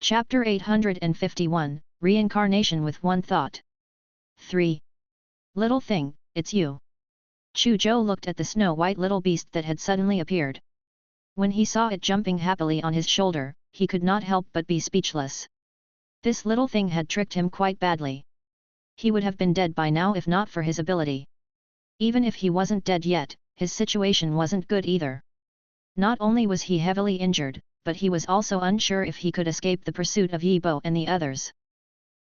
Chapter 851, Reincarnation with One Thought. 3. Little thing, it's you. Chu Zhou looked at the snow-white little beast that had suddenly appeared. When he saw it jumping happily on his shoulder, he could not help but be speechless. This little thing had tricked him quite badly. He would have been dead by now if not for his ability. Even if he wasn't dead yet, his situation wasn't good either. Not only was he heavily injured, but he was also unsure if he could escape the pursuit of Yi Bo and the others.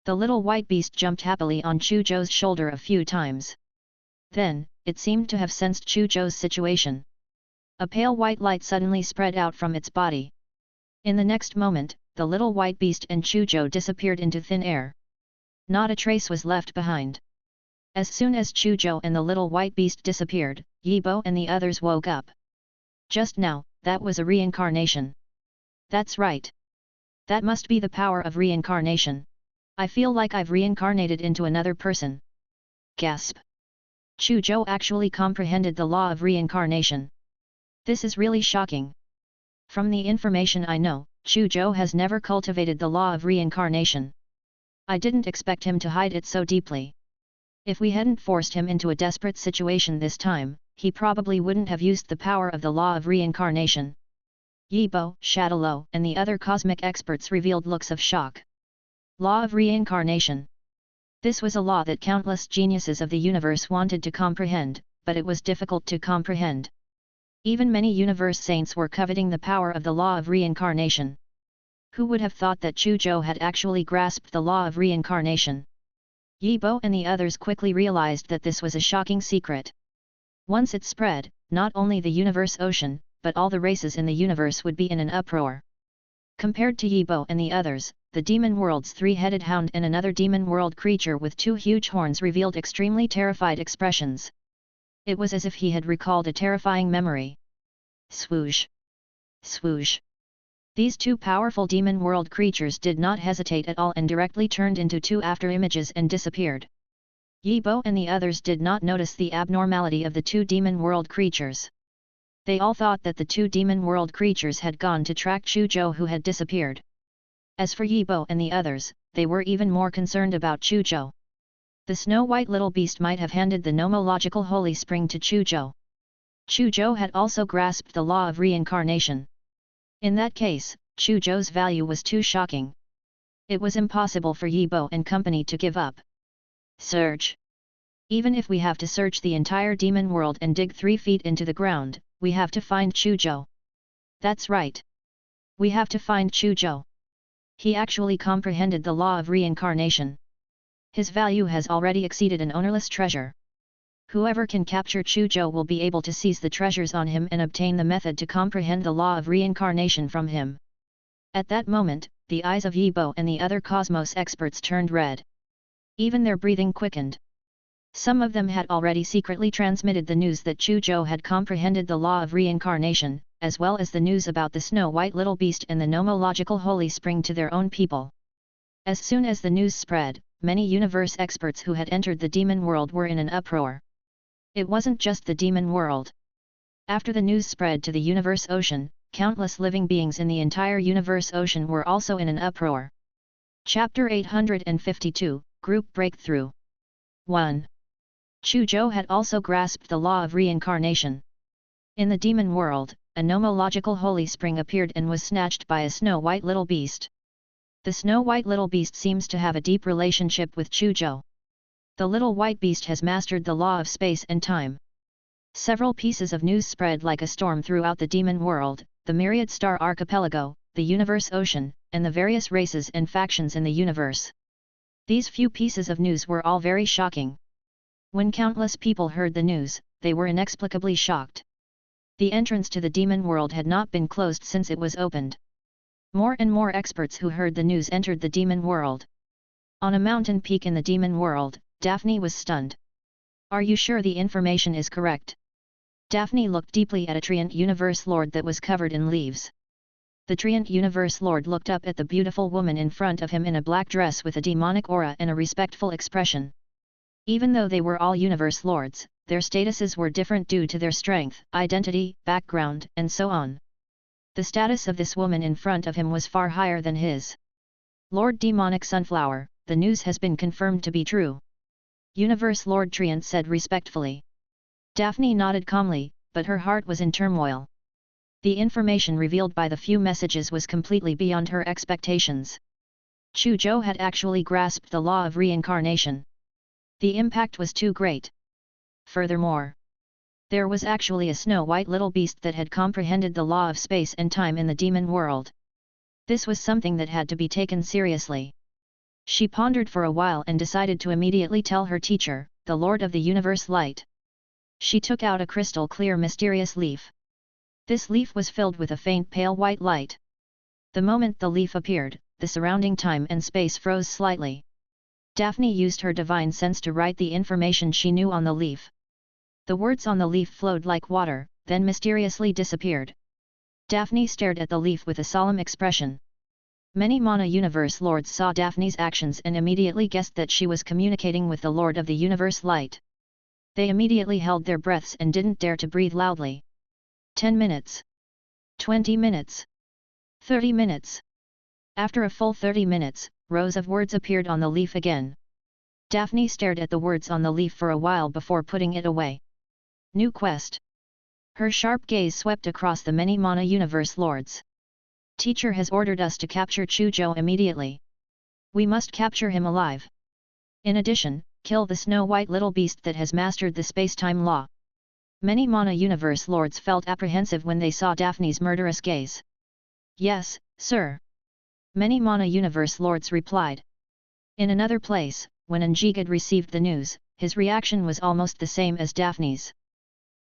The little white beast jumped happily on Chu Zhou's shoulder a few times. Then, it seemed to have sensed Chu Zhou's situation. A pale white light suddenly spread out from its body. In the next moment, the little white beast and Chu Zhou disappeared into thin air. Not a trace was left behind. As soon as Chu Zhou and the little white beast disappeared, Yi Bo and the others woke up. Just now, that was a reincarnation. That's right. That must be the power of reincarnation. I feel like I've reincarnated into another person. Gasp. Chu Zhou actually comprehended the law of reincarnation. This is really shocking. From the information I know, Chu Zhou has never cultivated the law of reincarnation. I didn't expect him to hide it so deeply. If we hadn't forced him into a desperate situation this time, he probably wouldn't have used the power of the law of reincarnation. Yi Bo, Shadowlo, and the other cosmic experts revealed looks of shock. Law of reincarnation. This was a law that countless geniuses of the universe wanted to comprehend, but it was difficult to comprehend. Even many universe saints were coveting the power of the law of reincarnation. Who would have thought that Chu Zhou had actually grasped the law of reincarnation? Yi Bo and the others quickly realized that this was a shocking secret. Once it spread, not only the universe ocean, but all the races in the universe would be in an uproar. Compared to Yi Bo and the others, the demon world's three-headed hound and another demon world creature with two huge horns revealed extremely terrified expressions. It was as if he had recalled a terrifying memory. Swoosh! Swoosh! These two powerful demon world creatures did not hesitate at all and directly turned into two after-images and disappeared. Yi Bo and the others did not notice the abnormality of the two demon world creatures. They all thought that the two demon world creatures had gone to track Chu Zhou who had disappeared. As for Yi Bo and the others, they were even more concerned about Chu Zhou. The snow-white little beast might have handed the nomological holy spring to Chu Zhou. Chu Zhou had also grasped the law of reincarnation. In that case, Chu Zhou's value was too shocking. It was impossible for Yi Bo and company to give up. Search. Even if we have to search the entire demon world and dig 3 feet into the ground, we have to find Chu Zhou. That's right. We have to find Chu Zhou. He actually comprehended the law of reincarnation. His value has already exceeded an ownerless treasure. Whoever can capture Chu Zhou will be able to seize the treasures on him and obtain the method to comprehend the law of reincarnation from him. At that moment, the eyes of Yi Bo and the other cosmos experts turned red. Even their breathing quickened. Some of them had already secretly transmitted the news that Chu Zhou had comprehended the law of reincarnation, as well as the news about the snow-white little beast and the nomological holy spring to their own people. As soon as the news spread, many universe experts who had entered the demon world were in an uproar. It wasn't just the demon world. After the news spread to the universe ocean, countless living beings in the entire universe ocean were also in an uproar. Chapter 852, Group Breakthrough. 1. Chu Zhou had also grasped the law of reincarnation. In the demon world, a nomological holy spring appeared and was snatched by a snow-white little beast. The snow-white little beast seems to have a deep relationship with Chu Zhou. The little white beast has mastered the law of space and time. Several pieces of news spread like a storm throughout the demon world, the myriad star archipelago, the universe ocean, and the various races and factions in the universe. These few pieces of news were all very shocking. When countless people heard the news, they were inexplicably shocked. The entrance to the demon world had not been closed since it was opened. More and more experts who heard the news entered the demon world. On a mountain peak in the demon world, Daphne was stunned. Are you sure the information is correct? Daphne looked deeply at a Treant Universe Lord that was covered in leaves. The Treant Universe Lord looked up at the beautiful woman in front of him in a black dress with a demonic aura and a respectful expression. Even though they were all Universe Lords, their statuses were different due to their strength, identity, background, and so on. The status of this woman in front of him was far higher than his. Lord Demonic Sunflower, the news has been confirmed to be true. Universe Lord Treant said respectfully. Daphne nodded calmly, but her heart was in turmoil. The information revealed by the few messages was completely beyond her expectations. Chu Zhou had actually grasped the law of reincarnation. The impact was too great. Furthermore, there was actually a snow-white little beast that had comprehended the law of space and time in the demon world. This was something that had to be taken seriously. She pondered for a while and decided to immediately tell her teacher, the Lord of the Universe Light. She took out a crystal-clear mysterious leaf. This leaf was filled with a faint pale white light. The moment the leaf appeared, the surrounding time and space froze slightly. Daphne used her divine sense to write the information she knew on the leaf. The words on the leaf flowed like water, then mysteriously disappeared. Daphne stared at the leaf with a solemn expression. Many Mana Universe Lords saw Daphne's actions and immediately guessed that she was communicating with the Lord of the Universe Light. They immediately held their breaths and didn't dare to breathe loudly. 10 minutes. 20 minutes. 30 minutes. After a full 30 minutes, rows of words appeared on the leaf again. Daphne stared at the words on the leaf for a while before putting it away. New quest. Her sharp gaze swept across the many Mana Universe Lords. Teacher has ordered us to capture Chu Zhou immediately. We must capture him alive. In addition, kill the snow-white little beast that has mastered the space-time law. Many Mana Universe Lords felt apprehensive when they saw Daphne's murderous gaze. Yes, sir. Many Mana Universe Lords replied. In another place, when Njigad received the news, his reaction was almost the same as Daphne's.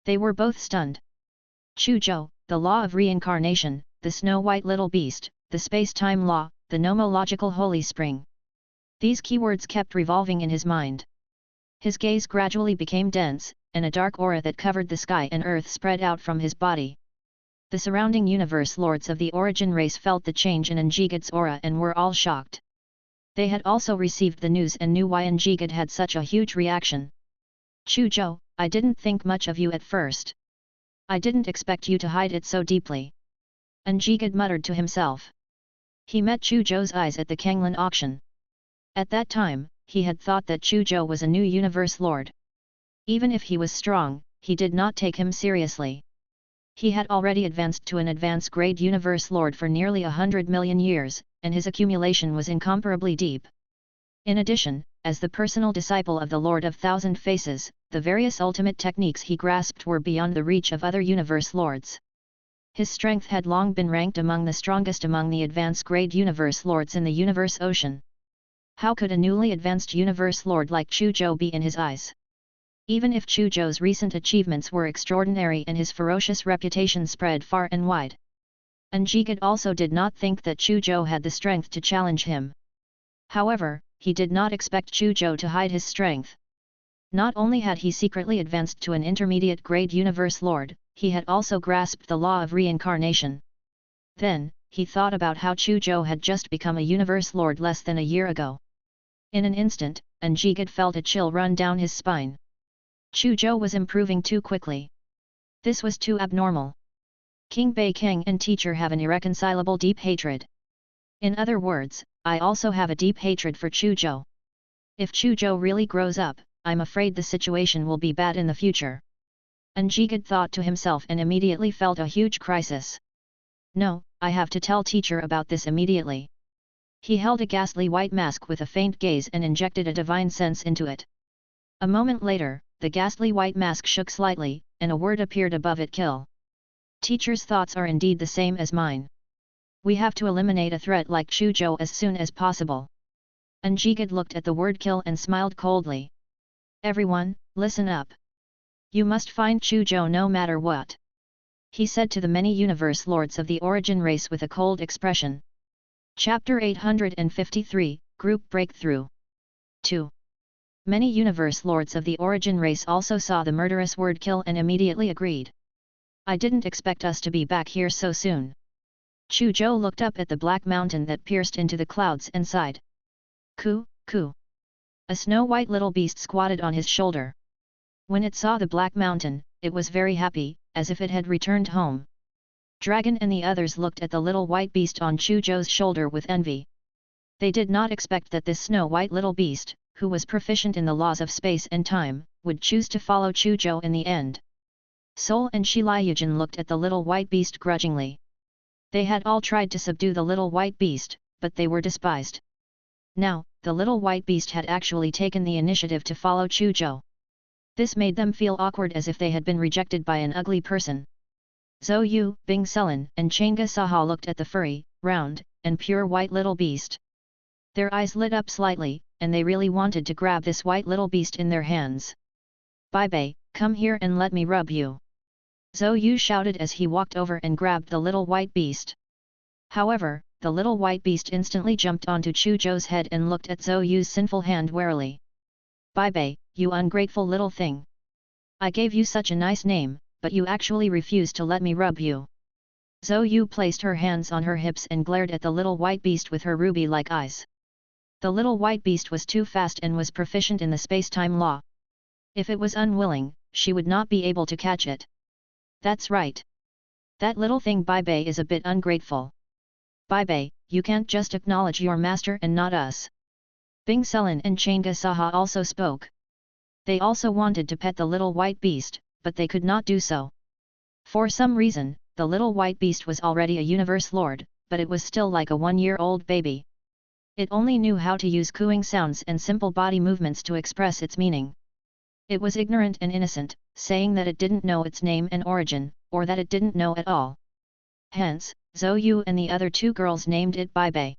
They were both stunned. Chu Zhou, the law of reincarnation, the snow-white little beast, the space-time law, the nomological holy spring. These keywords kept revolving in his mind. His gaze gradually became dense, and a dark aura that covered the sky and earth spread out from his body. The surrounding universe lords of the origin race felt the change in Njigad's aura and were all shocked. They had also received the news and knew why Njigad had such a huge reaction. Chu Zhou, I didn't think much of you at first. I didn't expect you to hide it so deeply. Njigad muttered to himself. He met Chu Zhou's eyes at the Kanglan auction. At that time, he had thought that Chu Zhou was a new universe lord. Even if he was strong, he did not take him seriously. He had already advanced to an advanced grade universe lord for nearly 100 million years, and his accumulation was incomparably deep. In addition, as the personal disciple of the Lord of Thousand Faces, the various ultimate techniques he grasped were beyond the reach of other universe lords. His strength had long been ranked among the strongest among the advanced grade universe lords in the universe ocean. How could a newly advanced universe lord like Chu Zhou be in his eyes? Even if Chu Zhou's recent achievements were extraordinary and his ferocious reputation spread far and wide, Njigad also did not think that Chu Zhou had the strength to challenge him. However, he did not expect Chu Zhou to hide his strength. Not only had he secretly advanced to an intermediate grade universe lord, he had also grasped the law of reincarnation. Then, he thought about how Chu Zhou had just become a universe lord less than a year ago. In an instant, Njigad felt a chill run down his spine. Chu Zhou was improving too quickly. This was too abnormal. King Bei Kang and teacher have an irreconcilable deep hatred. In other words, I also have a deep hatred for Chu Zhou. If Chu Zhou really grows up, I'm afraid the situation will be bad in the future. Njigad thought to himself and immediately felt a huge crisis. No, I have to tell teacher about this immediately. He held a ghastly white mask with a faint gaze and injected a divine sense into it. A moment later, the ghastly white mask shook slightly, and a word appeared above it: kill. Teacher's thoughts are indeed the same as mine. We have to eliminate a threat like Chu Zhou as soon as possible. Njigad looked at the word kill and smiled coldly. Everyone, listen up. You must find Chu Zhou no matter what. He said to the many universe lords of the origin race with a cold expression. Chapter 853, Group Breakthrough. 2. Many universe lords of the origin race also saw the murderous word kill and immediately agreed. I didn't expect us to be back here so soon. Chu Zhou looked up at the black mountain that pierced into the clouds and sighed. Coo, coo. A snow-white little beast squatted on his shoulder. When it saw the black mountain, it was very happy, as if it had returned home. Dragon and the others looked at the little white beast on Chu Zhou's shoulder with envy. They did not expect that this snow-white little beast, who was proficient in the laws of space and time, would choose to follow Chu Zhou in the end. Sol and Shi Liujin looked at the little white beast grudgingly. They had all tried to subdue the little white beast, but they were despised. Now, the little white beast had actually taken the initiative to follow Chu Zhou. This made them feel awkward as if they had been rejected by an ugly person. Zhou Yu, Bing Sulin, and Chang'e Saha looked at the furry, round, and pure white little beast. Their eyes lit up slightly, and they really wanted to grab this white little beast in their hands. Bai Bei, come here and let me rub you. Zhou Yu shouted as he walked over and grabbed the little white beast. However, the little white beast instantly jumped onto Chu Zhou's head and looked at Zhou Yu's sinful hand warily. Bai Bei, you ungrateful little thing. I gave you such a nice name, but you actually refused to let me rub you. Zhou Yu placed her hands on her hips and glared at the little white beast with her ruby-like eyes. The little white beast was too fast and was proficient in the space-time law. If it was unwilling, she would not be able to catch it. That's right. That little thing Bai Bei is a bit ungrateful. Bai Bei, you can't just acknowledge your master and not us. Bing Sulin and Chang'e Saha also spoke. They also wanted to pet the little white beast, but they could not do so. For some reason, the little white beast was already a universe lord, but it was still like a one-year-old baby. It only knew how to use cooing sounds and simple body movements to express its meaning. It was ignorant and innocent, saying that it didn't know its name and origin, or that it didn't know at all. Hence, Zhou Yu and the other two girls named it Bai Bei.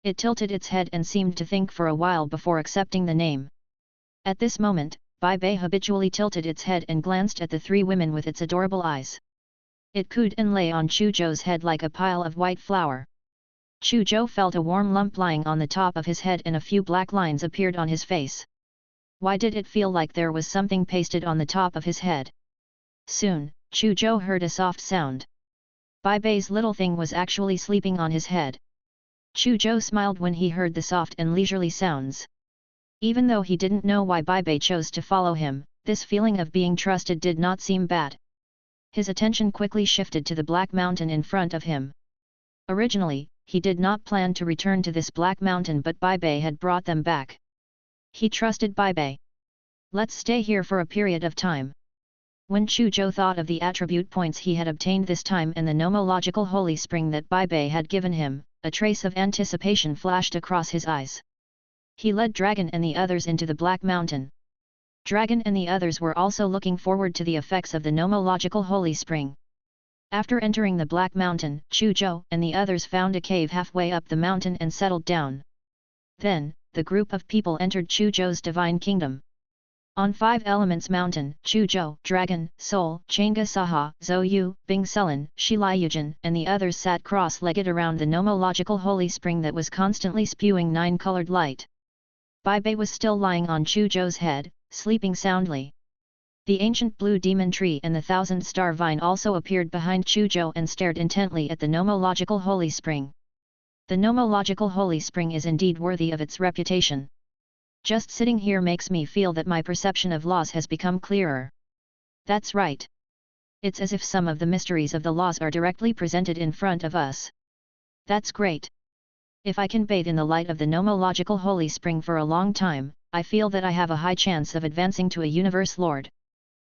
It tilted its head and seemed to think for a while before accepting the name. At this moment, Bai Bei habitually tilted its head and glanced at the three women with its adorable eyes. It cooed and lay on Chu Zhou's head like a pile of white flour. Chu Zhou felt a warm lump lying on the top of his head and a few black lines appeared on his face. Why did it feel like there was something pasted on the top of his head? Soon, Chu Zhou heard a soft sound. Bai Bei's little thing was actually sleeping on his head. Chu Zhou smiled when he heard the soft and leisurely sounds. Even though he didn't know why Bai Bei chose to follow him, this feeling of being trusted did not seem bad. His attention quickly shifted to the black mountain in front of him. Originally, he did not plan to return to this black mountain, but Bai Bei had brought them back. He trusted Bai Bei. Let's stay here for a period of time. When Chu Zhou thought of the attribute points he had obtained this time and the nomological holy spring that Bai Bei had given him, a trace of anticipation flashed across his eyes. He led Dragon and the others into the Black Mountain. Dragon and the others were also looking forward to the effects of the nomological holy spring. After entering the Black Mountain, Chu Zhou and the others found a cave halfway up the mountain and settled down. Then, the group of people entered Chu Zhou's divine kingdom. On 5 Elements Mountain, Chu Zhou, Dragon, Sol, Chang'e Saha, Zhou Yu, Bing Sulin, Shi Liujin and the others sat cross-legged around the nomological holy spring that was constantly spewing 9-colored light. Bai Bei was still lying on Chu Zhou's head, sleeping soundly. The ancient blue demon tree and the 1000-star vine also appeared behind Chu Zhou and stared intently at the nomological holy spring. The nomological holy spring is indeed worthy of its reputation. Just sitting here makes me feel that my perception of laws has become clearer. That's right. It's as if some of the mysteries of the laws are directly presented in front of us. That's great. If I can bathe in the light of the nomological holy spring for a long time, I feel that I have a high chance of advancing to a universe lord.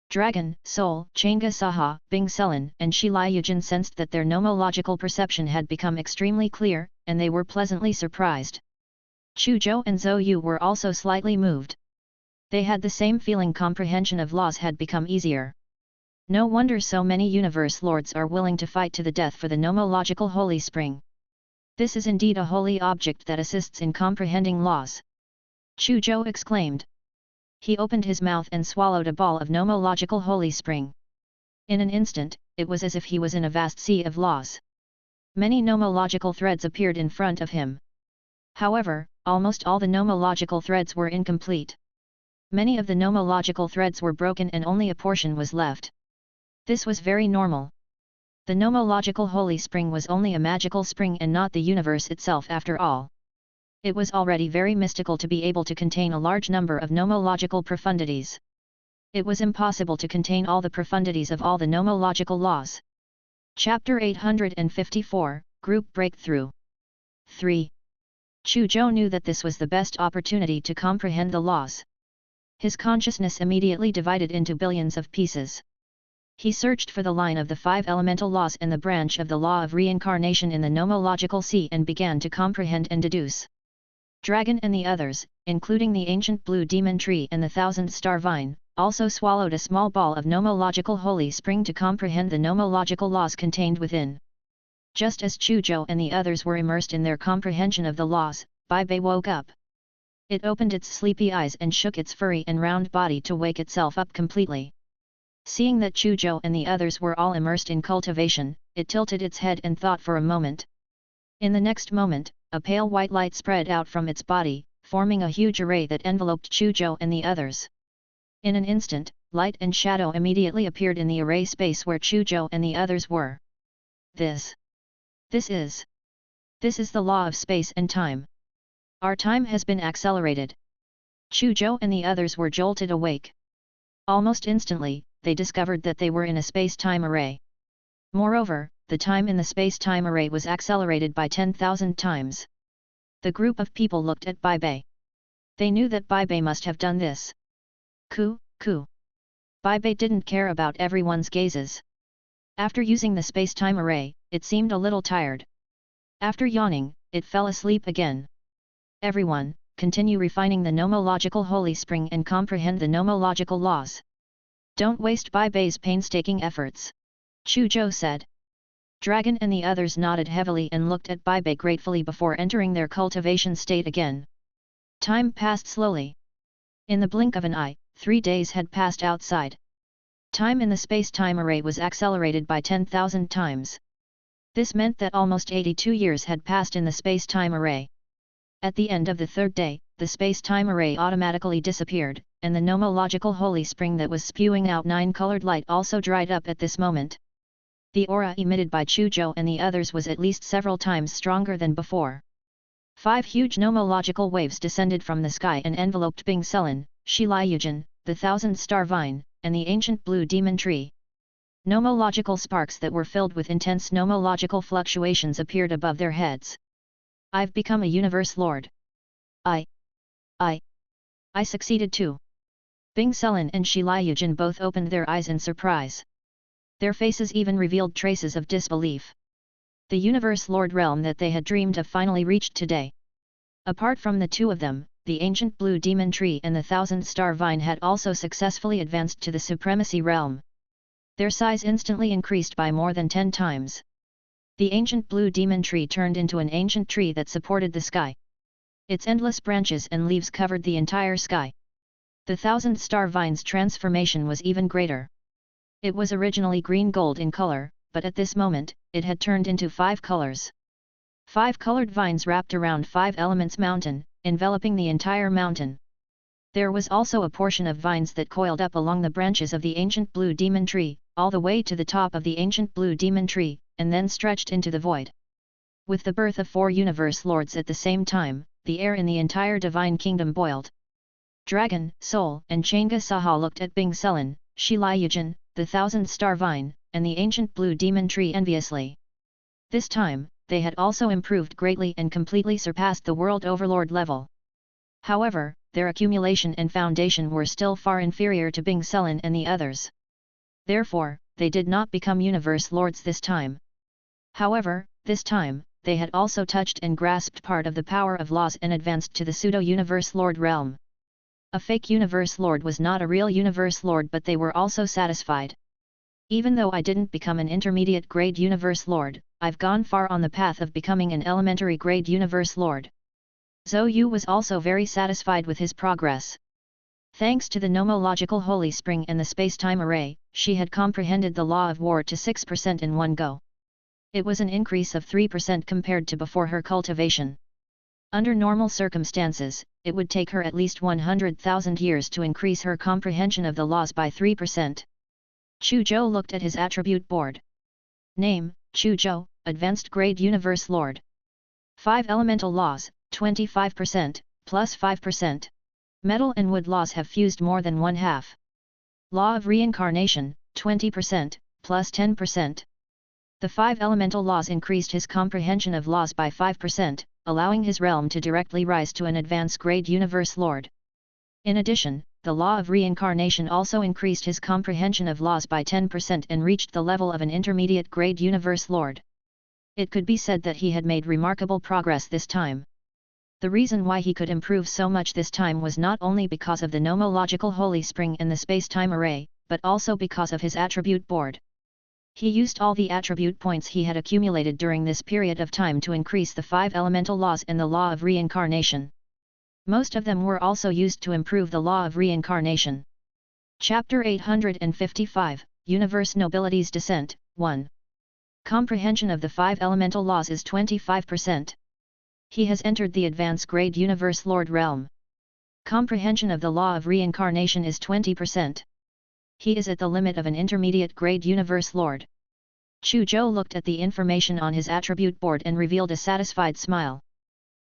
Dragon, Sol, Chang'e Saha, Bing Sulin and Shi Liujin sensed that their nomological perception had become extremely clear, and they were pleasantly surprised. Chu Zhou and Zhou Yu were also slightly moved. They had the same feeling comprehension of laws had become easier. No wonder so many universe lords are willing to fight to the death for the nomological holy spring. This is indeed a holy object that assists in comprehending laws. Chu Zhou exclaimed. He opened his mouth and swallowed a ball of nomological holy spring. In an instant, it was as if he was in a vast sea of laws. Many nomological threads appeared in front of him. However, almost all the nomological threads were incomplete. Many of the nomological threads were broken and only a portion was left. This was very normal. The nomological holy spring was only a magical spring and not the universe itself after all. It was already very mystical to be able to contain a large number of nomological profundities. It was impossible to contain all the profundities of all the nomological laws. Chapter 854, Group Breakthrough 3. Chu Zhou knew that this was the best opportunity to comprehend the laws. His consciousness immediately divided into billions of pieces. He searched for the line of the 5 elemental laws and the branch of the law of reincarnation in the nomological sea and began to comprehend and deduce. Dragon and the others, including the ancient blue demon tree and the 1,000-star vine, also swallowed a small ball of nomological holy spring to comprehend the nomological laws contained within. Just as Chu Zhou and the others were immersed in their comprehension of the laws, Bai Bei woke up. It opened its sleepy eyes and shook its furry and round body to wake itself up completely. Seeing that Chu Zhou and the others were all immersed in cultivation, it tilted its head and thought for a moment. In the next moment, a pale white light spread out from its body, forming a huge array that enveloped Chu Zhou and the others. In an instant, light and shadow immediately appeared in the array space where Chu Zhou and the others were. This is the law of space and time. Our time has been accelerated. Chu Zhou and the others were jolted awake. Almost instantly, they discovered that they were in a space-time array. Moreover, the time in the space-time array was accelerated by 10,000 times. The group of people looked at Bai Bei. They knew that Bai Bei must have done this. Ku. Bai Bei didn't care about everyone's gazes. After using the space-time array, it seemed a little tired. After yawning, it fell asleep again. Everyone, continue refining the nomological holy spring and comprehend the nomological laws. Don't waste Bai Bei's painstaking efforts. Chu Zhou said. Dragon and the others nodded heavily and looked at Bai Bei gratefully before entering their cultivation state again. Time passed slowly. In the blink of an eye, 3 days had passed outside. Time in the space-time array was accelerated by 10,000 times. This meant that almost 82 years had passed in the space-time array. At the end of the 3rd day, the space-time array automatically disappeared, and the nomological holy spring that was spewing out 9-colored light also dried up at this moment. The aura emitted by Chu Zhou and the others was at least several times stronger than before. 5 huge nomological waves descended from the sky and enveloped Bing Selen, Shi Liuyuan, the 1,000-star vine, and the ancient blue demon tree. Nomological sparks that were filled with intense nomological fluctuations appeared above their heads. I've become a universe lord. I succeeded too. Bing Selen and Shi Liuyuan both opened their eyes in surprise. Their faces even revealed traces of disbelief. The universe lord realm that they had dreamed of finally reached today. Apart from the two of them, the ancient blue demon tree and the 1,000-star vine had also successfully advanced to the supremacy realm. Their size instantly increased by more than 10 times. The ancient blue demon tree turned into an ancient tree that supported the sky. Its endless branches and leaves covered the entire sky. The 1,000-star vine's transformation was even greater. It was originally green-gold in color, but at this moment, it had turned into 5 colors. 5 colored vines wrapped around 5 Elements Mountain, enveloping the entire mountain. There was also a portion of vines that coiled up along the branches of the ancient blue demon tree, all the way to the top of the ancient blue demon tree, and then stretched into the void. With the birth of 4 universe lords at the same time, the air in the entire divine kingdom boiled. Dragon, Soul, and Chang'e Saha looked at Bing Selen, Shi Liuyuan, the 1,000-star vine, and the ancient blue demon tree enviously. This time, they had also improved greatly and completely surpassed the world overlord level. However, their accumulation and foundation were still far inferior to Bing Selen and the others. Therefore, they did not become universe lords this time. However, this time, they had also touched and grasped part of the power of laws and advanced to the pseudo-universe lord realm. A fake universe lord was not a real universe lord, but they were also satisfied. Even though I didn't become an intermediate grade universe lord, I've gone far on the path of becoming an elementary grade universe lord. Zhou Yu was also very satisfied with his progress. Thanks to the nomological holy spring and the space-time array, she had comprehended the law of war to 6% in one go. It was an increase of 3% compared to before her cultivation. Under normal circumstances, it would take her at least 100,000 years to increase her comprehension of the laws by 3%. Chu Zhou looked at his attribute board. Name, Chu Zhou, Advanced Grade Universe Lord. 5 Elemental Laws, 25%, plus 5%. Metal and wood laws have fused more than 1/2. Law of Reincarnation, 20%, plus 10%. The 5 elemental laws increased his comprehension of laws by 5%, allowing his realm to directly rise to an advanced grade Universe Lord. In addition, the law of reincarnation also increased his comprehension of laws by 10% and reached the level of an intermediate grade Universe Lord. It could be said that he had made remarkable progress this time. The reason why he could improve so much this time was not only because of the nomological holy spring and the space-time array, but also because of his attribute board. He used all the attribute points he had accumulated during this period of time to increase the 5 elemental laws and the law of reincarnation. Most of them were also used to improve the law of reincarnation. Chapter 855, Universe Nobility's Descent, 1. Comprehension of the 5 elemental laws is 25%. He has entered the advanced grade Universe Lord realm. Comprehension of the law of reincarnation is 20%. He is at the limit of an intermediate grade Universe Lord. Chu Zhou looked at the information on his attribute board and revealed a satisfied smile.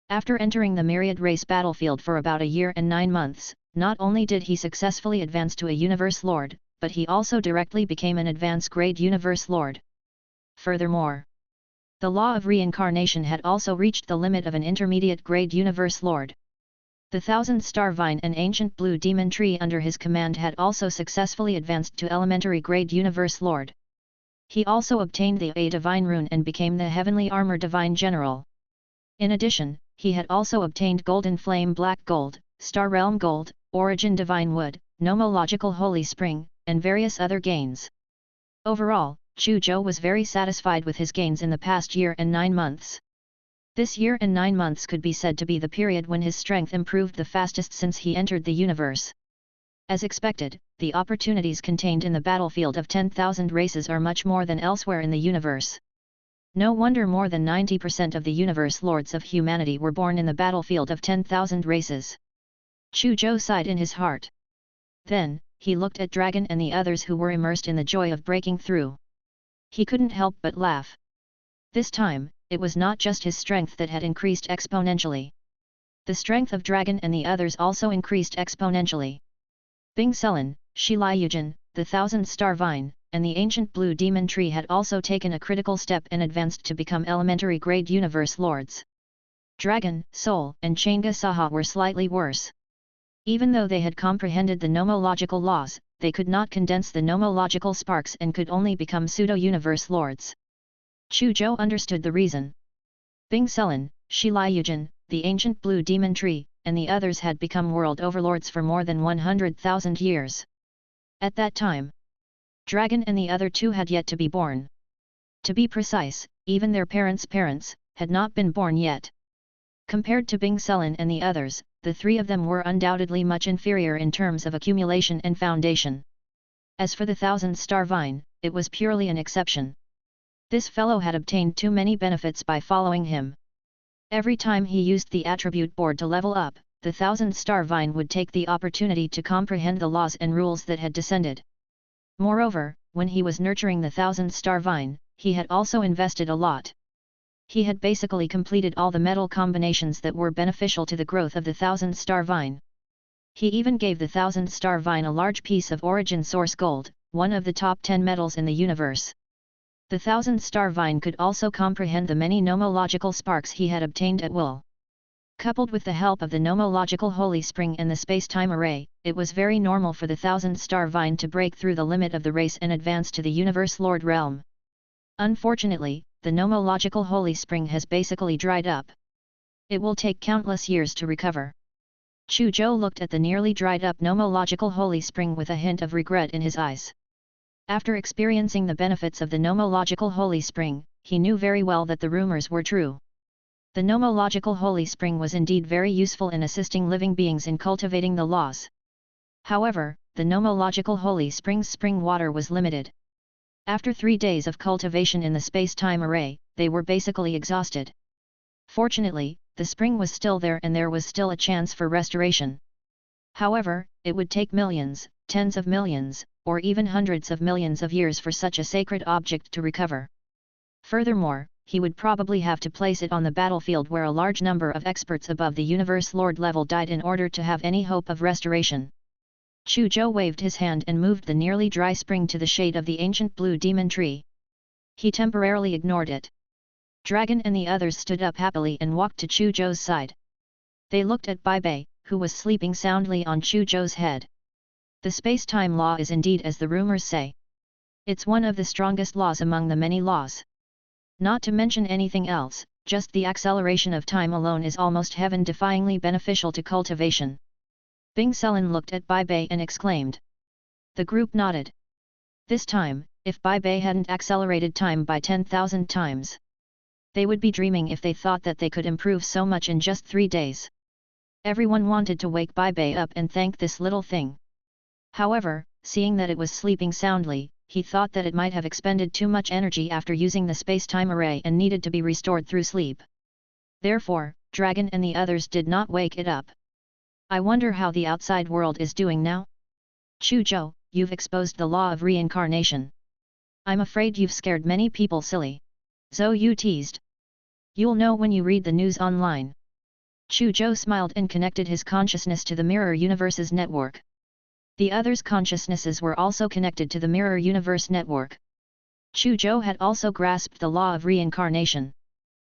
After entering the myriad race battlefield for about a year and 9 months, not only did he successfully advance to a Universe Lord, but he also directly became an advanced grade Universe Lord. Furthermore, the law of reincarnation had also reached the limit of an intermediate grade Universe Lord. The 1000-star vine and ancient blue demon tree under his command had also successfully advanced to elementary grade Universe Lord. He also obtained the A Divine Rune and became the Heavenly Armor Divine General. In addition, he had also obtained Golden Flame Black Gold, Star Realm Gold, Origin Divine Wood, Nomological Holy Spring, and various other gains. Overall, Chu Zhou was very satisfied with his gains in the past year and 9 months. This year and 9 months could be said to be the period when his strength improved the fastest since he entered the universe. As expected, the opportunities contained in the battlefield of 10,000 races are much more than elsewhere in the universe. No wonder more than 90% of the Universe Lords of humanity were born in the battlefield of 10,000 races. Chu Zhou sighed in his heart. Then, he looked at Dragon and the others who were immersed in the joy of breaking through. He couldn't help but laugh. This time, it was not just his strength that had increased exponentially. The strength of Dragon and the others also increased exponentially. Bing Selen, Shi Liuyuan, the 1000-star vine, and the ancient blue demon tree had also taken a critical step and advanced to become elementary grade Universe Lords. Dragon, Soul, and Chang'e Saha were slightly worse. Even though they had comprehended the nomological laws, they could not condense the nomological sparks and could only become pseudo-Universe Lords. Chu Zhou understood the reason. Bing Selen, Shi Liuyuan, the ancient blue demon tree, and the others had become world overlords for more than 100,000 years. At that time, Dragon and the other two had yet to be born. To be precise, even their parents' had not been born yet. Compared to Bing Selen and the others, the 3 of them were undoubtedly much inferior in terms of accumulation and foundation. As for the 1000-star vine, it was purely an exception. This fellow had obtained too many benefits by following him. Every time he used the attribute board to level up, the 1000-star vine would take the opportunity to comprehend the laws and rules that had descended. Moreover, when he was nurturing the 1000-star vine, he had also invested a lot. He had basically completed all the metal combinations that were beneficial to the growth of the 1000-star vine. He even gave the 1000-star vine a large piece of origin source gold, one of the top 10 metals in the universe. The 1000-star vine could also comprehend the many nomological sparks he had obtained at will. Coupled with the help of the nomological holy spring and the space-time array, it was very normal for the 1000-star vine to break through the limit of the race and advance to the Universe Lord realm. Unfortunately, the nomological holy spring has basically dried up. It will take countless years to recover. Chu Zhou looked at the nearly dried up nomological holy spring with a hint of regret in his eyes. After experiencing the benefits of the nomological holy spring, he knew very well that the rumors were true. The nomological holy spring was indeed very useful in assisting living beings in cultivating the laws. However, the nomological holy spring's spring water was limited. After 3 days of cultivation in the space-time array, they were basically exhausted. Fortunately, the spring was still there and there was still a chance for restoration. However, it would take millions, tens of millions, or even hundreds of millions of years for such a sacred object to recover. Furthermore, he would probably have to place it on the battlefield where a large number of experts above the Universe Lord level died in order to have any hope of restoration. Chu Zhou waved his hand and moved the nearly dry spring to the shade of the ancient blue demon tree. He temporarily ignored it. Dragon and the others stood up happily and walked to Chu Zhou's side. They looked at Bai Bei, who was sleeping soundly on Chu Zhou's head. The space-time law is indeed as the rumors say. It's one of the strongest laws among the many laws. Not to mention anything else, just the acceleration of time alone is almost heaven-defyingly beneficial to cultivation. Bing Selen looked at Bai Bei and exclaimed. The group nodded. This time, if Bai Bei hadn't accelerated time by 10,000 times, they would be dreaming if they thought that they could improve so much in just 3 days. Everyone wanted to wake Bai Bei up and thank this little thing. However, seeing that it was sleeping soundly, he thought that it might have expended too much energy after using the space-time array and needed to be restored through sleep. Therefore, Dragon and the others did not wake it up. I wonder how the outside world is doing now? Chu Zhou, you've exposed the law of reincarnation. I'm afraid you've scared many people silly. Zhou Yu teased. You'll know when you read the news online. Chu Zhou smiled and connected his consciousness to the Mirror Universe's network. The others' consciousnesses were also connected to the Mirror Universe network. Chu Zhou had also grasped the law of reincarnation.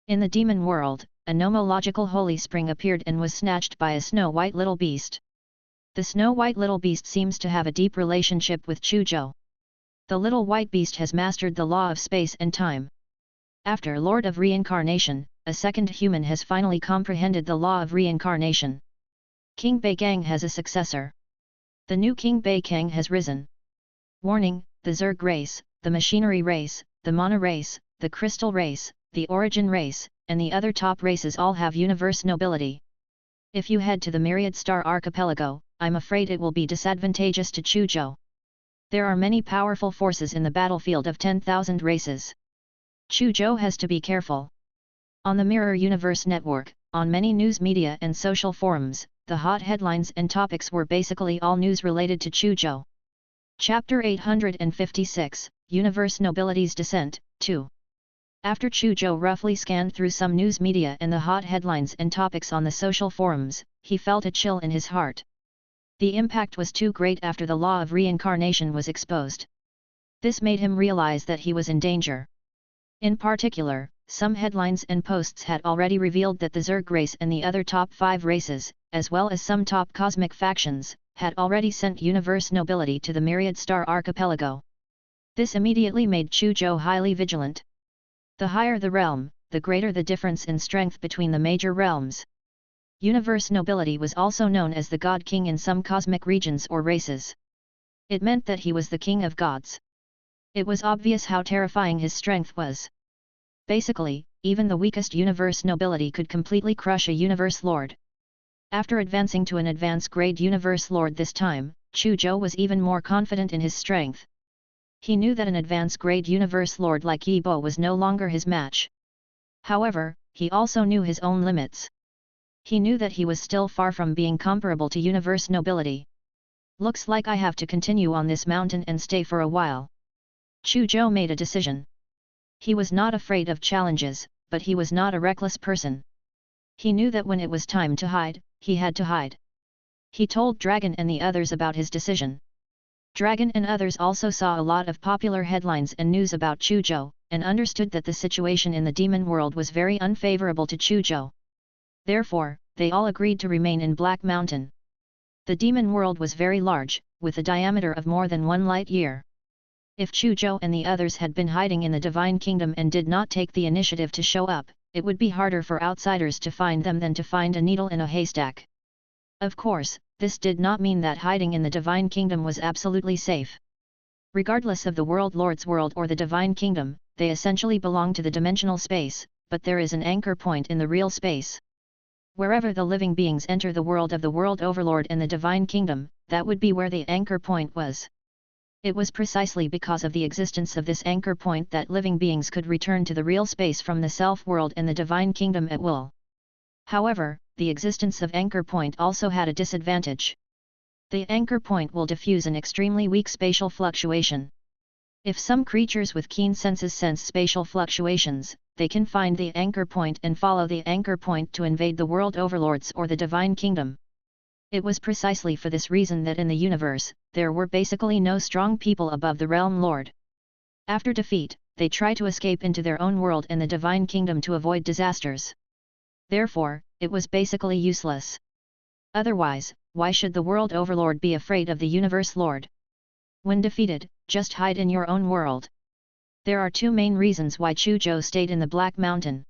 In the demon world, a nomological holy spring appeared and was snatched by a snow-white little beast. The snow-white little beast seems to have a deep relationship with Chu Zhou. The little white beast has mastered the law of space and time. After Lord of Reincarnation, a second human has finally comprehended the law of reincarnation. King Beigang has a successor. The new King Beikang has risen. Warning, the Zerg race, the machinery race, the Mana race, the crystal race, the origin race, and the other top races all have universe nobility. If you head to the Myriad Star Archipelago, I'm afraid it will be disadvantageous to Chu Zhou. There are many powerful forces in the battlefield of 10,000 races. Chu Zhou has to be careful. On the Mirror Universe network, on many news media and social forums, the hot headlines and topics were basically all news related to Chu Zhou. Chapter 856, Universe Nobility's Descent, 2. After Chu Zhou roughly scanned through some news media and the hot headlines and topics on the social forums, he felt a chill in his heart. The impact was too great after the law of reincarnation was exposed. This made him realize that he was in danger. In particular, some headlines and posts had already revealed that the Zerg race and the other top 5 races, as well as some top cosmic factions, had already sent universe nobility to the Myriad Star Archipelago. This immediately made Chu Zhou highly vigilant. The higher the realm, the greater the difference in strength between the major realms. Universe nobility was also known as the God King in some cosmic regions or races. It meant that he was the king of gods. It was obvious how terrifying his strength was. Basically, even the weakest universe nobility could completely crush a universe lord. After advancing to an advanced grade universe lord this time, Chu Zhou was even more confident in his strength. He knew that an advanced grade universe lord like Yi Bo was no longer his match. However, he also knew his own limits. He knew that he was still far from being comparable to universe nobility. Looks like I have to continue on this mountain and stay for a while. Chu Zhou made a decision. He was not afraid of challenges, but he was not a reckless person. He knew that when it was time to hide, he had to hide. He told Dragon and the others about his decision. Dragon and others also saw a lot of popular headlines and news about Chu Zhou, and understood that the situation in the demon world was very unfavorable to Chu Zhou. Therefore, they all agreed to remain in Black Mountain. The demon world was very large, with a diameter of more than 1 light year. If Chu Zhou and the others had been hiding in the Divine Kingdom and did not take the initiative to show up, it would be harder for outsiders to find them than to find a needle in a haystack. Of course, this did not mean that hiding in the Divine Kingdom was absolutely safe. Regardless of the World Lord's world or the Divine Kingdom, they essentially belong to the dimensional space, but there is an anchor point in the real space. Wherever the living beings enter the world of the World Overlord and the Divine Kingdom, that would be where the anchor point was. It was precisely because of the existence of this anchor point that living beings could return to the real space from the self-world and the Divine Kingdom at will. However, the existence of anchor point also had a disadvantage. The anchor point will diffuse an extremely weak spatial fluctuation. If some creatures with keen senses sense spatial fluctuations, they can find the anchor point and follow the anchor point to invade the World Overlords or the Divine Kingdom. It was precisely for this reason that in the universe, there were basically no strong people above the Realm Lord. After defeat, they try to escape into their own world and the Divine Kingdom to avoid disasters. Therefore, it was basically useless. Otherwise, why should the World Overlord be afraid of the Universe Lord? When defeated, just hide in your own world. There are two main reasons why Chu Zhou stayed in the Black Mountain.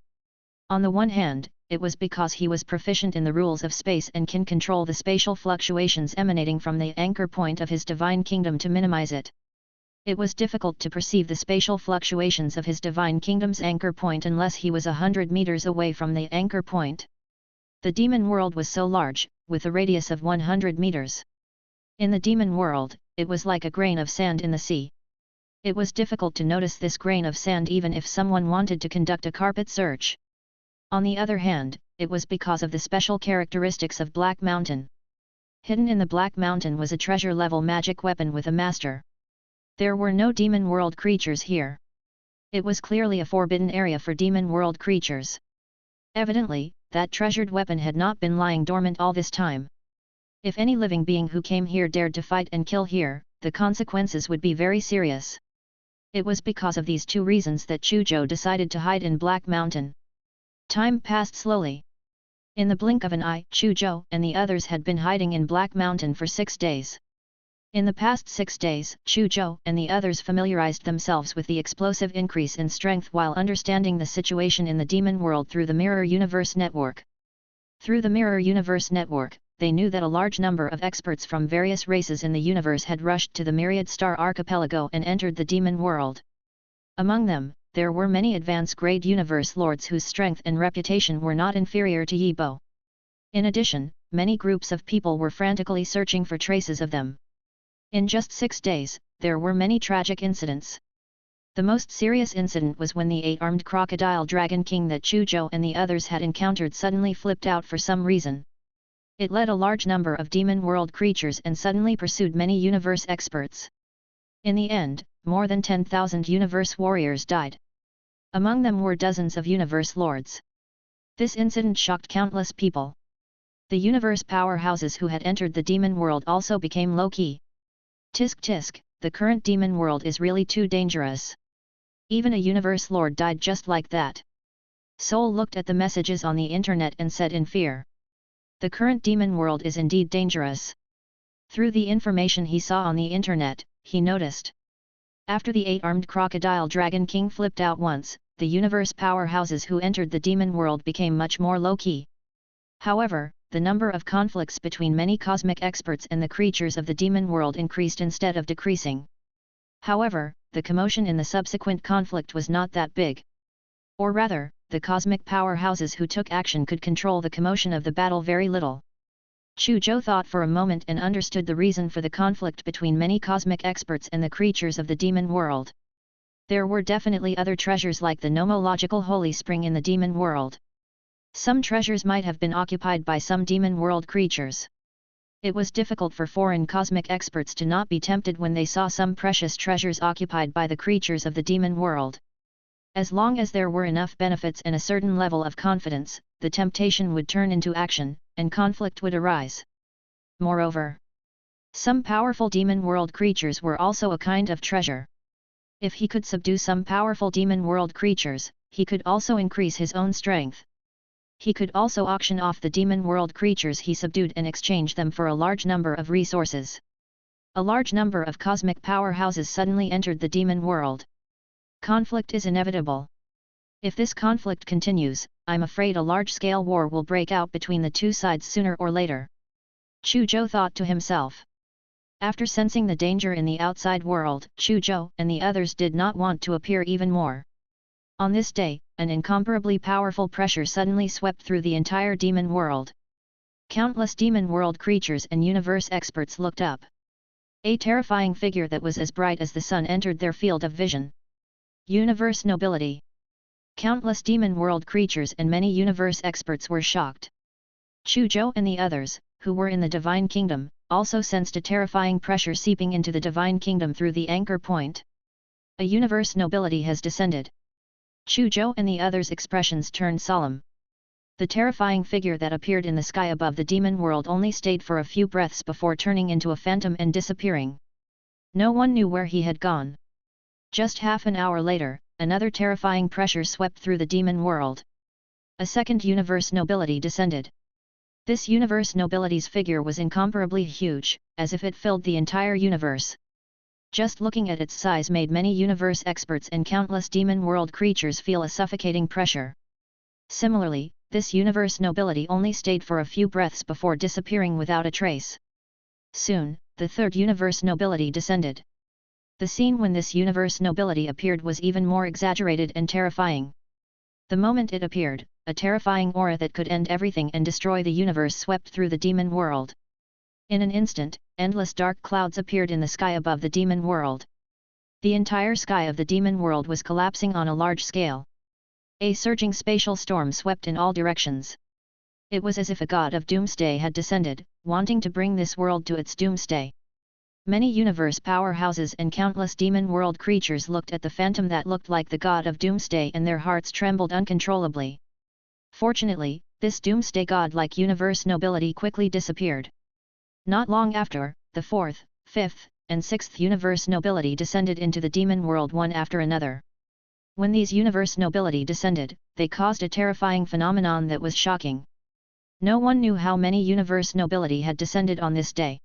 On the one hand, it was because he was proficient in the rules of space and can control the spatial fluctuations emanating from the anchor point of his Divine Kingdom to minimize it. It was difficult to perceive the spatial fluctuations of his Divine Kingdom's anchor point unless he was 100 meters away from the anchor point. The demon world was so large, with a radius of 100 meters. In the demon world, it was like a grain of sand in the sea. It was difficult to notice this grain of sand even if someone wanted to conduct a carpet search. On the other hand, it was because of the special characteristics of Black Mountain. Hidden in the Black Mountain was a treasure-level magic weapon with a master. There were no demon world creatures here. It was clearly a forbidden area for demon world creatures. Evidently, that treasured weapon had not been lying dormant all this time. If any living being who came here dared to fight and kill here, the consequences would be very serious. It was because of these two reasons that Chu Zhou decided to hide in Black Mountain. Time passed slowly. In the blink of an eye, Chu Zhou and the others had been hiding in Black Mountain for 6 days. In the past 6 days, Chu Zhou and the others familiarized themselves with the explosive increase in strength while understanding the situation in the demon world through the Mirror Universe Network. Through the Mirror Universe Network, they knew that a large number of experts from various races in the universe had rushed to the Myriad Star Archipelago and entered the demon world. Among them, there were many advanced-grade universe lords whose strength and reputation were not inferior to Yi Bo. In addition, many groups of people were frantically searching for traces of them. In just 6 days, there were many tragic incidents. The most serious incident was when the 8-armed crocodile dragon king that Chu Zhou and the others had encountered suddenly flipped out for some reason. It led a large number of demon world creatures and suddenly pursued many universe experts. In the end, more than 10,000 universe warriors died. Among them were dozens of universe lords. This incident shocked countless people. The universe powerhouses who had entered the demon world also became low-key. Tisk tisk, the current demon world is really too dangerous. Even a universe lord died just like that. Soul looked at the messages on the internet and said in fear. The current demon world is indeed dangerous. Through the information he saw on the internet, he noticed. After the 8-armed crocodile dragon king flipped out once, the universe powerhouses who entered the demon world became much more low-key. However, the number of conflicts between many cosmic experts and the creatures of the demon world increased instead of decreasing. However, the commotion in the subsequent conflict was not that big. Or rather, the cosmic powerhouses who took action could control the commotion of the battle very little. Chu Zhou thought for a moment and understood the reason for the conflict between many cosmic experts and the creatures of the demon world. There were definitely other treasures like the nomological holy spring in the demon world. Some treasures might have been occupied by some demon world creatures. It was difficult for foreign cosmic experts to not be tempted when they saw some precious treasures occupied by the creatures of the demon world. As long as there were enough benefits and a certain level of confidence, the temptation would turn into action, and conflict would arise. Moreover, some powerful demon world creatures were also a kind of treasure. If he could subdue some powerful demon world creatures, he could also increase his own strength. He could also auction off the demon world creatures he subdued and exchange them for a large number of resources. A large number of cosmic powerhouses suddenly entered the demon world. Conflict is inevitable. If this conflict continues, I'm afraid a large-scale war will break out between the two sides sooner or later. Chu Zhou thought to himself. After sensing the danger in the outside world, Chu Zhou and the others did not want to appear even more. On this day, an incomparably powerful pressure suddenly swept through the entire demon world. Countless demon world creatures and universe experts looked up. A terrifying figure that was as bright as the sun entered their field of vision. Universe nobility. Countless demon world creatures and many universe experts were shocked. Chu Zhou and the others, who were in the Divine Kingdom, also sensed a terrifying pressure seeping into the Divine Kingdom through the anchor point. A universe nobility has descended. Chu Zhou and the others' expressions turned solemn. The terrifying figure that appeared in the sky above the demon world only stayed for a few breaths before turning into a phantom and disappearing. No one knew where he had gone. Just half an hour later, another terrifying pressure swept through the demon world. A second universe nobility descended. This universe nobility's figure was incomparably huge, as if it filled the entire universe. Just looking at its size made many universe experts and countless demon world creatures feel a suffocating pressure. Similarly, this universe nobility only stayed for a few breaths before disappearing without a trace. Soon, the third universe nobility descended. The scene when this universe nobility appeared was even more exaggerated and terrifying. The moment it appeared, a terrifying aura that could end everything and destroy the universe swept through the demon world. In an instant, endless dark clouds appeared in the sky above the demon world. The entire sky of the demon world was collapsing on a large scale. A surging spatial storm swept in all directions. It was as if a god of doomsday had descended, wanting to bring this world to its doomsday. Many universe powerhouses and countless demon world creatures looked at the phantom that looked like the god of doomsday and their hearts trembled uncontrollably. Fortunately, this doomsday god-like universe nobility quickly disappeared. Not long after, the fourth, fifth, and sixth universe nobility descended into the demon world one after another. When these universe nobility descended, they caused a terrifying phenomenon that was shocking. No one knew how many universe nobility had descended on this day.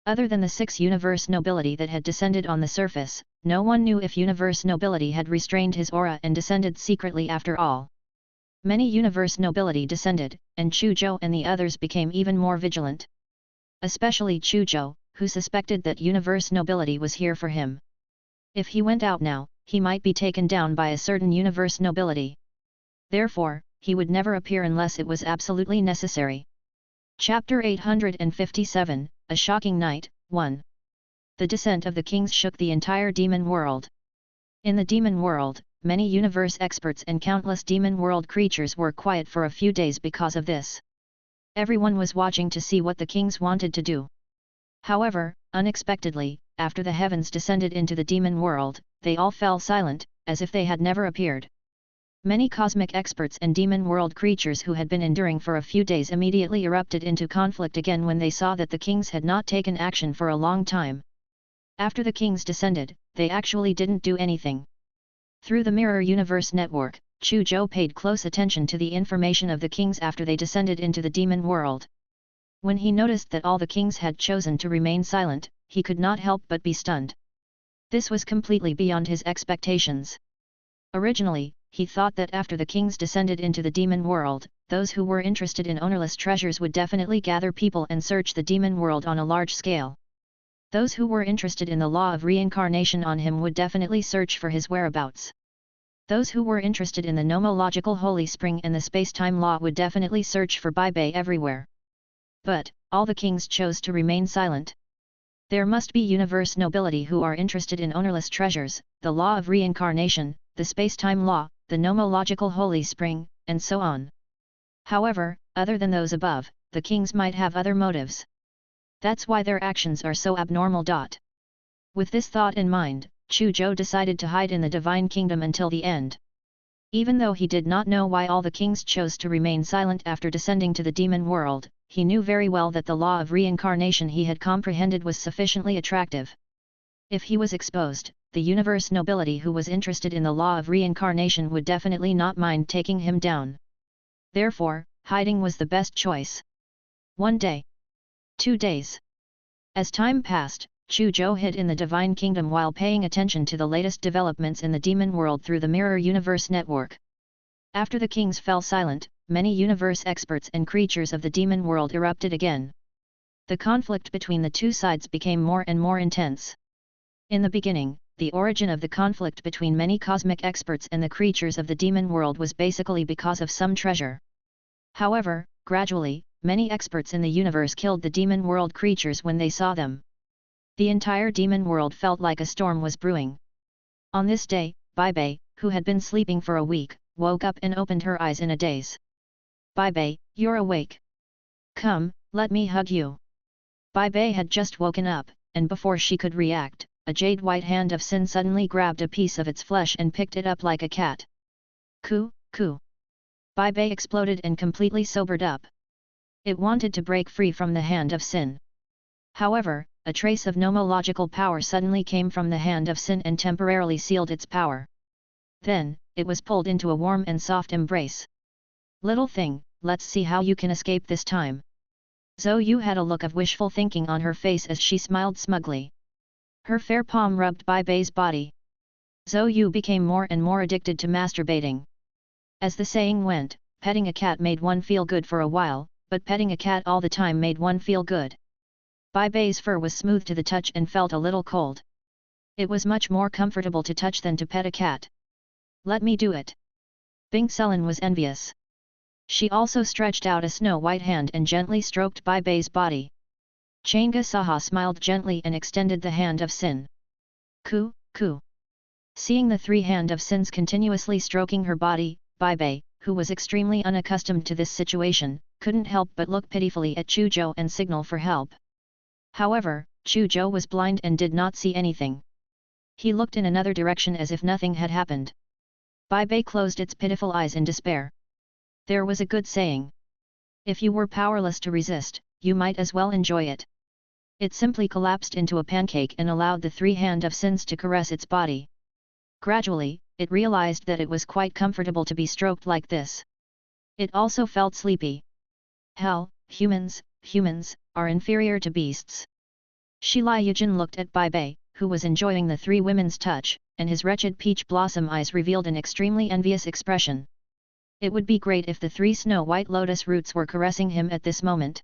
Other than the 6 universe nobility that had descended on the surface, no one knew if universe nobility had restrained his aura and descended secretly after all. Many universe nobility descended, and Chu Zhou and the others became even more vigilant. Especially Chu Zhou, who suspected that universe nobility was here for him. If he went out now, he might be taken down by a certain universe nobility. Therefore, he would never appear unless it was absolutely necessary. Chapter 857, A Shocking Night, 1. The descent of the kings shook the entire demon world. In the demon world, many universe experts and countless demon world creatures were quiet for a few days because of this. Everyone was watching to see what the kings wanted to do. However, unexpectedly, after the heavens descended into the demon world, they all fell silent, as if they had never appeared. Many cosmic experts and demon world creatures who had been enduring for a few days immediately erupted into conflict again when they saw that the kings had not taken action for a long time. After the kings descended, they actually didn't do anything. Through the Mirror Universe network, Chu Zhou paid close attention to the information of the kings after they descended into the demon world. When he noticed that all the kings had chosen to remain silent, he could not help but be stunned. This was completely beyond his expectations. Originally, he thought that after the kings descended into the demon world, those who were interested in ownerless treasures would definitely gather people and search the demon world on a large scale. Those who were interested in the law of reincarnation on him would definitely search for his whereabouts. Those who were interested in the nomological holy spring and the space-time law would definitely search for Bai Bei everywhere. But, all the kings chose to remain silent. There must be universe nobility who are interested in ownerless treasures, the law of reincarnation, the space-time law, the nomological holy spring, and so on. However, other than those above, the kings might have other motives. That's why their actions are so abnormal. With this thought in mind, Chu Zhou decided to hide in the Divine Kingdom until the end. Even though he did not know why all the kings chose to remain silent after descending to the demon world, he knew very well that the law of reincarnation he had comprehended was sufficiently attractive. If he was exposed, the universe nobility who was interested in the law of reincarnation would definitely not mind taking him down. Therefore, hiding was the best choice. 1 day. 2 days. As time passed, Chu Zhou hid in the Divine Kingdom while paying attention to the latest developments in the demon world through the Mirror Universe network. After the kings fell silent, many universe experts and creatures of the demon world erupted again. The conflict between the two sides became more and more intense. In the beginning, the origin of the conflict between many cosmic experts and the creatures of the demon world was basically because of some treasure. However, gradually, many experts in the universe killed the demon world creatures when they saw them. The entire demon world felt like a storm was brewing. On this day, Bai Bei, who had been sleeping for a week, woke up and opened her eyes in a daze. Bai Bei, you're awake. Come, let me hug you. Bai Bei had just woken up, and before she could react, a jade white hand of Sin suddenly grabbed a piece of its flesh and picked it up like a cat. Coo, coo. Bai Bei exploded and completely sobered up. It wanted to break free from the hand of Sin. However, a trace of nomological power suddenly came from the hand of Sin and temporarily sealed its power. Then, it was pulled into a warm and soft embrace. Little thing, let's see how you can escape this time. Zhou Yu had a look of wishful thinking on her face as she smiled smugly. Her fair palm rubbed Bai Bei's body. Zhou Yu became more and more addicted to masturbating. As the saying went, petting a cat made one feel good for a while, but petting a cat all the time made one feel good. Bai Bei's fur was smooth to the touch and felt a little cold. It was much more comfortable to touch than to pet a cat. Let me do it. Bing Selin was envious. She also stretched out a snow-white hand and gently stroked Bai Bei's body. Chang'e Saha smiled gently and extended the hand of Sin. Ku, ku. Seeing the three hand of Sins continuously stroking her body, Bai Bei, who was extremely unaccustomed to this situation, couldn't help but look pitifully at Chu Zhou and signal for help. However, Chu Zhou was blind and did not see anything. He looked in another direction as if nothing had happened. Bai Bei closed its pitiful eyes in despair. There was a good saying. If you were powerless to resist, you might as well enjoy it. It simply collapsed into a pancake and allowed the three hand of Sins to caress its body. Gradually, it realized that it was quite comfortable to be stroked like this. It also felt sleepy. Hell, humans, are inferior to beasts. Shi Liujin looked at Bai Bei, who was enjoying the three women's touch, and his wretched peach blossom eyes revealed an extremely envious expression. It would be great if the three snow-white lotus roots were caressing him at this moment.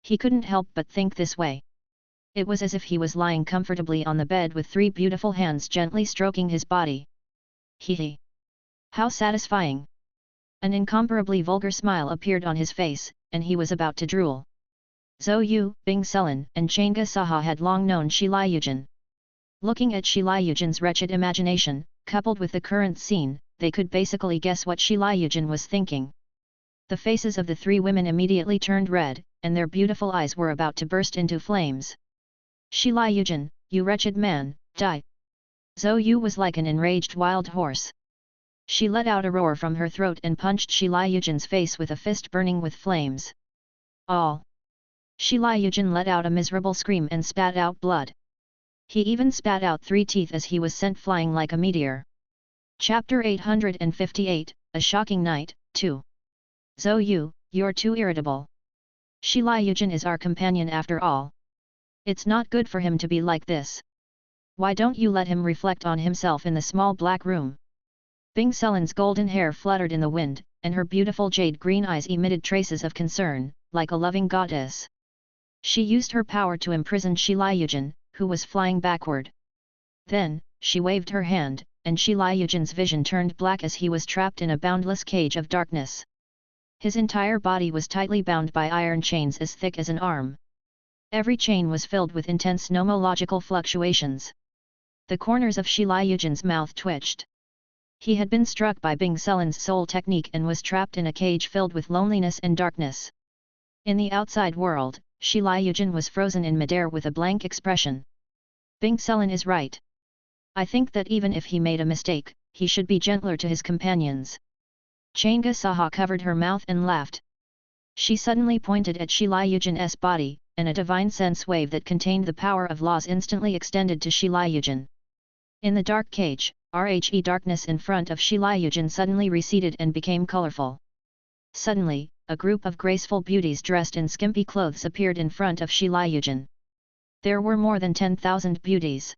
He couldn't help but think this way. It was as if he was lying comfortably on the bed with three beautiful hands gently stroking his body. Hee. How satisfying! An incomparably vulgar smile appeared on his face, and he was about to drool. Zhou Yu, Bing Selin, and Chang'e Saha had long known Shi Liujin. Looking at Shi Liujin's wretched imagination, coupled with the current scene, they could basically guess what Shi Liujin was thinking. The faces of the three women immediately turned red, and their beautiful eyes were about to burst into flames. Shi Liujin, you wretched man, die! Zhou Yu was like an enraged wild horse. She let out a roar from her throat and punched Shi Liujin's face with a fist burning with flames. All! Shi Liujin let out a miserable scream and spat out blood. He even spat out 3 teeth as he was sent flying like a meteor. Chapter 858, A Shocking Night, 2. Zhou Yu, you're too irritable. Shi Liujin is our companion after all. It's not good for him to be like this. Why don't you let him reflect on himself in the small black room? Bing Selin's golden hair fluttered in the wind, and her beautiful jade-green eyes emitted traces of concern, like a loving goddess. She used her power to imprison Shi Liujin, who was flying backward. Then, she waved her hand, and Shi Liujin's vision turned black as he was trapped in a boundless cage of darkness. His entire body was tightly bound by iron chains as thick as an arm. Every chain was filled with intense nomological fluctuations. The corners of Shi Liujin's mouth twitched. He had been struck by Bing Selin's soul technique and was trapped in a cage filled with loneliness and darkness. In the outside world, Shi Liujin was frozen in midair with a blank expression. Bing Selin is right. I think that even if he made a mistake, he should be gentler to his companions. Chang'e Saha covered her mouth and laughed. She suddenly pointed at Shi Liujin's body, and a divine sense wave that contained the power of laws instantly extended to Shi Liujin. In the dark cage, darkness in front of Shi Liujin suddenly receded and became colorful. Suddenly, a group of graceful beauties dressed in skimpy clothes appeared in front of Shi Liujin. There were more than 10,000 beauties.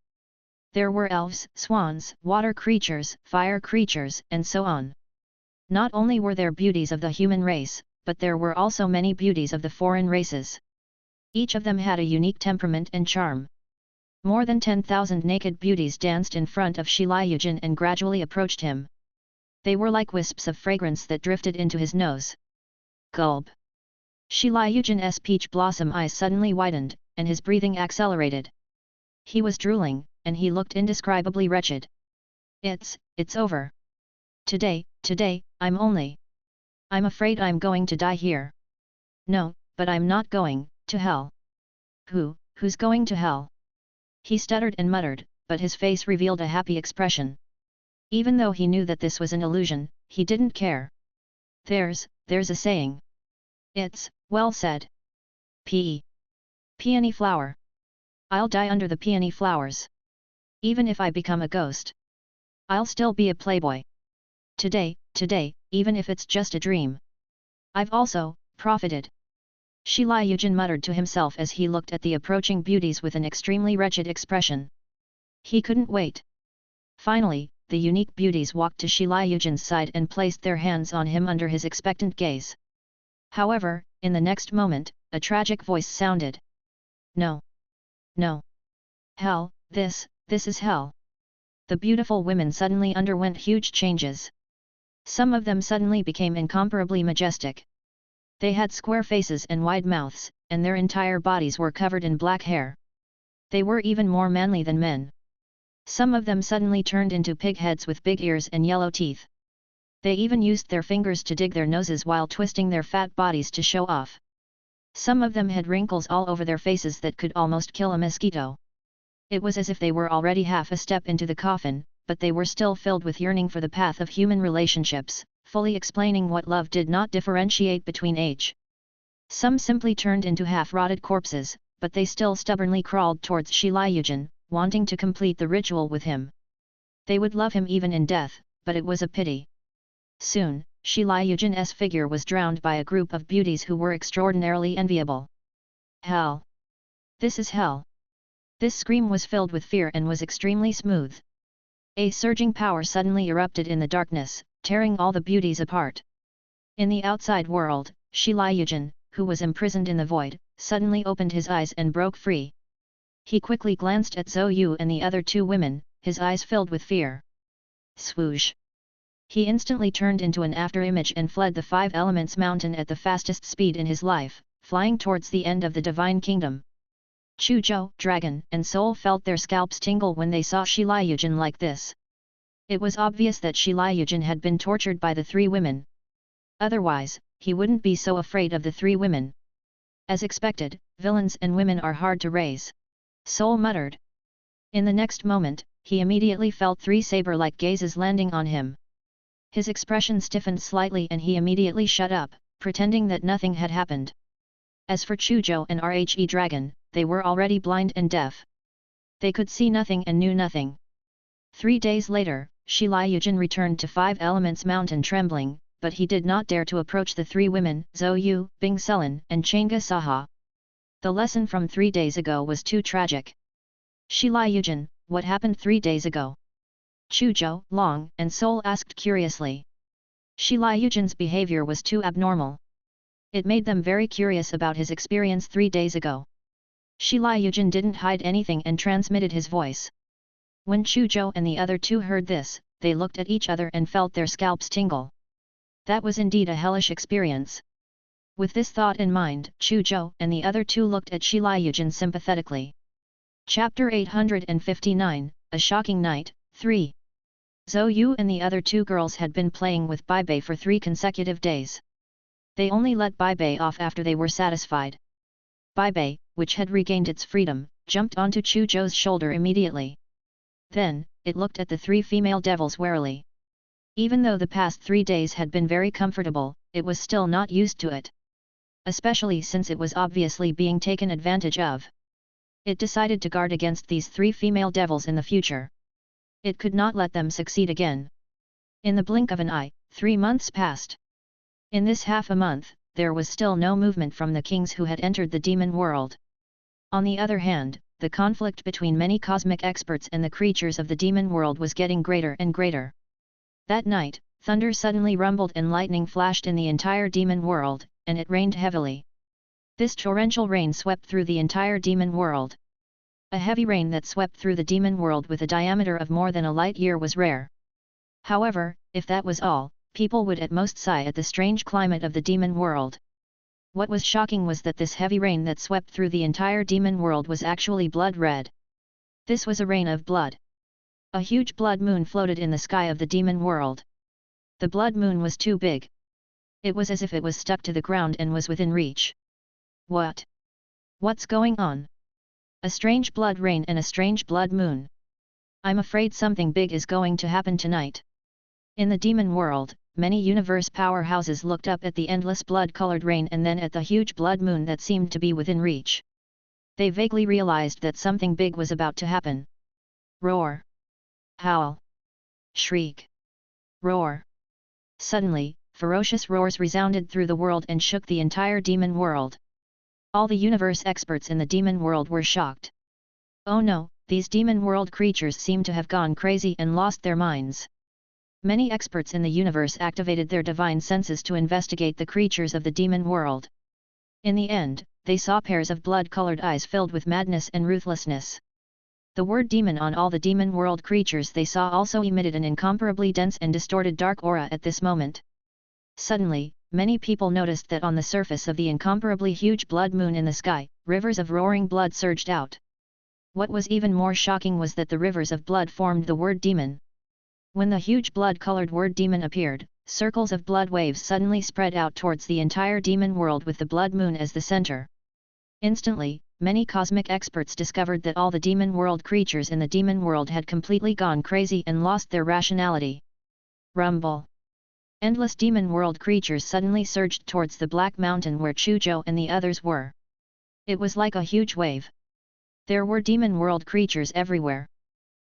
There were elves, swans, water creatures, fire creatures, and so on. Not only were there beauties of the human race, but there were also many beauties of the foreign races. Each of them had a unique temperament and charm. More than 10,000 naked beauties danced in front of Shi Liujin and gradually approached him. They were like wisps of fragrance that drifted into his nose. Gulp! Shi Liujin's peach blossom eyes suddenly widened, and his breathing accelerated. He was drooling, and he looked indescribably wretched. It's over. Today, I'm afraid I'm going to die here. No, but I'm not going to hell. Who's going to hell? He stuttered and muttered, but his face revealed a happy expression. Even though he knew that this was an illusion, he didn't care. There's a saying. It's, well said. Peony flower. I'll die under the peony flowers. Even if I become a ghost. I'll still be a playboy. Today, even if it's just a dream. I've also profited. Shi Liujin muttered to himself as he looked at the approaching beauties with an extremely wretched expression. He couldn't wait. Finally, the unique beauties walked to Shi Liujin's side and placed their hands on him under his expectant gaze. However, in the next moment, a tragic voice sounded. No. No. Hell, this is hell. The beautiful women suddenly underwent huge changes. Some of them suddenly became incomparably majestic. They had square faces and wide mouths, and their entire bodies were covered in black hair. They were even more manly than men. Some of them suddenly turned into pig heads with big ears and yellow teeth. They even used their fingers to dig their noses while twisting their fat bodies to show off. Some of them had wrinkles all over their faces that could almost kill a mosquito. It was as if they were already half a step into the coffin, but they were still filled with yearning for the path of human relationships, fully explaining what love did not differentiate between age. Some simply turned into half-rotted corpses, but they still stubbornly crawled towards Shi Liujin, wanting to complete the ritual with him. They would love him even in death, but it was a pity. Soon, Shi Liujin's figure was drowned by a group of beauties who were extraordinarily enviable. Hell! This is hell! This scream was filled with fear and was extremely smooth. A surging power suddenly erupted in the darkness, tearing all the beauties apart. In the outside world, Shi Liujin, who was imprisoned in the void, suddenly opened his eyes and broke free. He quickly glanced at Zhou Yu and the other two women, his eyes filled with fear. Swoosh! He instantly turned into an afterimage and fled the Five Elements mountain at the fastest speed in his life, flying towards the end of the Divine Kingdom. Chu Zhou, Dragon, and Soul felt their scalps tingle when they saw Shi Liujin like this. It was obvious that Shi Liujin had been tortured by the three women. Otherwise, he wouldn't be so afraid of the three women. As expected, villains and women are hard to raise. Soul muttered. In the next moment, he immediately felt three saber-like gazes landing on him. His expression stiffened slightly and he immediately shut up, pretending that nothing had happened. As for Chu Zhou and Rhe Dragon, they were already blind and deaf. They could see nothing and knew nothing. 3 days later, Shi Liujin returned to Five Elements Mountain trembling, but he did not dare to approach the three women, Zhou Yu, Bing Selan, and Chang'e Saha. The lesson from 3 days ago was too tragic. Shi Liujin, what happened 3 days ago? Chu Zhou, Long, and Soul asked curiously. Shi Liujin's behavior was too abnormal. It made them very curious about his experience 3 days ago. Shi Liujin didn't hide anything and transmitted his voice. When Chu Zhou and the other two heard this, they looked at each other and felt their scalps tingle. That was indeed a hellish experience. With this thought in mind, Chu Zhou and the other two looked at Shi Liujin sympathetically. Chapter 859, A Shocking Night, 3. Zhou Yu and the other two girls had been playing with Bai Bei for 3 consecutive days. They only let Bai Bei off after they were satisfied. Bai Bei, which had regained its freedom, jumped onto Chu Zhou's shoulder immediately. Then, it looked at the 3 female devils warily. Even though the past 3 days had been very comfortable, it was still not used to it. Especially since it was obviously being taken advantage of. It decided to guard against these 3 female devils in the future. It could not let them succeed again. In the blink of an eye, 3 months passed. In this half a month, there was still no movement from the kings who had entered the demon world. On the other hand, the conflict between many cosmic experts and the creatures of the demon world was getting greater and greater. That night, thunder suddenly rumbled and lightning flashed in the entire demon world, and it rained heavily. This torrential rain swept through the entire demon world. A heavy rain that swept through the demon world with a diameter of more than a light year was rare. However, if that was all, people would at most sigh at the strange climate of the demon world. What was shocking was that this heavy rain that swept through the entire demon world was actually blood red. This was a rain of blood. A huge blood moon floated in the sky of the demon world. The blood moon was too big. It was as if it was stuck to the ground and was within reach. What? What's going on? A strange blood rain and a strange blood moon. I'm afraid something big is going to happen tonight. In the demon world, many universe powerhouses looked up at the endless blood-colored rain and then at the huge blood moon that seemed to be within reach. They vaguely realized that something big was about to happen. Roar! Howl! shriek, roar. Suddenly, ferocious roars resounded through the world and shook the entire demon world. All the universe experts in the demon world were shocked. Oh no, these demon world creatures seem to have gone crazy and lost their minds. Many experts in the universe activated their divine senses to investigate the creatures of the demon world. In the end, they saw pairs of blood-colored eyes filled with madness and ruthlessness. The word demon on all the demon world creatures they saw also emitted an incomparably dense and distorted dark aura at this moment. Suddenly, many people noticed that on the surface of the incomparably huge blood moon in the sky, rivers of roaring blood surged out. What was even more shocking was that the rivers of blood formed the word demon. When the huge blood-colored word demon appeared, circles of blood waves suddenly spread out towards the entire demon world with the blood moon as the center. Instantly, many cosmic experts discovered that all the demon world creatures in the demon world had completely gone crazy and lost their rationality. Rumble. Endless demon world creatures suddenly surged towards the Black Mountain where Chu Zhou and the others were. It was like a huge wave. There were demon world creatures everywhere.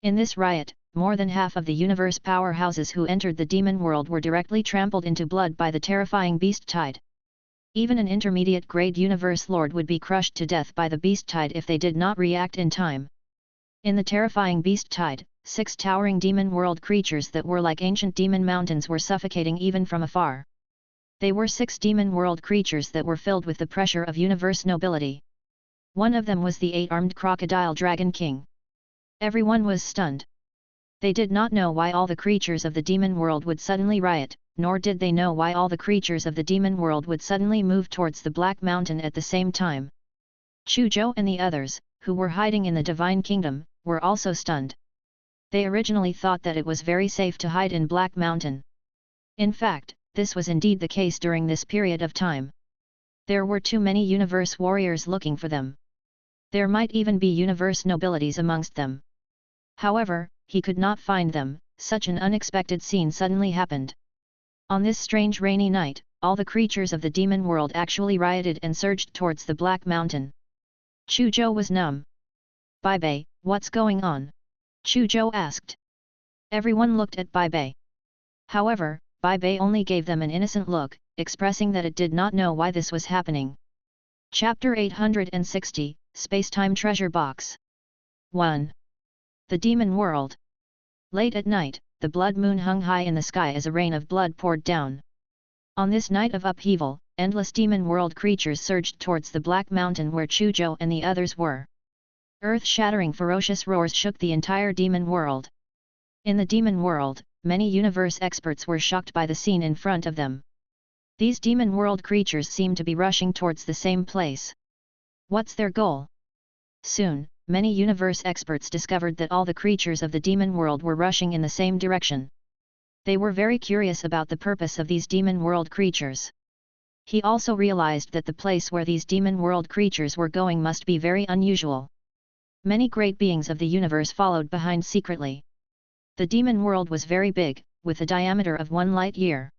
In this riot, more than half of the universe powerhouses who entered the demon world were directly trampled into blood by the terrifying beast tide. Even an intermediate grade universe lord would be crushed to death by the beast tide if they did not react in time. In the terrifying beast tide, 6 towering demon world creatures that were like ancient demon mountains were suffocating even from afar. They were 6 demon world creatures that were filled with the pressure of universe nobility. One of them was the 8-armed crocodile dragon king. Everyone was stunned. They did not know why all the creatures of the demon world would suddenly riot, nor did they know why all the creatures of the demon world would suddenly move towards the Black Mountain at the same time. Chu Zhou and the others, who were hiding in the Divine Kingdom, were also stunned. They originally thought that it was very safe to hide in Black Mountain. In fact, this was indeed the case during this period of time. There were too many universe warriors looking for them. There might even be universe nobilities amongst them. However, he could not find them. Such an unexpected scene suddenly happened. On this strange rainy night, all the creatures of the demon world actually rioted and surged towards the Black Mountain. Chu Zhou was numb. Bai Bei, what's going on? Chu Zhou asked. Everyone looked at Bai Bei. However, Bai Bei only gave them an innocent look, expressing that it did not know why this was happening. Chapter 860, Space-Time Treasure Box 1. The Demon World. Late at night, the blood moon hung high in the sky as a rain of blood poured down. On this night of upheaval, endless demon world creatures surged towards the Black Mountain where Chu Zhou and the others were. Earth-shattering ferocious roars shook the entire demon world. In the demon world, many universe experts were shocked by the scene in front of them. These demon world creatures seemed to be rushing towards the same place. What's their goal? Soon, many universe experts discovered that all the creatures of the demon world were rushing in the same direction. They were very curious about the purpose of these demon world creatures. He also realized that the place where these demon world creatures were going must be very unusual. Many great beings of the universe followed behind secretly. The demon world was very big, with a diameter of 1 light year.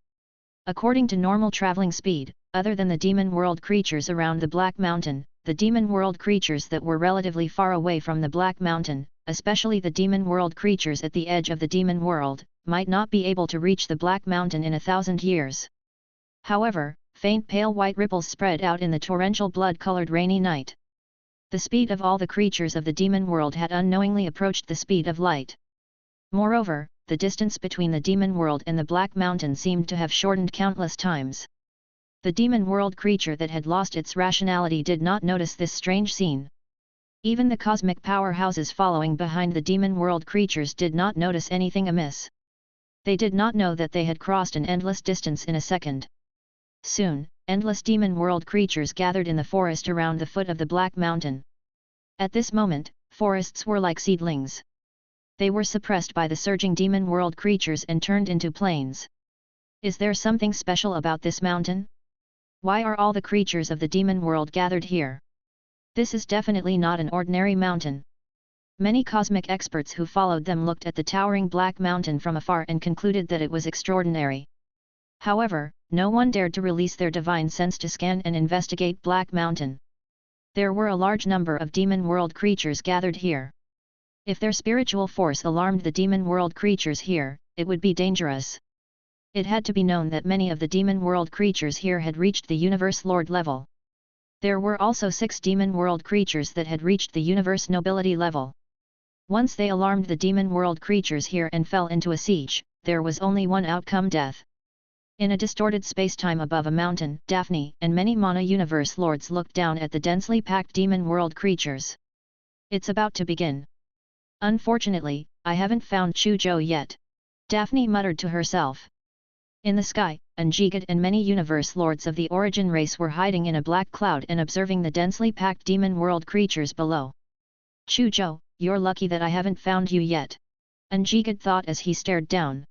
According to normal traveling speed, other than the demon world creatures around the Black Mountain, the demon world creatures that were relatively far away from the Black Mountain, especially the demon world creatures at the edge of the demon world, might not be able to reach the Black Mountain in 1,000 years. However, faint pale white ripples spread out in the torrential blood-colored rainy night. The speed of all the creatures of the demon world had unknowingly approached the speed of light. Moreover, the distance between the demon world and the Black Mountain seemed to have shortened countless times. The demon world creature that had lost its rationality did not notice this strange scene. Even the cosmic powerhouses following behind the demon world creatures did not notice anything amiss. They did not know that they had crossed an endless distance in a second. Soon, endless demon world creatures gathered in the forest around the foot of the Black Mountain. At this moment, forests were like seedlings. They were suppressed by the surging demon world creatures and turned into plains. Is there something special about this mountain? Why are all the creatures of the demon world gathered here? This is definitely not an ordinary mountain. Many cosmic experts who followed them looked at the towering Black Mountain from afar and concluded that it was extraordinary. However, no one dared to release their divine sense to scan and investigate Black Mountain. There were a large number of demon world creatures gathered here. If their spiritual force alarmed the demon world creatures here, it would be dangerous. It had to be known that many of the demon world creatures here had reached the universe lord level. There were also 6 demon world creatures that had reached the universe nobility level. Once they alarmed the demon world creatures here and fell into a siege, there was only one outcome: death. In a distorted space-time above a mountain, Daphne and many Mana universe lords looked down at the densely packed demon world creatures. It's about to begin. Unfortunately, I haven't found Chu Zhou yet. Daphne muttered to herself. In the sky, Anjigad and many universe lords of the origin race were hiding in a black cloud and observing the densely packed demon world creatures below. Chu Zhou, you're lucky that I haven't found you yet. Anjigad thought as he stared down.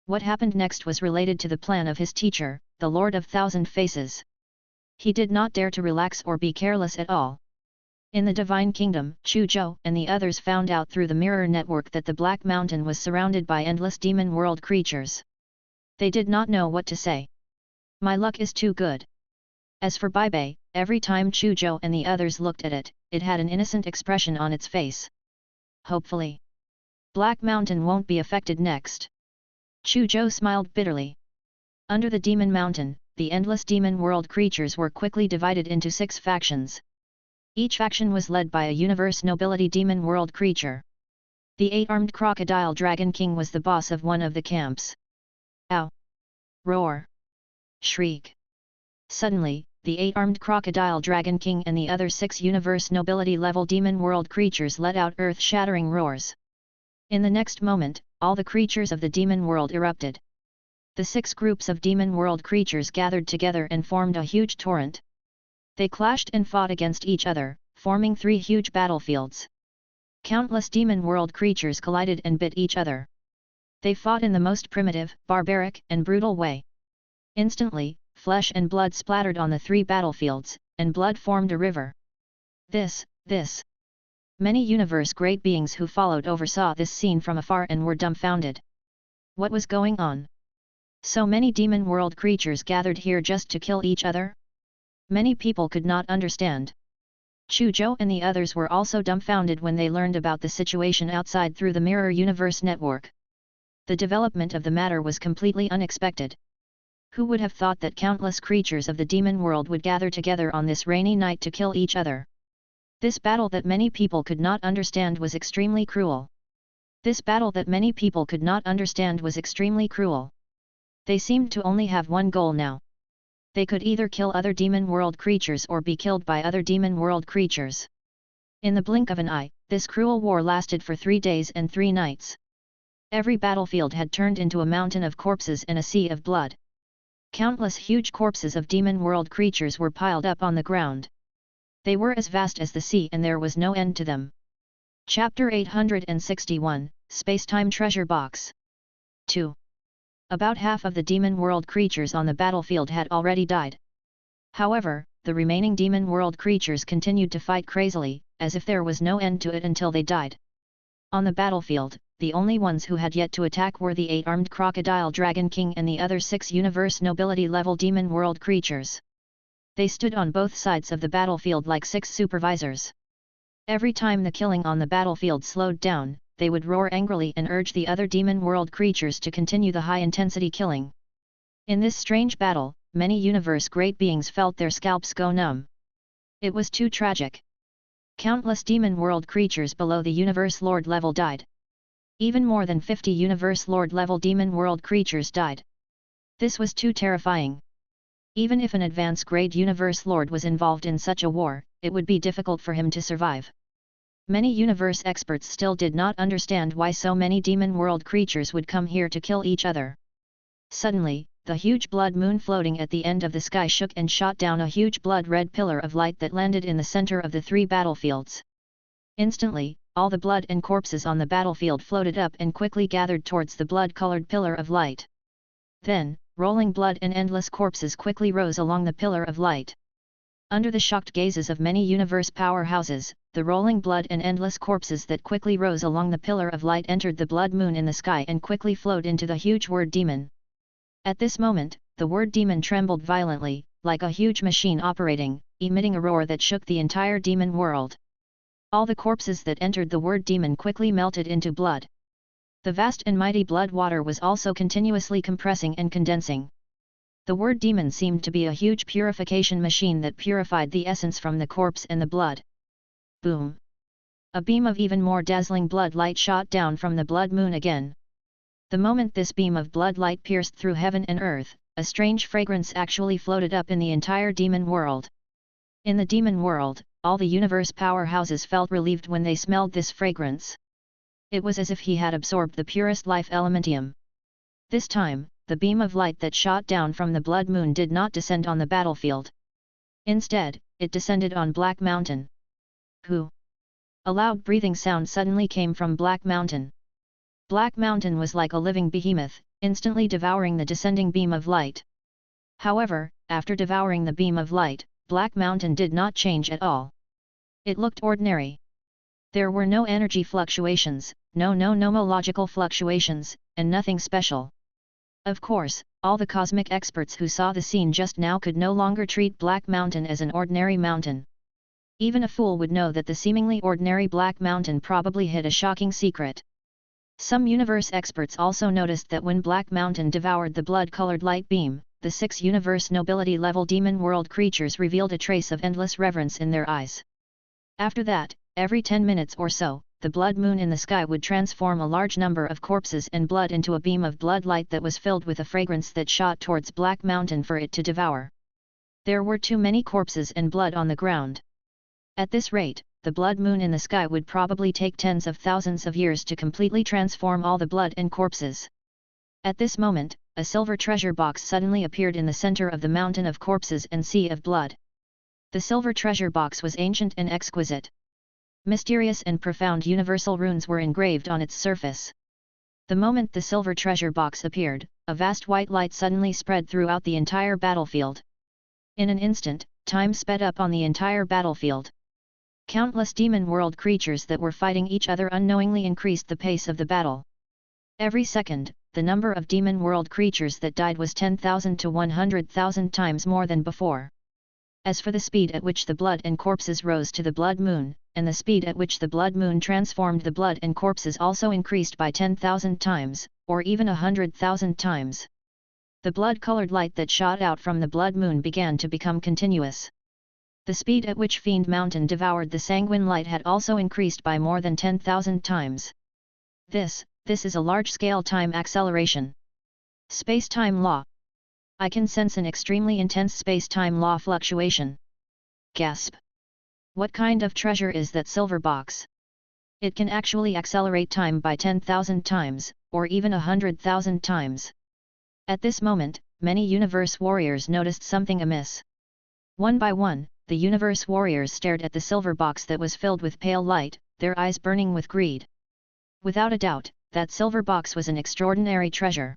What happened next was related to the plan of his teacher, the Lord of Thousand Faces. He did not dare to relax or be careless at all. In the Divine Kingdom, Chu Zhou and the others found out through the mirror network that the Black Mountain was surrounded by endless demon world creatures. They did not know what to say. My luck is too good. As for Baibei, every time Chu Zhou and the others looked at it, it had an innocent expression on its face. Hopefully, Black Mountain won't be affected next. Chu Zhou smiled bitterly. Under the Demon Mountain, the endless demon world creatures were quickly divided into 6 factions. Each faction was led by a universe nobility demon world creature. The 8-armed crocodile dragon king was the boss of one of the camps. Ow! Roar! Shriek! Suddenly, the 8-armed crocodile dragon king and the other 6 universe nobility level demon world creatures let out earth-shattering roars. In the next moment, all the creatures of the demon world erupted. The 6 groups of demon world creatures gathered together and formed a huge torrent. They clashed and fought against each other, forming 3 huge battlefields. Countless demon world creatures collided and bit each other. They fought in the most primitive, barbaric, and brutal way. Instantly, flesh and blood splattered on the 3 battlefields, and blood formed a river. This. Many universe great beings who followed oversaw this scene from afar and were dumbfounded. What was going on? So many demon world creatures gathered here just to kill each other? Many people could not understand. Chu Zhou and the others were also dumbfounded when they learned about the situation outside through the Mirror Universe network. The development of the matter was completely unexpected. Who would have thought that countless creatures of the demon world would gather together on this rainy night to kill each other? This battle that many people could not understand was extremely cruel. They seemed to only have one goal now. They could either kill other demon world creatures or be killed by other demon world creatures. In the blink of an eye, this cruel war lasted for 3 days and 3 nights. Every battlefield had turned into a mountain of corpses and a sea of blood. Countless huge corpses of demon world creatures were piled up on the ground. They were as vast as the sea and there was no end to them. Chapter 861, Spacetime Treasure Box 2. About half of the demon world creatures on the battlefield had already died. However, the remaining demon world creatures continued to fight crazily, as if there was no end to it until they died. On the battlefield, the only ones who had yet to attack were the 8-armed crocodile dragon king and the other 6 universe nobility level demon world creatures. They stood on both sides of the battlefield like 6 supervisors. Every time the killing on the battlefield slowed down, they would roar angrily and urge the other demon world creatures to continue the high-intensity killing. In this strange battle, many universe great beings felt their scalps go numb. It was too tragic. Countless demon world creatures below the universe lord level died. Even more than 50 universe lord level demon world creatures died. This was too terrifying. Even if an advanced grade universe lord was involved in such a war, it would be difficult for him to survive. Many universe experts still did not understand why so many demon world creatures would come here to kill each other. Suddenly, the huge blood moon floating at the end of the sky shook and shot down a huge blood-red pillar of light that landed in the center of the 3 battlefields. Instantly, all the blood and corpses on the battlefield floated up and quickly gathered towards the blood-colored pillar of light. Then, rolling blood and endless corpses quickly rose along the pillar of light. Under the shocked gazes of many universe powerhouses, the rolling blood and endless corpses that quickly rose along the pillar of light entered the blood moon in the sky and quickly flowed into the huge word demon. At this moment, the word demon trembled violently, like a huge machine operating, emitting a roar that shook the entire demon world. All the corpses that entered the word demon quickly melted into blood. The vast and mighty blood water was also continuously compressing and condensing. The word demon seemed to be a huge purification machine that purified the essence from the corpse and the blood. Boom! A beam of even more dazzling blood light shot down from the blood moon again. The moment this beam of blood light pierced through heaven and earth, a strange fragrance actually floated up in the entire demon world. In the demon world, all the universe powerhouses felt relieved when they smelled this fragrance. It was as if he had absorbed the purest life elementium. This time, the beam of light that shot down from the blood moon did not descend on the battlefield. Instead, it descended on Black Mountain. Who? A loud breathing sound suddenly came from Black Mountain. Black Mountain was like a living behemoth, instantly devouring the descending beam of light. However, after devouring the beam of light, Black Mountain did not change at all. It looked ordinary. There were no energy fluctuations, no nomological fluctuations, and nothing special. Of course, all the cosmic experts who saw the scene just now could no longer treat Black Mountain as an ordinary mountain. Even a fool would know that the seemingly ordinary Black Mountain probably hid a shocking secret. Some universe experts also noticed that when Black Mountain devoured the blood-colored light beam, the 6 universe nobility level demon world creatures revealed a trace of endless reverence in their eyes. After that, every 10 minutes or so, the blood moon in the sky would transform a large number of corpses and blood into a beam of blood light that was filled with a fragrance that shot towards Black Mountain for it to devour. There were too many corpses and blood on the ground. At this rate, the blood moon in the sky would probably take tens of thousands of years to completely transform all the blood and corpses. At this moment, a silver treasure box suddenly appeared in the center of the mountain of corpses and sea of blood. The silver treasure box was ancient and exquisite. Mysterious and profound universal runes were engraved on its surface. The moment the silver treasure box appeared, a vast white light suddenly spread throughout the entire battlefield. In an instant, time sped up on the entire battlefield. Countless demon world creatures that were fighting each other unknowingly increased the pace of the battle. Every second, the number of demon world creatures that died was 10,000 to 100,000 times more than before. As for the speed at which the blood and corpses rose to the blood moon, and the speed at which the blood moon transformed the blood and corpses also increased by 10,000 times, or even 100,000 times. The blood-colored light that shot out from the blood moon began to become continuous. The speed at which Fiend Mountain devoured the sanguine light had also increased by more than 10,000 times. This is a large-scale time acceleration. Space-time law. I can sense an extremely intense space-time law fluctuation. Gasp! What kind of treasure is that silver box? It can actually accelerate time by 10,000 times, or even 100,000 times. At this moment, many universe warriors noticed something amiss. One by one, the universe warriors stared at the silver box that was filled with pale light, their eyes burning with greed. Without a doubt, that silver box was an extraordinary treasure.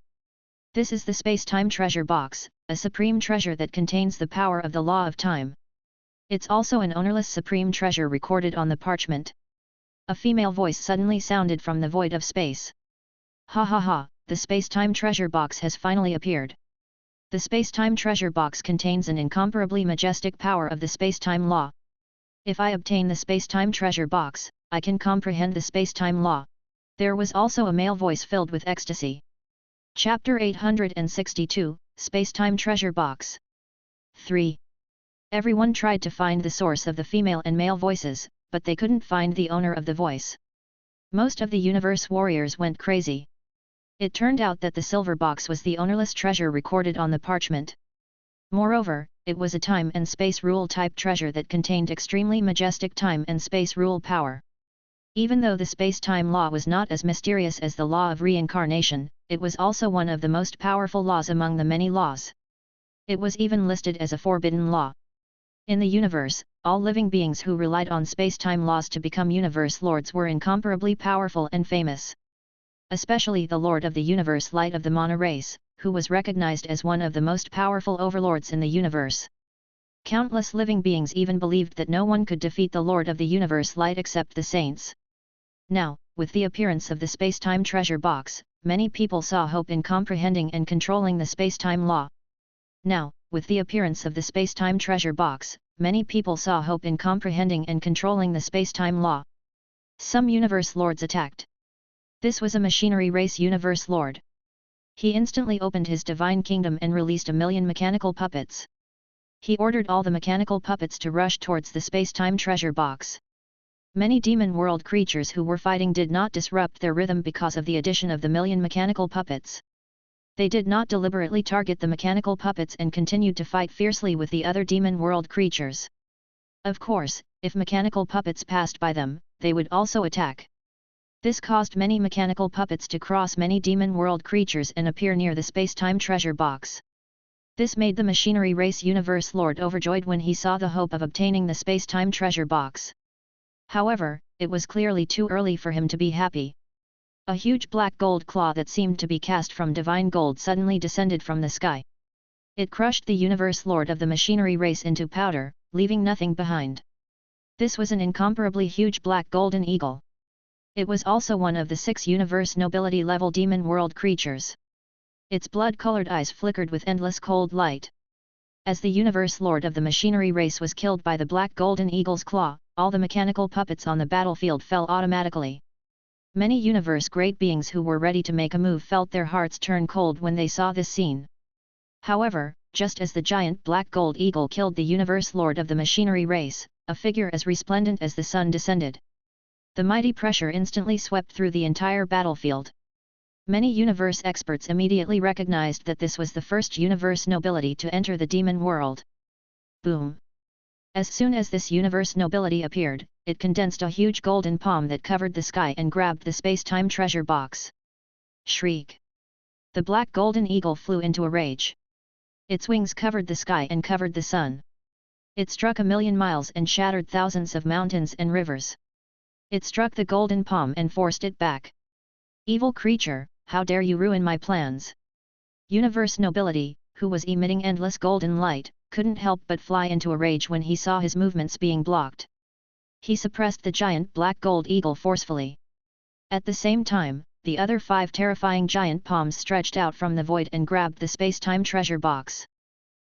This is the space-time treasure box, a supreme treasure that contains the power of the law of time. It's also an ownerless supreme treasure recorded on the parchment. A female voice suddenly sounded from the void of space. Ha ha ha, the space-time treasure box has finally appeared. The space-time treasure box contains an incomparably majestic power of the space-time law. If I obtain the space-time treasure box, I can comprehend the space-time law. There was also a male voice filled with ecstasy. Chapter 862, Space-Time Treasure Box. 3. Everyone tried to find the source of the female and male voices, but they couldn't find the owner of the voice. Most of the universe warriors went crazy. It turned out that the silver box was the ownerless treasure recorded on the parchment. Moreover, it was a time and space rule type treasure that contained extremely majestic time and space rule power. Even though the space-time law was not as mysterious as the law of reincarnation, it was also one of the most powerful laws among the many laws. It was even listed as a forbidden law. In the universe, all living beings who relied on space-time laws to become universe lords were incomparably powerful and famous. Especially the Lord of the Universe, Light of the Mana race, who was recognized as one of the most powerful overlords in the universe. Countless living beings even believed that no one could defeat the Lord of the Universe, Light, except the saints. Now, with the appearance of the space-time treasure box, many people saw hope in comprehending and controlling the space-time law. Now, with the appearance of the space-time treasure box, many people saw hope in comprehending and controlling the space-time law. Some universe lords attacked. This was a machinery race universe lord. He instantly opened his divine kingdom and released 1,000,000 mechanical puppets. He ordered all the mechanical puppets to rush towards the space-time treasure box. Many demon world creatures who were fighting did not disrupt their rhythm because of the addition of the 1,000,000 mechanical puppets. They did not deliberately target the mechanical puppets and continued to fight fiercely with the other demon world creatures. Of course, if mechanical puppets passed by them, they would also attack. This caused many mechanical puppets to cross many demon world creatures and appear near the space-time treasure box. This made the machinery race universe lord overjoyed when he saw the hope of obtaining the space-time treasure box. However, it was clearly too early for him to be happy. A huge black gold claw that seemed to be cast from divine gold suddenly descended from the sky. It crushed the universe lord of the machinery race into powder, leaving nothing behind. This was an incomparably huge black golden eagle. It was also one of the 6 universe nobility level demon world creatures. Its blood-colored eyes flickered with endless cold light. As the universe lord of the machinery race was killed by the black golden eagle's claw, all the mechanical puppets on the battlefield fell automatically. Many universe great beings who were ready to make a move felt their hearts turn cold when they saw this scene. However, just as the giant black gold eagle killed the universe lord of the machinery race, a figure as resplendent as the sun descended. The mighty pressure instantly swept through the entire battlefield. Many universe experts immediately recognized that this was the first universe nobility to enter the demon world. Boom! As soon as this universe nobility appeared, it condensed a huge golden palm that covered the sky and grabbed the space-time treasure box. Shriek! The black golden eagle flew into a rage. Its wings covered the sky and covered the sun. It struck 1,000,000 miles and shattered thousands of mountains and rivers. It struck the golden palm and forced it back. Evil creature, how dare you ruin my plans? Universe nobility, who was emitting endless golden light, couldn't help but fly into a rage when he saw his movements being blocked. He suppressed the giant black gold eagle forcefully. At the same time, the other 5 terrifying giant palms stretched out from the void and grabbed the space-time treasure box.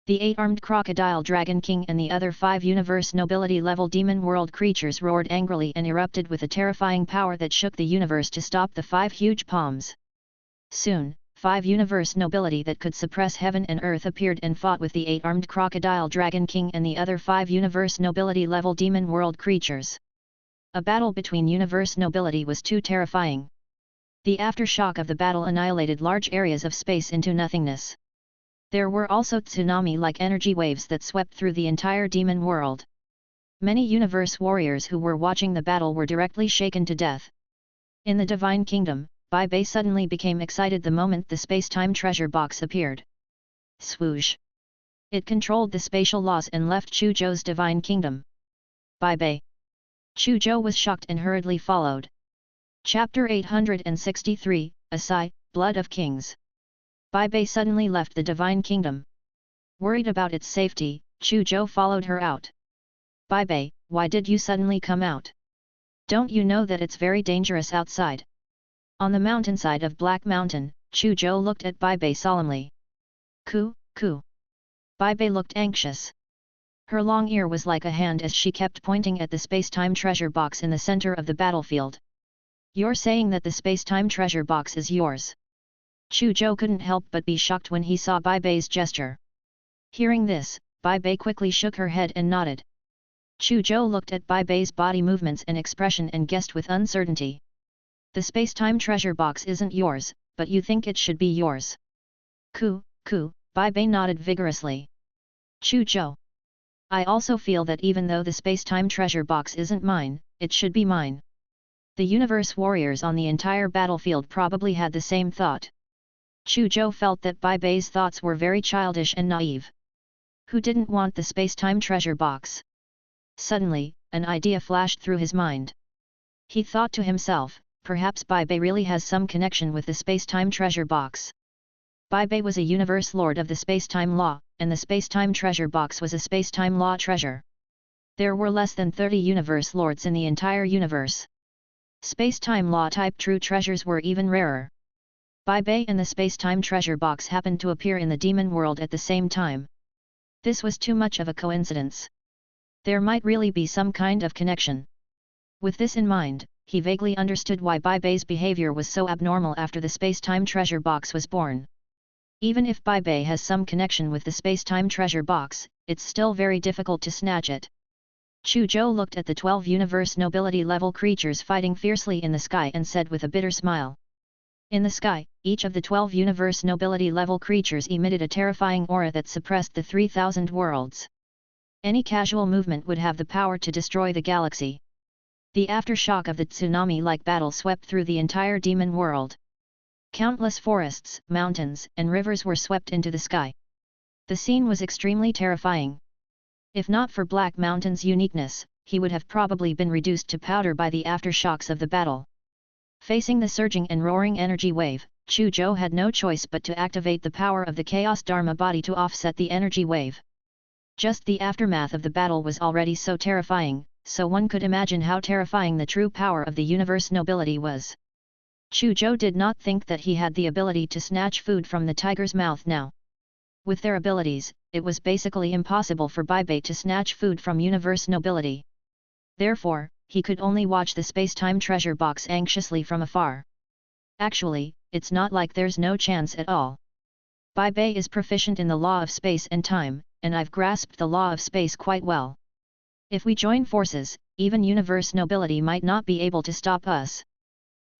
The 8-armed crocodile dragon king and the other 5 universe nobility level demon world creatures roared angrily and erupted with a terrifying power that shook the universe to stop the 5 huge palms. Soon, 5 universe nobility that could suppress heaven and earth appeared and fought with the 8-armed crocodile dragon king and the other 5 universe nobility level demon world creatures. A battle between universe nobility was too terrifying. The aftershock of the battle annihilated large areas of space into nothingness. There were also tsunami-like energy waves that swept through the entire demon world. Many universe warriors who were watching the battle were directly shaken to death. In the Divine Kingdom, Bai Bei suddenly became excited the moment the space-time treasure box appeared. Swoosh! It controlled the spatial laws and left Chu Zhou's Divine Kingdom. Bai Bei! Chu Zhou was shocked and hurriedly followed. Chapter 863, Asai, Blood of Kings. Bai Bei suddenly left the Divine Kingdom. Worried about its safety, Chu Zhou followed her out. Bai Bei, why did you suddenly come out? Don't you know that it's very dangerous outside? On the mountainside of Black Mountain, Chu Zhou looked at Bai Bei solemnly. Ku. Bai Bei looked anxious. Her long ear was like a hand as she kept pointing at the space-time treasure box in the center of the battlefield. You're saying that the space-time treasure box is yours? Chu Zhou couldn't help but be shocked when he saw Bai Bei's gesture. Hearing this, Bai Bei quickly shook her head and nodded. Chu Zhou looked at Bai Bei's body movements and expression and guessed with uncertainty. The space-time treasure box isn't yours, but you think it should be yours. Ku, Bai Bei nodded vigorously. Chu Zhou. I also feel that even though the space-time treasure box isn't mine, it should be mine. The universe warriors on the entire battlefield probably had the same thought. Chu Zhou felt that Bai Bei's thoughts were very childish and naive. Who didn't want the space-time treasure box? Suddenly, an idea flashed through his mind. He thought to himself, perhaps Bai Bei really has some connection with the space-time treasure box. Bai Bei was a universe lord of the space-time law, and the space-time treasure box was a space-time law treasure. There were less than 30 universe lords in the entire universe. Space-time law type true treasures were even rarer. Bai Bei and the space-time treasure box happened to appear in the demon world at the same time. This was too much of a coincidence. There might really be some kind of connection. With this in mind, he vaguely understood why Bai Bei's behavior was so abnormal after the space-time treasure box was born. Even if Bai Bei has some connection with the space-time treasure box, it's still very difficult to snatch it. Chu Zhou looked at the 12 universe nobility level creatures fighting fiercely in the sky and said with a bitter smile. In the sky, each of the 12 universe nobility level creatures emitted a terrifying aura that suppressed the 3,000 worlds. Any casual movement would have the power to destroy the galaxy. The aftershock of the tsunami-like battle swept through the entire demon world. Countless forests, mountains, and rivers were swept into the sky. The scene was extremely terrifying. If not for Black Mountain's uniqueness, he would have probably been reduced to powder by the aftershocks of the battle. Facing the surging and roaring energy wave, Chu Zhou had no choice but to activate the power of the Chaos Dharma body to offset the energy wave. Just the aftermath of the battle was already so terrifying, so one could imagine how terrifying the true power of the universe nobility was. Chu Zhou did not think that he had the ability to snatch food from the tiger's mouth now. With their abilities, it was basically impossible for Bai Bei to snatch food from universe nobility. Therefore, he could only watch the space-time treasure box anxiously from afar. Actually, it's not like there's no chance at all. Bai Bei is proficient in the law of space and time, and I've grasped the law of space quite well. If we join forces, even universe nobility might not be able to stop us.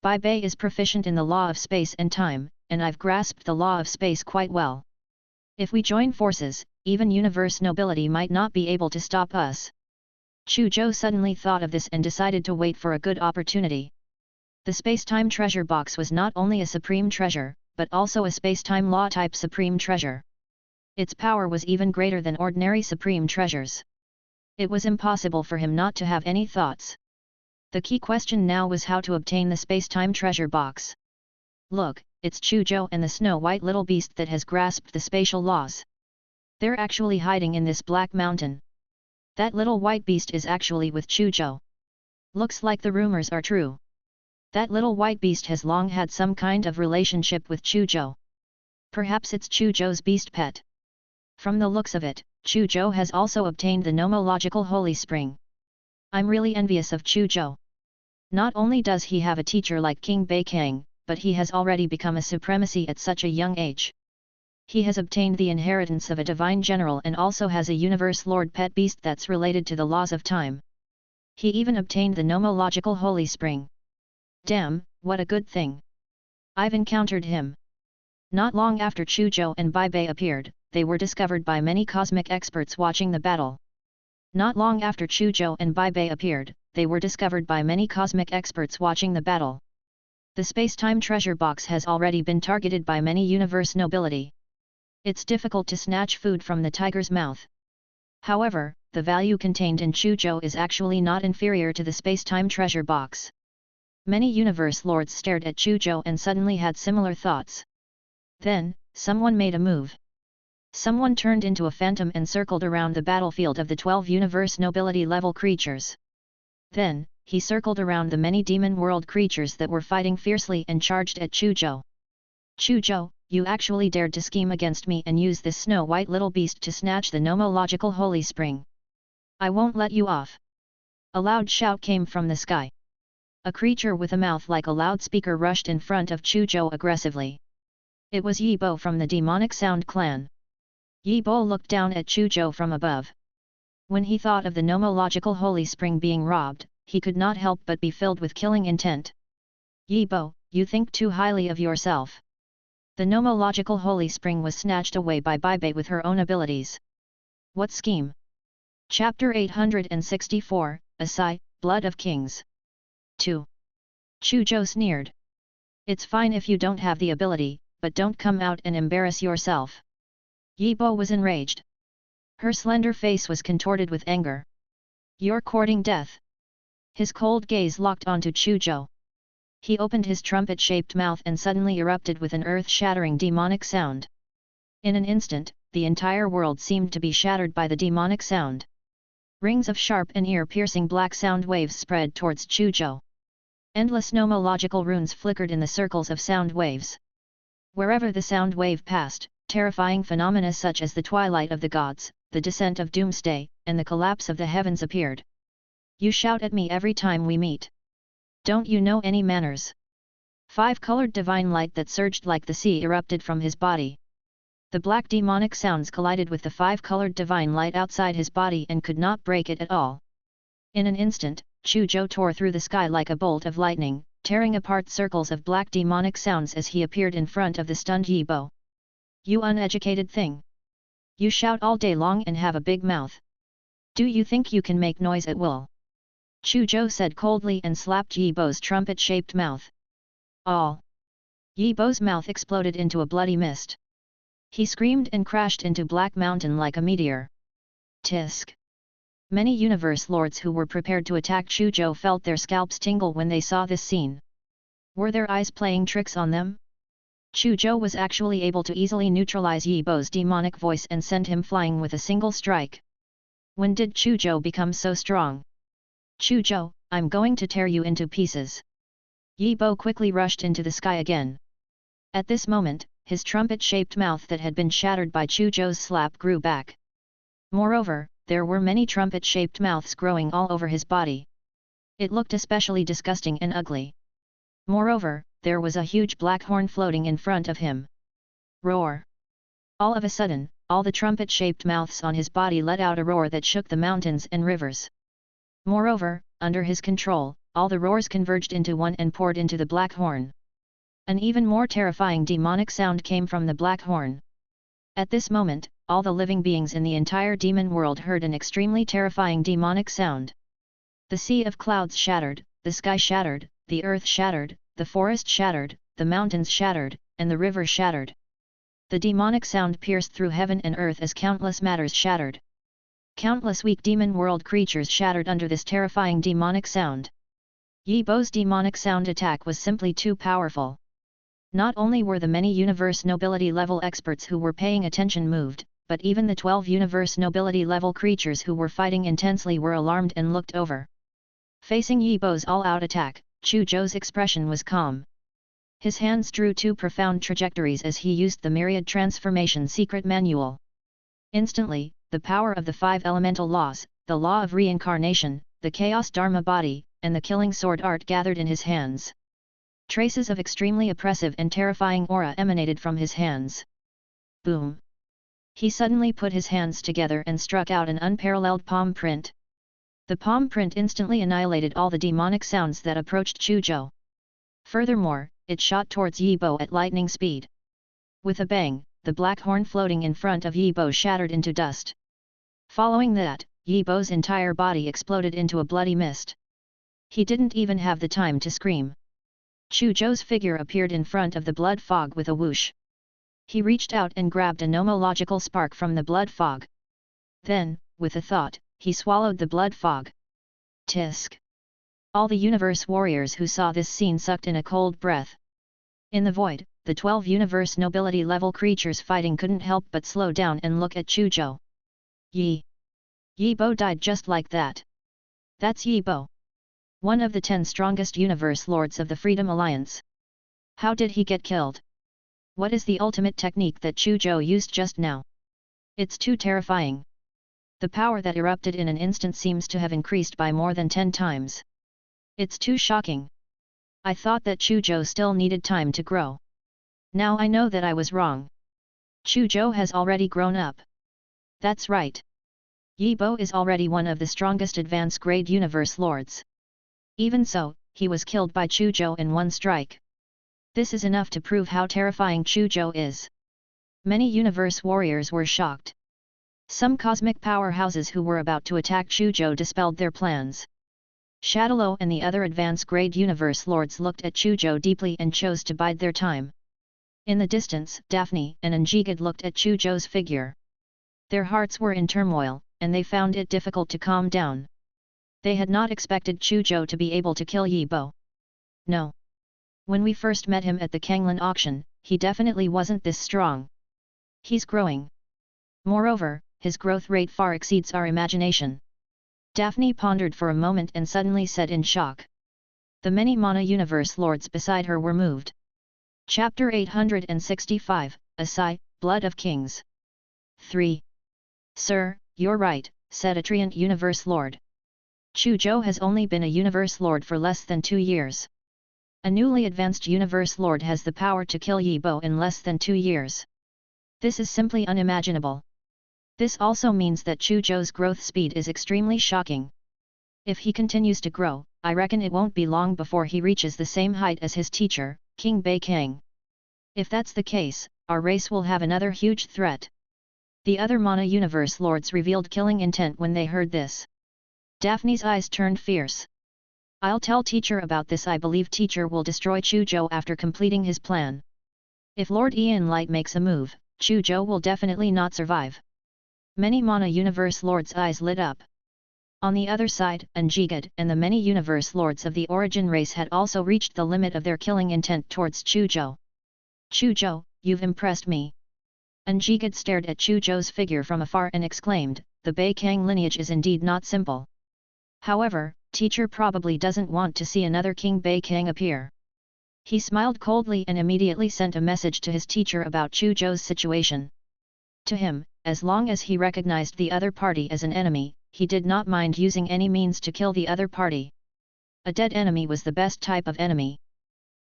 Bai Bei is proficient in the law of space and time, and I've grasped the law of space quite well. If we join forces, even universe nobility might not be able to stop us. Chu Zhou suddenly thought of this and decided to wait for a good opportunity. The space-time treasure box was not only a supreme treasure, but also a space-time law-type supreme treasure. Its power was even greater than ordinary supreme treasures. It was impossible for him not to have any thoughts. The key question now was how to obtain the space-time treasure box. Look, it's Chu Zhou and the snow-white little beast that has grasped the spatial laws. They're actually hiding in this black mountain. That little white beast is actually with Chu Zhou. Looks like the rumors are true. That little white beast has long had some kind of relationship with Chu Zhou. Perhaps it's Chu Zhou's beast pet. From the looks of it, Chu Zhou has also obtained the nomological holy spring. I'm really envious of Chu Zhou. Not only does he have a teacher like King Bei Kang, but he has already become a supremacy at such a young age. He has obtained the inheritance of a divine general and also has a universe lord pet beast that's related to the laws of time. He even obtained the nomological holy spring. Damn, what a good thing. I've encountered him. Not long after Chu Zhou and Bai Bei appeared, they were discovered by many cosmic experts watching the battle. Not long after Chu Zhou and Bai Bei appeared, they were discovered by many cosmic experts watching the battle. The space-time treasure box has already been targeted by many universe nobility. It's difficult to snatch food from the tiger's mouth. However, the value contained in Chu Zhou is actually not inferior to the space-time treasure box. Many universe lords stared at Chu Zhou and suddenly had similar thoughts. Then, someone made a move. Someone turned into a phantom and circled around the battlefield of the 12 universe nobility level creatures. Then, he circled around the many demon world creatures that were fighting fiercely and charged at Chu Zhou. Chu Zhou, you actually dared to scheme against me and use this snow-white little beast to snatch the nomological holy spring. I won't let you off. A loud shout came from the sky. A creature with a mouth like a loudspeaker rushed in front of Chu Zhou aggressively. It was Yi Bo from the demonic sound clan. Yi Bo looked down at Chu Zhou from above. When he thought of the nomological holy spring being robbed, he could not help but be filled with killing intent. Yi Bo, you think too highly of yourself. The nomological holy spring was snatched away by Bai Bei with her own abilities. What scheme? Chapter 864, Asai, Blood of Kings. 2. Chu Zhou sneered. It's fine if you don't have the ability, but don't come out and embarrass yourself. Yi Bo was enraged. Her slender face was contorted with anger. You're courting death. His cold gaze locked onto Chu Zhou. He opened his trumpet-shaped mouth and suddenly erupted with an earth-shattering demonic sound. In an instant, the entire world seemed to be shattered by the demonic sound. Rings of sharp and ear-piercing black sound waves spread towards Chu Zhou. Endless nomological runes flickered in the circles of sound waves. Wherever the sound wave passed, terrifying phenomena such as the twilight of the gods, the descent of doomsday, and the collapse of the heavens appeared. You shout at me every time we meet. Don't you know any manners? Five-colored divine light that surged like the sea erupted from his body. The black demonic sounds collided with the five-colored divine light outside his body and could not break it at all. In an instant, Chu Zhou tore through the sky like a bolt of lightning, tearing apart circles of black demonic sounds as he appeared in front of the stunned Yi Bo. You uneducated thing! You shout all day long and have a big mouth. Do you think you can make noise at will? Chu Zhou said coldly and slapped Yi Bo's trumpet-shaped mouth. All! Yi Bo's mouth exploded into a bloody mist. He screamed and crashed into Black Mountain like a meteor. Tisk! Many universe lords who were prepared to attack Chu Zhou felt their scalps tingle when they saw this scene. Were their eyes playing tricks on them? Chu Zhou was actually able to easily neutralize Yi Bo's demonic voice and send him flying with a single strike. When did Chu Zhou become so strong? Chu Zhou, I'm going to tear you into pieces. Yi Bo quickly rushed into the sky again. At this moment, his trumpet-shaped mouth that had been shattered by Chu Zhou's slap grew back. Moreover, there were many trumpet-shaped mouths growing all over his body. It looked especially disgusting and ugly. Moreover, there was a huge black horn floating in front of him. Roar! All of a sudden, all the trumpet-shaped mouths on his body let out a roar that shook the mountains and rivers. Moreover, under his control, all the roars converged into one and poured into the black horn. An even more terrifying demonic sound came from the black horn. At this moment, all the living beings in the entire demon world heard an extremely terrifying demonic sound. The sea of clouds shattered, the sky shattered, the earth shattered, the forest shattered, the mountains shattered, and the river shattered. The demonic sound pierced through heaven and earth as countless matters shattered. Countless weak demon world creatures shattered under this terrifying demonic sound. Yi Bo's demonic sound attack was simply too powerful. Not only were the many universe nobility level experts who were paying attention moved, but even the 12 universe nobility level creatures who were fighting intensely were alarmed and looked over. Facing Yi Bo's all-out attack, Chu Zhou's expression was calm. His hands drew two profound trajectories as he used the Myriad Transformation Secret Manual. Instantly, the power of the five elemental laws, the law of reincarnation, the Chaos Dharma body, and the killing sword art gathered in his hands. Traces of extremely oppressive and terrifying aura emanated from his hands. Boom! He suddenly put his hands together and struck out an unparalleled palm print. The palm print instantly annihilated all the demonic sounds that approached Chu Zhou. Furthermore, it shot towards Yi Bo at lightning speed. With a bang, the black horn floating in front of Yi Bo shattered into dust. Following that, Yi Bo's entire body exploded into a bloody mist. He didn't even have the time to scream. Chu Zhou's figure appeared in front of the blood fog with a whoosh. He reached out and grabbed a nomological spark from the blood fog. Then, with a thought, he swallowed the blood fog. Tisk! All the universe warriors who saw this scene sucked in a cold breath. In the void, the 12 universe nobility level creatures fighting couldn't help but slow down and look at Chu Zhou. Yi Bo died just like that. That's Yi Bo, one of the 10 strongest universe lords of the Freedom Alliance. How did he get killed? What is the ultimate technique that Chu Zhou used just now? It's too terrifying. The power that erupted in an instant seems to have increased by more than 10 times. It's too shocking. I thought that Chu Zhou still needed time to grow. Now I know that I was wrong. Chu Zhou has already grown up. That's right. Yi Bo is already one of the strongest advanced grade universe lords. Even so, he was killed by Chu Zhou in one strike. This is enough to prove how terrifying Chu Zhou is. Many universe warriors were shocked. Some cosmic powerhouses who were about to attack Chu Zhou dispelled their plans. Shadowlo and the other advanced grade universe lords looked at Chu Zhou deeply and chose to bide their time. In the distance, Daphne and Njigad looked at Chu Zhou's figure. Their hearts were in turmoil, and they found it difficult to calm down. They had not expected Chu Zhou to be able to kill Yi Bo. No. When we first met him at the Kanglan auction, he definitely wasn't this strong. He's growing. Moreover, his growth rate far exceeds our imagination. Daphne pondered for a moment and suddenly said in shock. The many Mana Universe lords beside her were moved. Chapter 865, Asai, Blood of Kings. 3. Sir, you're right, said a Treant Universe Lord. Chu Zhou has only been a Universe Lord for less than 2 years. A newly advanced Universe Lord has the power to kill Yi Bo in less than 2 years. This is simply unimaginable. This also means that Chu Zhou's growth speed is extremely shocking. If he continues to grow, I reckon it won't be long before he reaches the same height as his teacher, King Bei Kang. If that's the case, our race will have another huge threat. The other Mana Universe Lords revealed killing intent when they heard this. Daphne's eyes turned fierce. I'll tell teacher about this. I believe teacher will destroy Chu Zhou after completing his plan. If Lord Ian Light makes a move, Chu Zhou will definitely not survive. Many Mana Universe Lords' eyes lit up. On the other side, Anjigad and the many Universe Lords of the Origin race had also reached the limit of their killing intent towards Chu Zhou. Chu Zhou, you've impressed me. Anjigad stared at Chu Zhou's figure from afar and exclaimed, the Bei Kang lineage is indeed not simple. However, teacher probably doesn't want to see another King Bei Kang appear. He smiled coldly and immediately sent a message to his teacher about Chu Zhou's situation. To him, as long as he recognized the other party as an enemy, he did not mind using any means to kill the other party. A dead enemy was the best type of enemy.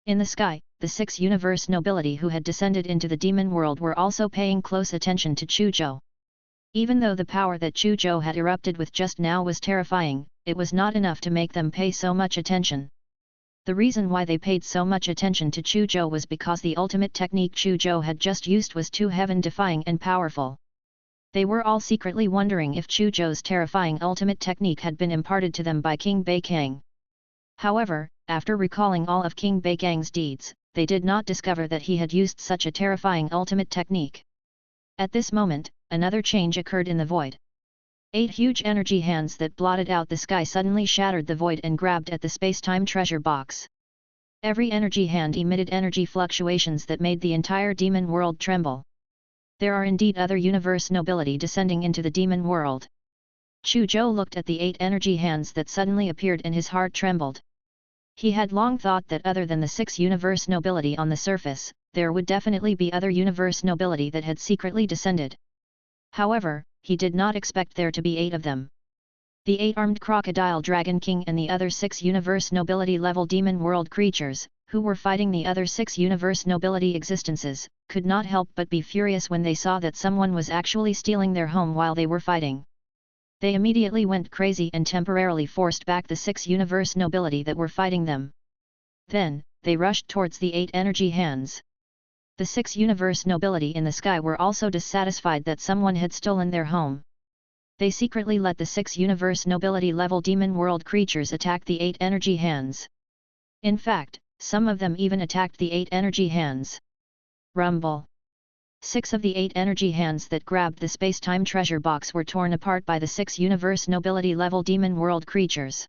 In the sky, the 6 universe nobility who had descended into the demon world were also paying close attention to Chu Zhou. Even though the power that Chu Zhou had erupted with just now was terrifying, it was not enough to make them pay so much attention. The reason why they paid so much attention to Chu Zhou was because the ultimate technique Chu Zhou had just used was too heaven-defying and powerful. They were all secretly wondering if Chu Zhou's terrifying ultimate technique had been imparted to them by King Bei Kang. However, after recalling all of King Bei Kang's deeds, they did not discover that he had used such a terrifying ultimate technique. At this moment, another change occurred in the void. 8 huge energy hands that blotted out the sky suddenly shattered the void and grabbed at the space-time treasure box. Every energy hand emitted energy fluctuations that made the entire demon world tremble. There are indeed other universe nobility descending into the demon world. Chu Zhou looked at the 8 energy hands that suddenly appeared and his heart trembled. He had long thought that other than the 6 universe nobility on the surface, there would definitely be other universe nobility that had secretly descended. However, he did not expect there to be 8 of them. The 8-armed crocodile dragon king and the other 6 universe nobility level demon world creatures, who were fighting the other 6 universe nobility existences, could not help but be furious when they saw that someone was actually stealing their home while they were fighting. They immediately went crazy and temporarily forced back the 6 universe nobility that were fighting them. Then, they rushed towards the 8 energy hands. The 6 universe nobility in the sky were also dissatisfied that someone had stolen their home. They secretly let the 6 universe nobility level demon world creatures attack the 8 energy hands. In fact, some of them even attacked the 8 energy hands. Rumble. 6 of the 8 energy hands that grabbed the space-time treasure box were torn apart by the 6 universe nobility level demon world creatures.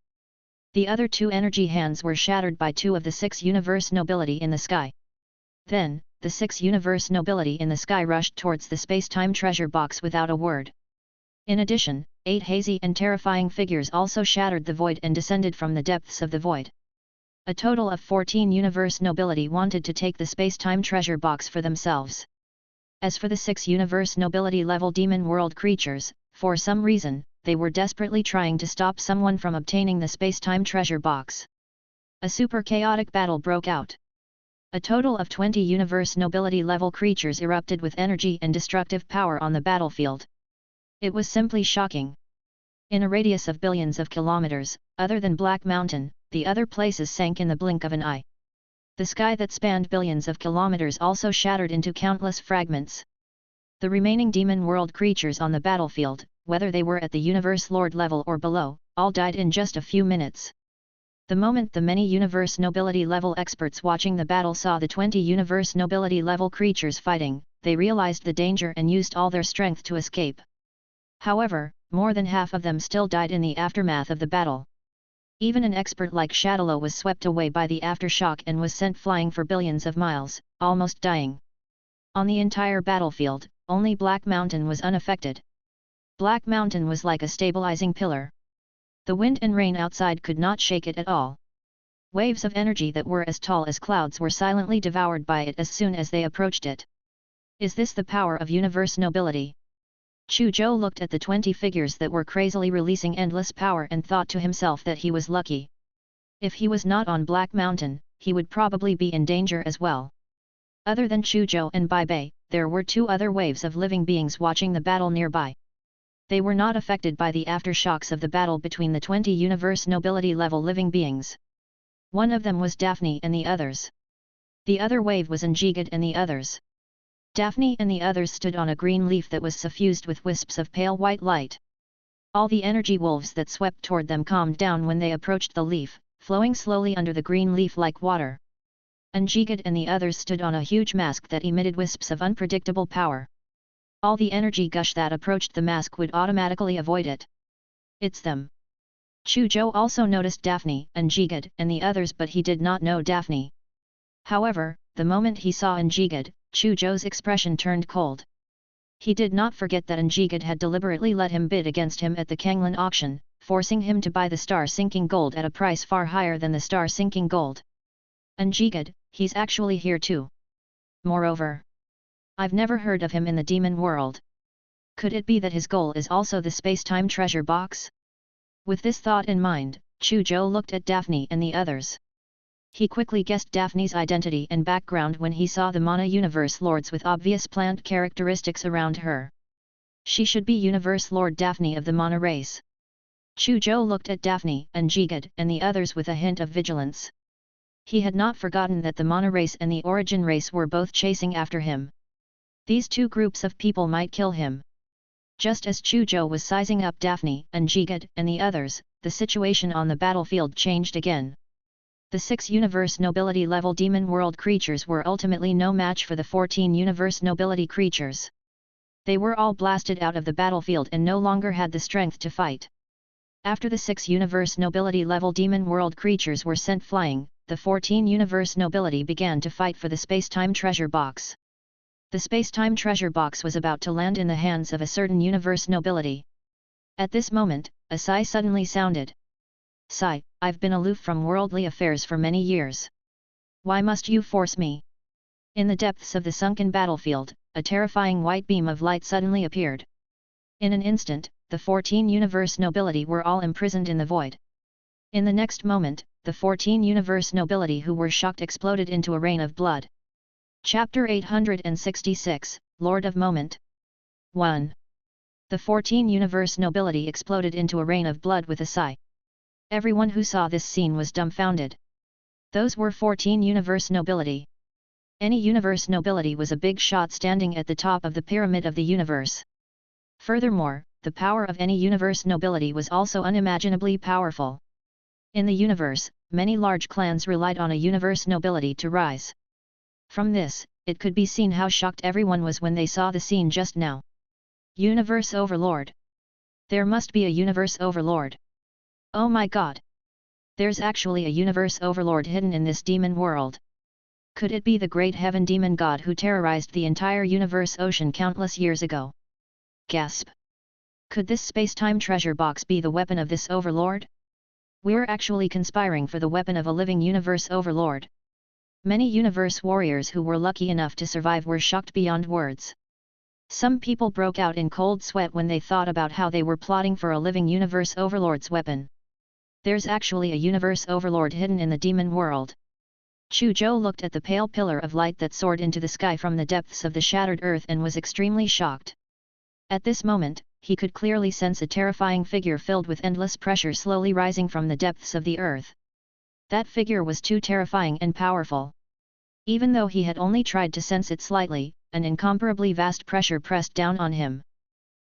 The other 2 energy hands were shattered by 2 of the 6 universe nobility in the sky. Then, the 6 universe nobility in the sky rushed towards the space-time treasure box without a word. In addition, 8 hazy and terrifying figures also shattered the void and descended from the depths of the void. A total of 14 universe nobility wanted to take the space-time treasure box for themselves. As for the 6 universe nobility level demon world creatures, for some reason, they were desperately trying to stop someone from obtaining the space-time treasure box. A super chaotic battle broke out. A total of 20 universe nobility level creatures erupted with energy and destructive power on the battlefield. It was simply shocking. In a radius of billions of kilometers, other than Black Mountain, the other places sank in the blink of an eye. The sky that spanned billions of kilometers also shattered into countless fragments. The remaining demon world creatures on the battlefield, whether they were at the Universe Lord level or below, all died in just a few minutes. The moment the many Universe Nobility level experts watching the battle saw the 20 Universe Nobility level creatures fighting, they realized the danger and used all their strength to escape. However, more than half of them still died in the aftermath of the battle. Even an expert like Shadalo was swept away by the aftershock and was sent flying for billions of miles, almost dying. On the entire battlefield, only Black Mountain was unaffected. Black Mountain was like a stabilizing pillar. The wind and rain outside could not shake it at all. Waves of energy that were as tall as clouds were silently devoured by it as soon as they approached it. Is this the power of universe nobility? Chu Zhou looked at the 20 figures that were crazily releasing endless power and thought to himself that he was lucky. If he was not on Black Mountain, he would probably be in danger as well. Other than Chu Zhou and Bai Bei, there were 2 other waves of living beings watching the battle nearby. They were not affected by the aftershocks of the battle between the 20 universe nobility level living beings. One of them was Daphne and the others. The other wave was Njigad and the others. Daphne and the others stood on a green leaf that was suffused with wisps of pale white light. All the energy wolves that swept toward them calmed down when they approached the leaf, flowing slowly under the green leaf like water. Njigad and the others stood on a huge mask that emitted wisps of unpredictable power. All the energy gush that approached the mask would automatically avoid it. It's them. Chu Zhou also noticed Daphne, Njigad, and the others, but he did not know Daphne. However, the moment he saw Njigad, Chu Zhou's expression turned cold. He did not forget that Njigad had deliberately let him bid against him at the Kanglan auction, forcing him to buy the star-sinking gold at a price far higher than the star-sinking gold. Njigad, he's actually here too. Moreover, I've never heard of him in the demon world. Could it be that his goal is also the space-time treasure box? With this thought in mind, Chu Zhou looked at Daphne and the others. He quickly guessed Daphne's identity and background when he saw the Mana Universe Lords with obvious plant characteristics around her. She should be Universe Lord Daphne of the Mana race. Chu Zhou looked at Daphne, Njigad, and the others with a hint of vigilance. He had not forgotten that the Mana race and the Origin race were both chasing after him. These 2 groups of people might kill him. Just as Chu Zhou was sizing up Daphne, Njigad, and the others, the situation on the battlefield changed again. The 6 universe nobility level demon world creatures were ultimately no match for the 14 universe nobility creatures. They were all blasted out of the battlefield and no longer had the strength to fight. After the 6 universe nobility level demon world creatures were sent flying, the 14 universe nobility began to fight for the space-time treasure box. The space-time treasure box was about to land in the hands of a certain universe nobility. At this moment, a sigh suddenly sounded. Sigh, I've been aloof from worldly affairs for many years. Why must you force me? In the depths of the sunken battlefield, a terrifying white beam of light suddenly appeared. In an instant, the 14 universe nobility were all imprisoned in the void. In the next moment, the 14 universe nobility who were shocked exploded into a rain of blood. Chapter 866, Lord of Moment. 1. The 14 universe nobility exploded into a rain of blood with a sigh. Everyone who saw this scene was dumbfounded. Those were 14 universe nobility. Any universe nobility was a big shot standing at the top of the pyramid of the universe. Furthermore, the power of any universe nobility was also unimaginably powerful. In the universe, many large clans relied on a universe nobility to rise. From this, it could be seen how shocked everyone was when they saw the scene just now. Universe Overlord. There must be a Universe Overlord. Oh my god! There's actually a Universe Overlord hidden in this demon world. Could it be the great heaven demon god who terrorized the entire universe ocean countless years ago? Gasp! Could this space-time treasure box be the weapon of this Overlord? We're actually conspiring for the weapon of a living Universe Overlord. Many universe warriors who were lucky enough to survive were shocked beyond words. Some people broke out in cold sweat when they thought about how they were plotting for a living Universe Overlord's weapon. There's actually a Universe Overlord hidden in the demon world. Chu Zhou looked at the pale pillar of light that soared into the sky from the depths of the shattered earth and was extremely shocked. At this moment, he could clearly sense a terrifying figure filled with endless pressure slowly rising from the depths of the earth. That figure was too terrifying and powerful. Even though he had only tried to sense it slightly, an incomparably vast pressure pressed down on him.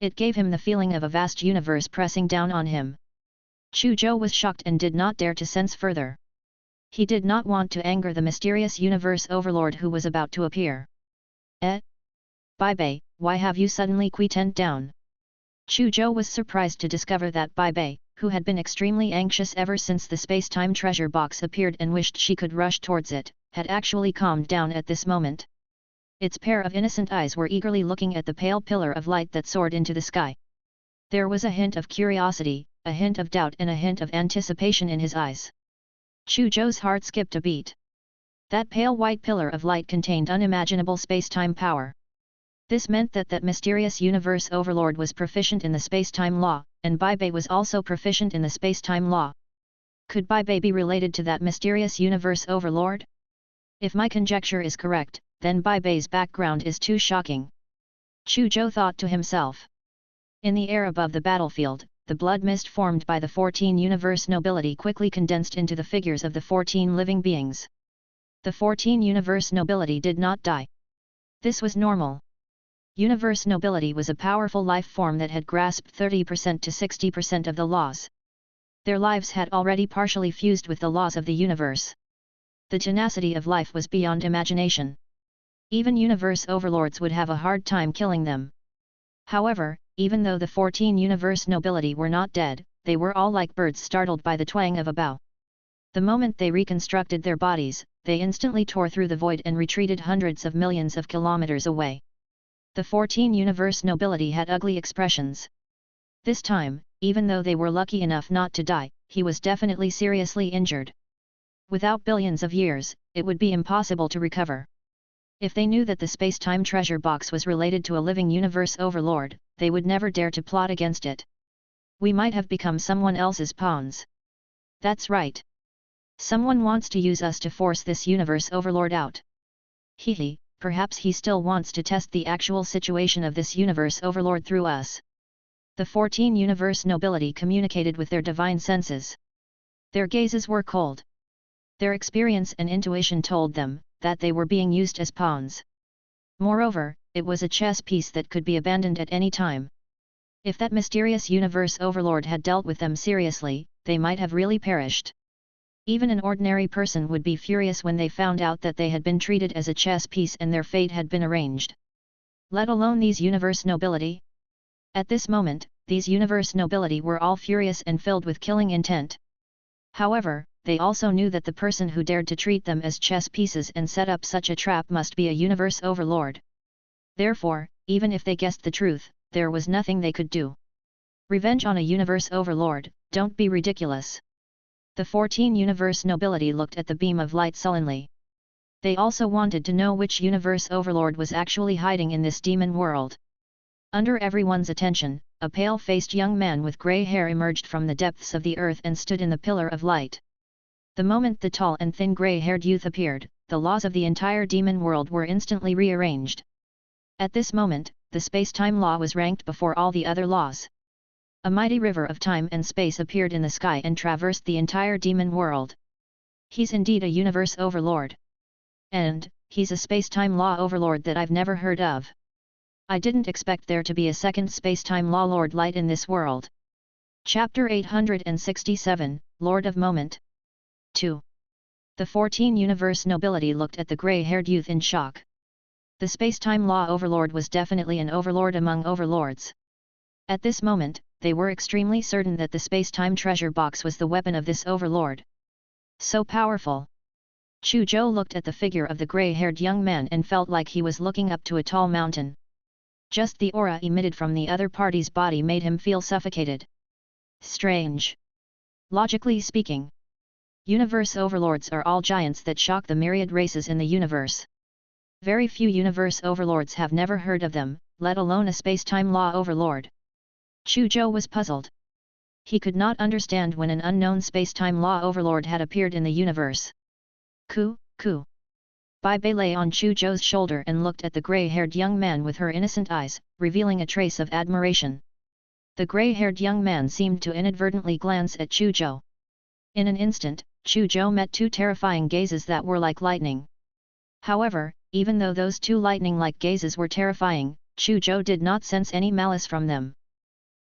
It gave him the feeling of a vast universe pressing down on him. Chu Zhou was shocked and did not dare to sense further. He did not want to anger the mysterious Universe Overlord who was about to appear. Bai Bei, why have you suddenly quietened down? Chu Zhou was surprised to discover that Bai Bei, who had been extremely anxious ever since the space-time treasure box appeared and wished she could rush towards it, had actually calmed down at this moment. Its pair of innocent eyes were eagerly looking at the pale pillar of light that soared into the sky. There was a hint of curiosity, a hint of doubt and a hint of anticipation in his eyes. Chu Zhou's heart skipped a beat. That pale white pillar of light contained unimaginable space-time power. This meant that that mysterious universe overlord was proficient in the space-time law, and Bai Bei was also proficient in the space-time law. Could Bai Bei be related to that mysterious universe overlord? If my conjecture is correct, then Bai Bei's background is too shocking. Chu Zhou thought to himself. In the air above the battlefield, the blood mist formed by the 14 universe nobility quickly condensed into the figures of the 14 living beings. The 14 universe nobility did not die. This was normal. Universe nobility was a powerful life form that had grasped 30% to 60% of the laws. Their lives had already partially fused with the laws of the universe. The tenacity of life was beyond imagination. Even universe overlords would have a hard time killing them. However, even though the 14 universe nobility were not dead, they were all like birds startled by the twang of a bow. The moment they reconstructed their bodies, they instantly tore through the void and retreated hundreds of millions of kilometers away. The 14 universe nobility had ugly expressions. This time, even though they were lucky enough not to die, he was definitely seriously injured. Without billions of years, it would be impossible to recover. If they knew that the space-time treasure box was related to a living universe overlord, they would never dare to plot against it. We might have become someone else's pawns. That's right. Someone wants to use us to force this universe overlord out. Hehe. Perhaps he still wants to test the actual situation of this universe overlord through us. The 14 universe nobility communicated with their divine senses. Their gazes were cold. Their experience and intuition told them that they were being used as pawns. Moreover, it was a chess piece that could be abandoned at any time. If that mysterious universe overlord had dealt with them seriously, they might have really perished. Even an ordinary person would be furious when they found out that they had been treated as a chess piece and their fate had been arranged. Let alone these universe nobility? At this moment, these universe nobility were all furious and filled with killing intent. However, they also knew that the person who dared to treat them as chess pieces and set up such a trap must be a universe overlord. Therefore, even if they guessed the truth, there was nothing they could do. Revenge on a universe overlord, don't be ridiculous. The 14 universe nobility looked at the beam of light sullenly. They also wanted to know which universe overlord was actually hiding in this demon world. Under everyone's attention, a pale-faced young man with grey hair emerged from the depths of the earth and stood in the pillar of light. The moment the tall and thin grey-haired youth appeared, the laws of the entire demon world were instantly rearranged. At this moment, the space-time law was ranked before all the other laws. A mighty river of time and space appeared in the sky and traversed the entire demon world. He's indeed a universe overlord. And, he's a space-time law overlord that I've never heard of. I didn't expect there to be a second space-time law lord light in this world. Chapter 867, Lord of Moment. 2. The 14 universe nobility looked at the grey-haired youth in shock. The space-time law overlord was definitely an overlord among overlords. At this moment, they were extremely certain that the space-time treasure box was the weapon of this overlord. So powerful! Chu Zhou looked at the figure of the grey-haired young man and felt like he was looking up to a tall mountain. Just the aura emitted from the other party's body made him feel suffocated. Strange. Logically speaking, universe overlords are all giants that shock the myriad races in the universe. Very few universe overlords have never heard of them, let alone a space-time law overlord. Chu Zhou was puzzled. He could not understand when an unknown space-time law overlord had appeared in the universe. Ku. Bai Bei lay on Chu Zhou's shoulder and looked at the grey-haired young man with her innocent eyes, revealing a trace of admiration. The grey-haired young man seemed to inadvertently glance at Chu Zhou. In an instant, Chu Zhou met two terrifying gazes that were like lightning. However, even though those two lightning-like gazes were terrifying, Chu Zhou did not sense any malice from them.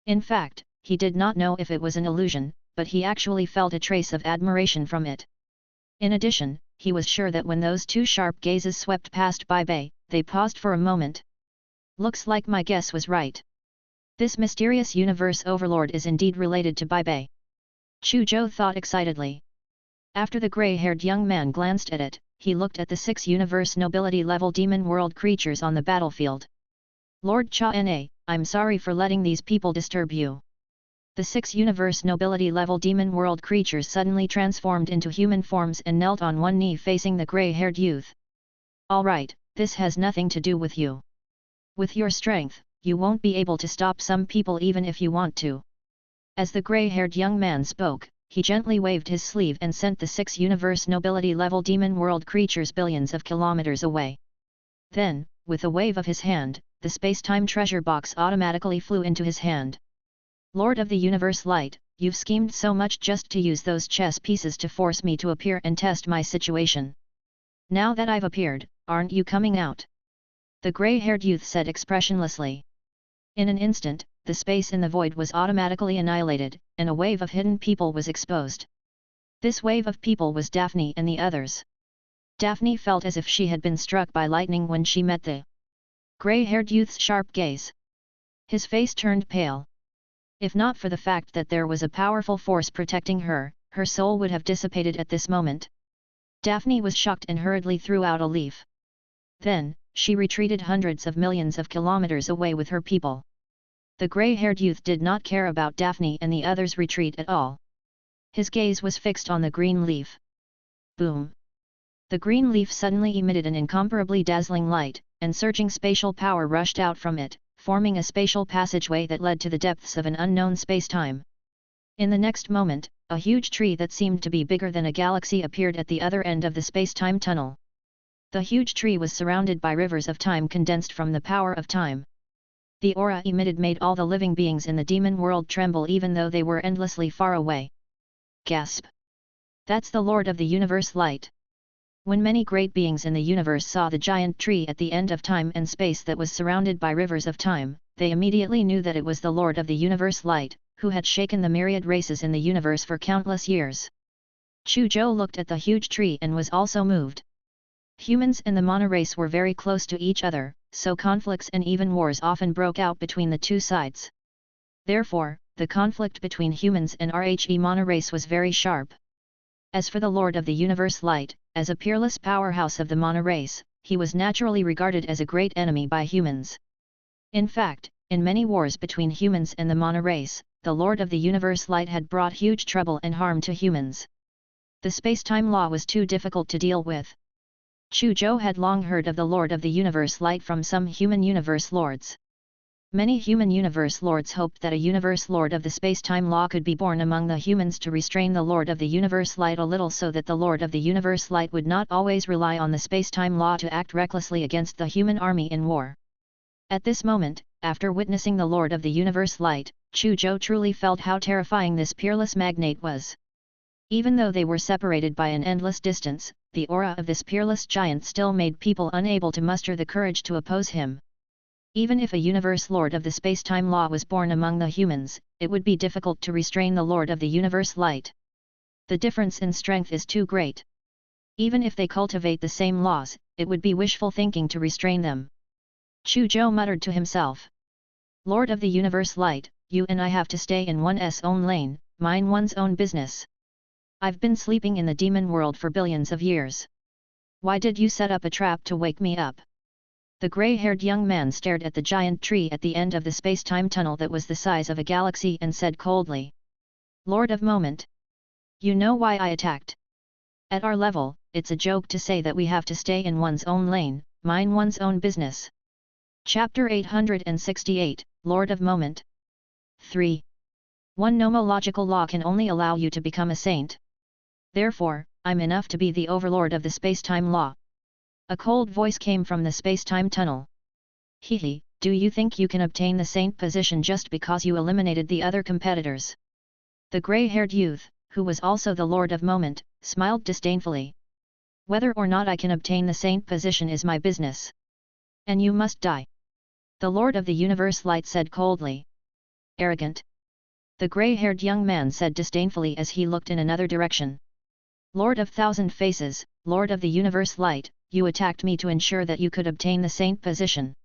In fact, he did not know if it was an illusion, but he actually felt a trace of admiration from it. In addition, he was sure that when those two sharp gazes swept past Bai Bei, they paused for a moment. Looks like my guess was right. This mysterious universe overlord is indeed related to Bai Bei. Chu Zhou thought excitedly. After the grey-haired young man glanced at it, he looked at the 6 universe nobility level demon world creatures on the battlefield. Lord Cha Na, I'm sorry for letting these people disturb you. The 6 universe nobility level demon world creatures suddenly transformed into human forms and knelt on one knee facing the grey-haired youth. All right, this has nothing to do with you. With your strength, you won't be able to stop some people even if you want to. As the grey-haired young man spoke, he gently waved his sleeve and sent the 6 universe nobility-level demon world creatures billions of kilometers away. Then, with a wave of his hand, the space-time treasure box automatically flew into his hand. Lord of the Universe Light, you've schemed so much just to use those chess pieces to force me to appear and test my situation. Now that I've appeared, aren't you coming out? The grey-haired youth said expressionlessly. In an instant, the space in the void was automatically annihilated, and a wave of hidden people was exposed. This wave of people was Daphne and the others. Daphne felt as if she had been struck by lightning when she met the grey-haired youth's sharp gaze. His face turned pale. If not for the fact that there was a powerful force protecting her, her soul would have dissipated at this moment. Daphne was shocked and hurriedly threw out a leaf. Then, she retreated hundreds of millions of kilometers away with her people. The grey-haired youth did not care about Daphne and the others' retreat at all. His gaze was fixed on the green leaf. Boom! The green leaf suddenly emitted an incomparably dazzling light, and surging spatial power rushed out from it, forming a spatial passageway that led to the depths of an unknown space-time. In the next moment, a huge tree that seemed to be bigger than a galaxy appeared at the other end of the space-time tunnel. The huge tree was surrounded by rivers of time condensed from the power of time. The aura emitted made all the living beings in the demon world tremble even though they were endlessly far away. Gasp! That's the Lord of the Universe Light. When many great beings in the universe saw the giant tree at the end of time and space that was surrounded by rivers of time, they immediately knew that it was the Lord of the Universe Light, who had shaken the myriad races in the universe for countless years. Chu Zhou looked at the huge tree and was also moved. Humans and the Mana race were very close to each other, so conflicts and even wars often broke out between the two sides. Therefore, the conflict between humans and RHE Mana race was very sharp. As for the Lord of the Universe Light, as a peerless powerhouse of the Mana race, he was naturally regarded as a great enemy by humans. In fact, in many wars between humans and the Mana race, the Lord of the Universe Light had brought huge trouble and harm to humans. The space-time law was too difficult to deal with. Chu Zhou had long heard of the Lord of the Universe Light from some human universe lords. Many human universe lords hoped that a universe lord of the space-time law could be born among the humans to restrain the Lord of the Universe Light a little so that the Lord of the Universe Light would not always rely on the space-time law to act recklessly against the human army in war. At this moment, after witnessing the Lord of the Universe Light, Chu Zhou truly felt how terrifying this peerless magnate was. Even though they were separated by an endless distance, the aura of this peerless giant still made people unable to muster the courage to oppose him. Even if a universe lord of the space-time law was born among the humans, it would be difficult to restrain the Lord of the Universe Light. The difference in strength is too great. Even if they cultivate the same laws, it would be wishful thinking to restrain them. Chu Zhou muttered to himself. Lord of the Universe Light, you and I have to stay in one's own lane, mind one's own business. I've been sleeping in the demon world for billions of years. Why did you set up a trap to wake me up? The grey-haired young man stared at the giant tree at the end of the space-time tunnel that was the size of a galaxy and said coldly. Lord of Moment. You know why I attacked? At our level, it's a joke to say that we have to stay in one's own lane, mind one's own business. Chapter 868, Lord of Moment. 3. One nomological law can only allow you to become a saint. Therefore, I'm enough to be the overlord of the space-time law. A cold voice came from the space-time tunnel. Hehe, do you think you can obtain the saint position just because you eliminated the other competitors? The grey-haired youth, who was also the Lord of Moment, smiled disdainfully. Whether or not I can obtain the saint position is my business. And you must die. The Lord of the Universe Light said coldly. Arrogant. The grey-haired young man said disdainfully as he looked in another direction. Lord of Thousand Faces, Lord of the Universe Light, you attacked me to ensure that you could obtain the saint position.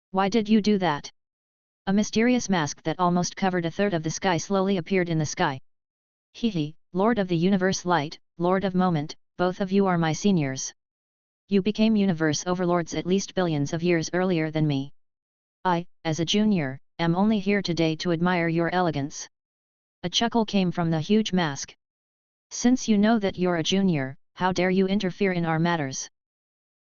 Why did you do that? A mysterious mask that almost covered a third of the sky slowly appeared in the sky. Hehe, Lord of the Universe Light, Lord of Moment, both of you are my seniors. You became universe overlords at least billions of years earlier than me. I, as a junior, am only here today to admire your elegance. A chuckle came from the huge mask. Since you know that you're a junior, how dare you interfere in our matters?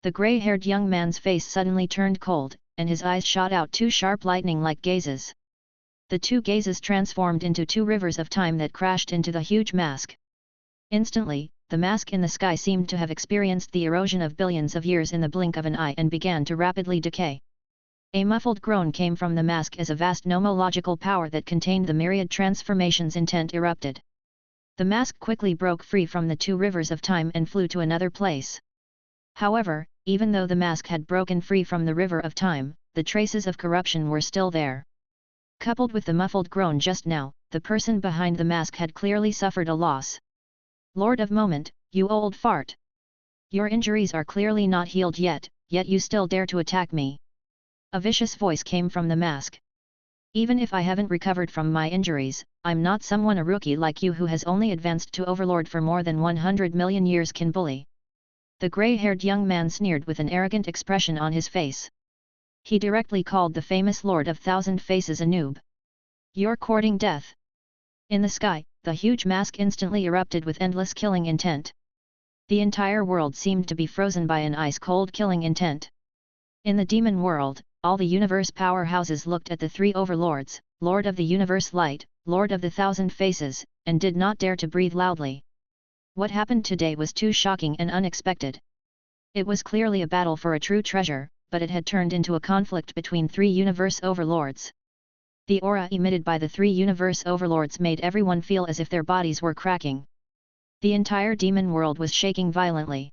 The grey-haired young man's face suddenly turned cold, and his eyes shot out two sharp lightning-like gazes. The two gazes transformed into two rivers of time that crashed into the huge mask. Instantly, the mask in the sky seemed to have experienced the erosion of billions of years in the blink of an eye and began to rapidly decay. A muffled groan came from the mask as a vast nomological power that contained the myriad transformations intent erupted. The mask quickly broke free from the two rivers of time and flew to another place. However, even though the mask had broken free from the river of time, the traces of corruption were still there. Coupled with the muffled groan just now, the person behind the mask had clearly suffered a loss. Lord of Moment, you old fart! Your injuries are clearly not healed yet you still dare to attack me. A vicious voice came from the mask. Even if I haven't recovered from my injuries, I'm not someone a rookie like you who has only advanced to Overlord for more than 100 million years can bully. The grey-haired young man sneered with an arrogant expression on his face. He directly called the famous Lord of Thousand Faces a noob. You're courting death. In the sky, the huge mask instantly erupted with endless killing intent. The entire world seemed to be frozen by an ice-cold killing intent. In the demon world, all the universe powerhouses looked at the three overlords, Lord of the Universe Light, Lord of the Thousand Faces, and did not dare to breathe loudly. What happened today was too shocking and unexpected. It was clearly a battle for a true treasure, but it had turned into a conflict between three universe overlords. The aura emitted by the three universe overlords made everyone feel as if their bodies were cracking. The entire demon world was shaking violently.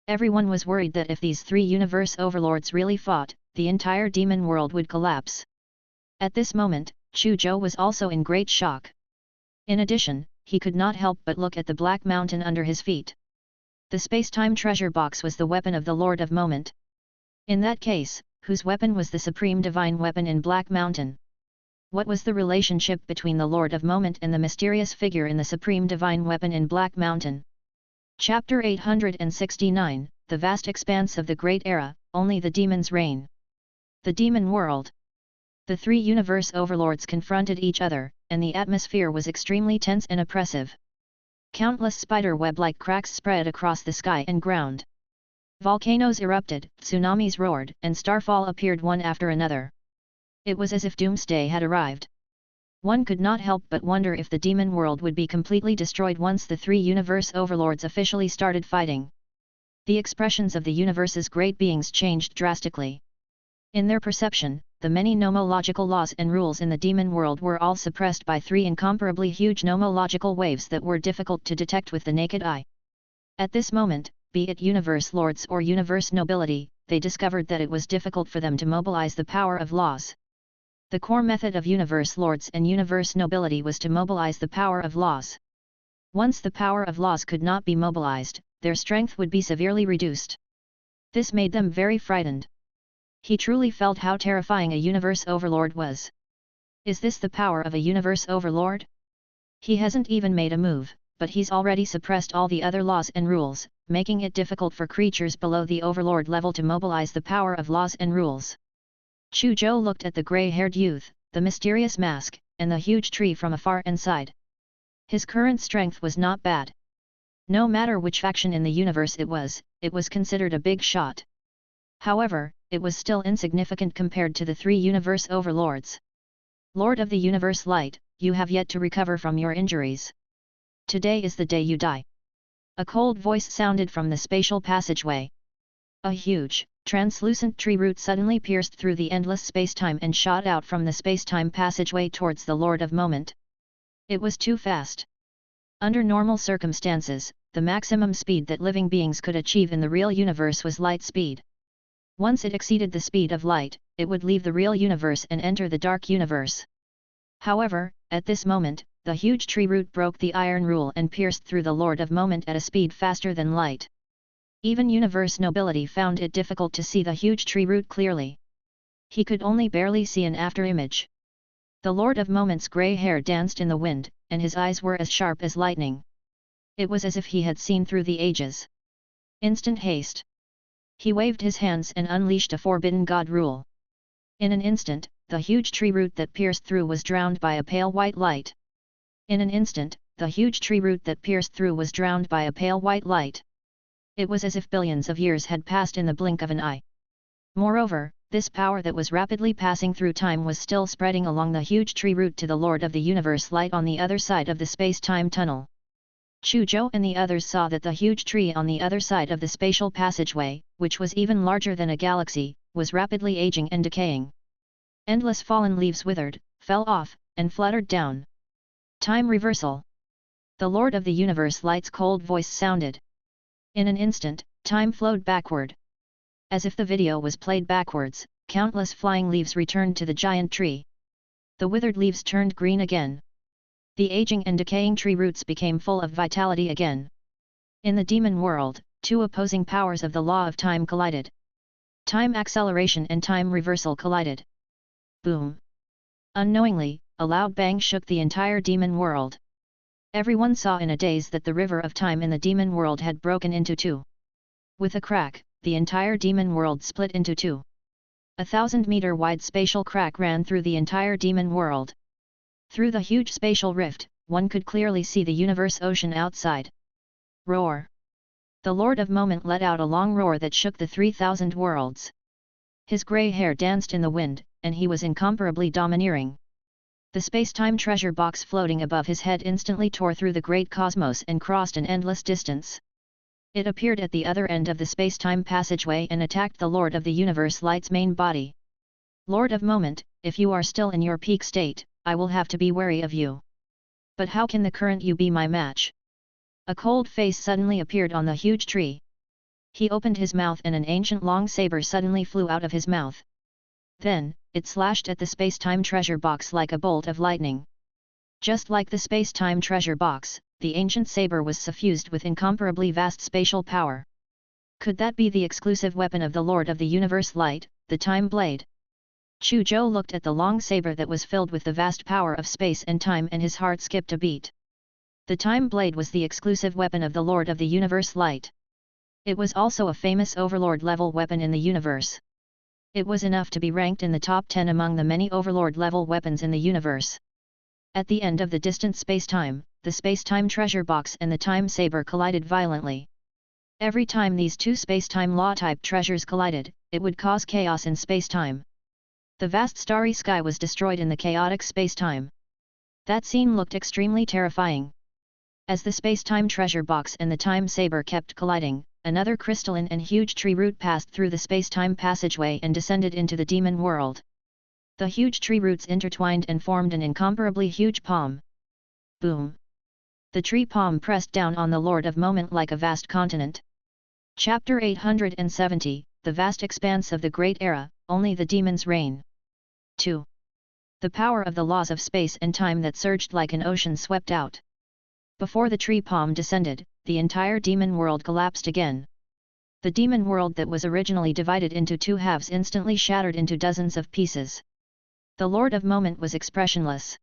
Everyone was worried that if these three universe overlords really fought, the entire demon world would collapse. At this moment, Chu Zhou was also in great shock. In addition, he could not help but look at the black mountain under his feet. The space-time treasure box was the weapon of the Lord of Moment. In that case, whose weapon was the supreme divine weapon in Black Mountain? What was the relationship between the Lord of Moment and the mysterious figure in the supreme divine weapon in Black Mountain? Chapter 869, The Vast Expanse of the Great Era, Only the Demons Reign. The Demon World. The three universe overlords confronted each other, and the atmosphere was extremely tense and oppressive. Countless spider-web-like cracks spread across the sky and ground. Volcanoes erupted, tsunamis roared, and starfall appeared one after another. It was as if doomsday had arrived. One could not help but wonder if the demon world would be completely destroyed once the three universe overlords officially started fighting. The expressions of the universe's great beings changed drastically. In their perception, the many nomological laws and rules in the demon world were all suppressed by three incomparably huge nomological waves that were difficult to detect with the naked eye. At this moment, be it universe lords or universe nobility, they discovered that it was difficult for them to mobilize the power of laws. The core method of universe lords and universe nobility was to mobilize the power of laws. Once the power of laws could not be mobilized, their strength would be severely reduced. This made them very frightened. He truly felt how terrifying a universe overlord was. Is this the power of a universe overlord? He hasn't even made a move, but he's already suppressed all the other laws and rules, making it difficult for creatures below the overlord level to mobilize the power of laws and rules. Chu Zhou looked at the grey-haired youth, the mysterious mask, and the huge tree from afar and sighed. His current strength was not bad. No matter which faction in the universe it was considered a big shot. However, it was still insignificant compared to the three universe overlords. Lord of the Universe Light, you have yet to recover from your injuries. Today is the day you die. A cold voice sounded from the spatial passageway. A huge, translucent tree root suddenly pierced through the endless space-time and shot out from the space-time passageway towards the Lord of Moment. It was too fast. Under normal circumstances, the maximum speed that living beings could achieve in the real universe was light speed. Once it exceeded the speed of light, it would leave the real universe and enter the dark universe. However, at this moment, the huge tree root broke the iron rule and pierced through the Lord of Moment at a speed faster than light. Even universe nobility found it difficult to see the huge tree root clearly. He could only barely see an after-image. The Lord of Moment's grey hair danced in the wind, and his eyes were as sharp as lightning. It was as if he had seen through the ages. Instant haste. He waved his hands and unleashed a forbidden god rule. In an instant, the huge tree root that pierced through was drowned by a pale white light. In an instant, the huge tree root that pierced through was drowned by a pale white light. It was as if billions of years had passed in the blink of an eye. Moreover, This power that was rapidly passing through time was still spreading along the huge tree root to the Lord of the Universe light on the other side of the space-time tunnel. Chu Zhou and the others saw that the huge tree on the other side of the spatial passageway, which was even larger than a galaxy, was rapidly aging and decaying. Endless fallen leaves withered, fell off, and fluttered down. Time reversal. The Lord of the Universe light's cold voice sounded. In an instant, time flowed backward. As if the video was played backwards, countless flying leaves returned to the giant tree. The withered leaves turned green again. The aging and decaying tree roots became full of vitality again. In the demon world, two opposing powers of the law of time collided. Time acceleration and time reversal collided. Boom! Unknowingly, a loud bang shook the entire demon world. Everyone saw in a daze that the river of time in the demon world had broken into two. With a crack, the entire demon world split into two. 1,000-meter wide spatial crack ran through the entire demon world. Through the huge spatial rift, one could clearly see the universe ocean outside. Roar! The Lord of Moment let out a long roar that shook the 3,000 worlds. His grey hair danced in the wind, and he was incomparably domineering. The space-time treasure box floating above his head instantly tore through the great cosmos and crossed an endless distance. It appeared at the other end of the space-time passageway and attacked the Lord of the Universe light's main body. Lord of Moment, if you are still in your peak state, I will have to be wary of you. But how can the current you be my match? A cold face suddenly appeared on the huge tree. He opened his mouth and an ancient long saber suddenly flew out of his mouth. Then, it slashed at the space-time treasure box like a bolt of lightning. Just like the space-time treasure box, the ancient saber was suffused with incomparably vast spatial power. Could that be the exclusive weapon of the Lord of the Universe Light, the Time Blade? Chu Zhou looked at the long saber that was filled with the vast power of space and time and his heart skipped a beat. The Time Blade was the exclusive weapon of the Lord of the Universe Light. It was also a famous Overlord-level weapon in the universe. It was enough to be ranked in the top 10 among the many Overlord-level weapons in the universe. At the end of the distant space-time, the space-time treasure box and the time saber collided violently. Every time these two space-time law-type treasures collided, it would cause chaos in space-time. The vast starry sky was destroyed in the chaotic space-time. That scene looked extremely terrifying. As the space-time treasure box and the time saber kept colliding, another crystalline and huge tree root passed through the space-time passageway and descended into the demon world. The huge tree roots intertwined and formed an incomparably huge palm. Boom! The tree palm pressed down on the Lord of Moment like a vast continent. Chapter 870, The Vast Expanse of the Great Era, Only the Demons Reign. 2. The power of the laws of space and time that surged like an ocean swept out. Before the tree palm descended, the entire demon world collapsed again. The demon world that was originally divided into two halves instantly shattered into dozens of pieces. The Lord of Moment was expressionless.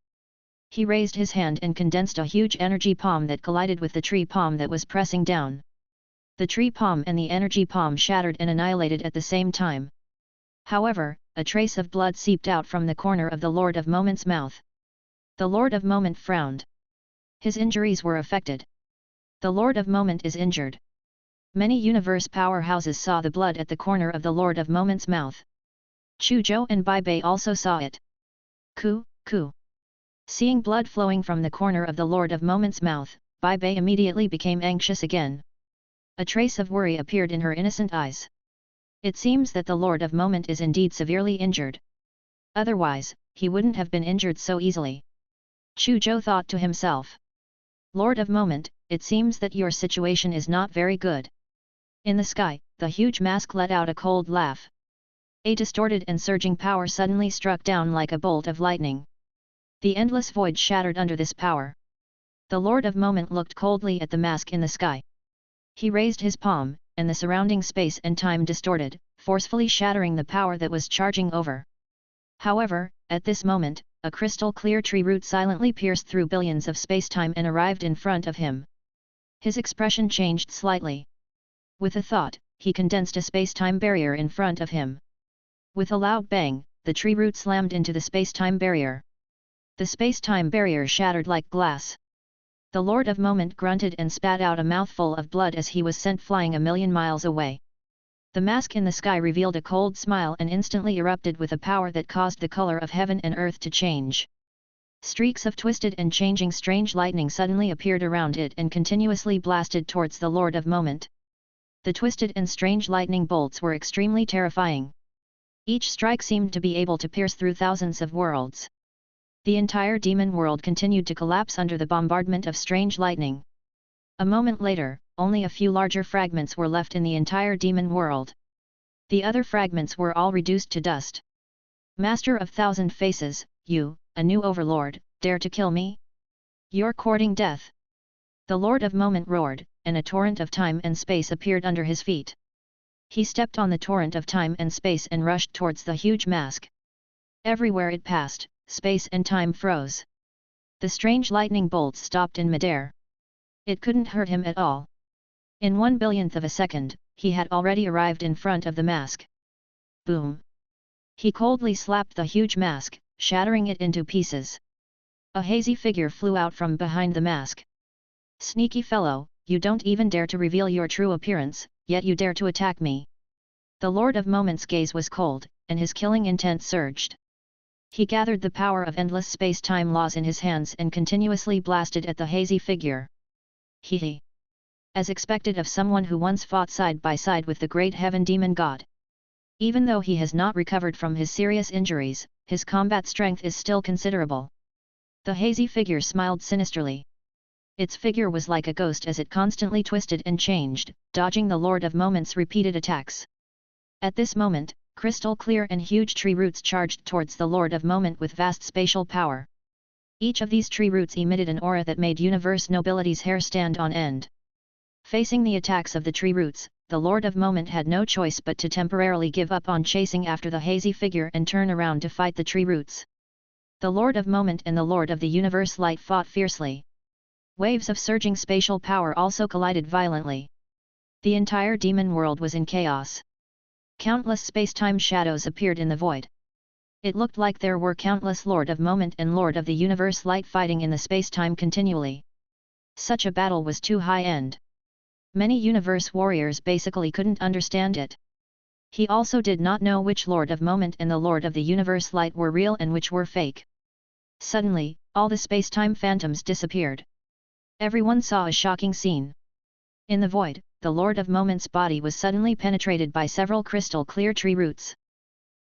He raised his hand and condensed a huge energy palm that collided with the tree palm that was pressing down. The tree palm and the energy palm shattered and annihilated at the same time. However, a trace of blood seeped out from the corner of the Lord of Moment's mouth. The Lord of Moment frowned. His injuries were affected. The Lord of Moment is injured. Many universe powerhouses saw the blood at the corner of the Lord of Moment's mouth. Chu Zhou and Bai Bei also saw it. Ku. Seeing blood flowing from the corner of the Lord of Moment's mouth, Bai Bei immediately became anxious again. A trace of worry appeared in her innocent eyes. It seems that the Lord of Moment is indeed severely injured. Otherwise, he wouldn't have been injured so easily. Chu Zhou thought to himself. Lord of Moment, it seems that your situation is not very good. In the sky, the huge mask let out a cold laugh. A distorted and surging power suddenly struck down like a bolt of lightning. The endless void shattered under this power. The Lord of Moment looked coldly at the mask in the sky. He raised his palm, and the surrounding space and time distorted, forcefully shattering the power that was charging over. However, at this moment, a crystal-clear tree root silently pierced through billions of space-time and arrived in front of him. His expression changed slightly. With a thought, he condensed a space-time barrier in front of him. With a loud bang, the tree root slammed into the space-time barrier. The space-time barrier shattered like glass. The Lord of Moment grunted and spat out a mouthful of blood as he was sent flying 1,000,000 miles away. The mask in the sky revealed a cold smile and instantly erupted with a power that caused the color of heaven and earth to change. Streaks of twisted and changing strange lightning suddenly appeared around it and continuously blasted towards the Lord of Moment. The twisted and strange lightning bolts were extremely terrifying. Each strike seemed to be able to pierce through thousands of worlds. The entire demon world continued to collapse under the bombardment of strange lightning. A moment later, only a few larger fragments were left in the entire demon world. The other fragments were all reduced to dust. Master of Thousand Faces, you, a new overlord, dare to kill me? You're courting death. The Lord of Moment roared, and a torrent of time and space appeared under his feet. He stepped on the torrent of time and space and rushed towards the huge mask. Everywhere it passed, space and time froze. The strange lightning bolts stopped in midair. It couldn't hurt him at all. In 1/1000th of a second, he had already arrived in front of the mask. Boom! He coldly slapped the huge mask, shattering it into pieces. A hazy figure flew out from behind the mask. Sneaky fellow, you don't even dare to reveal your true appearance, yet you dare to attack me. The Lord of Moment's gaze was cold, and his killing intent surged. He gathered the power of endless space-time laws in his hands and continuously blasted at the hazy figure. Hee. As expected of someone who once fought side by side with the great heaven demon god. Even though he has not recovered from his serious injuries, his combat strength is still considerable. The hazy figure smiled sinisterly. Its figure was like a ghost as it constantly twisted and changed, dodging the Lord of Moment's repeated attacks. At this moment, crystal clear and huge tree roots charged towards the Lord of Moment with vast spatial power. Each of these tree roots emitted an aura that made universe nobility's hair stand on end. Facing the attacks of the tree roots, the Lord of Moment had no choice but to temporarily give up on chasing after the hazy figure and turn around to fight the tree roots. The Lord of Moment and the Lord of the Universe Light fought fiercely. Waves of surging spatial power also collided violently. The entire demon world was in chaos. Countless space-time shadows appeared in the void. It looked like there were countless Lord of Moment and Lord of the Universe Light fighting in the space-time continually. Such a battle was too high-end. Many universe warriors basically couldn't understand it. He also did not know which Lord of Moment and the Lord of the Universe Light were real and which were fake. Suddenly, all the space-time phantoms disappeared. Everyone saw a shocking scene. In the void, the Lord of Moment's body was suddenly penetrated by several crystal-clear tree roots.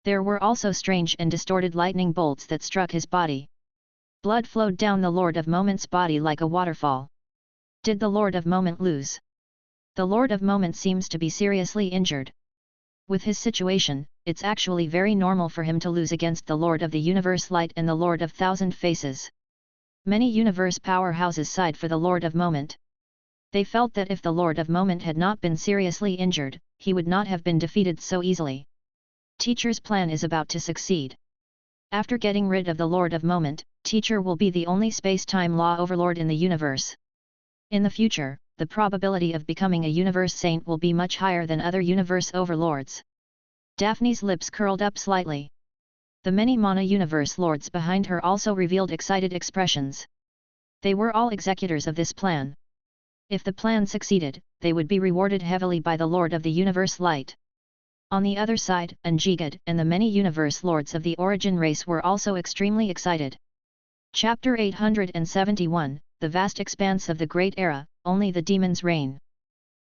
There were also strange and distorted lightning bolts that struck his body. Blood flowed down the Lord of Moment's body like a waterfall. Did the Lord of Moment lose? The Lord of Moment seems to be seriously injured. With his situation, it's actually very normal for him to lose against the Lord of the Universe Light and the Lord of Thousand Faces. Many universe powerhouses sighed for the Lord of Moment. They felt that if the Lord of Moment had not been seriously injured, he would not have been defeated so easily. Teacher's plan is about to succeed. After getting rid of the Lord of Moment, Teacher will be the only space-time law overlord in the universe. In the future, the probability of becoming a universe saint will be much higher than other universe overlords. Daphne's lips curled up slightly. The many Mana universe lords behind her also revealed excited expressions. They were all executors of this plan. If the plan succeeded, they would be rewarded heavily by the Lord of the Universe Light. On the other side, Anjigad and the many universe lords of the origin race were also extremely excited. Chapter 871, The Vast Expanse of the Great Era, Only the Demons Reign.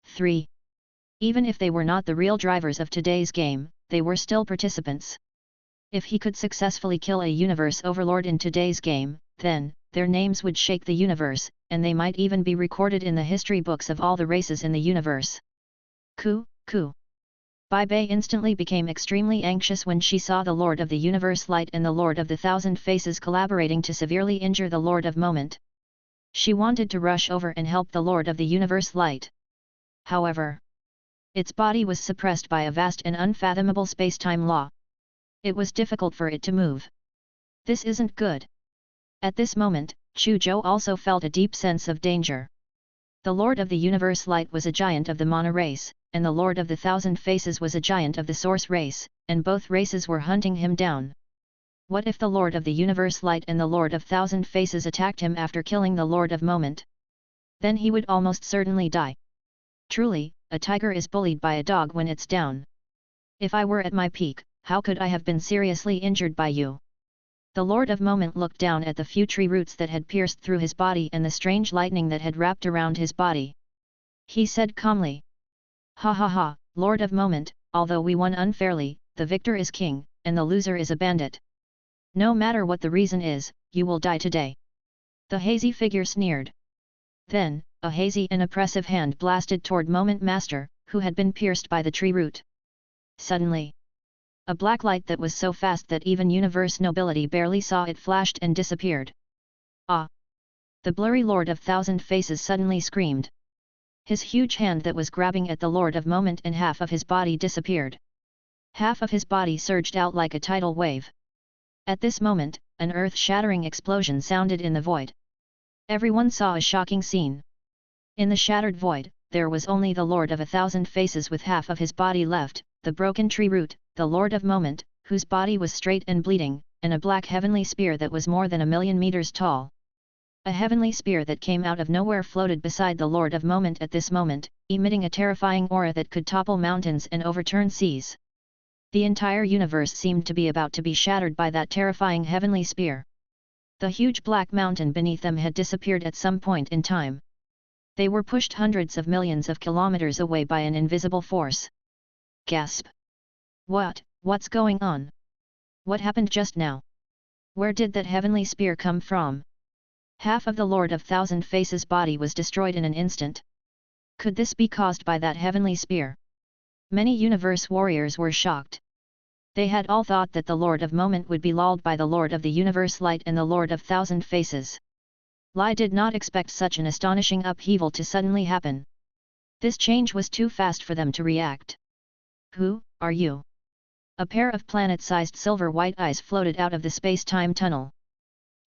3. Even if they were not the real drivers of today's game, they were still participants. If he could successfully kill a universe overlord in today's game, then, their names would shake the universe, and they might even be recorded in the history books of all the races in the universe. Ku. Bai Bei instantly became extremely anxious when she saw the Lord of the Universe Light and the Lord of the Thousand Faces collaborating to severely injure the Lord of Moment. She wanted to rush over and help the Lord of the Universe Light. However, its body was suppressed by a vast and unfathomable space-time law. It was difficult for it to move. This isn't good. At this moment, Chu Zhou also felt a deep sense of danger. The Lord of the Universe Light was a giant of the Mana race, and the Lord of the Thousand Faces was a giant of the Source race, and both races were hunting him down. What if the Lord of the Universe Light and the Lord of Thousand Faces attacked him after killing the Lord of Moment? Then he would almost certainly die. Truly, a tiger is bullied by a dog when it's down. If I were at my peak, how could I have been seriously injured by you? The Lord of Moment looked down at the few tree roots that had pierced through his body and the strange lightning that had wrapped around his body. He said calmly, "Ha ha ha, Lord of Moment, although we won unfairly, the victor is king, and the loser is a bandit. No matter what the reason is, you will die today." The hazy figure sneered. Then, a hazy and oppressive hand blasted toward Moment Master, who had been pierced by the tree root. Suddenly, a black light that was so fast that even universe nobility barely saw it flashed and disappeared. "Ah!" The blurry Lord of Thousand Faces suddenly screamed. His huge hand that was grabbing at the Lord of Moment and half of his body disappeared. Half of his body surged out like a tidal wave. At this moment, an earth-shattering explosion sounded in the void. Everyone saw a shocking scene. In the shattered void, there was only the Lord of 1,000 Faces with half of his body left, the broken tree root, the Lord of Moment, whose body was straight and bleeding, and a black heavenly spear that was more than 1,000,000 meters tall. A heavenly spear that came out of nowhere floated beside the Lord of Moment at this moment, emitting a terrifying aura that could topple mountains and overturn seas. The entire universe seemed to be about to be shattered by that terrifying heavenly spear. The huge black mountain beneath them had disappeared at some point in time. They were pushed hundreds of millions of kilometers away by an invisible force. Gasp! What's going on? What happened just now? Where did that heavenly spear come from? Half of the Lord of Thousand Faces' body was destroyed in an instant. Could this be caused by that heavenly spear? Many universe warriors were shocked. They had all thought that the Lord of Moment would be lulled by the Lord of the Universe Light and the Lord of Thousand Faces. Lai did not expect such an astonishing upheaval to suddenly happen. This change was too fast for them to react. "Who are you?" A pair of planet-sized silver-white eyes floated out of the space-time tunnel.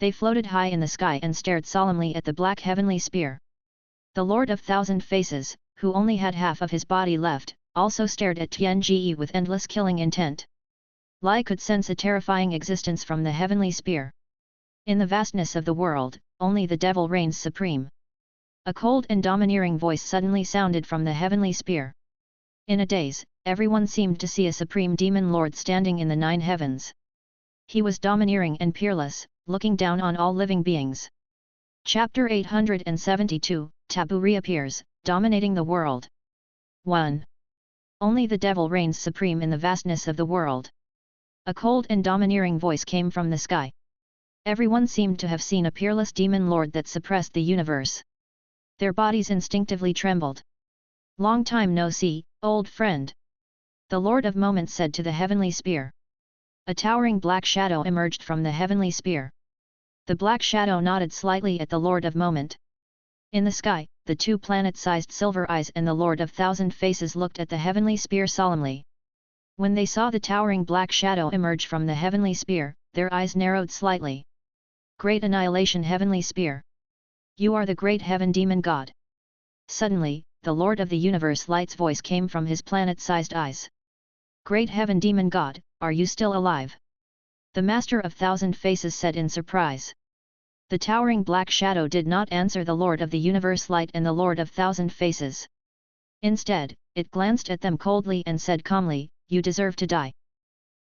They floated high in the sky and stared solemnly at the black heavenly spear. The Lord of Thousand Faces, who only had half of his body left, also stared at Tianji with endless killing intent. Lai could sense a terrifying existence from the heavenly spear. In the vastness of the world, only the devil reigns supreme. A cold and domineering voice suddenly sounded from the heavenly spear. In a daze, everyone seemed to see a supreme demon lord standing in the 9 heavens. He was domineering and peerless, looking down on all living beings. Chapter 872, Taboo reappears, dominating the world. 1. Only the devil reigns supreme in the vastness of the world. A cold and domineering voice came from the sky. Everyone seemed to have seen a peerless demon lord that suppressed the universe. Their bodies instinctively trembled. "Long time no see, old friend," the Lord of Moment said to the heavenly spear. A towering black shadow emerged from the heavenly spear. The black shadow nodded slightly at the Lord of Moment. In the sky, the 2 planet-sized silver eyes and the Lord of Thousand Faces looked at the heavenly spear solemnly. When they saw the towering black shadow emerge from the heavenly spear, their eyes narrowed slightly. "Great Annihilation Heavenly Spear! You are the great heaven demon god!" Suddenly, the Lord of the Universe Light's voice came from his planet-sized eyes. "Great heaven demon god, are you still alive?" The Master of Thousand Faces said in surprise. The towering black shadow did not answer the Lord of the Universe Light and the Lord of Thousand Faces. Instead, it glanced at them coldly and said calmly, "You deserve to die."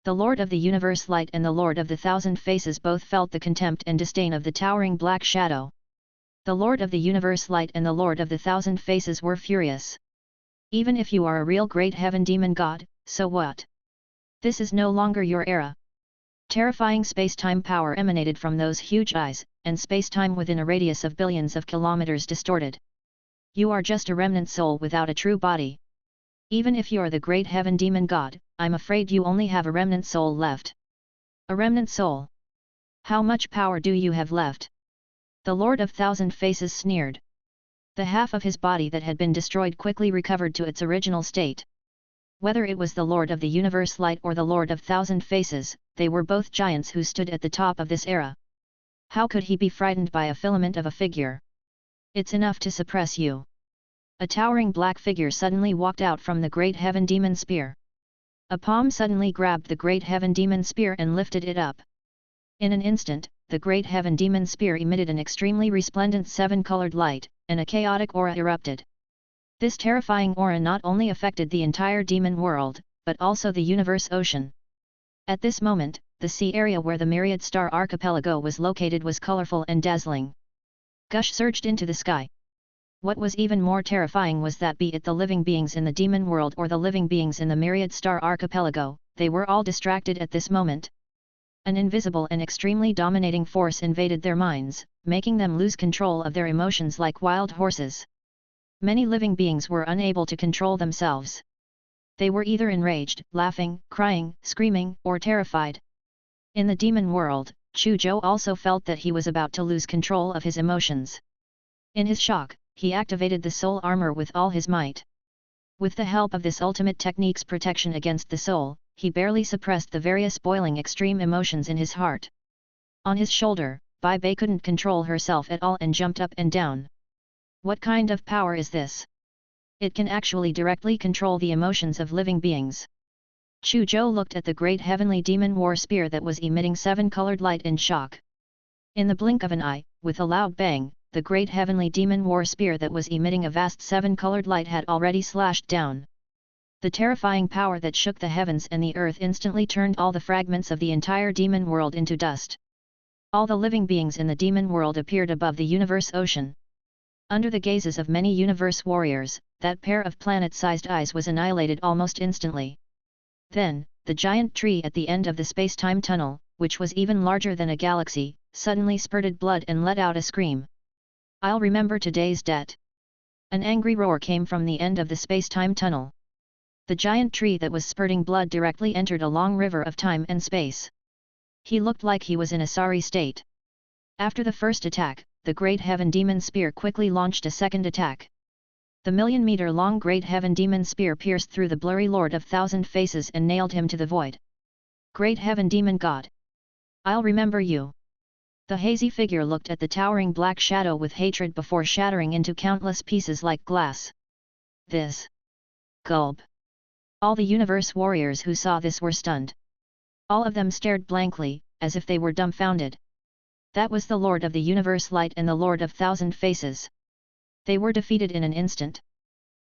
The Lord of the Universe Light and the Lord of the Thousand Faces both felt the contempt and disdain of the towering black shadow. The Lord of the Universe Light and the Lord of the Thousand Faces were furious. "Even if you are a real great heaven demon god, so what? This is no longer your era." Terrifying space-time power emanated from those huge eyes, and space-time within a radius of billions of kilometers distorted. "You are just a remnant soul without a true body. Even if you're the great heaven demon god, I'm afraid you only have a remnant soul left." "A remnant soul? How much power do you have left?" The Lord of Thousand Faces sneered. The half of his body that had been destroyed quickly recovered to its original state. Whether it was the Lord of the Universe Light or the Lord of Thousand Faces, they were both giants who stood at the top of this era. How could he be frightened by a filament of a figure? "It's enough to suppress you." A towering black figure suddenly walked out from the Great Heaven Demon Spear. A palm suddenly grabbed the Great Heaven Demon Spear and lifted it up. In an instant, the Great Heaven Demon Spear emitted an extremely resplendent 7-colored light, and a chaotic aura erupted. This terrifying aura not only affected the entire demon world, but also the universe ocean. At this moment, the sea area where the myriad star archipelago was located was colorful and dazzling. Gush surged into the sky. What was even more terrifying was that be it the living beings in the demon world or the living beings in the myriad star archipelago, they were all distracted at this moment. An invisible and extremely dominating force invaded their minds, making them lose control of their emotions like wild horses. Many living beings were unable to control themselves. They were either enraged, laughing, crying, screaming, or terrified. In the demon world, Chu Zhou also felt that he was about to lose control of his emotions. In his shock, he activated the soul armor with all his might. With the help of this ultimate technique's protection against the soul, he barely suppressed the various boiling extreme emotions in his heart. On his shoulder, Bai Bei couldn't control herself at all and jumped up and down. What kind of power is this? It can actually directly control the emotions of living beings. Chu Zhou looked at the great heavenly demon war spear that was emitting 7-colored light in shock. In the blink of an eye, with a loud bang, the great heavenly demon war spear that was emitting a vast 7-colored light had already slashed down. The terrifying power that shook the heavens and the earth instantly turned all the fragments of the entire demon world into dust. All the living beings in the demon world appeared above the universe ocean. Under the gazes of many universe warriors, that pair of planet-sized eyes was annihilated almost instantly. Then, the giant tree at the end of the space-time tunnel, which was even larger than a galaxy, suddenly spurted blood and let out a scream. "I'll remember today's debt." An angry roar came from the end of the space-time tunnel. The giant tree that was spurting blood directly entered a long river of time and space. He looked like he was in a sorry state. After the first attack, the Great Heaven Demon Spear quickly launched a second attack. The million-meter-long Great Heaven Demon Spear pierced through the blurry Lord of Thousand Faces and nailed him to the void. "Great Heaven Demon God! I'll remember you!" The hazy figure looked at the towering black shadow with hatred before shattering into countless pieces like glass. This. Gulp. All the universe warriors who saw this were stunned. All of them stared blankly, as if they were dumbfounded. That was the Lord of the Universe Light and the Lord of Thousand Faces. They were defeated in an instant.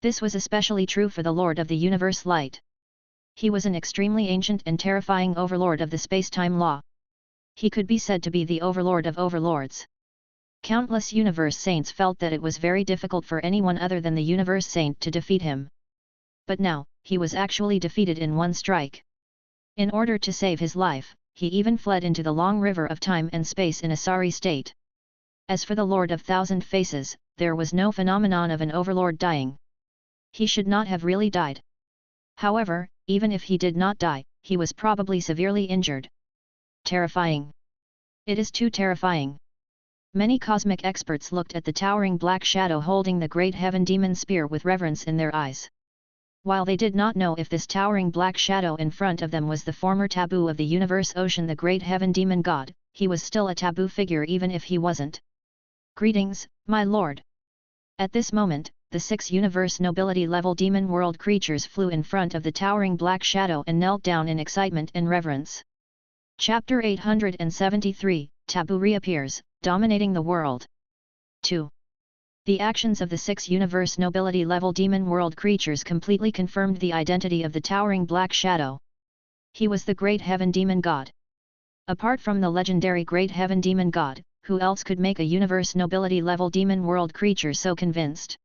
This was especially true for the Lord of the Universe Light. He was an extremely ancient and terrifying overlord of the space-time law. He could be said to be the overlord of overlords. Countless universe saints felt that it was very difficult for anyone other than the universe saint to defeat him. But now, he was actually defeated in one strike. In order to save his life, he even fled into the long river of time and space in a sorry state. As for the Lord of Thousand Faces, there was no phenomenon of an overlord dying. He should not have really died. However, even if he did not die, he was probably severely injured. Terrifying. It is too terrifying. Many cosmic experts looked at the towering black shadow holding the Great Heaven Demon Spear with reverence in their eyes. While they did not know if this towering black shadow in front of them was the former taboo of the universe ocean, the Great Heaven Demon God, he was still a taboo figure even if he wasn't. "Greetings, my lord." At this moment, the 6 universe nobility level demon world creatures flew in front of the towering black shadow and knelt down in excitement and reverence. Chapter 873, Taboo reappears, dominating the world. 2. The actions of the 6 universe nobility level demon world creatures completely confirmed the identity of the towering black shadow. He was the Great Heaven Demon God. Apart from the legendary Great Heaven Demon God, who else could make a universe nobility level demon world creature so convinced?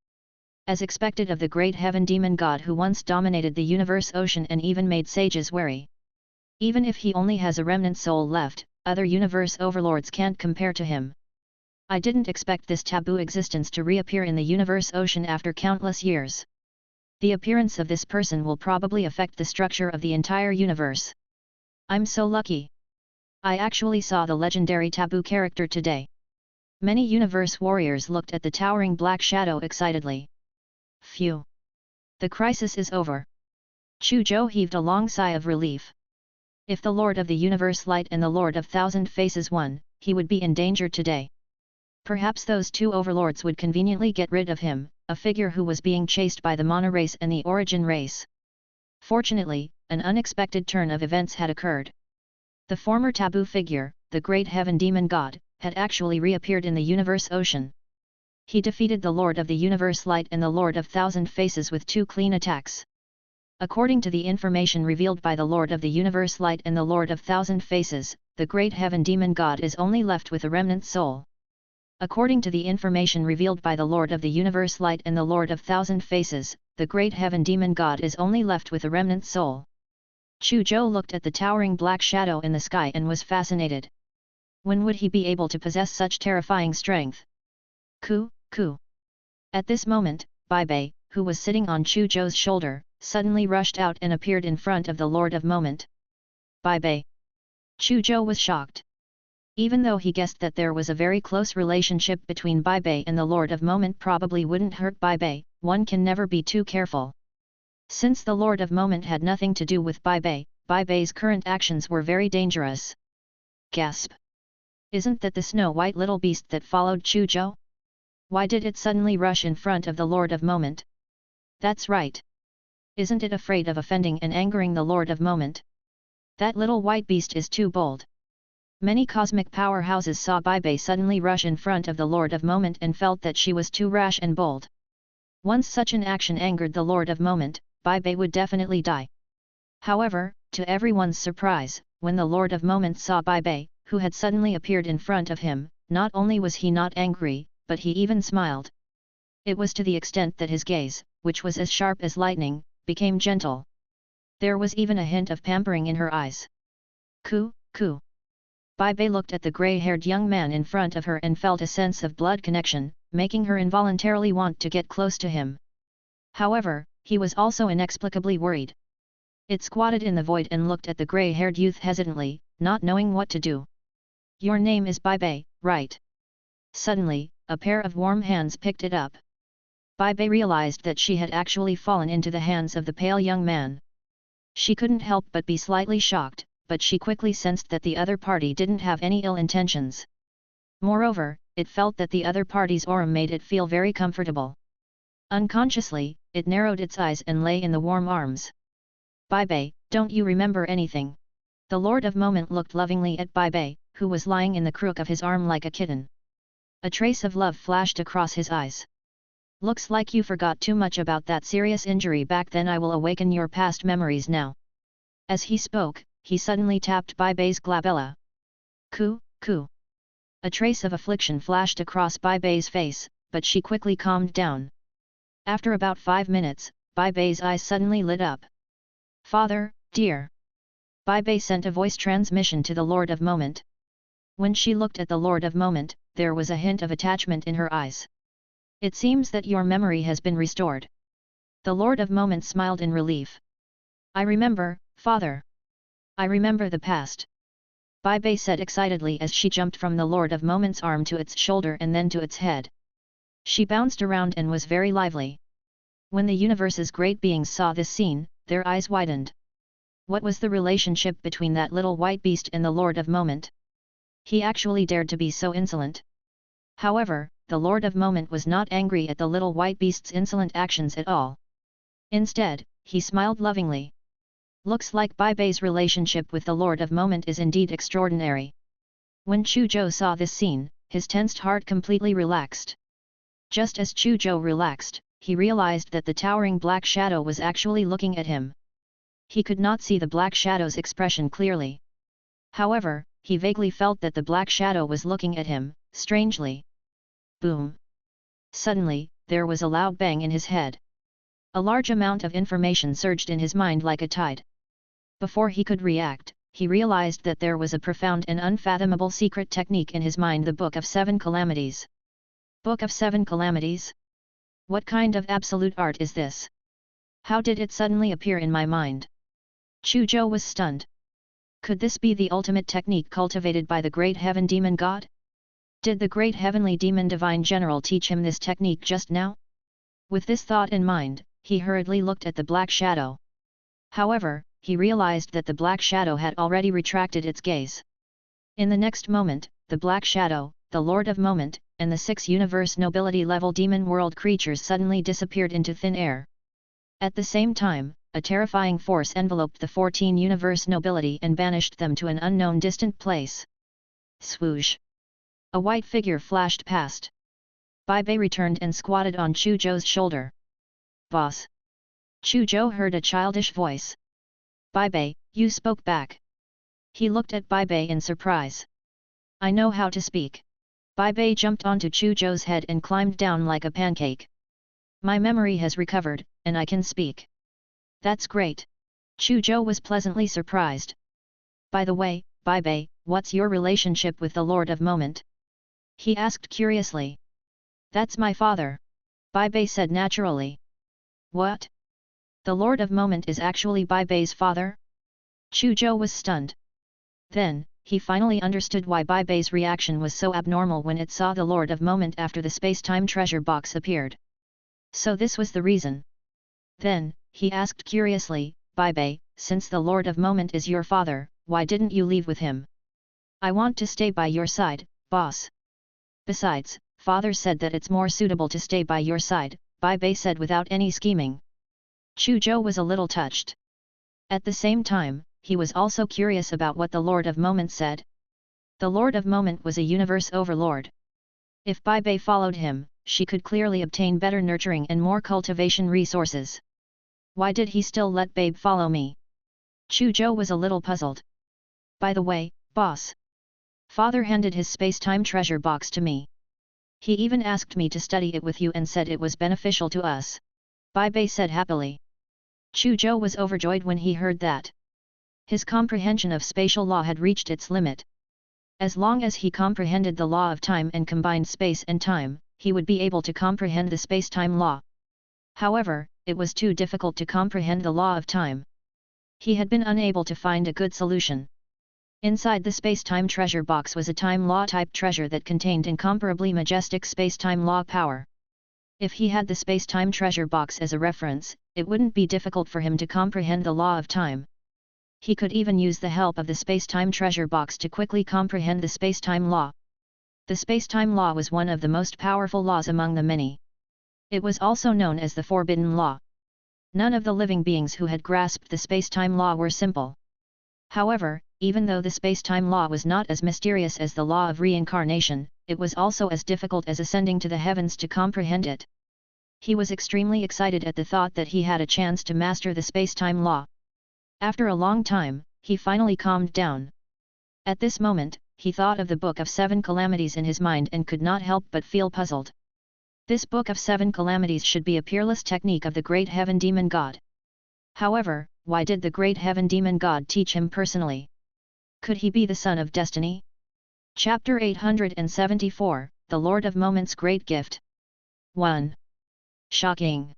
As expected of the Great Heaven Demon God who once dominated the universe ocean and even made sages wary. Even if he only has a remnant soul left, other universe overlords can't compare to him. I didn't expect this taboo existence to reappear in the universe ocean after countless years. The appearance of this person will probably affect the structure of the entire universe. I'm so lucky. I actually saw the legendary taboo character today. Many universe warriors looked at the towering black shadow excitedly. Phew! The crisis is over. Chu Zhou heaved a long sigh of relief. If the Lord of the Universe Light and the Lord of Thousand Faces won, he would be in danger today. Perhaps those 2 overlords would conveniently get rid of him, a figure who was being chased by the Mono race and the Origin race. Fortunately, an unexpected turn of events had occurred. The former taboo figure, the Great Heaven Demon God, had actually reappeared in the universe ocean. He defeated the Lord of the Universe Light and the Lord of Thousand Faces with 2 clean attacks. According to the information revealed by the Lord of the Universe Light and the Lord of Thousand Faces, the Great Heaven Demon God is only left with a remnant soul. According to the information revealed by the Lord of the Universe Light and the Lord of Thousand Faces, the Great Heaven Demon God is only left with a remnant soul. Chu Zhou looked at the towering black shadow in the sky and was fascinated. When would he be able to possess such terrifying strength? Ku. At this moment, Bai Bei, who was sitting on Chu Zhou's shoulder, suddenly rushed out and appeared in front of the Lord of Moment. Bai Bei. Chu Zhou was shocked. Even though he guessed that there was a very close relationship between Bai Bei and the Lord of Moment probably wouldn't hurt Bai Bei, one can never be too careful. Since the Lord of Moment had nothing to do with Bai Bei's current actions were very dangerous. Gasp! Isn't that the snow-white little beast that followed Chu Zhou? Why did it suddenly rush in front of the Lord of Moment? That's right. Isn't it afraid of offending and angering the Lord of Moment? That little white beast is too bold. Many cosmic powerhouses saw Bai Bei suddenly rush in front of the Lord of Moment and felt that she was too rash and bold. Once such an action angered the Lord of Moment, Bai Bei would definitely die. However, to everyone's surprise, when the Lord of Moment saw Bai Bei, who had suddenly appeared in front of him, not only was he not angry, but he even smiled. It was to the extent that his gaze, which was as sharp as lightning, became gentle. There was even a hint of pampering in her eyes. Ku. Bai Bei looked at the grey-haired young man in front of her and felt a sense of blood connection, making her involuntarily want to get close to him. However, he was also inexplicably worried. It squatted in the void and looked at the grey-haired youth hesitantly, not knowing what to do. Your name is Bai Bei, right? Suddenly, a pair of warm hands picked it up. Bai Bei realized that she had actually fallen into the hands of the pale young man. She couldn't help but be slightly shocked, but she quickly sensed that the other party didn't have any ill intentions. Moreover, it felt that the other party's aura made it feel very comfortable. Unconsciously, it narrowed its eyes and lay in the warm arms. Bai Bei, don't you remember anything? The Lord of Moment looked lovingly at Bai Bei, who was lying in the crook of his arm like a kitten. A trace of love flashed across his eyes. Looks like you forgot too much about that serious injury back then. I will awaken your past memories now. As he spoke, he suddenly tapped Bai Bei's glabella. Ku. A trace of affliction flashed across Bai Bei's face, but she quickly calmed down. After about 5 minutes, Bai Bei's eyes suddenly lit up. Father, dear. Bai Bei sent a voice transmission to the Lord of Moment. When she looked at the Lord of Moment, there was a hint of attachment in her eyes. It seems that your memory has been restored. The Lord of Moment smiled in relief. I remember, Father. I remember the past. Bai Bei said excitedly as she jumped from the Lord of Moment's arm to its shoulder and then to its head. She bounced around and was very lively. When the universe's great beings saw this scene, their eyes widened. What was the relationship between that little white beast and the Lord of Moment? He actually dared to be so insolent. However, the Lord of Moment was not angry at the little white beast's insolent actions at all. Instead, he smiled lovingly. Looks like Bai Bei's relationship with the Lord of Moment is indeed extraordinary. When Chu Zhou saw this scene, his tensed heart completely relaxed. Just as Chu Zhou relaxed, he realized that the towering black shadow was actually looking at him. He could not see the black shadow's expression clearly. However, he vaguely felt that the black shadow was looking at him, strangely. Boom! Suddenly, there was a loud bang in his head. A large amount of information surged in his mind like a tide. Before he could react, he realized that there was a profound and unfathomable secret technique in his mind, the Book of 7 Calamities. Book of 7 Calamities? What kind of absolute art is this? How did it suddenly appear in my mind? Chu Zhou was stunned. Could this be the ultimate technique cultivated by the great heaven demon god? Did the great heavenly demon divine general teach him this technique just now? With this thought in mind, he hurriedly looked at the black shadow. However, he realized that the black shadow had already retracted its gaze. In the next moment, the black shadow, the Lord of Moment, and the 6 universe nobility level demon world creatures suddenly disappeared into thin air. At the same time, a terrifying force enveloped the 14 universe nobility and banished them to an unknown distant place. Swoosh! A white figure flashed past. Bai Bei returned and squatted on Chu Zhou's shoulder. Boss. Chu Zhou heard a childish voice. Bai Bei, you spoke back. He looked at Bai Bei in surprise. I know how to speak. Bai Bei jumped onto Chu Zhou's head and climbed down like a pancake. My memory has recovered, and I can speak. That's great. Chu Zhou was pleasantly surprised. By the way, Bai Bei, what's your relationship with the Lord of Moment? He asked curiously. That's my father. Bai Bei said naturally. What? The Lord of Moment is actually Bai Bei's father? Chu Zhou was stunned. Then, he finally understood why Bai Bei's reaction was so abnormal when it saw the Lord of Moment after the space-time treasure box appeared. So this was the reason. Then, he asked curiously, Bai Bei, since the Lord of Moment is your father, why didn't you leave with him? I want to stay by your side, boss. Besides, father said that it's more suitable to stay by your side, Bai Bei said without any scheming. Chu Zhou was a little touched. At the same time, he was also curious about what the Lord of Moment said. The Lord of Moment was a universe overlord. If Bai Bei followed him, she could clearly obtain better nurturing and more cultivation resources. Why did he still let Babe follow me? Chu Zhou was a little puzzled. By the way, boss. Father handed his space-time treasure box to me. He even asked me to study it with you and said it was beneficial to us. Bai Bei said happily. Chu Zhou was overjoyed when he heard that. His comprehension of spatial law had reached its limit. As long as he comprehended the law of time and combined space and time, he would be able to comprehend the space-time law. However, it was too difficult to comprehend the law of time. He had been unable to find a good solution. Inside the space-time treasure box was a time law type treasure that contained incomparably majestic space-time law power. If he had the space-time treasure box as a reference, it wouldn't be difficult for him to comprehend the law of time. He could even use the help of the space-time treasure box to quickly comprehend the space-time law. The space-time law was one of the most powerful laws among the many. It was also known as the Forbidden Law. None of the living beings who had grasped the space-time law were simple. However, even though the space-time law was not as mysterious as the law of reincarnation, it was also as difficult as ascending to the heavens to comprehend it. He was extremely excited at the thought that he had a chance to master the space-time law. After a long time, he finally calmed down. At this moment, he thought of the Book of Seven Calamities in his mind and could not help but feel puzzled. This Book of Seven Calamities should be a peerless technique of the Great Heaven Demon God. However, why did the Great Heaven Demon God teach him personally? Could he be the son of destiny? Chapter 874, The Lord of Moment's Great Gift. 1. Shocking.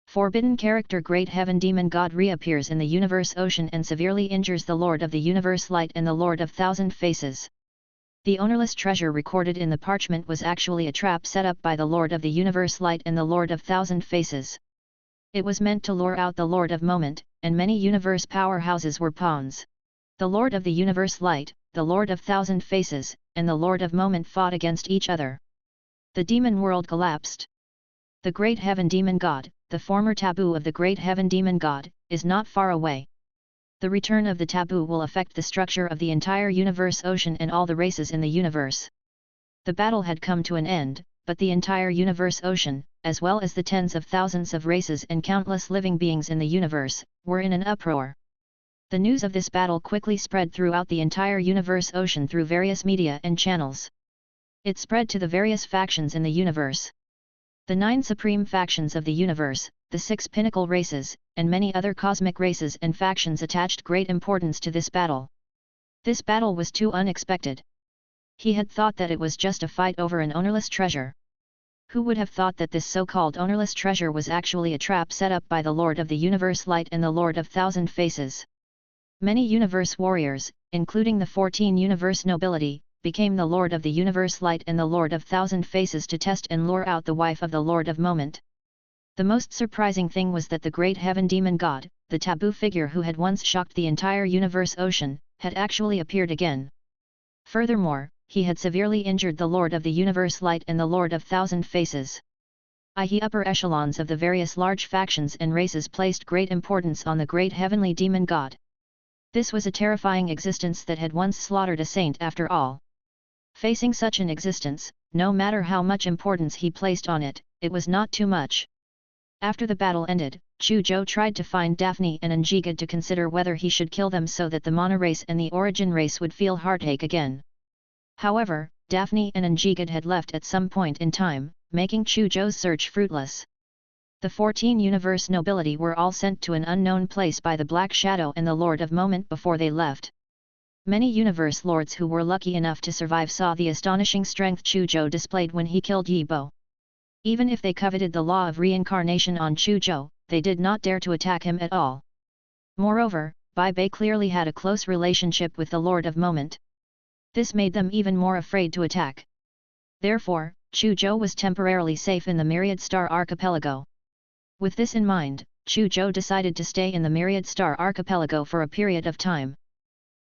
Forbidden character Great Heaven Demon God reappears in the Universe Ocean and severely injures the Lord of the Universe Light and the Lord of Thousand Faces. The ownerless treasure recorded in the parchment was actually a trap set up by the Lord of the Universe Light and the Lord of Thousand Faces. It was meant to lure out the Lord of Moment, and many universe powerhouses were pawns. The Lord of the Universe Light, the Lord of Thousand Faces, and the Lord of Moment fought against each other. The demon world collapsed. The Great Heaven Demon God, the former taboo of the Great Heaven Demon God, is not far away. The return of the taboo will affect the structure of the entire universe ocean and all the races in the universe. The battle had come to an end, but the entire universe ocean, as well as the tens of thousands of races and countless living beings in the universe, were in an uproar. The news of this battle quickly spread throughout the entire universe ocean through various media and channels. It spread to the various factions in the universe. The 9 supreme factions of the universe, the 6 pinnacle races, and many other cosmic races and factions attached great importance to this battle. This battle was too unexpected. He had thought that it was just a fight over an ownerless treasure. Who would have thought that this so-called ownerless treasure was actually a trap set up by the Lord of the Universe Light and the Lord of Thousand Faces? Many universe warriors, including the 14 universe nobility, became the Lord of the Universe Light and the Lord of Thousand Faces to test and lure out the wife of the Lord of Moment. The most surprising thing was that the Great Heaven Demon God, the taboo figure who had once shocked the entire universe ocean, had actually appeared again. Furthermore, he had severely injured the Lord of the Universe Light and the Lord of Thousand Faces. The upper echelons of the various large factions and races placed great importance on the Great Heavenly Demon God. This was a terrifying existence that had once slaughtered a saint after all. Facing such an existence, no matter how much importance he placed on it, it was not too much. After the battle ended, Chu Zhou tried to find Daphne and Njigad to consider whether he should kill them so that the Mana race and the Origin race would feel heartache again. However, Daphne and Njigad had left at some point in time, making Chu Zhou's search fruitless. The 14 universe nobility were all sent to an unknown place by the Black Shadow and the Lord of Moment before they left. Many universe lords who were lucky enough to survive saw the astonishing strength Chu Zhou displayed when he killed Yi Bo. Even if they coveted the law of reincarnation on Chu Zhou, they did not dare to attack him at all. Moreover, Bai Bei clearly had a close relationship with the Lord of Moment. This made them even more afraid to attack. Therefore, Chu Zhou was temporarily safe in the Myriad Star Archipelago. With this in mind, Chu Zhou decided to stay in the Myriad Star Archipelago for a period of time.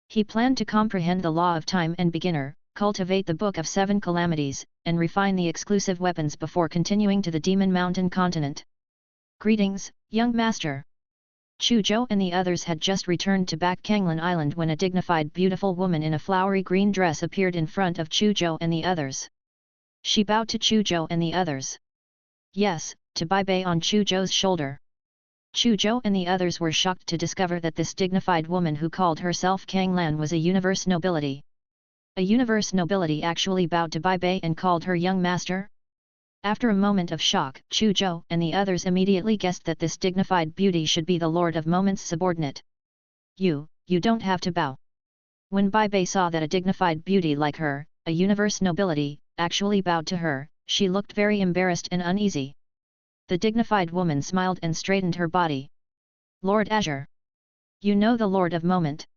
He planned to comprehend the law of time and beginner, cultivate the Book of Seven Calamities, and refine the exclusive weapons before continuing to the Demon Mountain continent. Greetings, young master. Chu Zhou and the others had just returned to Back Kanglan Island when a dignified beautiful woman in a flowery green dress appeared in front of Chu Zhou and the others. She bowed to Chu Zhou and the others. Yes, to Bai Bei on Chu Zhou's shoulder. Chu Zhou and the others were shocked to discover that this dignified woman who called herself Kanglan was a universe nobility. A universe nobility actually bowed to Bai Bei and called her young master? After a moment of shock, Chu Zhou and the others immediately guessed that this dignified beauty should be the Lord of Moment's subordinate. You don't have to bow. When Bai Bei saw that a dignified beauty like her, a universe nobility, actually bowed to her, she looked very embarrassed and uneasy. The dignified woman smiled and straightened her body. Lord Azure. You know the Lord of Moment?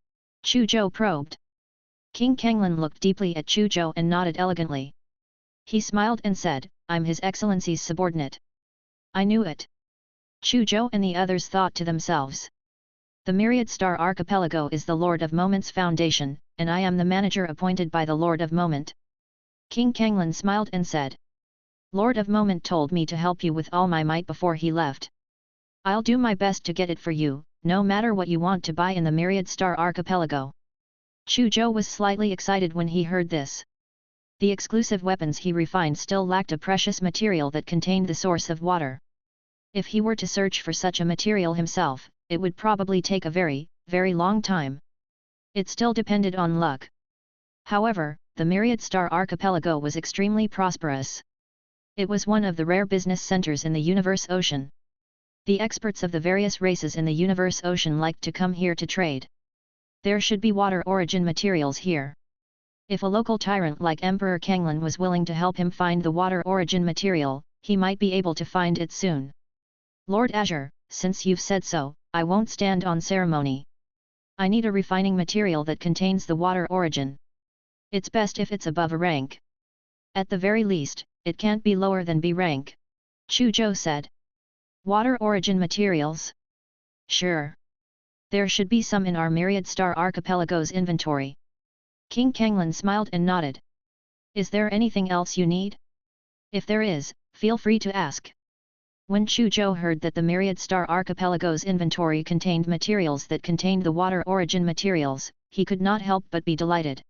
Chu Zhou probed. King Kanglan looked deeply at Chu Zhou and nodded elegantly. He smiled and said, I'm His Excellency's subordinate. I knew it. Chu Zhou and the others thought to themselves. The Myriad Star Archipelago is the Lord of Moment's foundation, and I am the manager appointed by the Lord of Moment. King Kanglan smiled and said. Lord of Moment told me to help you with all my might before he left. I'll do my best to get it for you, no matter what you want to buy in the Myriad Star Archipelago. Chu Zhou was slightly excited when he heard this. The exclusive weapons he refined still lacked a precious material that contained the source of water. If he were to search for such a material himself, it would probably take a very, very long time. It still depended on luck. However, the Myriad Star Archipelago was extremely prosperous. It was one of the rare business centers in the universe ocean. The experts of the various races in the universe ocean liked to come here to trade. There should be water origin materials here. If a local tyrant like Emperor Kanglan was willing to help him find the water origin material, he might be able to find it soon. Lord Azure, since you've said so, I won't stand on ceremony. I need a refining material that contains the water origin. It's best if it's above a rank. At the very least, it can't be lower than B rank. Chu Zhou said. Water origin materials? Sure. There should be some in our Myriad Star Archipelago's inventory. King Kanglan smiled and nodded. Is there anything else you need? If there is, feel free to ask. When Chu Zhou heard that the Myriad Star Archipelago's inventory contained materials that contained the water origin materials, he could not help but be delighted.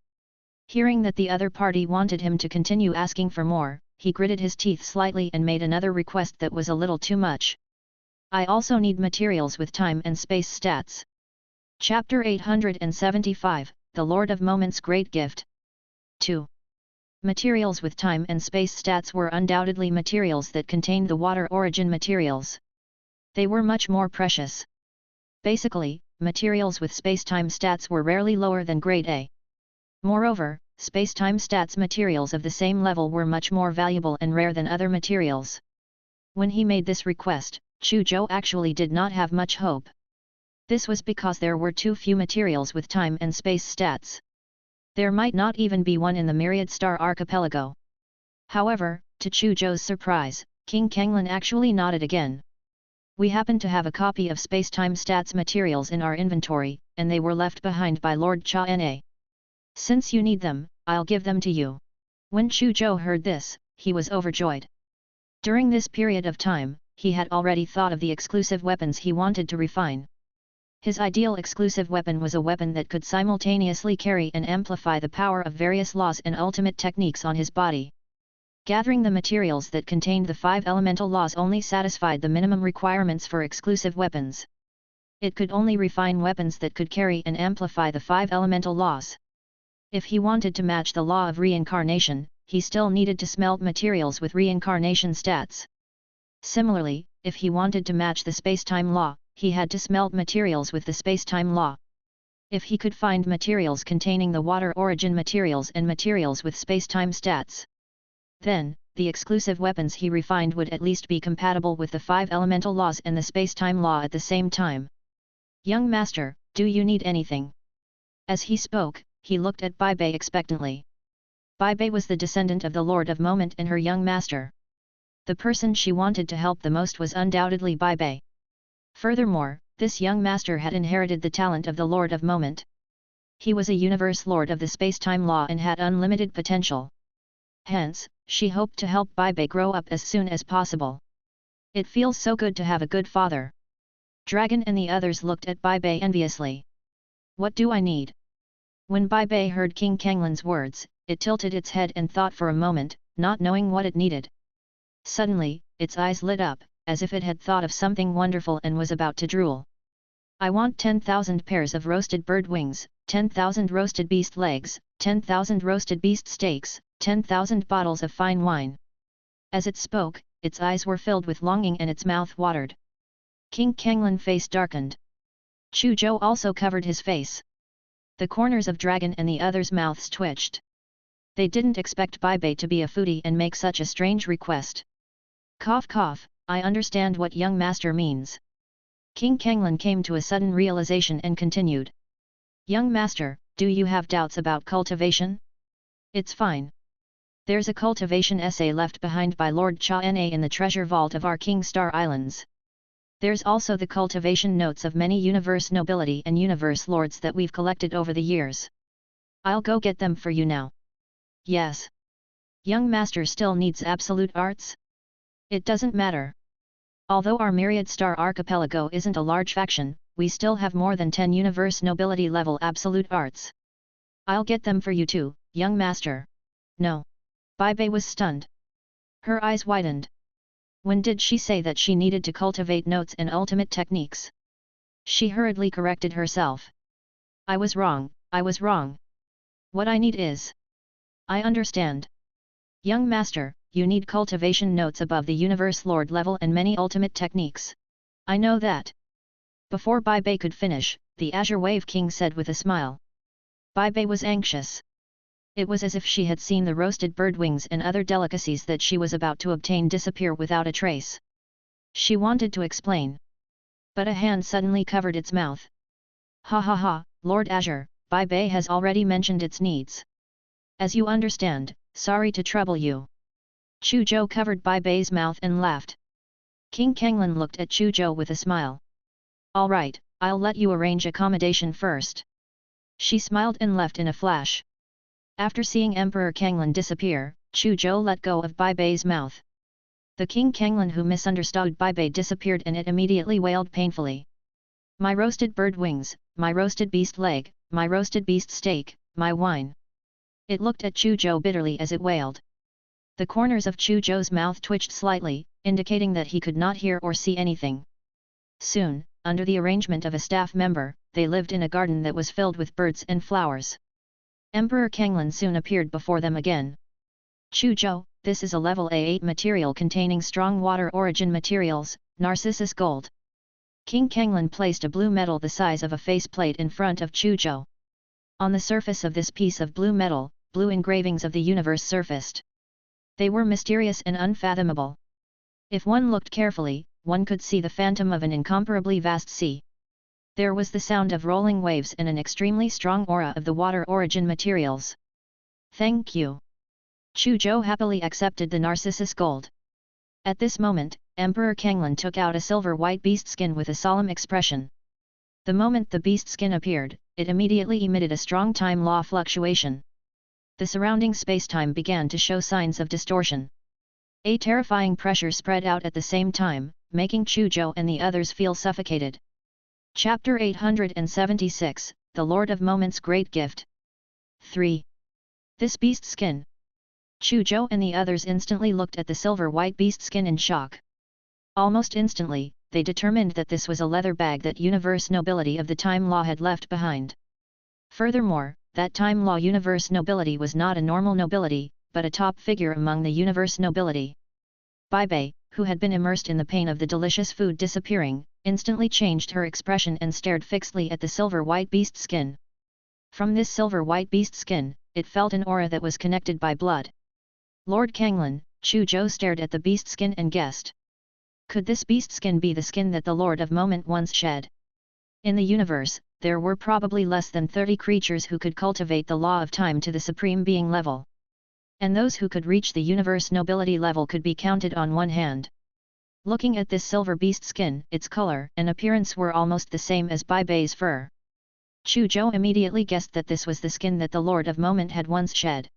Hearing that the other party wanted him to continue asking for more, he gritted his teeth slightly and made another request that was a little too much. I also need materials with time and space stats. Chapter 875, The Lord of Moment's Great Gift. 2. Materials with time and space stats were undoubtedly materials that contained the water origin materials. They were much more precious. Basically, materials with space-time stats were rarely lower than grade A. Moreover, space-time stats materials of the same level were much more valuable and rare than other materials. When he made this request, Chu Zhou actually did not have much hope. This was because there were too few materials with time and space stats. There might not even be one in the Myriad Star Archipelago. However, to Chu Zhou's surprise, King Kanglan actually nodded again. We happen to have a copy of space-time stats materials in our inventory, and they were left behind by Lord Cha Na. Since you need them, I'll give them to you. When Chu Zhou heard this, he was overjoyed. During this period of time, he had already thought of the exclusive weapons he wanted to refine. His ideal exclusive weapon was a weapon that could simultaneously carry and amplify the power of various laws and ultimate techniques on his body. Gathering the materials that contained the 5 elemental laws only satisfied the minimum requirements for exclusive weapons. It could only refine weapons that could carry and amplify the 5 elemental laws. If he wanted to match the law of reincarnation, he still needed to smelt materials with reincarnation stats. Similarly, if he wanted to match the space-time law, he had to smelt materials with the space-time law. If he could find materials containing the water origin materials and materials with space-time stats, then, the exclusive weapons he refined would at least be compatible with the 5 elemental laws and the space-time law at the same time. Young master, do you need anything? As he spoke, he looked at Bai Bei expectantly. Bai Bei was the descendant of the Lord of Moment and her young master. The person she wanted to help the most was undoubtedly Bai Bei. Furthermore, this young master had inherited the talent of the Lord of Moment. He was a universe lord of the space-time law and had unlimited potential. Hence, she hoped to help Bai Bei grow up as soon as possible. It feels so good to have a good father. Dragon and the others looked at Bai Bei enviously. What do I need? When Bai Bei heard King Kanglin's words, it tilted its head and thought for a moment, not knowing what it needed. Suddenly, its eyes lit up, as if it had thought of something wonderful and was about to drool. I want 10,000 pairs of roasted bird wings, 10,000 roasted beast legs, 10,000 roasted beast steaks, 10,000 bottles of fine wine. As it spoke, its eyes were filled with longing and its mouth watered. King Kanglin's face darkened. Chu Zhou also covered his face. The corners of Dragon and the others' mouths twitched. They didn't expect Bai Bei to be a foodie and make such a strange request. Cough cough, I understand what young master means. King Kanglin came to a sudden realization and continued. Young master, do you have doubts about cultivation? It's fine. There's a cultivation essay left behind by Lord Cha Na in the treasure vault of our King Star Islands. There's also the cultivation notes of many universe nobility and universe lords that we've collected over the years. I'll go get them for you now. Yes. Young master still needs absolute arts? It doesn't matter. Although our myriad star archipelago isn't a large faction, we still have more than 10 universe nobility level absolute arts. I'll get them for you too, young master. No. Bai Bei was stunned. Her eyes widened. When did she say that she needed to cultivate notes and ultimate techniques? She hurriedly corrected herself. I was wrong, I was wrong. What I need is... I understand. Young master, you need cultivation notes above the universe lord level and many ultimate techniques. I know that. Before Bai Bei could finish, the Azure Wave King said with a smile. Bai Bei was anxious. It was as if she had seen the roasted bird wings and other delicacies that she was about to obtain disappear without a trace. She wanted to explain. But a hand suddenly covered its mouth. Ha ha ha, Lord Azure, Bai Bei has already mentioned its needs. As you understand, sorry to trouble you. Chu Zhou covered Bai Bei's mouth and laughed. King Kanglin looked at Chu Zhou with a smile. All right, I'll let you arrange accommodation first. She smiled and left in a flash. After seeing Emperor Kanglin disappear, Chu Zhou let go of Bai Bei's mouth. The King Kanglin who misunderstood Bai Bei disappeared and it immediately wailed painfully. My roasted bird wings, my roasted beast leg, my roasted beast steak, my wine. It looked at Chu Zhou bitterly as it wailed. The corners of Chu Zhou's mouth twitched slightly, indicating that he could not hear or see anything. Soon, under the arrangement of a staff member, they lived in a garden that was filled with birds and flowers. Emperor Kanglin soon appeared before them again. Chu Zhou, this is a level A8 material containing strong water origin materials, Narcissus gold. King Kanglin placed a blue metal the size of a faceplate in front of Chu Zhou. On the surface of this piece of blue metal, blue engravings of the universe surfaced. They were mysterious and unfathomable. If one looked carefully, one could see the phantom of an incomparably vast sea. There was the sound of rolling waves and an extremely strong aura of the water origin materials. Thank you. Chu Zhou happily accepted the Narcissus gold. At this moment, Emperor Kanglin took out a silver-white beast skin with a solemn expression. The moment the beast skin appeared, it immediately emitted a strong time law fluctuation. The surrounding space-time began to show signs of distortion. A terrifying pressure spread out at the same time, making Chu Zhou and the others feel suffocated. Chapter 876, The Lord of Moment's Great Gift. 3. This beast skin. Chu Zhou and the others instantly looked at the silver-white beast skin in shock. Almost instantly, they determined that this was a leather bag that universe nobility of the Time Law had left behind. Furthermore, that Time Law universe nobility was not a normal nobility, but a top figure among the universe nobility. Bai Bei, who had been immersed in the pain of the delicious food disappearing, instantly changed her expression and stared fixedly at the silver-white beast skin. From this silver-white beast skin, it felt an aura that was connected by blood. Lord Kanglin, Chu Zhou stared at the beast skin and guessed. Could this beast skin be the skin that the Lord of Moment once shed? In the universe, there were probably less than 30 creatures who could cultivate the law of time to the supreme being level. And those who could reach the universe nobility level could be counted on one hand. Looking at this silver beast skin, its color and appearance were almost the same as Bai Bei's fur. Chu Zhou immediately guessed that this was the skin that the Lord of Moment had once shed.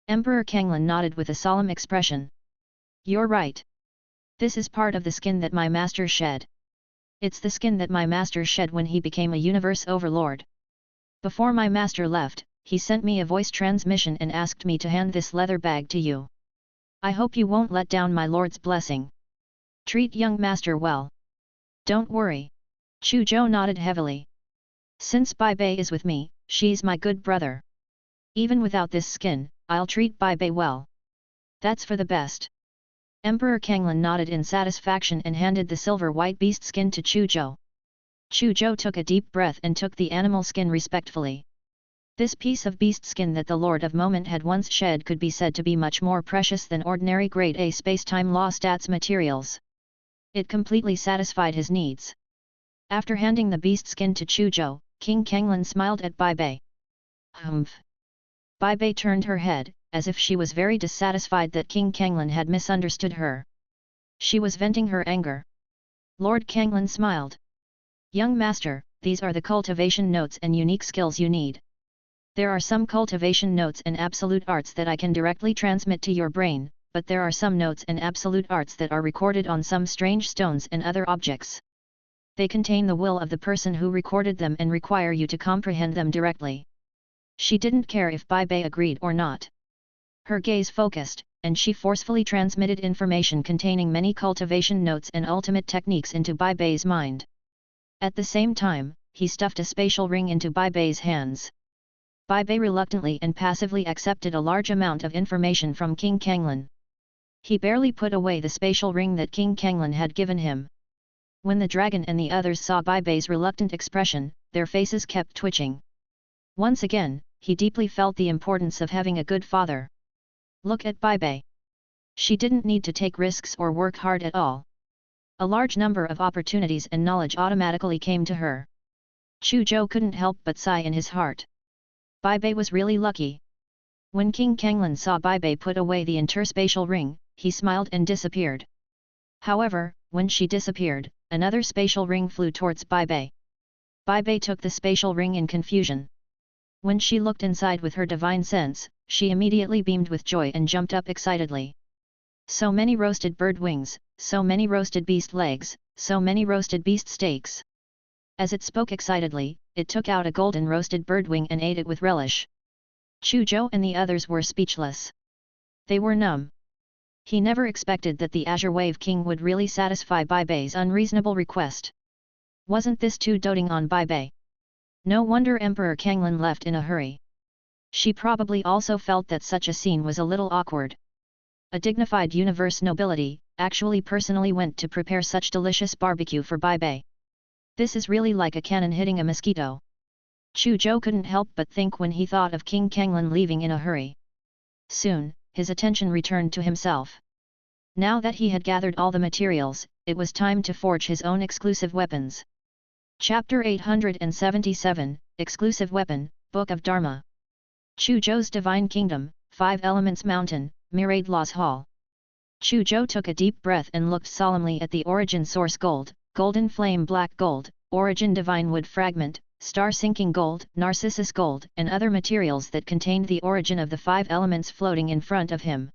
Emperor Kanglin nodded with a solemn expression. You're right. This is part of the skin that my master shed. It's the skin that my master shed when he became a universe overlord. Before my master left, he sent me a voice transmission and asked me to hand this leather bag to you. I hope you won't let down my lord's blessing. Treat young master well. Don't worry. Chu Zhou nodded heavily. Since Bai Bei is with me, she's my good brother. Even without this skin, I'll treat Bai Bei well. That's for the best. Emperor Kanglin nodded in satisfaction and handed the silver-white beast skin to Chu Zhou. Chu Zhou took a deep breath and took the animal skin respectfully. This piece of beast skin that the Lord of Moment had once shed could be said to be much more precious than ordinary grade A space-time law stats materials. It completely satisfied his needs. After handing the beast skin to Chu Zhou, King Kanglin smiled at Bai Bei. Humph. Bai Bei turned her head, as if she was very dissatisfied that King Kanglin had misunderstood her. She was venting her anger. Lord Kanglin smiled. Young master, these are the cultivation notes and unique skills you need. There are some cultivation notes and absolute arts that I can directly transmit to your brain, but there are some notes and absolute arts that are recorded on some strange stones and other objects. They contain the will of the person who recorded them and require you to comprehend them directly. She didn't care if Bai Bei agreed or not. Her gaze focused, and she forcefully transmitted information containing many cultivation notes and ultimate techniques into Bai Bei's mind. At the same time, he stuffed a spatial ring into Bai Bei's hands. Bai Bei reluctantly and passively accepted a large amount of information from King Kanglin. He barely put away the spatial ring that King Kanglin had given him. When the dragon and the others saw Bai Bei's reluctant expression, their faces kept twitching. Once again, he deeply felt the importance of having a good father. Look at Bai Bei. She didn't need to take risks or work hard at all. A large number of opportunities and knowledge automatically came to her. Chu Zhou couldn't help but sigh in his heart. Bai Bei was really lucky. When King Kanglin saw Bai Bei put away the interspatial ring, he smiled and disappeared. However, when she disappeared, another spatial ring flew towards Bai Bei. Bai Bei took the spatial ring in confusion. When she looked inside with her divine sense, she immediately beamed with joy and jumped up excitedly. So many roasted bird wings, so many roasted beast legs, so many roasted beast steaks. As it spoke excitedly, it took out a golden roasted bird wing and ate it with relish. Chu Zhou and the others were speechless. They were numb. He never expected that the Azure Wave King would really satisfy Bai Bei's unreasonable request. Wasn't this too doting on Bai Bei? No wonder Emperor Kanglin left in a hurry. She probably also felt that such a scene was a little awkward. A dignified universe nobility, actually personally went to prepare such delicious barbecue for Bai Bei. This is really like a cannon hitting a mosquito. Chu Zhou couldn't help but think when he thought of King Kanglin leaving in a hurry. Soon, his attention returned to himself. Now that he had gathered all the materials, it was time to forge his own exclusive weapons. Chapter 877, Exclusive Weapon, Book of Dharma. Chu Zhou's Divine Kingdom, 5 Elements Mountain, Myriad Laws Hall. Chu Zhou took a deep breath and looked solemnly at the Origin Source Gold, Golden Flame Black Gold, Origin Divine Wood Fragment, Star Sinking Gold, Narcissus Gold, and other materials that contained the origin of the 5 elements floating in front of him.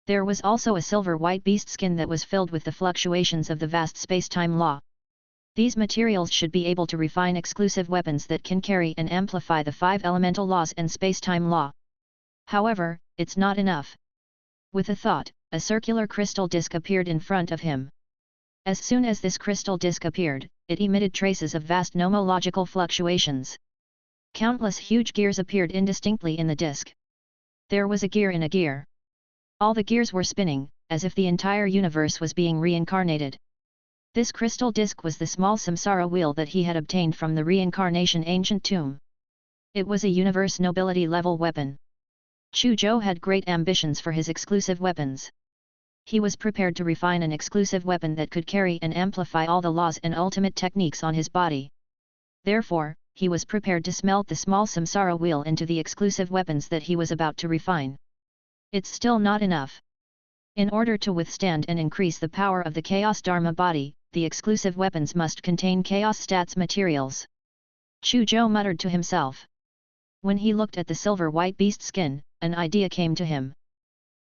There was also a silver-white beast skin that was filled with the fluctuations of the vast space-time law. These materials should be able to refine exclusive weapons that can carry and amplify the 5 elemental laws and space-time law. However, it's not enough, With a thought, a circular crystal disc appeared in front of him. As soon as this crystal disc appeared, it emitted traces of vast nomological fluctuations. Countless huge gears appeared indistinctly in the disc. There was a gear in a gear. All the gears were spinning, as if the entire universe was being reincarnated. This crystal disc was the small samsara wheel that he had obtained from the reincarnation ancient tomb. It was a universe nobility level weapon. Chu Zhou had great ambitions for his exclusive weapons. He was prepared to refine an exclusive weapon that could carry and amplify all the laws and ultimate techniques on his body. Therefore, he was prepared to smelt the small samsara wheel into the exclusive weapons that he was about to refine. It's still not enough. In order to withstand and increase the power of the Chaos Dharma body, the exclusive weapons must contain Chaos Stats materials. Chu Zhou muttered to himself. When he looked at the silver-white beast skin, an idea came to him.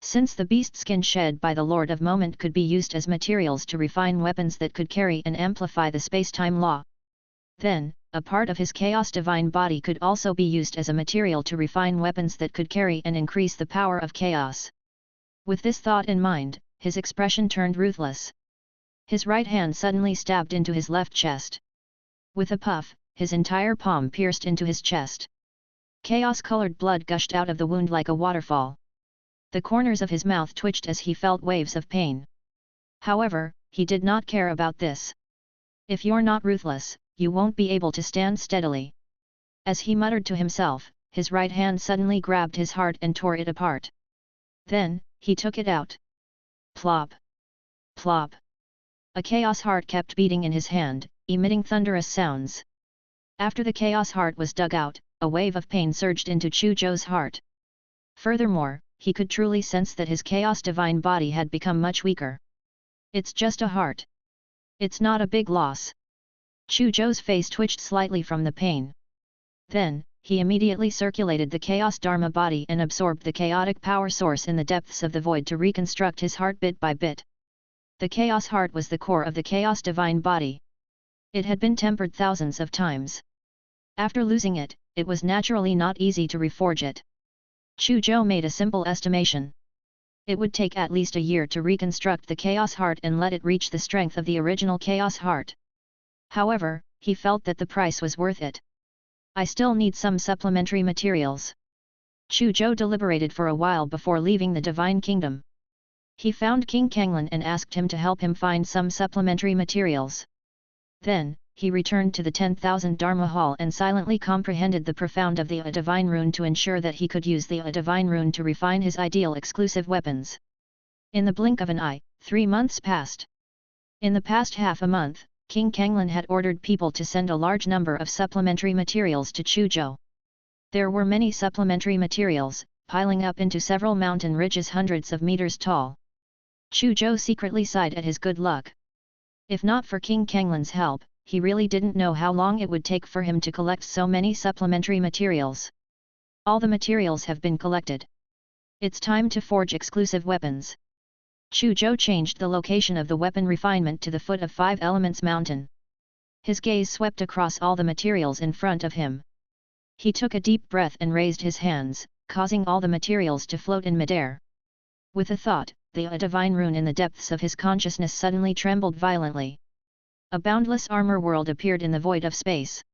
Since the beast skin shed by the Lord of Moment could be used as materials to refine weapons that could carry and amplify the space-time law, then, a part of his Chaos Divine body could also be used as a material to refine weapons that could carry and increase the power of chaos. With this thought in mind, his expression turned ruthless. His right hand suddenly stabbed into his left chest. With a puff, his entire palm pierced into his chest. Chaos-colored blood gushed out of the wound like a waterfall. The corners of his mouth twitched as he felt waves of pain. However, he did not care about this. If you're not ruthless, you won't be able to stand steadily. As he muttered to himself, his right hand suddenly grabbed his heart and tore it apart. Then, he took it out. Plop! Plop! A chaos heart kept beating in his hand, emitting thunderous sounds. After the chaos heart was dug out, a wave of pain surged into Chu Zhou's heart. Furthermore, he could truly sense that his Chaos Divine body had become much weaker. It's just a heart. It's not a big loss. Chu Zhou's face twitched slightly from the pain. Then, he immediately circulated the Chaos Dharma body and absorbed the chaotic power source in the depths of the void to reconstruct his heart bit by bit. The Chaos Heart was the core of the Chaos Divine body. It had been tempered thousands of times. After losing it, it was naturally not easy to reforge it. Chu Zhou made a simple estimation. It would take at least a year to reconstruct the Chaos Heart and let it reach the strength of the original Chaos Heart. However, he felt that the price was worth it. I still need some supplementary materials. Chu Zhou deliberated for a while before leaving the Divine Kingdom. He found King Kanglan and asked him to help him find some supplementary materials. Then, he returned to the 10,000 Dharma Hall and silently comprehended the profound of the Divine Rune to ensure that he could use the Divine Rune to refine his ideal exclusive weapons. In the blink of an eye, 3 months passed. In the past half a month, King Kanglan had ordered people to send a large number of supplementary materials to Chu Zhou. There were many supplementary materials, piling up into several mountain ridges hundreds of meters tall. Chu Zhou secretly sighed at his good luck. If not for King Kanglan's help, he really didn't know how long it would take for him to collect so many supplementary materials. All the materials have been collected. It's time to forge exclusive weapons. Chu Zhou changed the location of the weapon refinement to the foot of 5 Elements Mountain. His gaze swept across all the materials in front of him. He took a deep breath and raised his hands, causing all the materials to float in midair. With a thought, the Divine Rune in the depths of his consciousness suddenly trembled violently. A boundless armor world appeared in the void of space.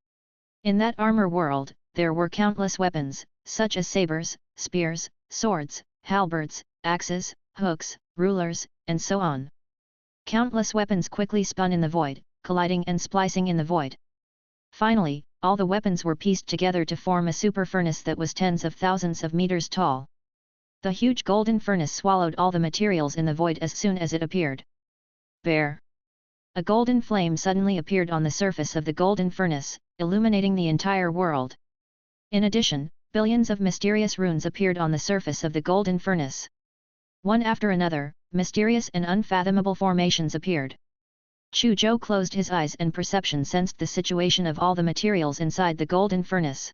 In that armor world, there were countless weapons, such as sabers, spears, swords, halberds, axes, hooks, rulers, and so on. Countless weapons quickly spun in the void, colliding and splicing in the void. Finally, all the weapons were pieced together to form a super furnace that was tens of thousands of meters tall. The huge golden furnace swallowed all the materials in the void as soon as it appeared. Bear! A golden flame suddenly appeared on the surface of the golden furnace, illuminating the entire world. In addition, billions of mysterious runes appeared on the surface of the golden furnace. One after another, mysterious and unfathomable formations appeared. Chu Zhou closed his eyes and perception sensed the situation of all the materials inside the golden furnace.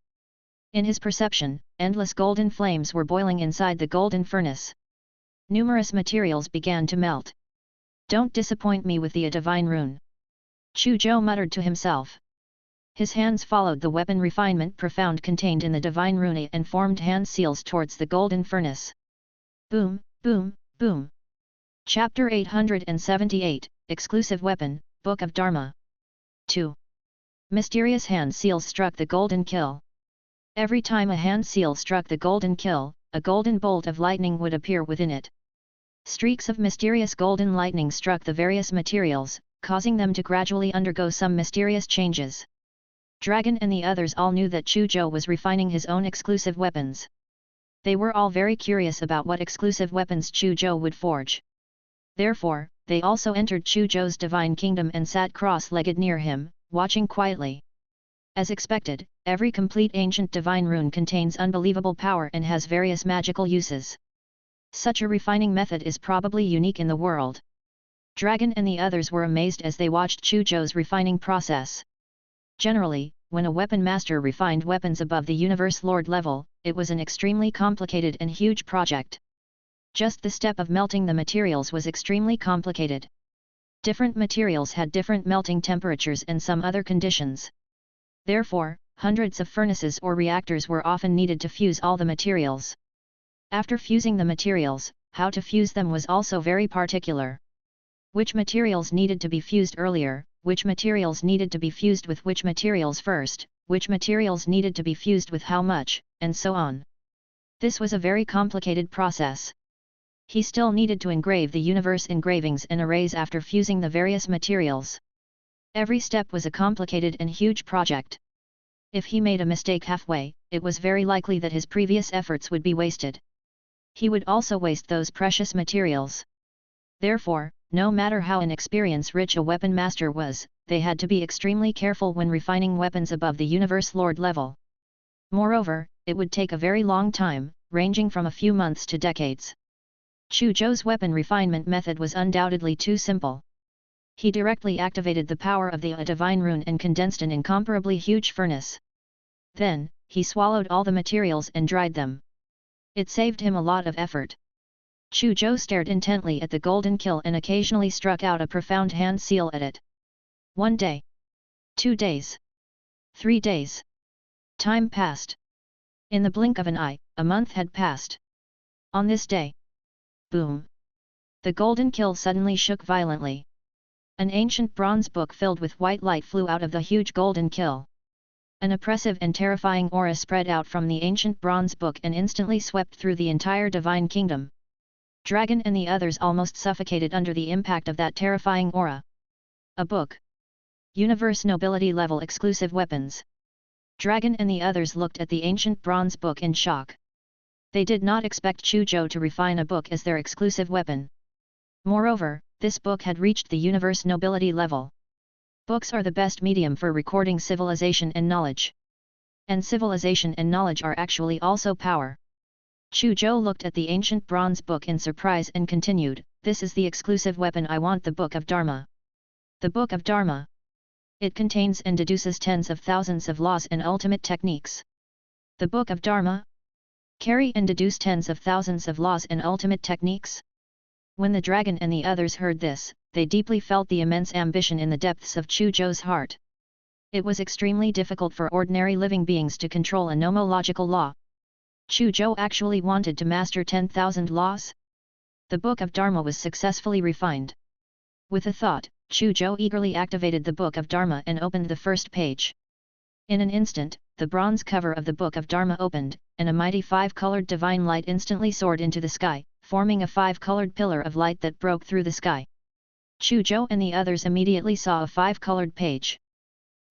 In his perception, endless golden flames were boiling inside the golden furnace. Numerous materials began to melt. Don't disappoint me with the Divine Rune. Chu Zhou muttered to himself. His hands followed the weapon refinement profound contained in the Divine Rune and formed hand seals towards the golden furnace. Boom, boom, Boom! Chapter 878, Exclusive Weapon, Book of Dharma. 2. Mysterious hand seals struck the golden kill. Every time a hand seal struck the golden kill, a golden bolt of lightning would appear within it. Streaks of mysterious golden lightning struck the various materials, causing them to gradually undergo some mysterious changes. Dragon and the others all knew that Chu Zhou was refining his own exclusive weapons. They were all very curious about what exclusive weapons Chu Zhou would forge. Therefore, they also entered Chu Zhou's divine kingdom and sat cross-legged near him, watching quietly. As expected, every complete ancient divine rune contains unbelievable power and has various magical uses. Such a refining method is probably unique in the world. Dragon and the others were amazed as they watched Chu Zhou's refining process. Generally, when a weapon master refined weapons above the Universe Lord level, it was an extremely complicated and huge project. Just the step of melting the materials was extremely complicated. Different materials had different melting temperatures and some other conditions. Therefore, hundreds of furnaces or reactors were often needed to fuse all the materials. After fusing the materials, how to fuse them was also very particular. Which materials needed to be fused earlier, which materials needed to be fused with which materials first, which materials needed to be fused with how much, and so on. This was a very complicated process. He still needed to engrave the universe engravings and arrays after fusing the various materials. Every step was a complicated and huge project. If he made a mistake halfway, it was very likely that his previous efforts would be wasted. He would also waste those precious materials. Therefore, no matter how inexperience-rich a weapon master was, they had to be extremely careful when refining weapons above the Universe Lord level. Moreover, it would take a very long time, ranging from a few months to decades. Chu Zhou's weapon refinement method was undoubtedly too simple. He directly activated the power of the divine rune and condensed an incomparably huge furnace. Then, he swallowed all the materials and dried them. It saved him a lot of effort. Chu Zhou stared intently at the golden kill and occasionally struck out a profound hand seal at it. 1 day. 2 days. 3 days. Time passed. In the blink of an eye, a month had passed. On this day. Boom! The golden kill suddenly shook violently. An ancient bronze book filled with white light flew out of the huge golden kill. An oppressive and terrifying aura spread out from the ancient bronze book and instantly swept through the entire divine kingdom. Dragon and the others almost suffocated under the impact of that terrifying aura. A book. Universe nobility level exclusive weapons. Dragon and the others looked at the ancient bronze book in shock. They did not expect Chu Zhou to refine a book as their exclusive weapon. Moreover, this book had reached the universe nobility level. Books are the best medium for recording civilization and knowledge. And civilization and knowledge are actually also power. Chu Zhou looked at the ancient bronze book in surprise and continued, "This is the exclusive weapon I want, the Book of Dharma." The Book of Dharma. It contains and deduces tens of thousands of laws and ultimate techniques. The Book of Dharma? Carry and deduce tens of thousands of laws and ultimate techniques? When the dragon and the others heard this, they deeply felt the immense ambition in the depths of Chu Zhou's heart. It was extremely difficult for ordinary living beings to control a nomological law. Chu Zhou actually wanted to master 10,000 laws? The Book of Dharma was successfully refined. With a thought, Chu Zhou eagerly activated the Book of Dharma and opened the first page. In an instant, the bronze cover of the Book of Dharma opened, and a mighty 5-colored divine light instantly soared into the sky, forming a 5-colored pillar of light that broke through the sky. Chu Zhou and the others immediately saw a 5-colored page.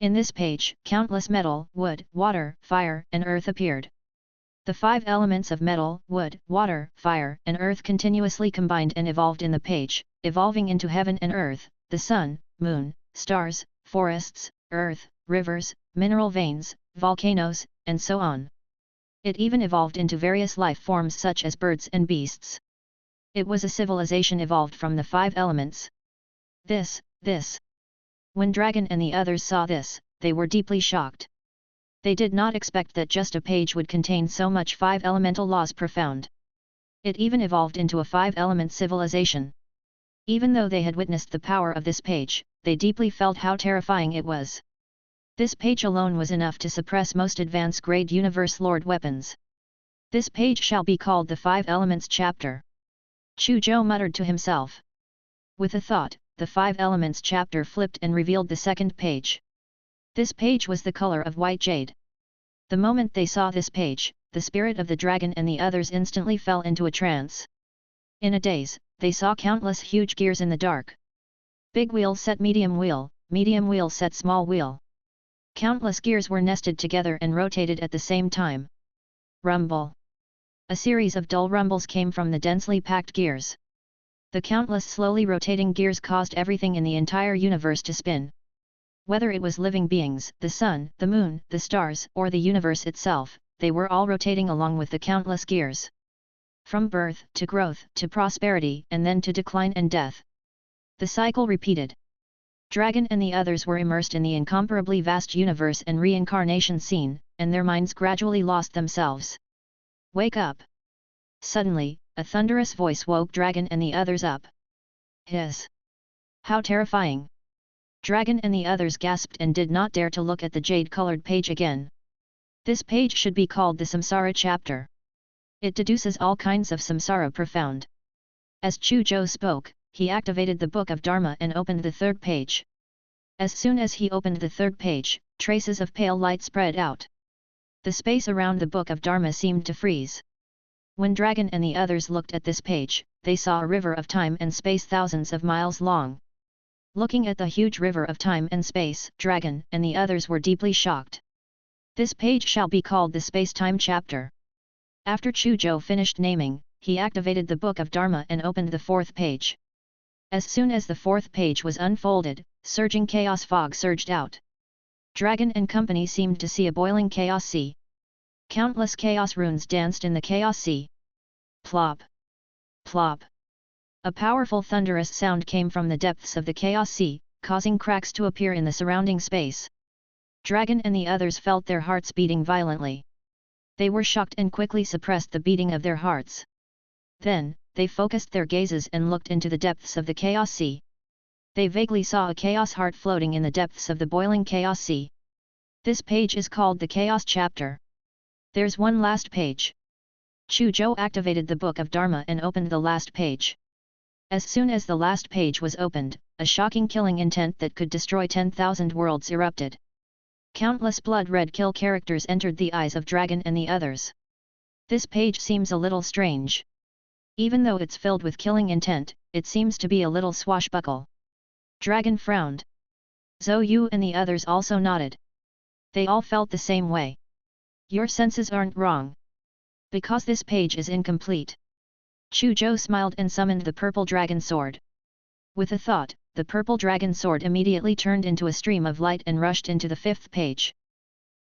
In this page, countless metal, wood, water, fire, and earth appeared. The 5 elements of metal, wood, water, fire, and earth continuously combined and evolved in the page, evolving into heaven and earth, the sun, moon, stars, forests, earth, rivers, mineral veins, volcanoes, and so on. It even evolved into various life forms such as birds and beasts. It was a civilization evolved from the 5 elements. This. When Dragon and the others saw this, they were deeply shocked. They did not expect that just a page would contain so much 5 elemental laws profound. It even evolved into a 5-element civilization. Even though they had witnessed the power of this page, they deeply felt how terrifying it was. This page alone was enough to suppress most advanced grade Universe Lord weapons. This page shall be called the 5 Elements chapter. Chu Zhou muttered to himself. With a thought, the Five Elements chapter flipped and revealed the second page. This page was the color of white jade. The moment they saw this page, the spirit of the dragon and the others instantly fell into a trance. In a daze, they saw countless huge gears in the dark. Big wheel set medium wheel set small wheel. Countless gears were nested together and rotated at the same time. Rumble. A series of dull rumbles came from the densely packed gears. The countless slowly rotating gears caused everything in the entire universe to spin. Whether it was living beings, the sun, the moon, the stars, or the universe itself, they were all rotating along with the countless gears. From birth, to growth, to prosperity, and then to decline and death. The cycle repeated. Dragon and the others were immersed in the incomparably vast universe and reincarnation scene, and their minds gradually lost themselves. Wake up! Suddenly, a thunderous voice woke Dragon and the others up. Hiss! How terrifying! Dragon and the others gasped and did not dare to look at the jade-colored page again. This page should be called the Samsara chapter. It deduces all kinds of samsara profound. As Chu Zhou spoke, he activated the Book of Dharma and opened the third page. As soon as he opened the third page, traces of pale light spread out. The space around the Book of Dharma seemed to freeze. When Dragon and the others looked at this page, they saw a river of time and space thousands of miles long. Looking at the huge river of time and space, Dragon and the others were deeply shocked. This page shall be called the Space-Time chapter. After Chu Zhou finished naming, he activated the Book of Dharma and opened the fourth page. As soon as the fourth page was unfolded, surging chaos fog surged out. Dragon and company seemed to see a boiling chaos sea. Countless chaos runes danced in the chaos sea. Plop! Plop! A powerful thunderous sound came from the depths of the chaos sea, causing cracks to appear in the surrounding space. Dragon and the others felt their hearts beating violently. They were shocked and quickly suppressed the beating of their hearts. Then, they focused their gazes and looked into the depths of the chaos sea. They vaguely saw a chaos heart floating in the depths of the boiling chaos sea. This page is called the Chaos chapter. There's one last page. Chu Zhou activated the Book of Dharma and opened the last page. As soon as the last page was opened, a shocking killing intent that could destroy 10,000 worlds erupted. Countless blood-red kill characters entered the eyes of Dragon and the others. This page seems a little strange. Even though it's filled with killing intent, it seems to be a little swashbuckle. Dragon frowned. Zhou Yu and the others also nodded. They all felt the same way. Your senses aren't wrong. Because this page is incomplete. Chu Zhou smiled and summoned the purple dragon sword. With a thought, the purple dragon sword immediately turned into a stream of light and rushed into the fifth page.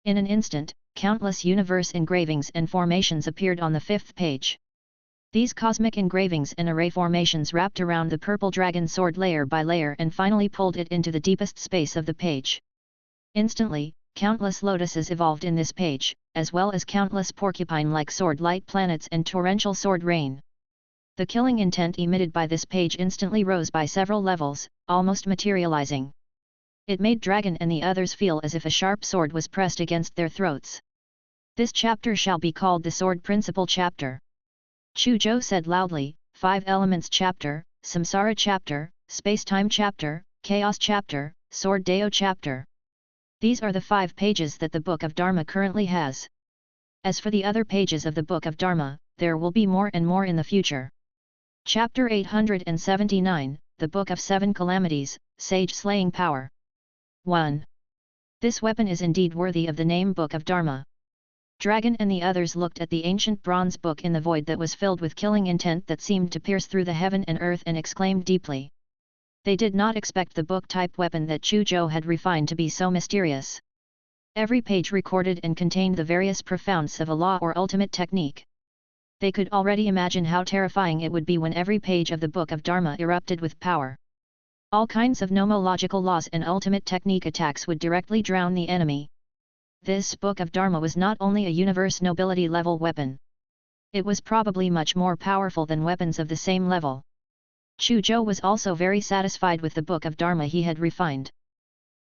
In an instant, countless universe engravings and formations appeared on the fifth page. These cosmic engravings and array formations wrapped around the purple dragon sword layer by layer and finally pulled it into the deepest space of the page. Instantly, countless lotuses evolved in this page, as well as countless porcupine-like sword-light planets and torrential sword rain. The killing intent emitted by this page instantly rose by several levels, almost materializing. It made Dragon and the others feel as if a sharp sword was pressed against their throats. This chapter shall be called the Sword Principle chapter. Chu Zhou said loudly, Five Elements chapter, Samsara chapter, Space-Time chapter, Chaos chapter, Sword Deo chapter. These are the 5 pages that the Book of Dharma currently has. As for the other pages of the Book of Dharma, there will be more and more in the future. Chapter 879, The Book of 7 Calamities, Sage Slaying Power. 1. This weapon is indeed worthy of the name Book of Dharma. Dragon and the others looked at the ancient bronze book in the void that was filled with killing intent that seemed to pierce through the heaven and earth and exclaimed deeply. They did not expect the book-type weapon that Chu Zhou had refined to be so mysterious. Every page recorded and contained the various profounds of a law or ultimate technique. They could already imagine how terrifying it would be when every page of the Book of Dharma erupted with power. All kinds of nomological laws and ultimate technique attacks would directly drown the enemy. This Book of Dharma was not only a universe nobility level weapon. It was probably much more powerful than weapons of the same level. Chu Zhou was also very satisfied with the Book of Dharma he had refined.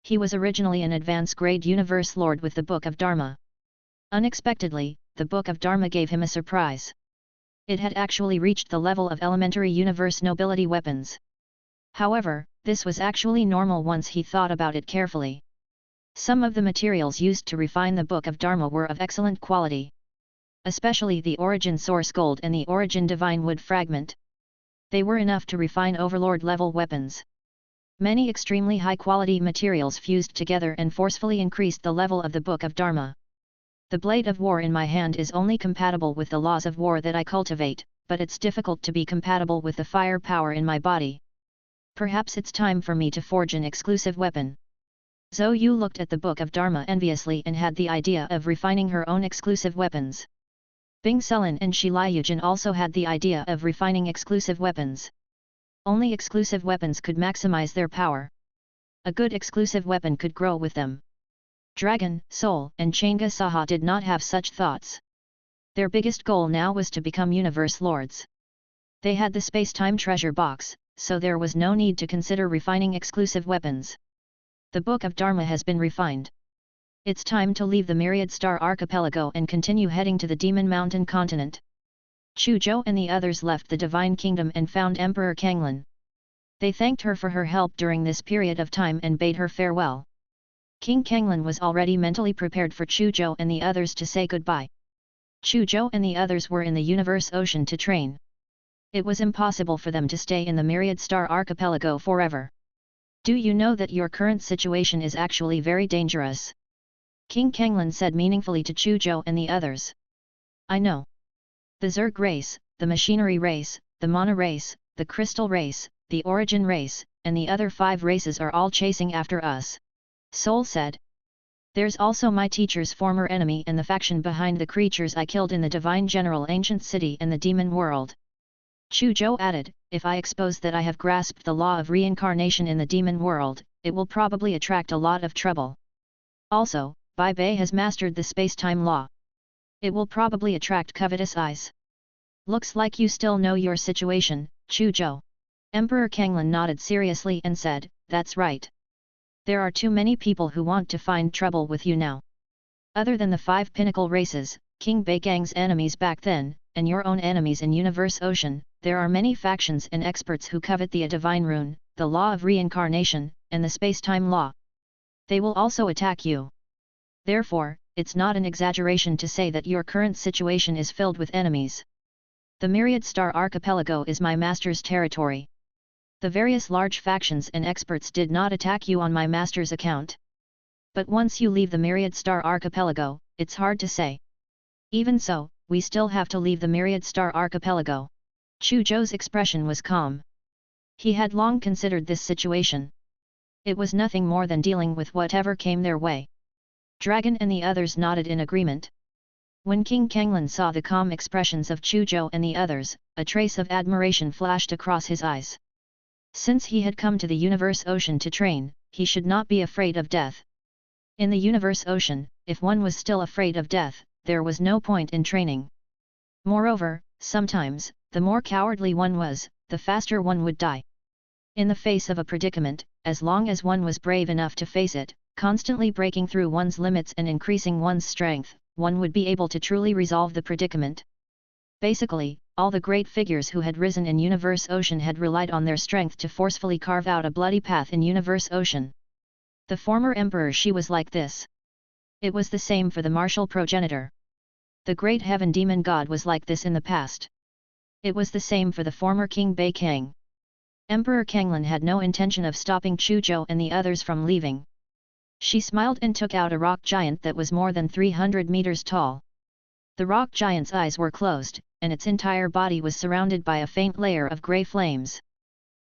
He was originally an advanced grade universe lord with the Book of Dharma. Unexpectedly, the Book of Dharma gave him a surprise. It had actually reached the level of elementary universe nobility weapons. However, this was actually normal once he thought about it carefully. Some of the materials used to refine the Book of Dharma were of excellent quality. Especially the Origin Source Gold and the Origin Divine Wood Fragment. They were enough to refine Overlord-level weapons. Many extremely high-quality materials fused together and forcefully increased the level of the Book of Dharma. The blade of war in my hand is only compatible with the laws of war that I cultivate, but it's difficult to be compatible with the fire power in my body. Perhaps it's time for me to forge an exclusive weapon. Zhou Yu looked at the Book of Dharma enviously and had the idea of refining her own exclusive weapons. Bing Selin and Shi Liujin also had the idea of refining exclusive weapons. Only exclusive weapons could maximize their power. A good exclusive weapon could grow with them. Dragon, Soul, and Changa Saha did not have such thoughts. Their biggest goal now was to become universe lords. They had the space-time treasure box, so there was no need to consider refining exclusive weapons. The Book of Dharma has been refined. It's time to leave the Myriad Star Archipelago and continue heading to the Demon Mountain continent. Chu Zhou and the others left the Divine Kingdom and found Emperor Kanglan. They thanked her for her help during this period of time and bade her farewell. King Kanglan was already mentally prepared for Chu Zhou and the others to say goodbye. Chu Zhou and the others were in the Universe Ocean to train. It was impossible for them to stay in the Myriad Star Archipelago forever. Do you know that your current situation is actually very dangerous? King Kanglan said meaningfully to Chu Zhou and the others. I know. The Zerg race, the Machinery race, the Mana race, the Crystal race, the Origin race, and the other 5 races are all chasing after us. Soul said. There's also my teacher's former enemy and the faction behind the creatures I killed in the Divine General Ancient City and the Demon World. Chu Zhou added, if I expose that I have grasped the law of reincarnation in the Demon World, it will probably attract a lot of trouble. Also, Bai Bei has mastered the space-time law. It will probably attract covetous eyes. Looks like you still know your situation, Chu Zhou. Emperor Kanglan nodded seriously and said, that's right. There are too many people who want to find trouble with you now. Other than the 5 pinnacle races, King Beigang's enemies back then, and your own enemies in Universe Ocean, there are many factions and experts who covet the Divine Rune, the Law of Reincarnation, and the Space-Time Law. They will also attack you. Therefore, it's not an exaggeration to say that your current situation is filled with enemies. The Myriad Star Archipelago is my master's territory. The various large factions and experts did not attack you on my master's account. But once you leave the Myriad Star Archipelago, it's hard to say. Even so, we still have to leave the Myriad Star Archipelago. Chu Zhou's expression was calm. He had long considered this situation. It was nothing more than dealing with whatever came their way. Dragon and the others nodded in agreement. When King Kanglan saw the calm expressions of Chu Zhou and the others, a trace of admiration flashed across his eyes. Since he had come to the Universe Ocean to train, he should not be afraid of death. In the Universe Ocean, if one was still afraid of death, there was no point in training. Moreover, sometimes, the more cowardly one was, the faster one would die. In the face of a predicament, as long as one was brave enough to face it, constantly breaking through one's limits and increasing one's strength, one would be able to truly resolve the predicament. Basically, all the great figures who had risen in Universe Ocean had relied on their strength to forcefully carve out a bloody path in Universe Ocean. The former Emperor Shi was like this. It was the same for the martial progenitor. The great heaven demon god was like this in the past. It was the same for the former King Beikang. Emperor Kanglan had no intention of stopping Chu Zhou and the others from leaving. She smiled and took out a rock giant that was more than 300 meters tall. The rock giant's eyes were closed, and its entire body was surrounded by a faint layer of grey flames.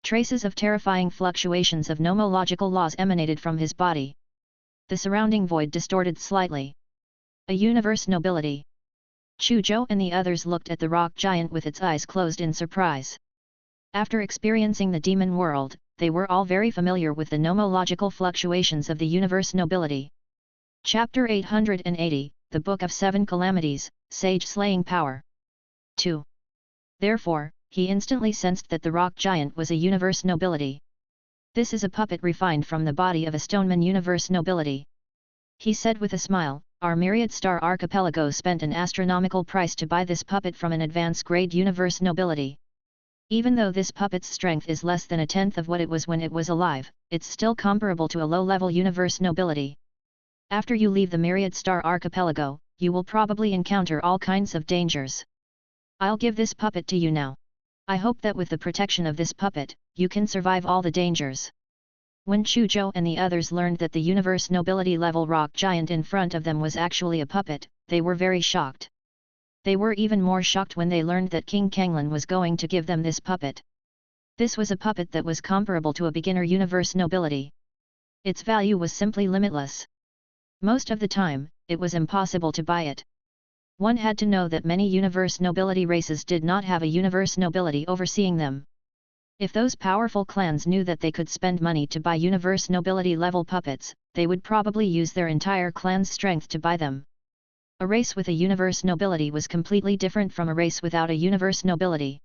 Traces of terrifying fluctuations of nomological laws emanated from his body. The surrounding void distorted slightly. A universe nobility. Chu Zhou and the others looked at the rock giant with its eyes closed in surprise. After experiencing the demon world, they were all very familiar with the nomological fluctuations of the universe nobility. Chapter 880, The Book of 7 Calamities, Sage Slaying Power. 2. Therefore, he instantly sensed that the rock giant was a universe nobility. This is a puppet refined from the body of a stoneman universe nobility. He said with a smile, Our Myriad Star Archipelago spent an astronomical price to buy this puppet from an advance-grade universe nobility. Even though this puppet's strength is less than a tenth of what it was when it was alive, it's still comparable to a low-level universe nobility. After you leave the Myriad Star Archipelago, you will probably encounter all kinds of dangers. I'll give this puppet to you now. I hope that with the protection of this puppet, you can survive all the dangers. When Chu Zhou and the others learned that the universe nobility level rock giant in front of them was actually a puppet, they were very shocked. They were even more shocked when they learned that King Kanglan was going to give them this puppet. This was a puppet that was comparable to a beginner universe nobility. Its value was simply limitless. Most of the time, it was impossible to buy it. One had to know that many universe nobility races did not have a universe nobility overseeing them. If those powerful clans knew that they could spend money to buy universe nobility level puppets, they would probably use their entire clan's strength to buy them. A race with a universe nobility was completely different from a race without a universe nobility.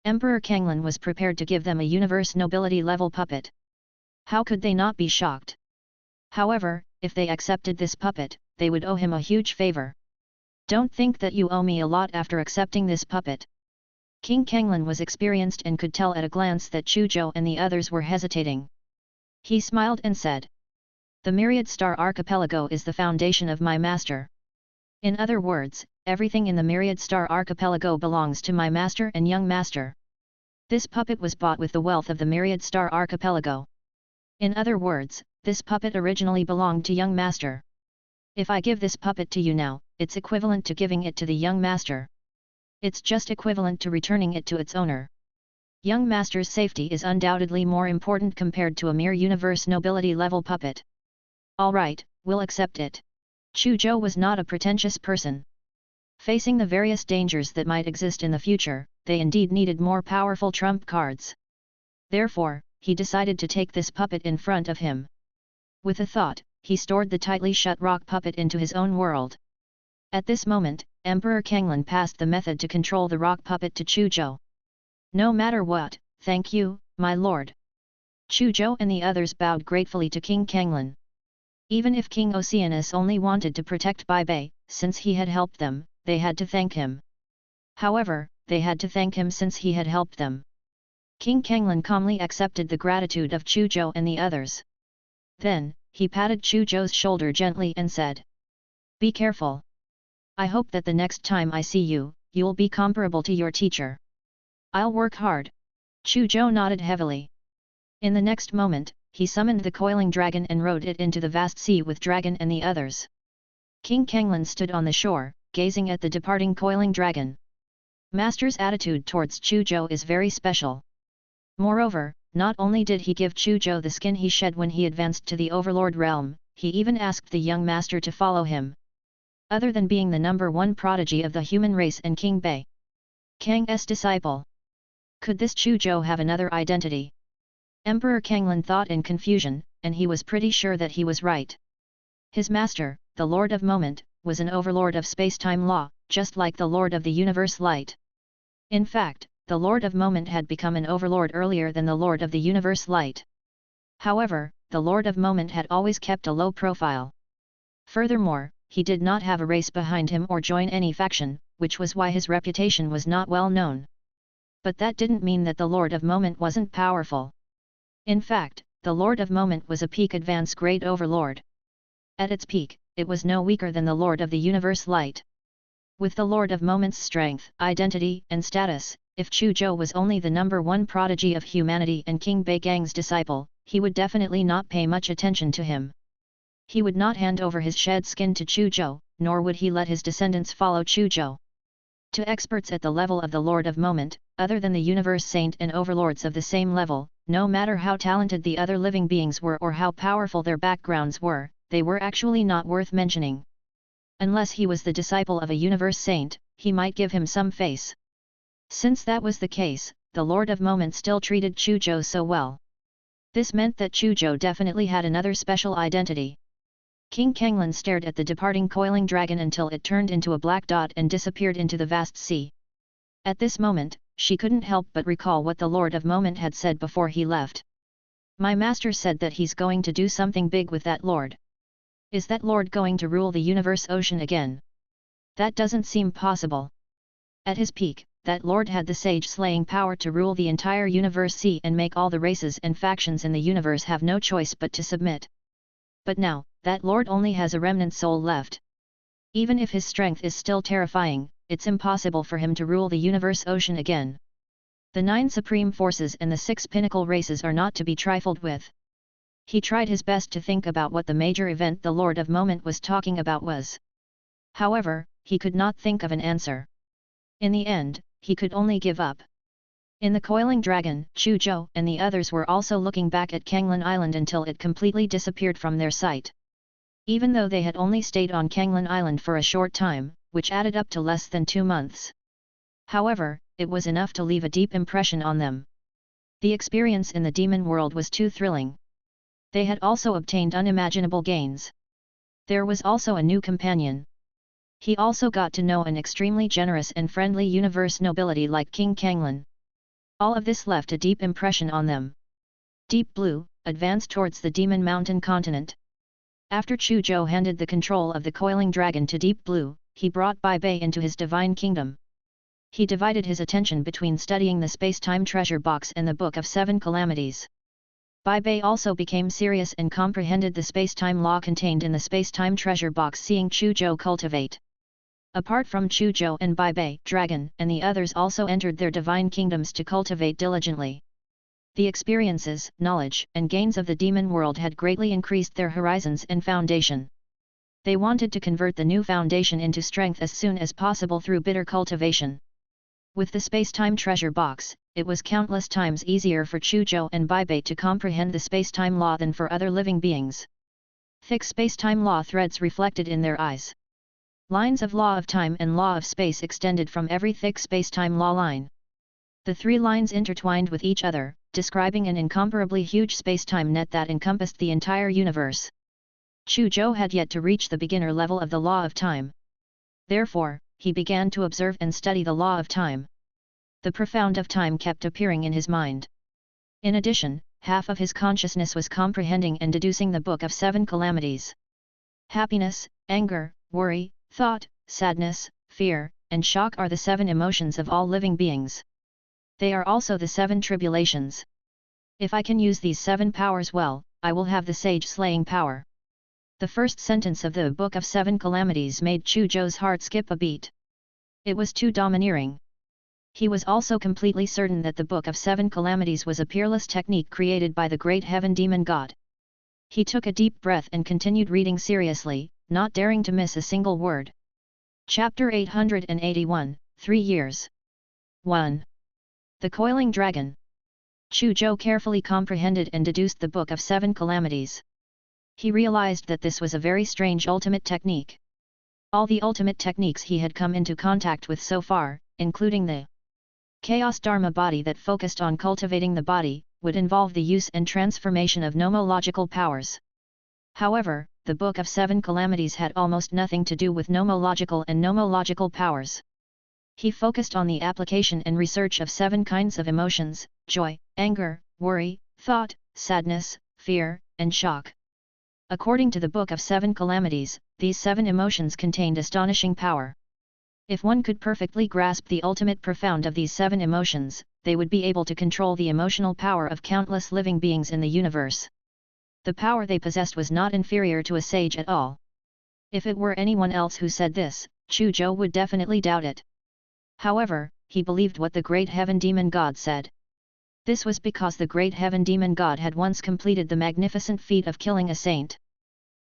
Emperor Kanglan was prepared to give them a universe nobility level puppet. How could they not be shocked? However, if they accepted this puppet, they would owe him a huge favor. Don't think that you owe me a lot after accepting this puppet. King Kanglan was experienced and could tell at a glance that Chu Zhou and the others were hesitating. He smiled and said, "The Myriad Star Archipelago is the foundation of my master. In other words, everything in the Myriad Star Archipelago belongs to my master and young master. This puppet was bought with the wealth of the Myriad Star Archipelago. In other words, this puppet originally belonged to young master. If I give this puppet to you now, it's equivalent to giving it to the young master. It's just equivalent to returning it to its owner. Young master's safety is undoubtedly more important compared to a mere universe nobility level puppet. All right, we'll accept it." Chu Zhou was not a pretentious person. Facing the various dangers that might exist in the future, they indeed needed more powerful trump cards. Therefore, he decided to take this puppet in front of him. With a thought, he stored the tightly shut rock puppet into his own world. At this moment, Emperor Kanglan passed the method to control the rock puppet to Chu Zhou. "No matter what, thank you, my lord." Chu Zhou and the others bowed gratefully to King Kanglan. Even if King Oceanus only wanted to protect Bai Bei, since he had helped them, they had to thank him. However, they had to thank him since he had helped them. King Kanglan calmly accepted the gratitude of Chu Zhou and the others. Then, he patted Chu Zhou's shoulder gently and said, "Be careful. I hope that the next time I see you, you'll be comparable to your teacher." "I'll work hard." Chu Zhou nodded heavily. In the next moment, he summoned the coiling dragon and rode it into the vast sea with Dragon and the others. King Kanglan stood on the shore, gazing at the departing coiling dragon. Master's attitude towards Chu Zhou is very special. Moreover, not only did he give Chu Zhou the skin he shed when he advanced to the Overlord realm, he even asked the young master to follow him. Other than being the #1 prodigy of the human race and King Bei Kang's disciple, could this Chu Zhou have another identity? Emperor Kanglan thought in confusion, and he was pretty sure that he was right. His master, the Lord of Moment, was an overlord of space-time law, just like the Lord of the Universe Light. In fact, the Lord of Moment had become an overlord earlier than the Lord of the Universe Light. However, the Lord of Moment had always kept a low profile. Furthermore, he did not have a race behind him or join any faction, which was why his reputation was not well known. But that didn't mean that the Lord of Moment wasn't powerful. In fact, the Lord of Moment was a peak advance grade overlord. At its peak, it was no weaker than the Lord of the Universe Light. With the Lord of Moment's strength, identity, and status, if Chu Zhou was only the #1 prodigy of humanity and King Bei Gang's disciple, he would definitely not pay much attention to him. He would not hand over his shed skin to Chu Zhou, nor would he let his descendants follow Chu Zhou. To experts at the level of the Lord of Moment, other than the Universe Saint and overlords of the same level, no matter how talented the other living beings were or how powerful their backgrounds were, they were actually not worth mentioning. Unless he was the disciple of a Universe Saint, he might give him some face. Since that was the case, the Lord of Moment still treated Chu Zhou so well. This meant that Chu Zhou definitely had another special identity. King Kanglan stared at the departing coiling dragon until it turned into a black dot and disappeared into the vast sea. At this moment, she couldn't help but recall what the Lord of Moment had said before he left. "My master said that he's going to do something big with that lord. Is that Lord going to rule the universe ocean again? That doesn't seem possible. At his peak, that Lord had the sage-slaying power to rule the entire universe sea and make all the races and factions in the universe have no choice but to submit. But now, that Lord only has a remnant soul left. Even if his strength is still terrifying, it's impossible for him to rule the universe ocean again. The 9 supreme forces and the 6 pinnacle races are not to be trifled with. He tried his best to think about what the major event the Lord of Moment was talking about was. However, he could not think of an answer. In the end, he could only give up. In the coiling dragon, Chu Zhou and the others were also looking back at Kanglin Island until it completely disappeared from their sight. Even though they had only stayed on Kanglin Island for a short time, which added up to less than 2 months. However, it was enough to leave a deep impression on them. The experience in the demon world was too thrilling. They had also obtained unimaginable gains. There was also a new companion. He also got to know an extremely generous and friendly universe nobility like King Kanglin. All of this left a deep impression on them. Deep Blue advanced towards the Demon Mountain continent. After Chu Zhou handed the control of the coiling dragon to Deep Blue, he brought Bai Bei into his divine kingdom. He divided his attention between studying the space-time treasure box and the Book of 7 Calamities. Bai Bei also became serious and comprehended the space-time law contained in the space-time treasure box, seeing Chu Zhou cultivate. Apart from Chu Zhou and Bai Bei, Dragon and the others also entered their divine kingdoms to cultivate diligently. The experiences, knowledge, and gains of the demon world had greatly increased their horizons and foundation. They wanted to convert the new foundation into strength as soon as possible through bitter cultivation. With the space-time treasure box, it was countless times easier for Chu Zhou and Bai Bei to comprehend the space-time law than for other living beings. Thick space-time law threads reflected in their eyes. Lines of law of time and law of space extended from every thick space-time law line. The 3 lines intertwined with each other, describing an incomparably huge space-time net that encompassed the entire universe. Chu Zhou had yet to reach the beginner level of the law of time. Therefore, he began to observe and study the law of time. The profound of time kept appearing in his mind. In addition, half of his consciousness was comprehending and deducing the Book of 7 Calamities. Happiness, anger, worry, thought, sadness, fear, and shock are the 7 emotions of all living beings. They are also the 7 tribulations. If I can use these 7 powers well, I will have the sage-slaying power. The first sentence of the Book of 7 Calamities made Chu Zhou's heart skip a beat. It was too domineering. He was also completely certain that the Book of 7 Calamities was a peerless technique created by the great heaven demon god. He took a deep breath and continued reading seriously, not daring to miss a single word. Chapter 881, 3 Years. 1. The Coiling Dragon. Chu Zhou carefully comprehended and deduced the Book of 7 Calamities. He realized that this was a very strange ultimate technique. All the ultimate techniques he had come into contact with so far, including the Chaos Dharma body that focused on cultivating the body, would involve the use and transformation of nomological powers. However, the Book of 7 Calamities had almost nothing to do with nomological and nomological powers. He focused on the application and research of 7 kinds of emotions: joy, anger, worry, thought, sadness, fear, and shock. According to the Book of 7 Calamities, these 7 emotions contained astonishing power. If one could perfectly grasp the ultimate profound of these 7 emotions, they would be able to control the emotional power of countless living beings in the universe. The power they possessed was not inferior to a sage at all. If it were anyone else who said this, Chu Zhou would definitely doubt it. However, he believed what the great heaven demon god said. This was because the great heaven demon god had once completed the magnificent feat of killing a saint.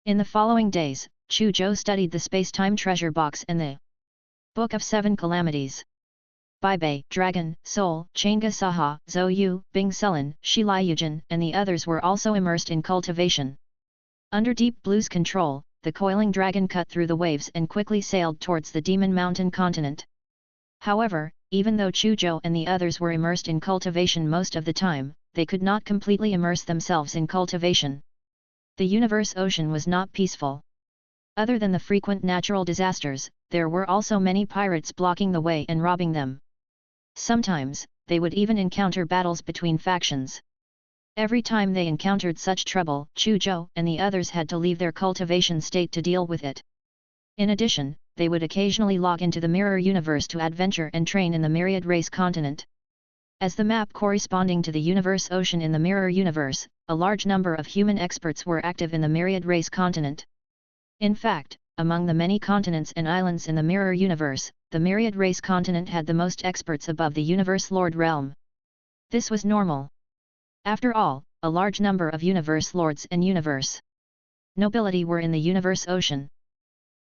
In the following days, Chu Zhou studied the space-time treasure box and the Book of 7 Calamities. Bai Bei, Dragon, Soul, Chang'e Saha, Zhou Yu, Bing Sulin, Shi Liujin, and the others were also immersed in cultivation. Under Deep Blue's control, the coiling dragon cut through the waves and quickly sailed towards the Demon Mountain continent. However, even though Chu Zhou and the others were immersed in cultivation most of the time, they could not completely immerse themselves in cultivation. The universe ocean was not peaceful. Other than the frequent natural disasters, there were also many pirates blocking the way and robbing them. Sometimes, they would even encounter battles between factions. Every time they encountered such trouble, Chu Zhou and the others had to leave their cultivation state to deal with it. In addition, they would occasionally log into the mirror universe to adventure and train in the myriad race continent. As the map corresponding to the universe ocean in the mirror universe, a large number of human experts were active in the myriad race continent. In fact, among the many continents and islands in the mirror universe, the myriad race continent had the most experts above the universe lord realm. This was normal. After all, a large number of universe lords and universe nobility were in the universe ocean.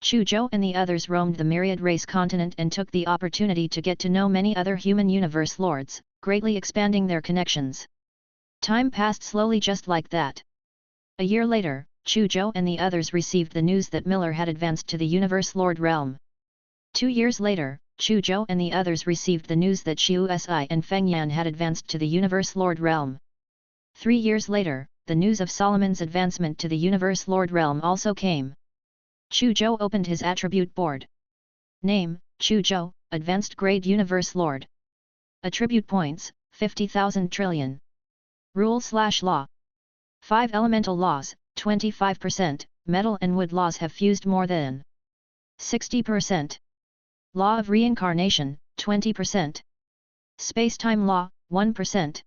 Chu Zhou and the others roamed the myriad race continent and took the opportunity to get to know many other human universe lords, greatly expanding their connections. Time passed slowly just like that. A year later, Chu Zhou and the others received the news that Miller had advanced to the universe lord realm. 2 years later, Chu Zhou and the others received the news that Xiu Si and Feng Yan had advanced to the universe lord realm. 3 years later, the news of Solomon's advancement to the universe lord realm also came. Chu Zhou opened his attribute board. Name, Chu Zhou, Advanced Grade Universe Lord. Attribute points, 50,000 trillion. Rule/law. 5 elemental laws, 25%, metal and wood laws have fused more than 60%. Law of reincarnation, 20%. Space-time law, 1%.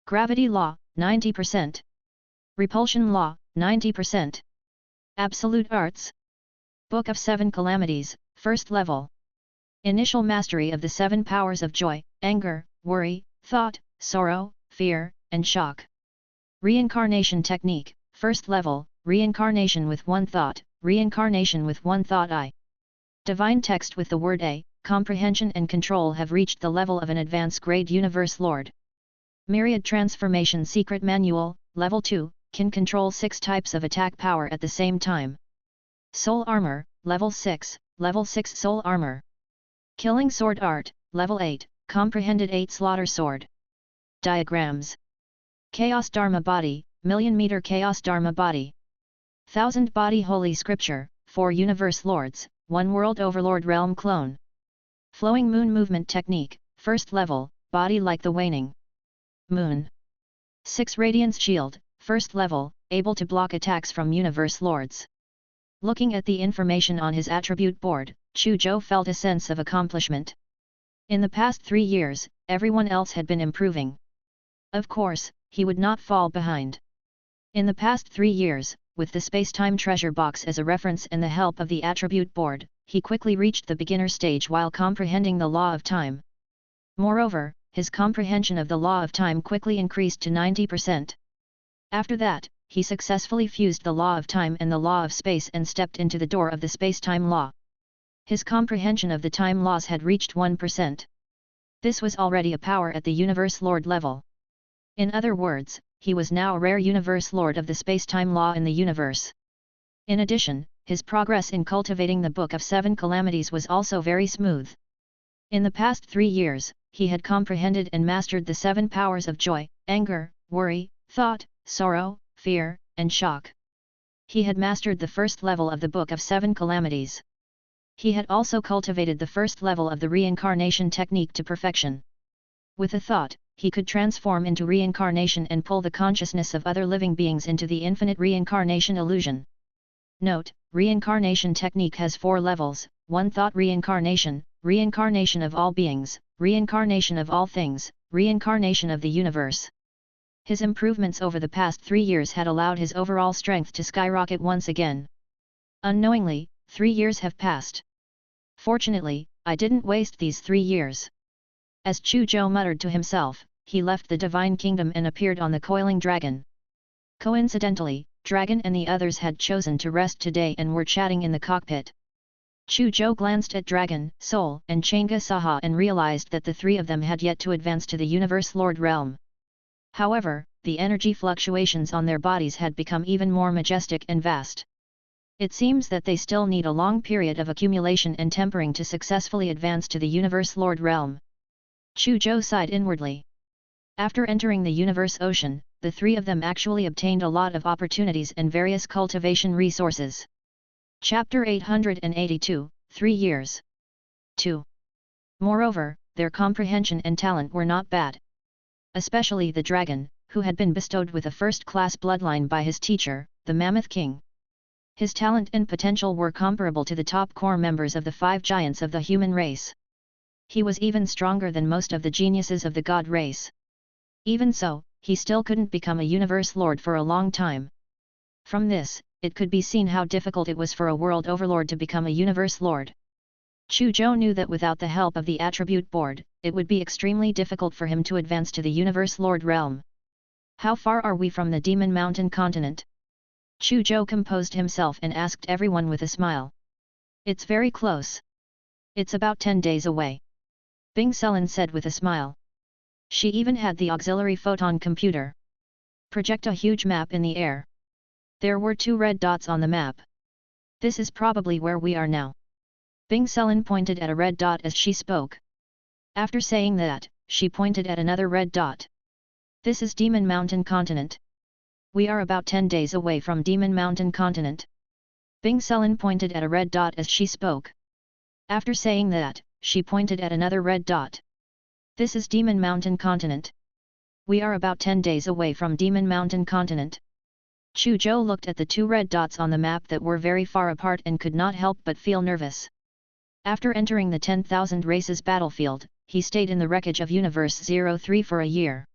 Gravity law, 90%. Repulsion law, 90%. Absolute arts. Book of 7 Calamities, First Level. Initial mastery of the 7 powers of joy, anger, worry, thought, sorrow, fear, and shock. Reincarnation technique, First Level, reincarnation with 1 thought, reincarnation with 1 thought I. Divine text with the word A, comprehension and control have reached the level of an advanced grade universe lord. Myriad transformation secret manual, level 2, can control 6 types of attack power at the same time. Soul armor, level 6, level 6 soul armor. Killing sword art, level 8, comprehended 8 slaughter sword. Diagrams. Chaos Dharma body, million-meter chaos Dharma body. 1000 body holy scripture, 4 universe lords, 1 world overlord realm clone. Flowing moon movement technique, first level, body like the waning moon. 6 radiance shield, first level, able to block attacks from universe lords. Looking at the information on his attribute board, Chu Zhou felt a sense of accomplishment. In the past 3 years, everyone else had been improving. Of course, he would not fall behind. In the past 3 years, with the space-time treasure box as a reference and the help of the attribute board, he quickly reached the beginner stage while comprehending the law of time. Moreover, his comprehension of the law of time quickly increased to 90%. After that, he successfully fused the law of time and the law of space and stepped into the door of the space-time law. His comprehension of the time laws had reached 1%. This was already a power at the universe lord level. In other words, he was now a rare universe lord of the space-time law in the universe. In addition, his progress in cultivating the Book of 7 Calamities was also very smooth. In the past 3 years, he had comprehended and mastered the 7 powers of joy, anger, worry, thought, sorrow, fear, and shock. He had mastered the first level of the Book of 7 Calamities. He had also cultivated the first level of the reincarnation technique to perfection. With a thought, he could transform into reincarnation and pull the consciousness of other living beings into the infinite reincarnation illusion. Note, reincarnation technique has 4 levels: 1 thought reincarnation, reincarnation of all beings, reincarnation of all things, reincarnation of the universe. His improvements over the past 3 years had allowed his overall strength to skyrocket once again. Unknowingly, 3 years have passed. Fortunately, I didn't waste these 3 years. As Chu Zhou muttered to himself, he left the Divine Kingdom and appeared on the coiling dragon. Coincidentally, Dragon and the others had chosen to rest today and were chatting in the cockpit. Chu Zhou glanced at Dragon, Soul, and Chang'e Saha and realized that the 3 of them had yet to advance to the Universe Lord realm. However, the energy fluctuations on their bodies had become even more majestic and vast. It seems that they still need a long period of accumulation and tempering to successfully advance to the Universe Lord realm. Chu Zhou sighed inwardly. After entering the Universe Ocean, the 3 of them actually obtained a lot of opportunities and various cultivation resources. Chapter 882, 3 years. 2. Moreover, their comprehension and talent were not bad. Especially the dragon, who had been bestowed with a first-class bloodline by his teacher, the Mammoth King. His talent and potential were comparable to the top core members of the 5 giants of the human race. He was even stronger than most of the geniuses of the god race. Even so, he still couldn't become a universe lord for a long time. From this, it could be seen how difficult it was for a world overlord to become a universe lord. Chu Zhou knew that without the help of the attribute board, it would be extremely difficult for him to advance to the universe lord realm. How far are we from the Demon Mountain continent? Chu Zhou composed himself and asked everyone with a smile. It's very close. It's about 10 days away. Bing Selen said with a smile. She even had the auxiliary photon computer. Project a huge map in the air. There were 2 red dots on the map. This is probably where we are now. Bing Selen pointed at a red dot as she spoke. After saying that, she pointed at another red dot. This is Demon Mountain continent. We are about 10 days away from Demon Mountain continent. Bing Selen pointed at a red dot as she spoke. After saying that, she pointed at another red dot. This is Demon Mountain continent. We are about 10 days away from Demon Mountain continent. Chu Zhou looked at the 2 red dots on the map that were very far apart and could not help but feel nervous. After entering the 10,000 races battlefield, he stayed in the wreckage of Universe 03 for a year.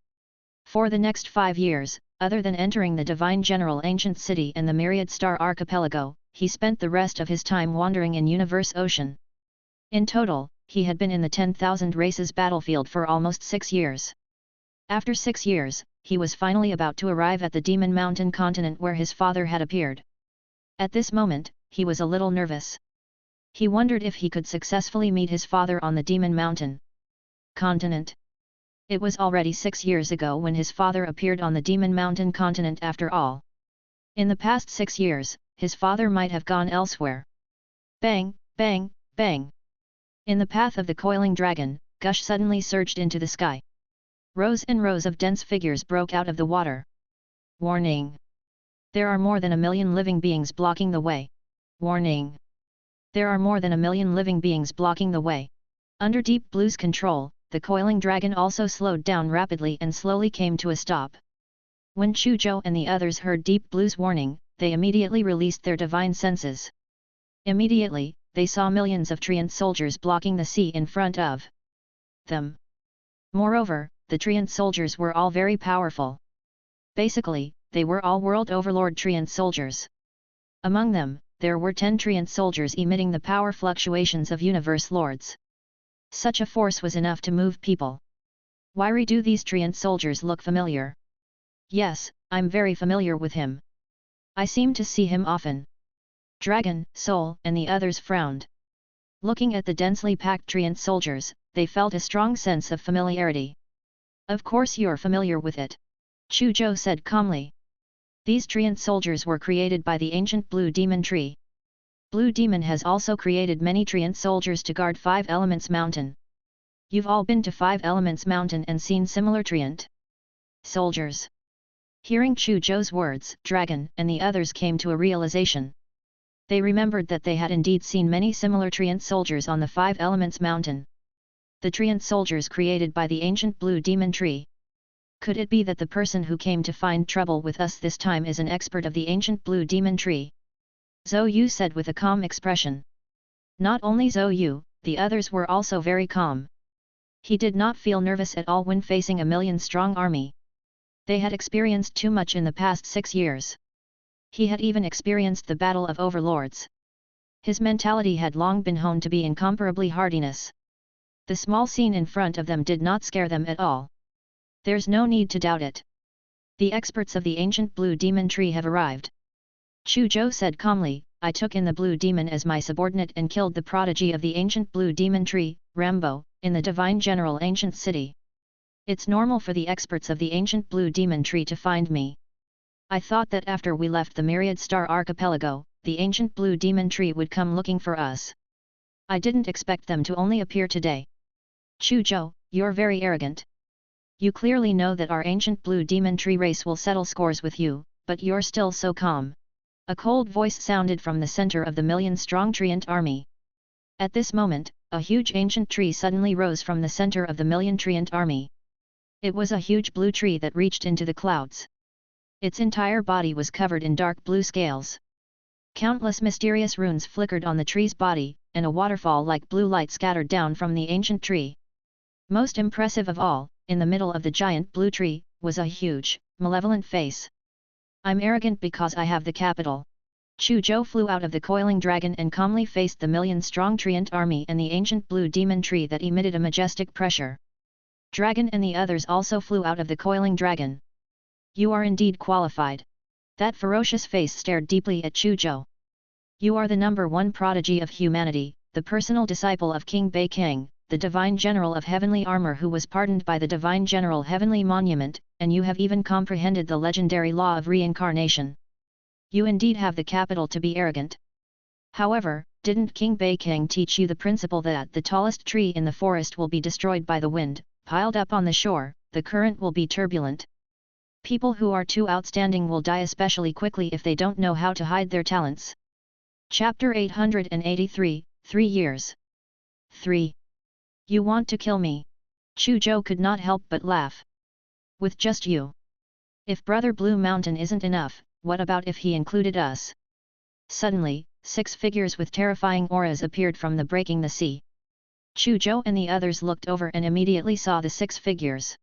For the next 5 years, other than entering the Divine General Ancient City and the Myriad Star Archipelago, he spent the rest of his time wandering in Universe Ocean. In total, he had been in the 10,000 races battlefield for almost 6 years. After 6 years, he was finally about to arrive at the Demon Mountain continent where his father had appeared. At this moment, he was a little nervous. He wondered if he could successfully meet his father on the Demon Mountain continent. It was already 6 years ago when his father appeared on the Demon Mountain continent after all. In the past 6 years, his father might have gone elsewhere. Bang, bang, bang. In the path of the coiling dragon, gush suddenly surged into the sky. Rows and rows of dense figures broke out of the water. Warning! There are more than 1 million living beings blocking the way. Warning! There are more than 1 million living beings blocking the way. Under Deep Blue's control, the coiling dragon also slowed down rapidly and slowly came to a stop. When Chu Zhou and the others heard Deep Blue's warning, they immediately released their divine senses. Immediately, they saw millions of Treant soldiers blocking the sea in front of them. Moreover, the Treant soldiers were all very powerful. Basically, they were all World Overlord Treant soldiers. Among them, there were 10 Treant soldiers emitting the power fluctuations of Universe Lords. Such a force was enough to move people. Why do these Treant soldiers look familiar? Yes, I'm very familiar with him. I seem to see him often. Dragon, Soul, and the others frowned. Looking at the densely packed Treant soldiers, they felt a strong sense of familiarity. Of course you're familiar with it. Chu Zhou said calmly. These Treant soldiers were created by the ancient Blue Demon Tree. Blue Demon has also created many Treant soldiers to guard 5 Elements Mountain. You've all been to 5 Elements Mountain and seen similar Treant soldiers. Hearing Chu Zhou's words, Dragon and the others came to a realization. They remembered that they had indeed seen many similar Treant soldiers on the 5 Elements Mountain. The Treant soldiers created by the ancient Blue Demon Tree. Could it be that the person who came to find trouble with us this time is an expert of the ancient Blue Demon Tree? Zhou Yu said with a calm expression. Not only Zhou Yu, the others were also very calm. He did not feel nervous at all when facing a million-strong army. They had experienced too much in the past 6 years. He had even experienced the Battle of Overlords. His mentality had long been honed to be incomparably hardiness. The small scene in front of them did not scare them at all. There's no need to doubt it. The experts of the ancient Blue Demon Tree have arrived. Chu Zhou said calmly, I took in the Blue Demon as my subordinate and killed the prodigy of the ancient Blue Demon Tree, Rambo, in the Divine General Ancient City. It's normal for the experts of the ancient Blue Demon Tree to find me. I thought that after we left the Myriad Star Archipelago, the ancient Blue Demon Tree would come looking for us. I didn't expect them to only appear today. Chu Zhou, you're very arrogant. You clearly know that our ancient Blue Demon Tree race will settle scores with you, but you're still so calm. A cold voice sounded from the center of the million-strong Treant army. At this moment, a huge ancient tree suddenly rose from the center of the million Treant army. It was a huge blue tree that reached into the clouds. Its entire body was covered in dark blue scales. Countless mysterious runes flickered on the tree's body, and a waterfall like blue light scattered down from the ancient tree. Most impressive of all, in the middle of the giant blue tree, was a huge, malevolent face. I'm arrogant because I have the capital. Chu Zhou flew out of the coiling dragon and calmly faced the million-strong Treant army and the ancient blue demon tree that emitted a majestic pressure. Dragon and the others also flew out of the coiling dragon. You are indeed qualified. That ferocious face stared deeply at Chu Zhou. You are the #1 prodigy of humanity, the personal disciple of King Bei King, the divine general of heavenly armor who was pardoned by the divine general heavenly monument, and you have even comprehended the legendary law of reincarnation. You indeed have the capital to be arrogant. However, didn't King Bei King teach you the principle that the tallest tree in the forest will be destroyed by the wind, piled up on the shore, the current will be turbulent? People who are too outstanding will die especially quickly if they don't know how to hide their talents. Chapter 883, 3 years. 3. You want to kill me? Chu Zhou could not help but laugh. With just you. If Brother Blue Mountain isn't enough, what about if he included us? Suddenly, 6 figures with terrifying auras appeared from the breaking the sea. Chu Zhou and the others looked over and immediately saw the 6 figures.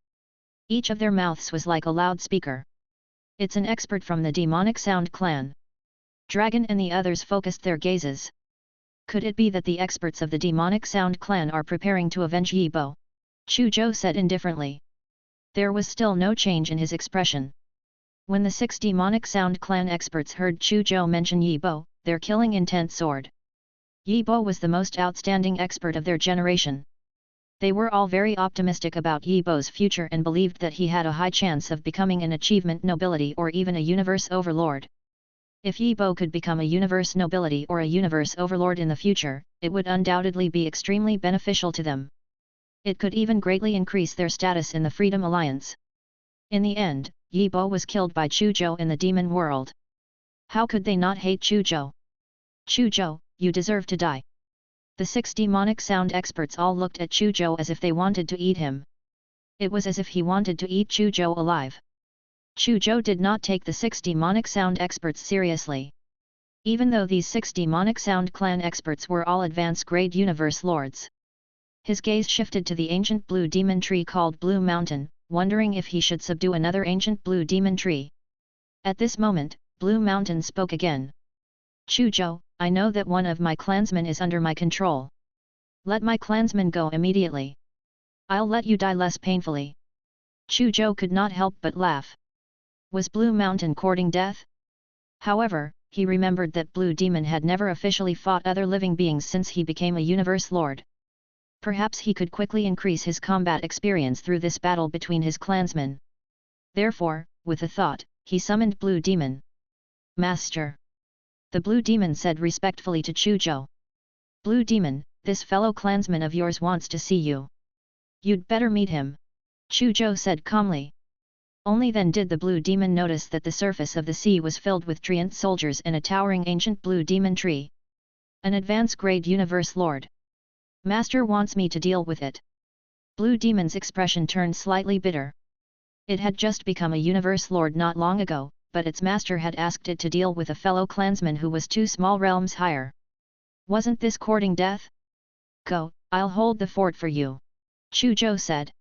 Each of their mouths was like a loudspeaker. It's an expert from the demonic sound clan. Dragon and the others focused their gazes. Could it be that the experts of the demonic sound clan are preparing to avenge Yi Bo? Chu Zhou said indifferently. There was still no change in his expression. When the 6 demonic sound clan experts heard Chu Zhou mention Yi Bo, their killing intent soared. Yi Bo was the most outstanding expert of their generation. They were all very optimistic about Yi Bo's future and believed that he had a high chance of becoming an achievement nobility or even a universe overlord. If Yi Bo could become a universe nobility or a universe overlord in the future, it would undoubtedly be extremely beneficial to them. It could even greatly increase their status in the Freedom Alliance. In the end, Yi Bo was killed by Chu Zhou in the demon world. How could they not hate Chu Zhou? Chu Zhou, you deserve to die. The 6 demonic sound experts all looked at Chu Zhou as if they wanted to eat him. It was as if he wanted to eat Chu Zhou alive. Chu Zhou did not take the 6 demonic sound experts seriously. Even though these 6 demonic sound clan experts were all advanced grade universe lords. His gaze shifted to the ancient blue demon tree called Blue Mountain, wondering if he should subdue another ancient blue demon tree. At this moment, Blue Mountain spoke again. Chu Zhou, I know that one of my clansmen is under my control. Let my clansman go immediately. I'll let you die less painfully. Chu Zhou could not help but laugh. Was Blue Mountain courting death? However, he remembered that Blue Demon had never officially fought other living beings since he became a universe lord. Perhaps he could quickly increase his combat experience through this battle between his clansmen. Therefore, with a thought, he summoned Blue Demon. Master! The Blue Demon said respectfully to Chu Zhou. Blue Demon, this fellow clansman of yours wants to see you. You'd better meet him. Chu Zhou said calmly. Only then did the Blue Demon notice that the surface of the sea was filled with Treant soldiers and a towering ancient blue demon tree. An advanced grade universe lord. Master wants me to deal with it. Blue Demon's expression turned slightly bitter. It had just become a universe lord not long ago, but its master had asked it to deal with a fellow clansman who was 2 small realms higher. Wasn't this courting death? Go, I'll hold the fort for you. Chu Zhou said.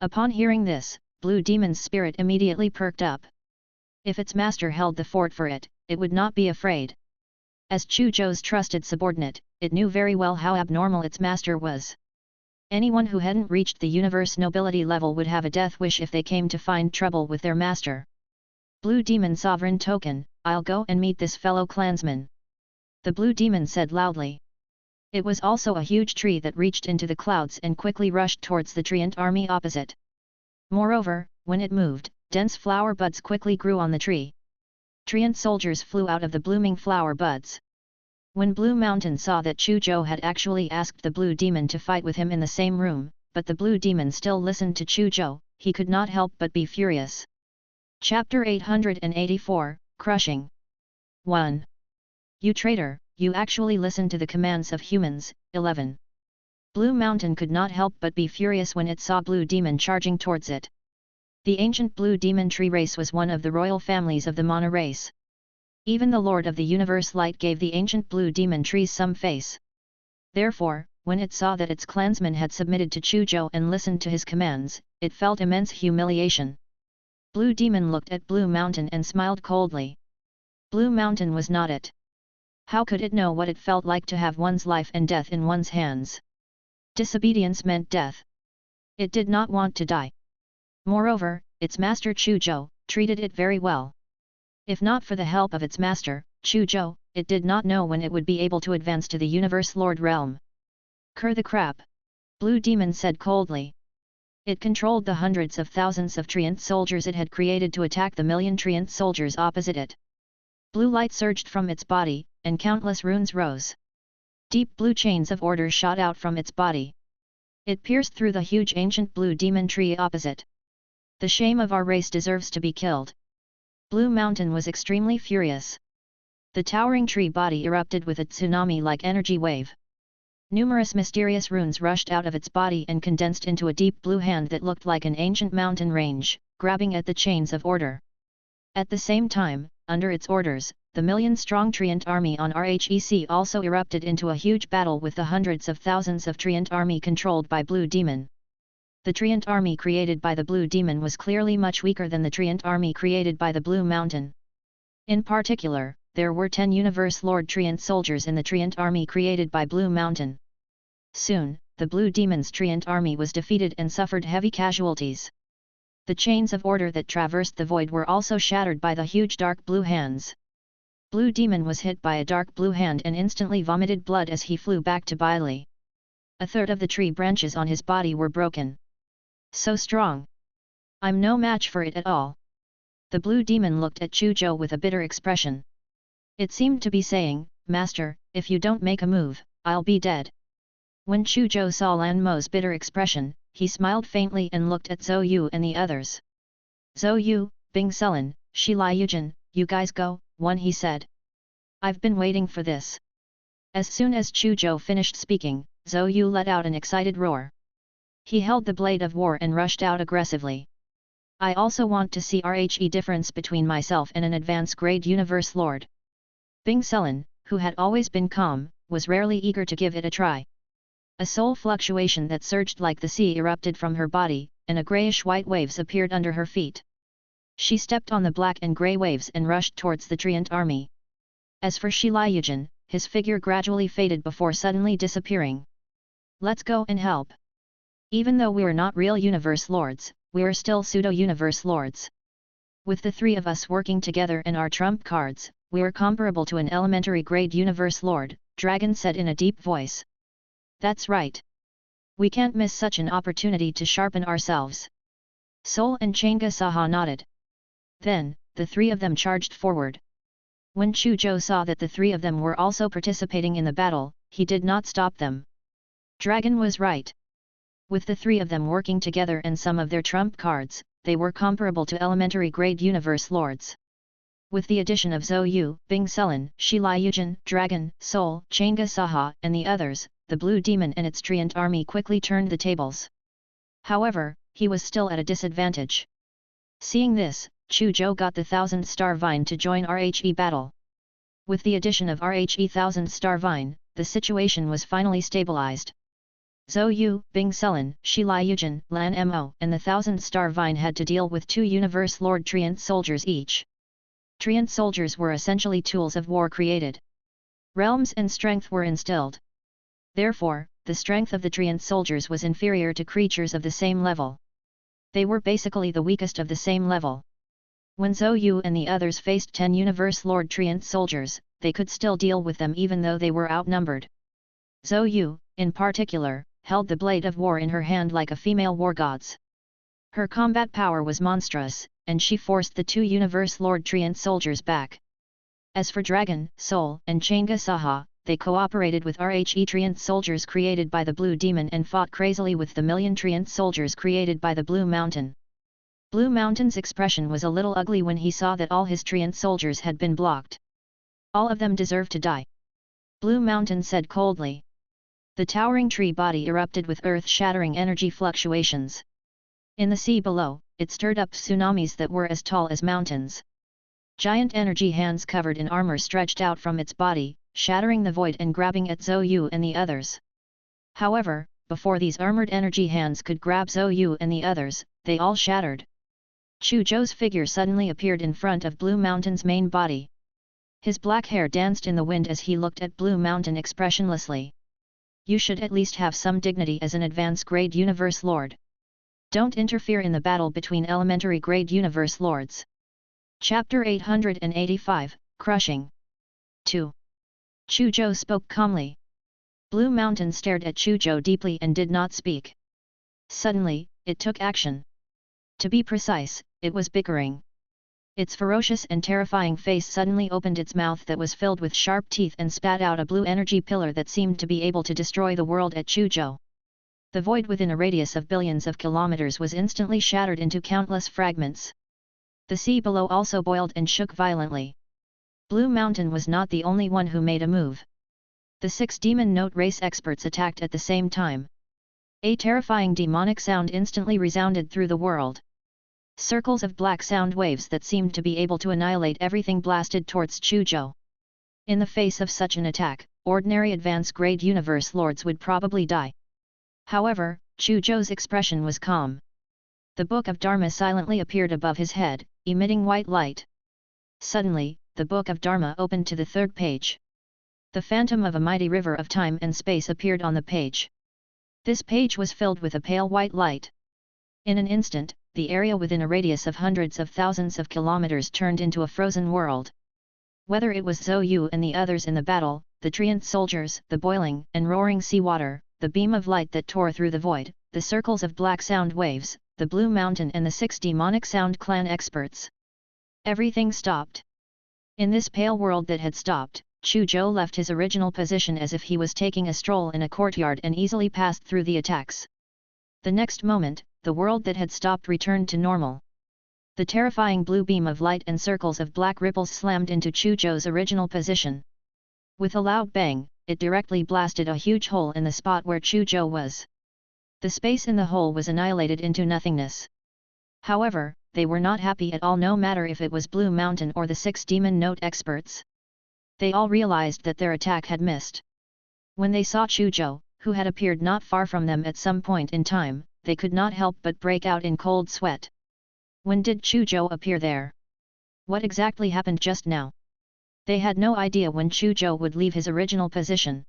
Upon hearing this, Blue Demon's spirit immediately perked up. If its master held the fort for it, it would not be afraid. As Chu Zhou's trusted subordinate, it knew very well how abnormal its master was. Anyone who hadn't reached the universe nobility level would have a death wish if they came to find trouble with their master. Blue Demon Sovereign Token, I'll go and meet this fellow clansman. The Blue Demon said loudly. It was also a huge tree that reached into the clouds and quickly rushed towards the Treant army opposite. Moreover, when it moved, dense flower buds quickly grew on the tree. Treant soldiers flew out of the blooming flower buds. When Blue Mountain saw that Chu Zhou had actually asked the Blue Demon to fight with him in the same room, but the Blue Demon still listened to Chu Zhou, he could not help but be furious. Chapter 884, Crushing. 1. You traitor, you actually listen to the commands of humans. 11. Blue Mountain could not help but be furious when it saw Blue Demon charging towards it. The ancient blue demon tree race was one of the royal families of the Mana race. Even the Lord of the Universe Light gave the ancient blue demon trees some face. Therefore, when it saw that its clansmen had submitted to Chu Zhou and listened to his commands, it felt immense humiliation. Blue Demon looked at Blue Mountain and smiled coldly. Blue Mountain was not it. How could it know what it felt like to have one's life and death in one's hands? Disobedience meant death. It did not want to die. Moreover, its master Chu Zhou treated it very well. If not for the help of its master, Chu Zhou, it did not know when it would be able to advance to the Universe Lord realm. Cur the crap! Blue Demon said coldly. It controlled the hundreds of thousands of Treant soldiers it had created to attack the million Treant soldiers opposite it. Blue light surged from its body, and countless runes rose. Deep blue chains of order shot out from its body. It pierced through the huge ancient blue demon tree opposite. The shame of our race deserves to be killed. Blue Mountain was extremely furious. The towering tree body erupted with a tsunami-like energy wave. Numerous mysterious runes rushed out of its body and condensed into a deep blue hand that looked like an ancient mountain range, grabbing at the chains of order. At the same time, under its orders, the million-strong Treant army on Rhec also erupted into a huge battle with the hundreds of thousands of Treant army controlled by Blue Demon. The Treant army created by the Blue Demon was clearly much weaker than the Treant army created by the Blue Mountain. In particular, there were 10 Universe Lord Treant soldiers in the Treant army created by Blue Mountain. Soon, the Blue Demon's Treant army was defeated and suffered heavy casualties. The chains of order that traversed the void were also shattered by the huge dark blue hands. Blue Demon was hit by a dark blue hand and instantly vomited blood as he flew back to Bailey. A third of the tree branches on his body were broken. So strong! I'm no match for it at all. The Blue Demon looked at Chu Zhou with a bitter expression. It seemed to be saying, Master, if you don't make a move, I'll be dead. When Chu Zhou saw Lan Mo's bitter expression, he smiled faintly and looked at Zhou Yu and the others. Zhou Yu, Bing Sulin, Shi Liujin, you guys go, one he said. I've been waiting for this. As soon as Chu Zhou finished speaking, Zhou Yu let out an excited roar. He held the blade of war and rushed out aggressively. I also want to see RHE difference between myself and an advanced grade Universe Lord. Bing Sulin, who had always been calm, was rarely eager to give it a try. A soul fluctuation that surged like the sea erupted from her body, and a greyish-white waves appeared under her feet. She stepped on the black and grey waves and rushed towards the Treant army. As for Shi Liujin, his figure gradually faded before suddenly disappearing. Let's go and help. Even though we're not real Universe Lords, we're still pseudo-Universe Lords. With the three of us working together and our trump cards, we're comparable to an elementary grade Universe Lord, Dragon said in a deep voice. That's right. We can't miss such an opportunity to sharpen ourselves. Sol and Changa Saha nodded. Then, the three of them charged forward. When Chu Zhou saw that the three of them were also participating in the battle, he did not stop them. Dragon was right. With the three of them working together and some of their trump cards, they were comparable to elementary grade Universe Lords. With the addition of Zhou Yu, Bing Sulin, Shi Liujin, Dragon, Sol, Changa Saha, and the others, the Blue Demon and its Treant army quickly turned the tables. However, he was still at a disadvantage. Seeing this, Chu Zhou got the 1000-star vine to join RHE battle. With the addition of RHE 1000-star vine, the situation was finally stabilized. Zhou Yu, Bing Sulin, Shi Liujin, Lan Mo, and the 1000-star vine had to deal with 2 Universe Lord Treant soldiers each. Treant soldiers were essentially tools of war created. Realms and strength were instilled. Therefore, the strength of the Treant soldiers was inferior to creatures of the same level. They were basically the weakest of the same level. When Zhou Yu and the others faced 10 Universe Lord Treant soldiers, they could still deal with them even though they were outnumbered. Zhou Yu, in particular, held the blade of war in her hand like a female war god's. Her combat power was monstrous, and she forced the 2 Universe Lord Treant soldiers back. As for Dragon, Sol, and Changa Saha, they cooperated with RHE Treant soldiers created by the Blue Demon and fought crazily with the million Treant soldiers created by the Blue Mountain. Blue Mountain's expression was a little ugly when he saw that all his Treant soldiers had been blocked. All of them deserve to die. Blue Mountain said coldly. The towering tree body erupted with earth-shattering energy fluctuations. In the sea below, it stirred up tsunamis that were as tall as mountains. Giant energy hands covered in armor stretched out from its body, shattering the void and grabbing at Zhou Yu and the others. However, before these armored energy hands could grab Zhou Yu and the others, they all shattered. Chu Zhou's figure suddenly appeared in front of Blue Mountain's main body. His black hair danced in the wind as he looked at Blue Mountain expressionlessly. You should at least have some dignity as an advanced-grade Universe Lord. Don't interfere in the battle between elementary-grade Universe Lords. Chapter 885, Crushing. 2. Chu Zhou spoke calmly. Blue Mountain stared at Chu Zhou deeply and did not speak. Suddenly, it took action. To be precise, it was bickering. Its ferocious and terrifying face suddenly opened its mouth that was filled with sharp teeth and spat out a blue energy pillar that seemed to be able to destroy the world at Chu Zhou. The void within a radius of billions of kilometers was instantly shattered into countless fragments. The sea below also boiled and shook violently. Blue Mountain was not the only one who made a move. The 6 demon note race experts attacked at the same time. A terrifying demonic sound instantly resounded through the world. Circles of black sound waves that seemed to be able to annihilate everything blasted towards Chu Zhou. In the face of such an attack, ordinary advanced-grade Universe Lords would probably die. However, Chu Zhou's expression was calm. The Book of Dharma silently appeared above his head, emitting white light. Suddenly, the Book of Dharma opened to the 3rd page. The phantom of a mighty river of time and space appeared on the page. This page was filled with a pale white light. In an instant, the area within a radius of hundreds of thousands of kilometers turned into a frozen world. Whether it was Zhou Yu and the others in the battle, the Treant soldiers, the boiling and roaring seawater, the beam of light that tore through the void, the circles of black sound waves, the Blue Mountain and the 6 demonic sound clan experts. Everything stopped. In this pale world that had stopped, Chu Zhou left his original position as if he was taking a stroll in a courtyard and easily passed through the attacks. The next moment, the world that had stopped returned to normal. The terrifying blue beam of light and circles of black ripples slammed into Chu Zhou's original position. With a loud bang, it directly blasted a huge hole in the spot where Chu Zhou was. The space in the hole was annihilated into nothingness. However, they were not happy at all, no matter if it was Blue Mountain or the 6 demon note experts. They all realized that their attack had missed. When they saw Chu Zhou, who had appeared not far from them at some point in time, they could not help but break out in cold sweat. When did Chu Zhou appear there? What exactly happened just now? They had no idea when Chu Zhou would leave his original position.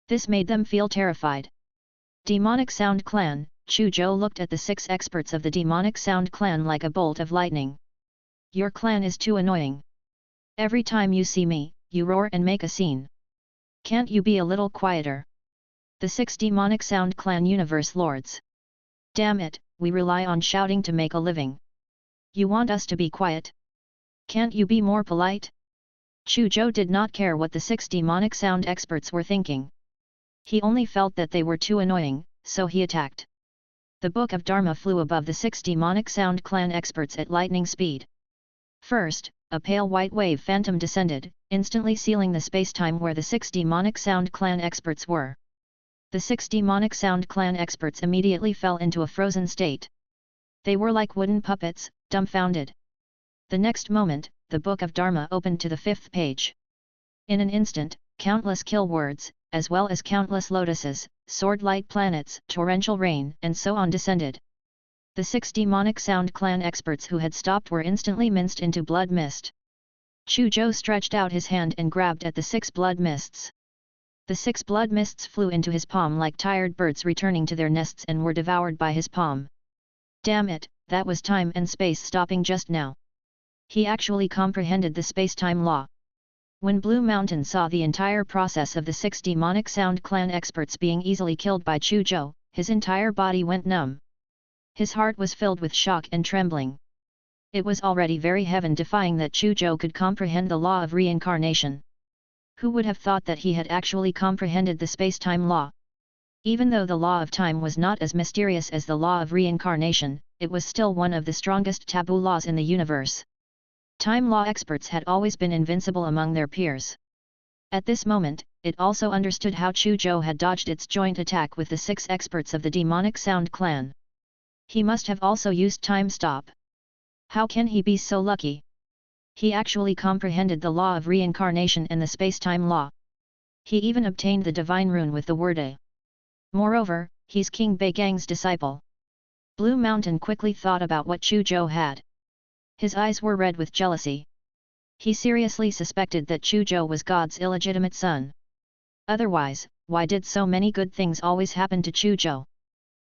This made them feel terrified. Demonic Sound Clan, Chu Zhou looked at the 6 experts of the Demonic Sound Clan like a bolt of lightning. Your clan is too annoying. Every time you see me, you roar and make a scene. Can't you be a little quieter? The 6 Demonic Sound Clan Universe Lords. Damn it, we rely on shouting to make a living. You want us to be quiet? Can't you be more polite? Chu Zhou did not care what the 6 demonic sound experts were thinking. He only felt that they were too annoying, so he attacked. The Book of Dharma flew above the 6 demonic sound clan experts at lightning speed. First, a pale white wave phantom descended, instantly sealing the space-time where the 6 demonic sound clan experts were. The 6 demonic sound clan experts immediately fell into a frozen state. They were like wooden puppets, dumbfounded. The next moment, the Book of Dharma opened to the 5th page. In an instant, countless kill words, as well as countless lotuses, sword-light planets, torrential rain, and so on descended. The 6 demonic sound clan experts who had stopped were instantly minced into blood mist. Chu Zhou stretched out his hand and grabbed at the 6 blood mists. The 6 blood mists flew into his palm like tired birds returning to their nests and were devoured by his palm. Damn it, that was time and space stopping just now. He actually comprehended the space-time law. When Blue Mountain saw the entire process of the 6 demonic sound clan experts being easily killed by Chu Zhou, his entire body went numb. His heart was filled with shock and trembling. It was already very heaven-defying that Chu Zhou could comprehend the law of reincarnation. Who would have thought that he had actually comprehended the space-time law? Even though the law of time was not as mysterious as the law of reincarnation, it was still one of the strongest taboo laws in the universe. Time law experts had always been invincible among their peers. At this moment, it also understood how Chu Zhou had dodged its joint attack with the 6 experts of the demonic sound clan. He must have also used time stop. How can he be so lucky? He actually comprehended the law of reincarnation and the space-time law. He even obtained the divine rune with the word A. Moreover, he's King Beigang's disciple. Blue Mountain quickly thought about what Chu Zhou had. His eyes were red with jealousy. He seriously suspected that Chu Zhou was God's illegitimate son. Otherwise, why did so many good things always happen to Chu Zhou?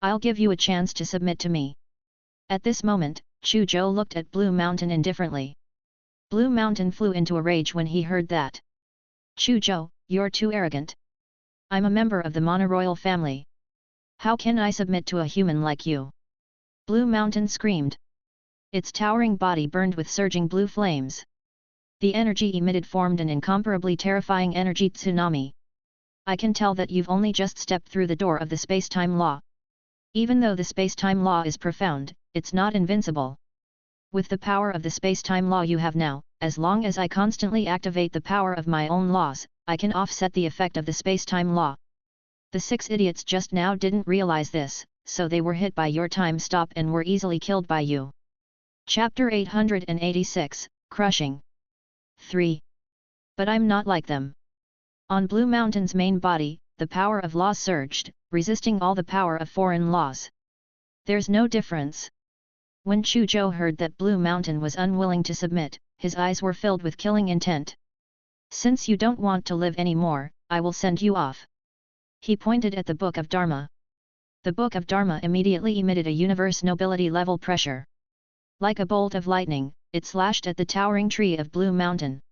I'll give you a chance to submit to me. At this moment, Chu Zhou looked at Blue Mountain indifferently. Blue Mountain flew into a rage when he heard that. Chu Zhou, you're too arrogant. I'm a member of the Monoroyal family. How can I submit to a human like you? Blue Mountain screamed. Its towering body burned with surging blue flames. The energy emitted formed an incomparably terrifying energy tsunami. I can tell that you've only just stepped through the door of the space-time law. Even though the space-time law is profound, it's not invincible. With the power of the space-time law you have now, as long as I constantly activate the power of my own laws, I can offset the effect of the space-time law. The 6 idiots just now didn't realize this, so they were hit by your time stop and were easily killed by you. Chapter 886, Crushing. 3. But I'm not like them. On Blue Mountain's main body, the power of law surged, resisting all the power of foreign laws. There's no difference. When Chu Zhou heard that Blue Mountain was unwilling to submit, his eyes were filled with killing intent. Since you don't want to live anymore, I will send you off. He pointed at the Book of Dharma. The Book of Dharma immediately emitted a universe nobility level pressure. Like a bolt of lightning, it slashed at the towering tree of Blue Mountain.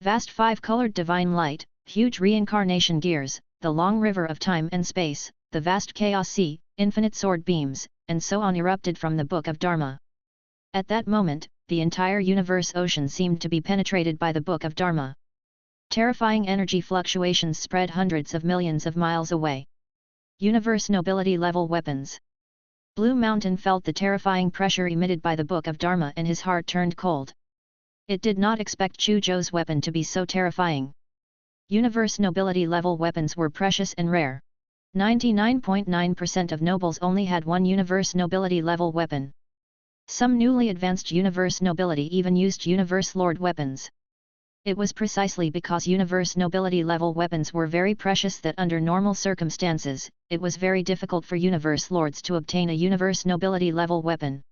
Vast 5-colored divine light, huge reincarnation gears, the long river of time and space, the vast chaos sea, infinite sword beams, and so on erupted from the Book of Dharma. At that moment, the entire universe ocean seemed to be penetrated by the Book of Dharma. Terrifying energy fluctuations spread hundreds of millions of miles away. Universe nobility level weapons. Blue Mountain felt the terrifying pressure emitted by the Book of Dharma and his heart turned cold. It did not expect Chu Zhou's weapon to be so terrifying. Universe nobility level weapons were precious and rare. 99.9% of nobles only had one universe nobility level weapon. Some newly advanced universe nobility even used universe lord weapons. It was precisely because universe nobility level weapons were very precious that under normal circumstances, it was very difficult for universe lords to obtain a universe nobility level weapon.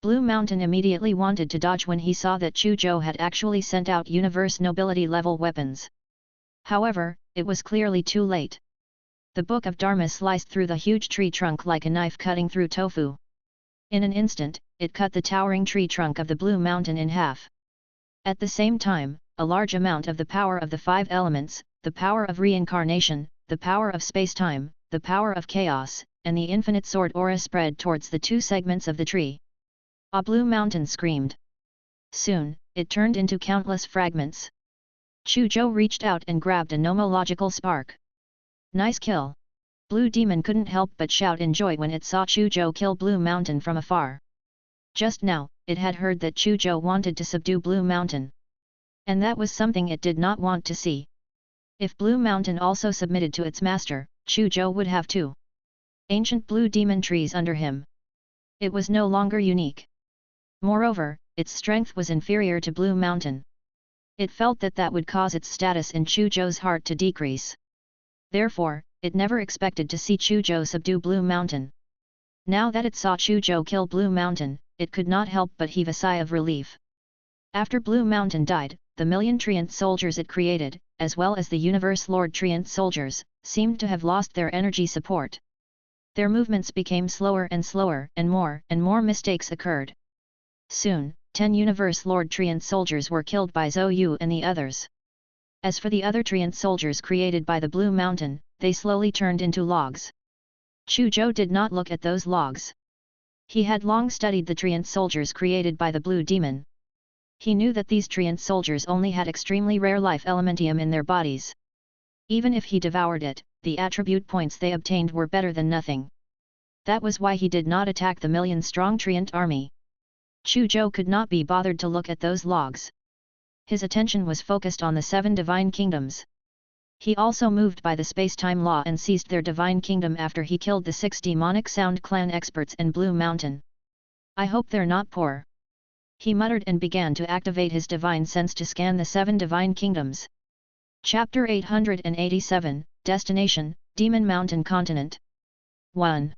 Blue Mountain immediately wanted to dodge when he saw that Chu Zhou had actually sent out universe nobility level weapons. However, it was clearly too late. The Book of Dharma sliced through the huge tree trunk like a knife cutting through tofu. In an instant, it cut the towering tree trunk of the Blue Mountain in half. At the same time, a large amount of the power of the 5 elements, the power of reincarnation, the power of space-time, the power of chaos, and the infinite sword aura spread towards the 2 segments of the tree. A Blue Mountain screamed. Soon, it turned into countless fragments. Chu Zhou reached out and grabbed a nomological spark. Nice kill! Blue Demon couldn't help but shout in joy when it saw Chu Zhou kill Blue Mountain from afar. Just now, it had heard that Chu Zhou wanted to subdue Blue Mountain. And that was something it did not want to see. If Blue Mountain also submitted to its master, Chu Zhou would have 2 ancient blue demon trees under him. It was no longer unique. Moreover, its strength was inferior to Blue Mountain. It felt that that would cause its status in Chu Zhou's heart to decrease. Therefore, it never expected to see Chu Zhou subdue Blue Mountain. Now that it saw Chu Zhou kill Blue Mountain, it could not help but heave a sigh of relief. After Blue Mountain died, the million Treant soldiers it created, as well as the Universe Lord Treant soldiers, seemed to have lost their energy support. Their movements became slower, and more mistakes occurred. Soon, 10 Universe Lord Treant soldiers were killed by Zhou Yu and the others. As for the other Treant soldiers created by the Blue Mountain, they slowly turned into logs. Chu Zhou did not look at those logs. He had long studied the Treant soldiers created by the Blue Demon. He knew that these Treant soldiers only had extremely rare life elementium in their bodies. Even if he devoured it, the attribute points they obtained were better than nothing. That was why he did not attack the million-strong Treant army. Chu Zhou could not be bothered to look at those logs. His attention was focused on the 7 divine kingdoms. He also moved by the space-time law and seized their divine kingdom after he killed the 6 demonic sound clan experts in Blue Mountain. I hope they're not poor. He muttered and began to activate his divine sense to scan the 7 divine kingdoms. Chapter 887, Destination, Demon Mountain Continent. 1.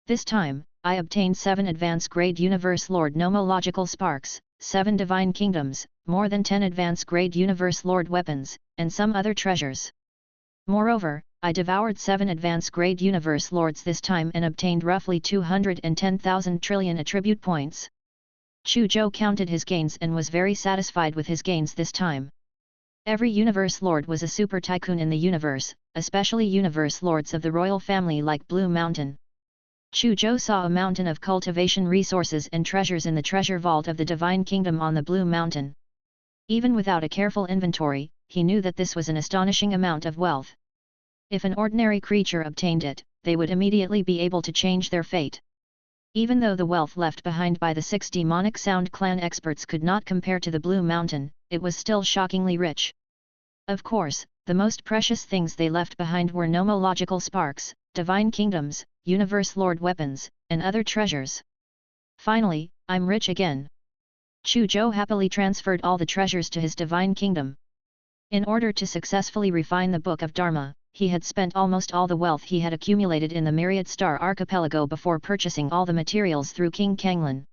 This time, I obtained 7 advanced grade Universe Lord Nomological Sparks, 7 divine kingdoms, more than 10 advanced grade Universe Lord weapons, and some other treasures. Moreover, I devoured 7 advanced grade Universe Lords this time and obtained roughly 210,000 trillion attribute points. Chu Zhou counted his gains and was very satisfied with his gains this time. Every Universe Lord was a super tycoon in the universe, especially Universe Lords of the royal family like Blue Mountain. Chu Zhou saw a mountain of cultivation resources and treasures in the treasure vault of the Divine Kingdom on the Blue Mountain. Even without a careful inventory, he knew that this was an astonishing amount of wealth. If an ordinary creature obtained it, they would immediately be able to change their fate. Even though the wealth left behind by the 6 demonic sound clan experts could not compare to the Blue Mountain, it was still shockingly rich. Of course, the most precious things they left behind were nomological sparks, divine kingdoms, Universe Lord weapons, and other treasures. Finally, I'm rich again. Chu Zhou happily transferred all the treasures to his divine kingdom. In order to successfully refine the Book of Dharma, he had spent almost all the wealth he had accumulated in the Myriad Star Archipelago before purchasing all the materials through King Kanglan.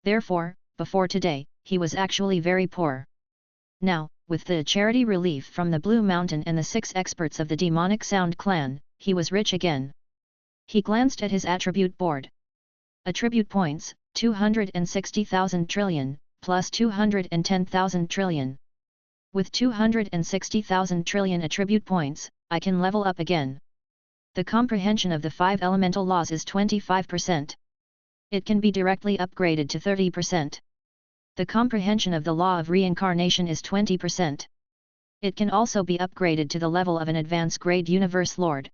Therefore, before today, he was actually very poor. Now, with the charity relief from the Blue Mountain and the 6 experts of the demonic sound clan, he was rich again. He glanced at his attribute board. Attribute points, 260,000 trillion, plus 210,000 trillion. With 260,000 trillion attribute points, I can level up again. The comprehension of the 5 elemental laws is 25%. It can be directly upgraded to 30%. The comprehension of the law of reincarnation is 20%. It can also be upgraded to the level of an advanced grade Universe Lord.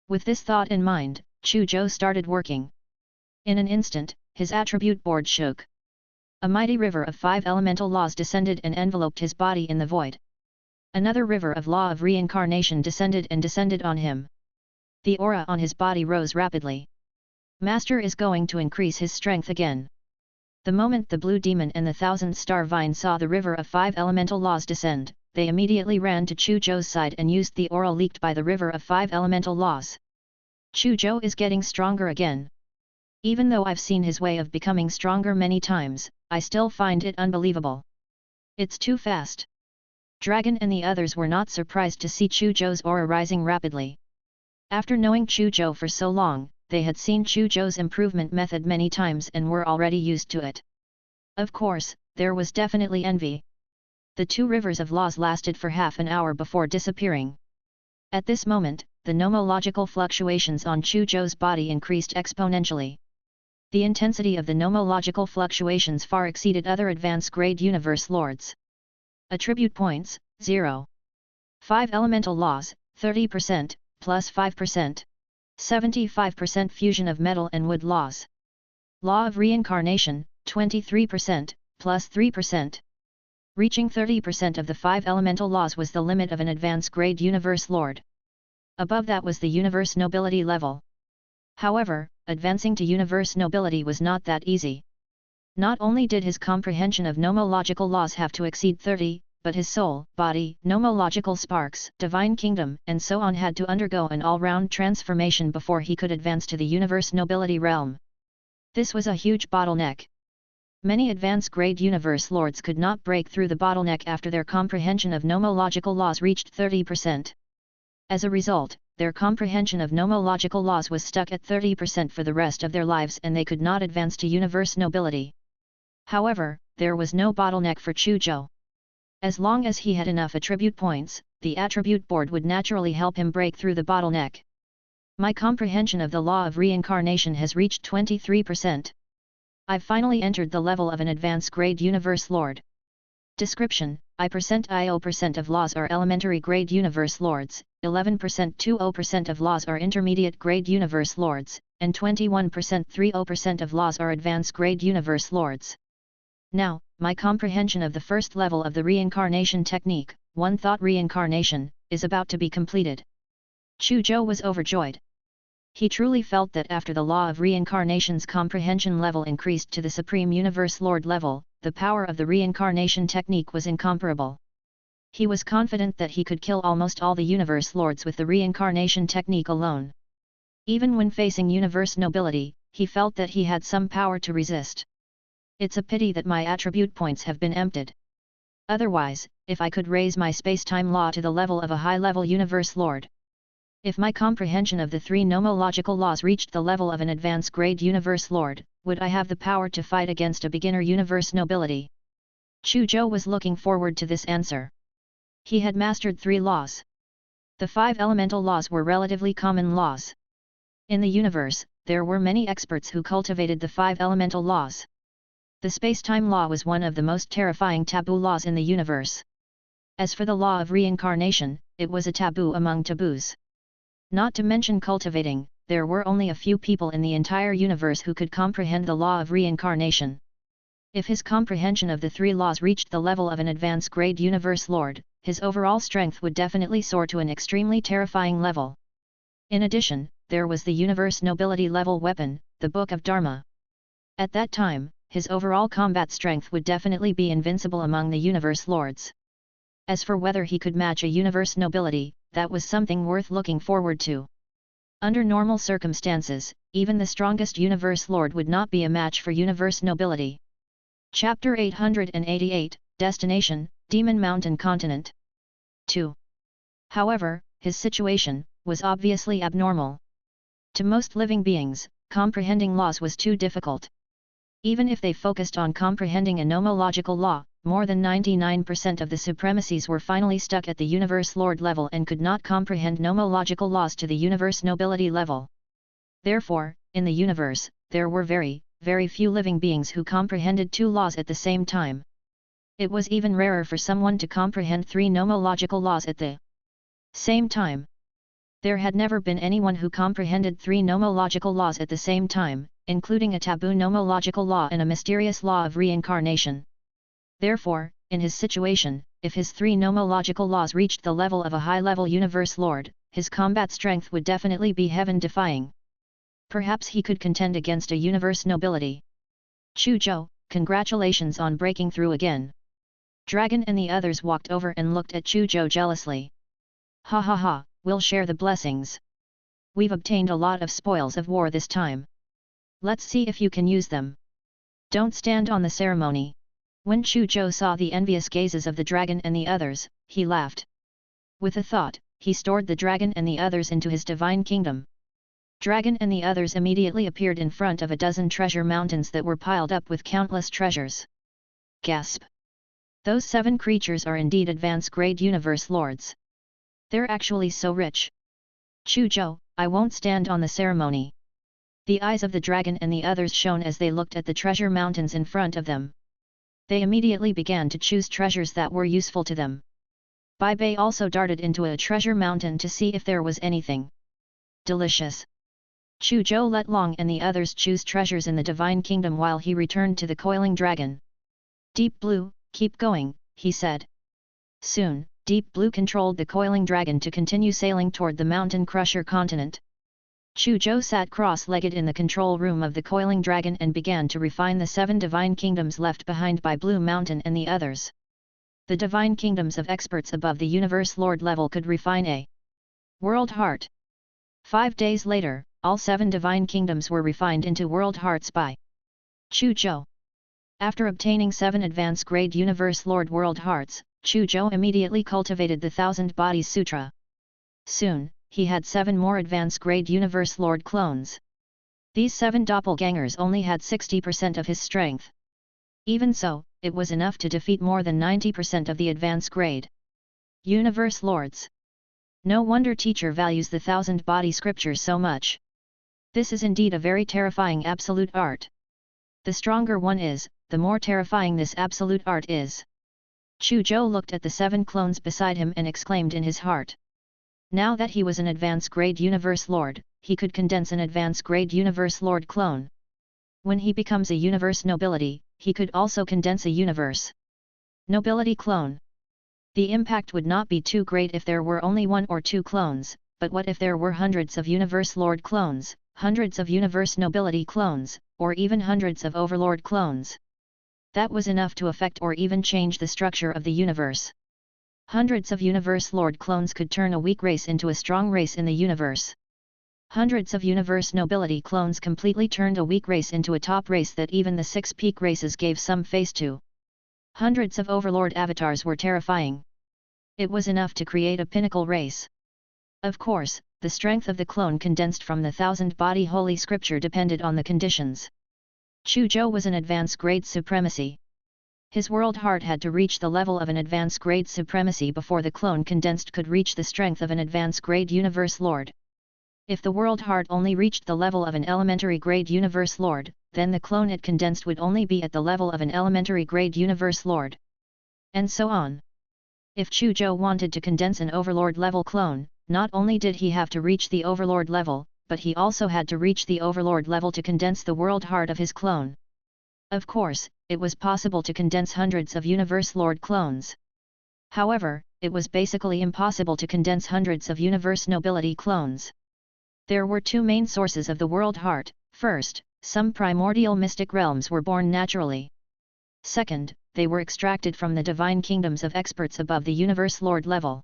With this thought in mind, Chu Zhou started working. In an instant, his attribute board shook. A mighty river of 5 elemental laws descended and enveloped his body in the void. Another river of law of reincarnation descended on him. The aura on his body rose rapidly. Master is going to increase his strength again. The moment the blue demon and the 1,000-star vine saw the river of 5 elemental laws descend, they immediately ran to Chu Zhou's side and used the aura leaked by the river of 5 elemental laws. Chu Zhou is getting stronger again. Even though I've seen his way of becoming stronger many times, I still find it unbelievable. It's too fast. Dragon and the others were not surprised to see Chu Zhou's aura rising rapidly. After knowing Chu Zhou for so long, they had seen Chu Zhou's improvement method many times and were already used to it. Of course, there was definitely envy. The 2 rivers of laws lasted for half an hour before disappearing. At this moment, the nomological fluctuations on Chu Zhou's body increased exponentially. The intensity of the nomological fluctuations far exceeded other advanced grade Universe Lords. Attribute points, 0. 5 elemental laws, 30%, plus 5%. 75% fusion of metal and wood laws. Law of reincarnation, 23%, plus 3%. Reaching 30% of the 5 elemental laws was the limit of an advanced grade Universe Lord. Above that was the Universe Nobility level. However, advancing to Universe Nobility was not that easy. Not only did his comprehension of nomological laws have to exceed 30, but his soul, body, nomological sparks, divine kingdom, and so on had to undergo an all-round transformation before he could advance to the Universe Nobility realm. This was a huge bottleneck. Many advanced grade Universe Lords could not break through the bottleneck after their comprehension of nomological laws reached 30%. As a result, their comprehension of nomological laws was stuck at 30% for the rest of their lives and they could not advance to Universe Nobility. However, there was no bottleneck for Chu Zhou. As long as he had enough attribute points, the attribute board would naturally help him break through the bottleneck. My comprehension of the law of reincarnation has reached 23%. I've finally entered the level of an advanced grade Universe Lord. Description: I%IO% of laws are elementary grade Universe Lords, 11% 20% of laws are intermediate grade Universe Lords, and 21% 30% of laws are advanced grade Universe Lords. Now, my comprehension of the first level of the reincarnation technique, one thought reincarnation, is about to be completed. Chu Zhou was overjoyed. He truly felt that after the law of reincarnation's comprehension level increased to the Supreme Universe Lord level, the power of the reincarnation technique was incomparable. He was confident that he could kill almost all the Universe Lords with the reincarnation technique alone. Even when facing Universe nobility, he felt that he had some power to resist. It's a pity that my attribute points have been emptied. Otherwise, if I could raise my space-time law to the level of a high-level Universe Lord. If my comprehension of the 3 nomological laws reached the level of an advanced grade Universe Lord, would I have the power to fight against a beginner Universe nobility? Chu Zhou was looking forward to this answer. He had mastered 3 laws. The 5 elemental laws were relatively common laws. In the universe, there were many experts who cultivated the 5 elemental laws. The space-time law was one of the most terrifying taboo laws in the universe. As for the law of reincarnation, it was a taboo among taboos. Not to mention cultivating, there were only a few people in the entire universe who could comprehend the law of reincarnation. If his comprehension of the 3 laws reached the level of an advanced grade Universe Lord, his overall strength would definitely soar to an extremely terrifying level. In addition, there was the Universe Nobility level weapon, the Book of Dharma. At that time, his overall combat strength would definitely be invincible among the Universe Lords. As for whether he could match a Universe Nobility, that was something worth looking forward to. Under normal circumstances, even the strongest Universe Lord would not be a match for Universe Nobility. Chapter 888, Destination, Demon Mountain Continent. 2. However, his situation was obviously abnormal. To most living beings, comprehending laws was too difficult. Even if they focused on comprehending a nomological law, more than 99% of the supremacies were finally stuck at the Universe Lord level and could not comprehend nomological laws to the Universe Nobility level. Therefore, in the universe, there were very few living beings who comprehended 2 laws at the same time. It was even rarer for someone to comprehend 3 nomological laws at the same time. There had never been anyone who comprehended 3 nomological laws at the same time, including a taboo nomological law and a mysterious law of reincarnation. Therefore, in his situation, if his 3 nomological laws reached the level of a high-level Universe Lord, his combat strength would definitely be heaven-defying. Perhaps he could contend against a Universe Nobility. Chu Zhou, congratulations on breaking through again. Dragon and the others walked over and looked at Chu Zhou jealously. Ha ha ha, we'll share the blessings. We've obtained a lot of spoils of war this time. Let's see if you can use them. Don't stand on the ceremony. When Chu Zhou saw the envious gazes of the dragon and the others, he laughed. With a thought, he stored the dragon and the others into his divine kingdom. Dragon and the others immediately appeared in front of a dozen treasure mountains that were piled up with countless treasures. Gasp! Those 7 creatures are indeed advanced grade Universe Lords. They're actually so rich. Chu Zhou, I won't stand on the ceremony. The eyes of the dragon and the others shone as they looked at the treasure mountains in front of them. They immediately began to choose treasures that were useful to them. Bai Bei also darted into a treasure mountain to see if there was anything delicious. Chu Zhou let Long and the others choose treasures in the Divine Kingdom while he returned to the coiling dragon. Deep Blue, keep going, he said. Soon, Deep Blue controlled the coiling dragon to continue sailing toward the Mountain Crusher continent. Chu Zhou sat cross-legged in the control room of the coiling dragon and began to refine the 7 divine kingdoms left behind by Blue Mountain and the others. The divine kingdoms of experts above the Universe Lord level could refine a World Heart. 5 days later, all 7 divine kingdoms were refined into World Hearts by Chu Zhou. After obtaining 7 advanced grade Universe Lord World Hearts, Chu Zhou immediately cultivated the 1000 Bodies Sutra. Soon, he had 7 more advanced grade Universe Lord clones. These 7 doppelgangers only had 60% of his strength. Even so, it was enough to defeat more than 90% of the advanced grade Universe Lords. No wonder teacher values the 1000 body scriptures so much. This is indeed a very terrifying absolute art. The stronger one is, the more terrifying this absolute art is. Chu Zhou looked at the 7 clones beside him and exclaimed in his heart. Now that he was an advanced grade Universe Lord, he could condense an advanced grade Universe Lord clone. When he becomes a Universe Nobility, he could also condense a Universe Nobility clone. The impact would not be too great if there were only 1 or 2 clones, but what if there were hundreds of Universe Lord clones, hundreds of Universe Nobility clones, or even hundreds of Overlord clones? That was enough to affect or even change the structure of the universe. Hundreds of Universe Lord clones could turn a weak race into a strong race in the universe. Hundreds of Universe Nobility clones completely turned a weak race into a top race that even the 6 peak races gave some face to. Hundreds of Overlord avatars were terrifying. It was enough to create a pinnacle race. Of course, the strength of the clone condensed from the 1000-body holy scripture depended on the conditions. Chu Zhou was an advanced grade supremacy. His world heart had to reach the level of an advanced grade supremacy before the clone condensed could reach the strength of an advanced grade Universe Lord. If the world heart only reached the level of an elementary grade Universe Lord, then the clone it condensed would only be at the level of an elementary grade Universe Lord. And so on. If Chu Zhou wanted to condense an Overlord level clone, not only did he have to reach the Overlord level, but he also had to reach the Overlord level to condense the world heart of his clone. Of course, it was possible to condense hundreds of Universe Lord clones. However, it was basically impossible to condense hundreds of Universe Nobility clones. There were 2 main sources of the world heart. First, some primordial mystic realms were born naturally. Second, they were extracted from the divine kingdoms of experts above the Universe Lord level.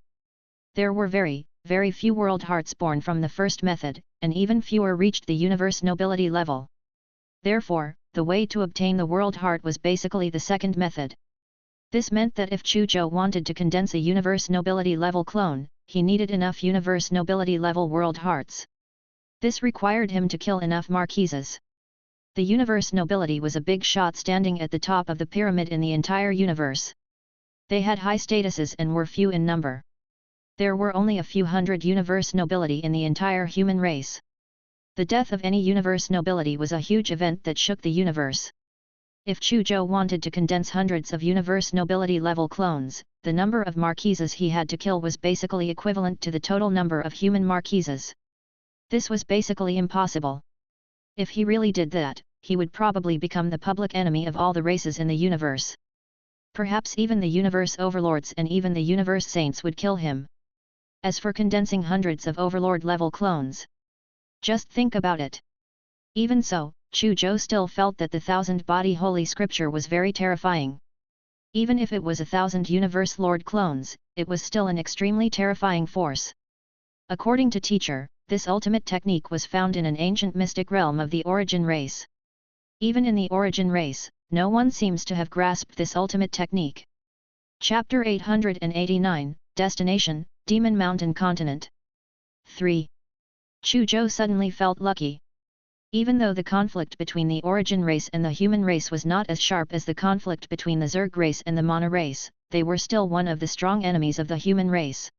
There were very, very few world hearts born from the first method, and even fewer reached the Universe Nobility level. Therefore, the way to obtain the world heart was basically the second method. This meant that if Chu Zhou wanted to condense a Universe Nobility level clone, he needed enough Universe Nobility level world hearts. This required him to kill enough marquises. The Universe Nobility was a big shot standing at the top of the pyramid in the entire universe. They had high statuses and were few in number. There were only a few hundred Universe Nobility in the entire human race. The death of any Universe Nobility was a huge event that shook the universe. If Chu Zhou wanted to condense hundreds of Universe Nobility level clones, the number of marquises he had to kill was basically equivalent to the total number of human marquises. This was basically impossible. If he really did that, he would probably become the public enemy of all the races in the universe. Perhaps even the universe overlords and even the universe saints would kill him. As for condensing hundreds of Overlord-level clones, just think about it. Even so, Chu Zhou still felt that the 1000-body holy scripture was very terrifying. Even if it was 1,000 Universe Lord clones, it was still an extremely terrifying force. According to teacher, this ultimate technique was found in an ancient mystic realm of the Origin race. Even in the Origin race, no one seems to have grasped this ultimate technique. Chapter 889, Destination, Demon Mountain Continent. 3. Chu Zhou suddenly felt lucky. Even though the conflict between the Origin race and the human race was not as sharp as the conflict between the Zerg race and the Mana race, they were still one of the strong enemies of the human race.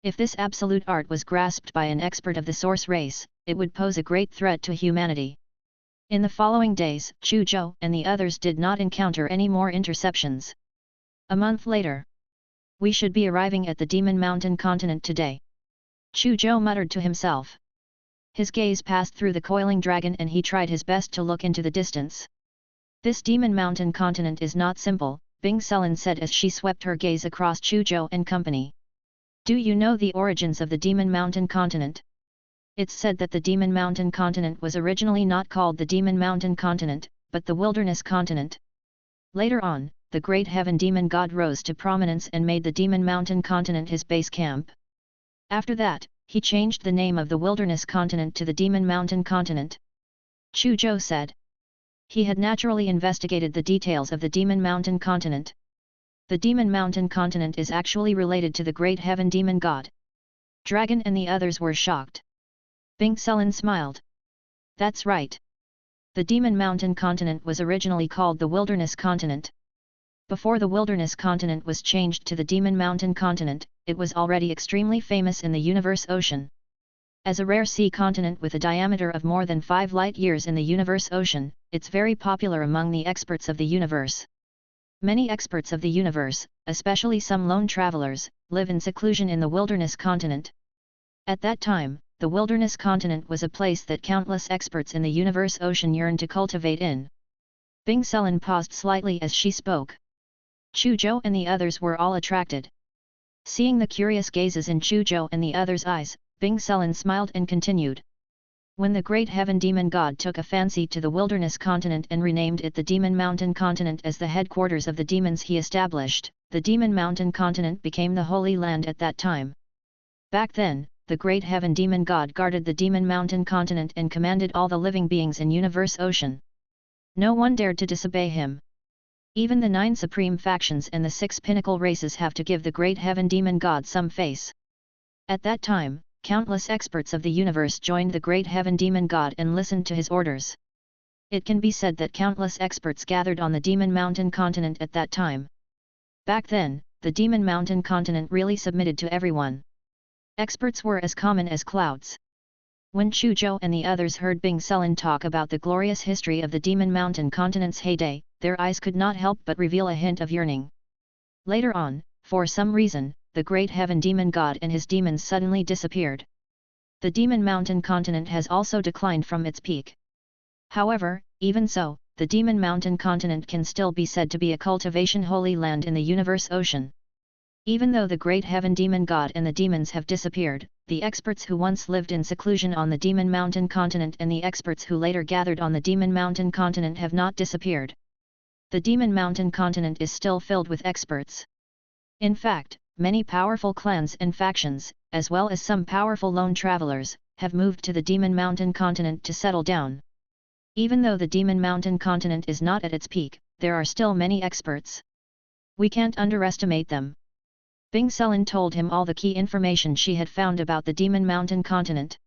If this absolute art was grasped by an expert of the Source race, it would pose a great threat to humanity. In the following days, Chu Zhou and the others did not encounter any more interceptions. A month later, we should be arriving at the Demon Mountain continent today. Chu Zhou muttered to himself. His gaze passed through the coiling dragon and he tried his best to look into the distance. This Demon Mountain continent is not simple, Bing Sulin said as she swept her gaze across Chu Zhou and company. Do you know the origins of the Demon Mountain continent? It's said that the Demon Mountain continent was originally not called the Demon Mountain continent, but the Wilderness continent. Later on, the great heaven demon god rose to prominence and made the Demon Mountain continent his base camp. After that, he changed the name of the Wilderness continent to the Demon Mountain continent. Chu Zhou said. He had naturally investigated the details of the Demon Mountain continent. The Demon Mountain continent is actually related to the great heaven demon god. Dragon and the others were shocked. Bing Sulin smiled. That's right. The Demon Mountain continent was originally called the Wilderness continent. Before the Wilderness continent was changed to the Demon Mountain continent, it was already extremely famous in the universe ocean. As a rare sea continent with a diameter of more than 5 light-years in the universe ocean, it's very popular among the experts of the universe. Many experts of the universe, especially some lone travelers, live in seclusion in the Wilderness continent. At that time, the Wilderness continent was a place that countless experts in the universe ocean yearned to cultivate in. Bing Sulin paused slightly as she spoke. Chu Zhou and the others were all attracted. Seeing the curious gazes in Chu Zhou and the others' eyes, Bing Sulin smiled and continued. When the great heaven demon god took a fancy to the wilderness continent and renamed it the Demon Mountain Continent as the headquarters of the demons he established, the Demon Mountain Continent became the Holy Land at that time. Back then, the great heaven demon god guarded the Demon Mountain Continent and commanded all the living beings in Universe Ocean. No one dared to disobey him. Even the 9 supreme factions and the 6 pinnacle races have to give the great heaven demon god some face. At that time, countless experts of the universe joined the great heaven demon god and listened to his orders. It can be said that countless experts gathered on the Demon Mountain Continent at that time. Back then, the Demon Mountain Continent really submitted to everyone. Experts were as common as clouds. When Chu Zhou and the others heard Bing Sulin talk about the glorious history of the Demon Mountain Continent's heyday, their eyes could not help but reveal a hint of yearning. Later on, for some reason, the great heaven demon god and his demons suddenly disappeared. The Demon Mountain Continent has also declined from its peak. However, even so, the Demon Mountain Continent can still be said to be a cultivation holy land in the Universe Ocean. Even though the great heaven demon god and the demons have disappeared, the experts who once lived in seclusion on the Demon Mountain Continent and the experts who later gathered on the Demon Mountain Continent have not disappeared. The Demon Mountain Continent is still filled with experts. In fact, many powerful clans and factions, as well as some powerful lone travelers, have moved to the Demon Mountain Continent to settle down. Even though the Demon Mountain Continent is not at its peak, there are still many experts. We can't underestimate them. Bing Sulin told him all the key information she had found about the Demon Mountain Continent.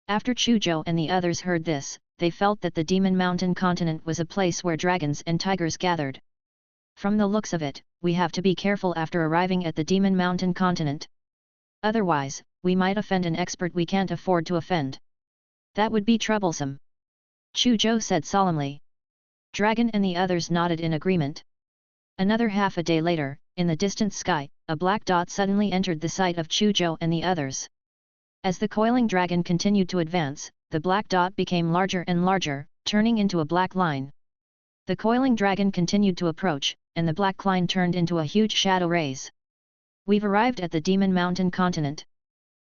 After Chu Zhou and the others heard this, they felt that the Demon Mountain Continent was a place where dragons and tigers gathered. From the looks of it, we have to be careful after arriving at the Demon Mountain Continent. Otherwise, we might offend an expert we can't afford to offend. That would be troublesome. Chu Zhou said solemnly. Dragon and the others nodded in agreement. Another half a day later, in the distant sky, a black dot suddenly entered the sight of Chu Zhou and the others. As the coiling dragon continued to advance, the black dot became larger and larger, turning into a black line. The coiling dragon continued to approach, and the black line turned into a huge shadow rays. We've arrived at the Demon Mountain Continent.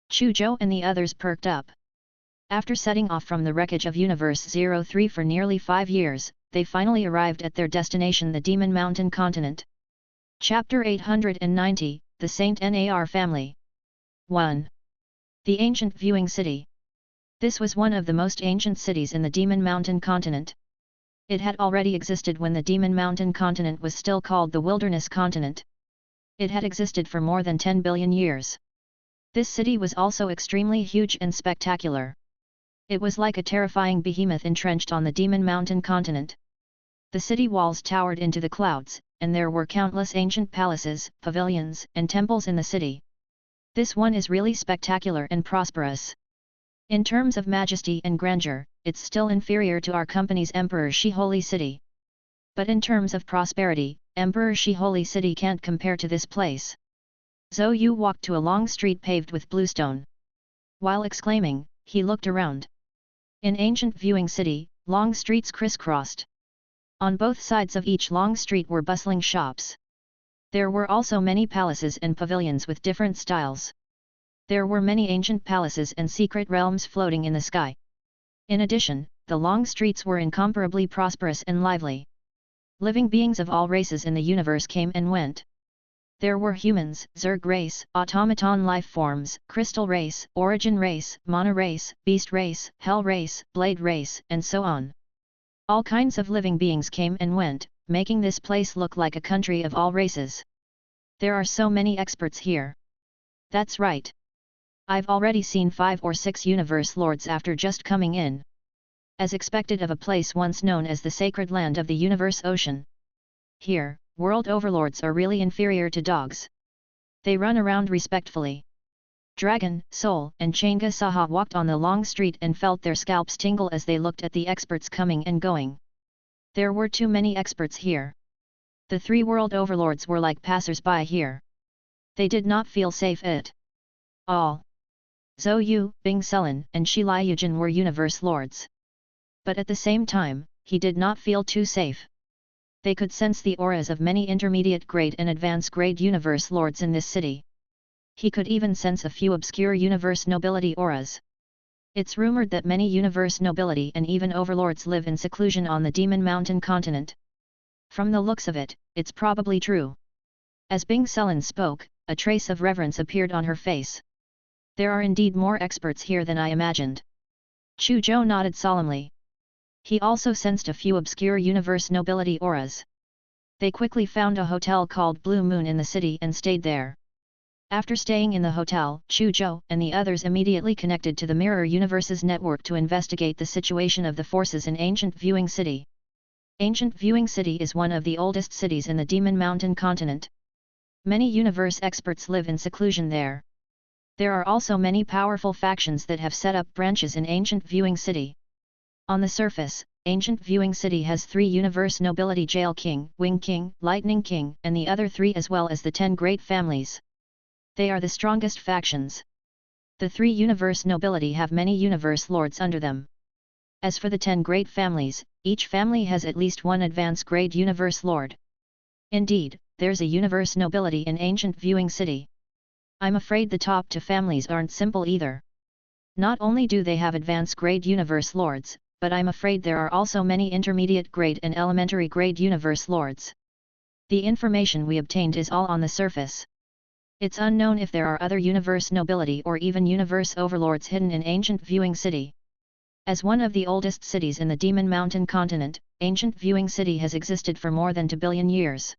Chu Zhou and the others perked up. After setting off from the wreckage of Universe 03 for nearly 5 years, they finally arrived at their destination, the Demon Mountain Continent. Chapter 890, The Saint Nar Family. 1. The Ancient Viewing City. This was one of the most ancient cities in the Demon Mountain Continent. It had already existed when the Demon Mountain Continent was still called the Wilderness Continent. It had existed for more than 10 billion years. This city was also extremely huge and spectacular. It was like a terrifying behemoth entrenched on the Demon Mountain Continent. The city walls towered into the clouds, and there were countless ancient palaces, pavilions, and temples in the city. This one is really spectacular and prosperous. In terms of majesty and grandeur, it's still inferior to our company's Emperor Shi Holy City. But in terms of prosperity, Emperor Shi Holy City can't compare to this place. Zhou Yu walked to a long street paved with bluestone. While exclaiming, he looked around. In Ancient Viewing City, long streets crisscrossed. On both sides of each long street were bustling shops. There were also many palaces and pavilions with different styles. There were many ancient palaces and secret realms floating in the sky. In addition, the long streets were incomparably prosperous and lively. Living beings of all races in the universe came and went. There were humans, Zerg race, automaton life forms, crystal race, origin race, mana race, beast race, hell race, blade race, and so on. All kinds of living beings came and went, making this place look like a country of all races. There are so many experts here. That's right. I've already seen 5 or 6 universe lords after just coming in. As expected of a place once known as the sacred land of the Universe Ocean. Here, world overlords are really inferior to dogs. They run around respectfully. Dragon, Soul, and Changa Saha walked on the long street and felt their scalps tingle as they looked at the experts coming and going. There were too many experts here. The 3 world overlords were like passers-by here. They did not feel safe at all. Zhou Yu, Bing Sulin, and Shi Liujin were universe lords. But at the same time, he did not feel too safe. They could sense the auras of many intermediate grade and advanced grade universe lords in this city. He could even sense a few obscure universe nobility auras. It's rumored that many universe nobility and even overlords live in seclusion on the Demon Mountain continent. From the looks of it, it's probably true. As Bing Sulin spoke, a trace of reverence appeared on her face. There are indeed more experts here than I imagined. Chu Zhou nodded solemnly. He also sensed a few obscure universe nobility auras. They quickly found a hotel called Blue Moon in the city and stayed there. After staying in the hotel, Chu Zhou and the others immediately connected to the Mirror Universe's network to investigate the situation of the forces in Ancient Viewing City. Ancient Viewing City is one of the oldest cities in the Demon Mountain continent. Many universe experts live in seclusion there. There are also many powerful factions that have set up branches in Ancient Viewing City. On the surface, Ancient Viewing City has 3 universe nobility: Jail King, Wing King, Lightning King, and the other 3 as well as the 10 great families. They are the strongest factions. The 3 universe nobility have many universe lords under them. As for the 10 great families, each family has at least 1 advanced grade universe lord. Indeed, there's a universe nobility in Ancient Viewing City. I'm afraid the top 2 families aren't simple either. Not only do they have advanced grade universe lords, but I'm afraid there are also many intermediate grade and elementary grade universe lords. The information we obtained is all on the surface. It's unknown if there are other universe nobility or even universe overlords hidden in Ancient Viewing City. As one of the oldest cities in the Demon Mountain continent, Ancient Viewing City has existed for more than 2 billion years.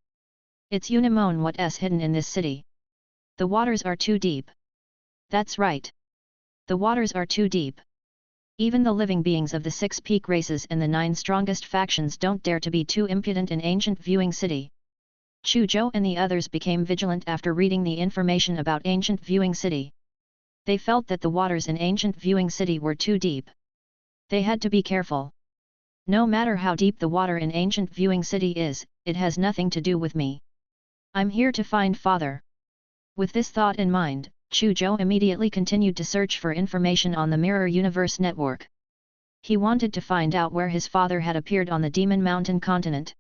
It's unknown what's hidden in this city. The waters are too deep. That's right. The waters are too deep. Even the living beings of the 6 peak races and the 9 strongest factions don't dare to be too impudent in Ancient Viewing City. Chu Zhou and the others became vigilant after reading the information about Ancient Viewing City. They felt that the waters in Ancient Viewing City were too deep. They had to be careful. No matter how deep the water in Ancient Viewing City is, it has nothing to do with me. I'm here to find Father. With this thought in mind, Chu Zhou immediately continued to search for information on the Mirror Universe network. He wanted to find out where his father had appeared on the Demon Mountain continent.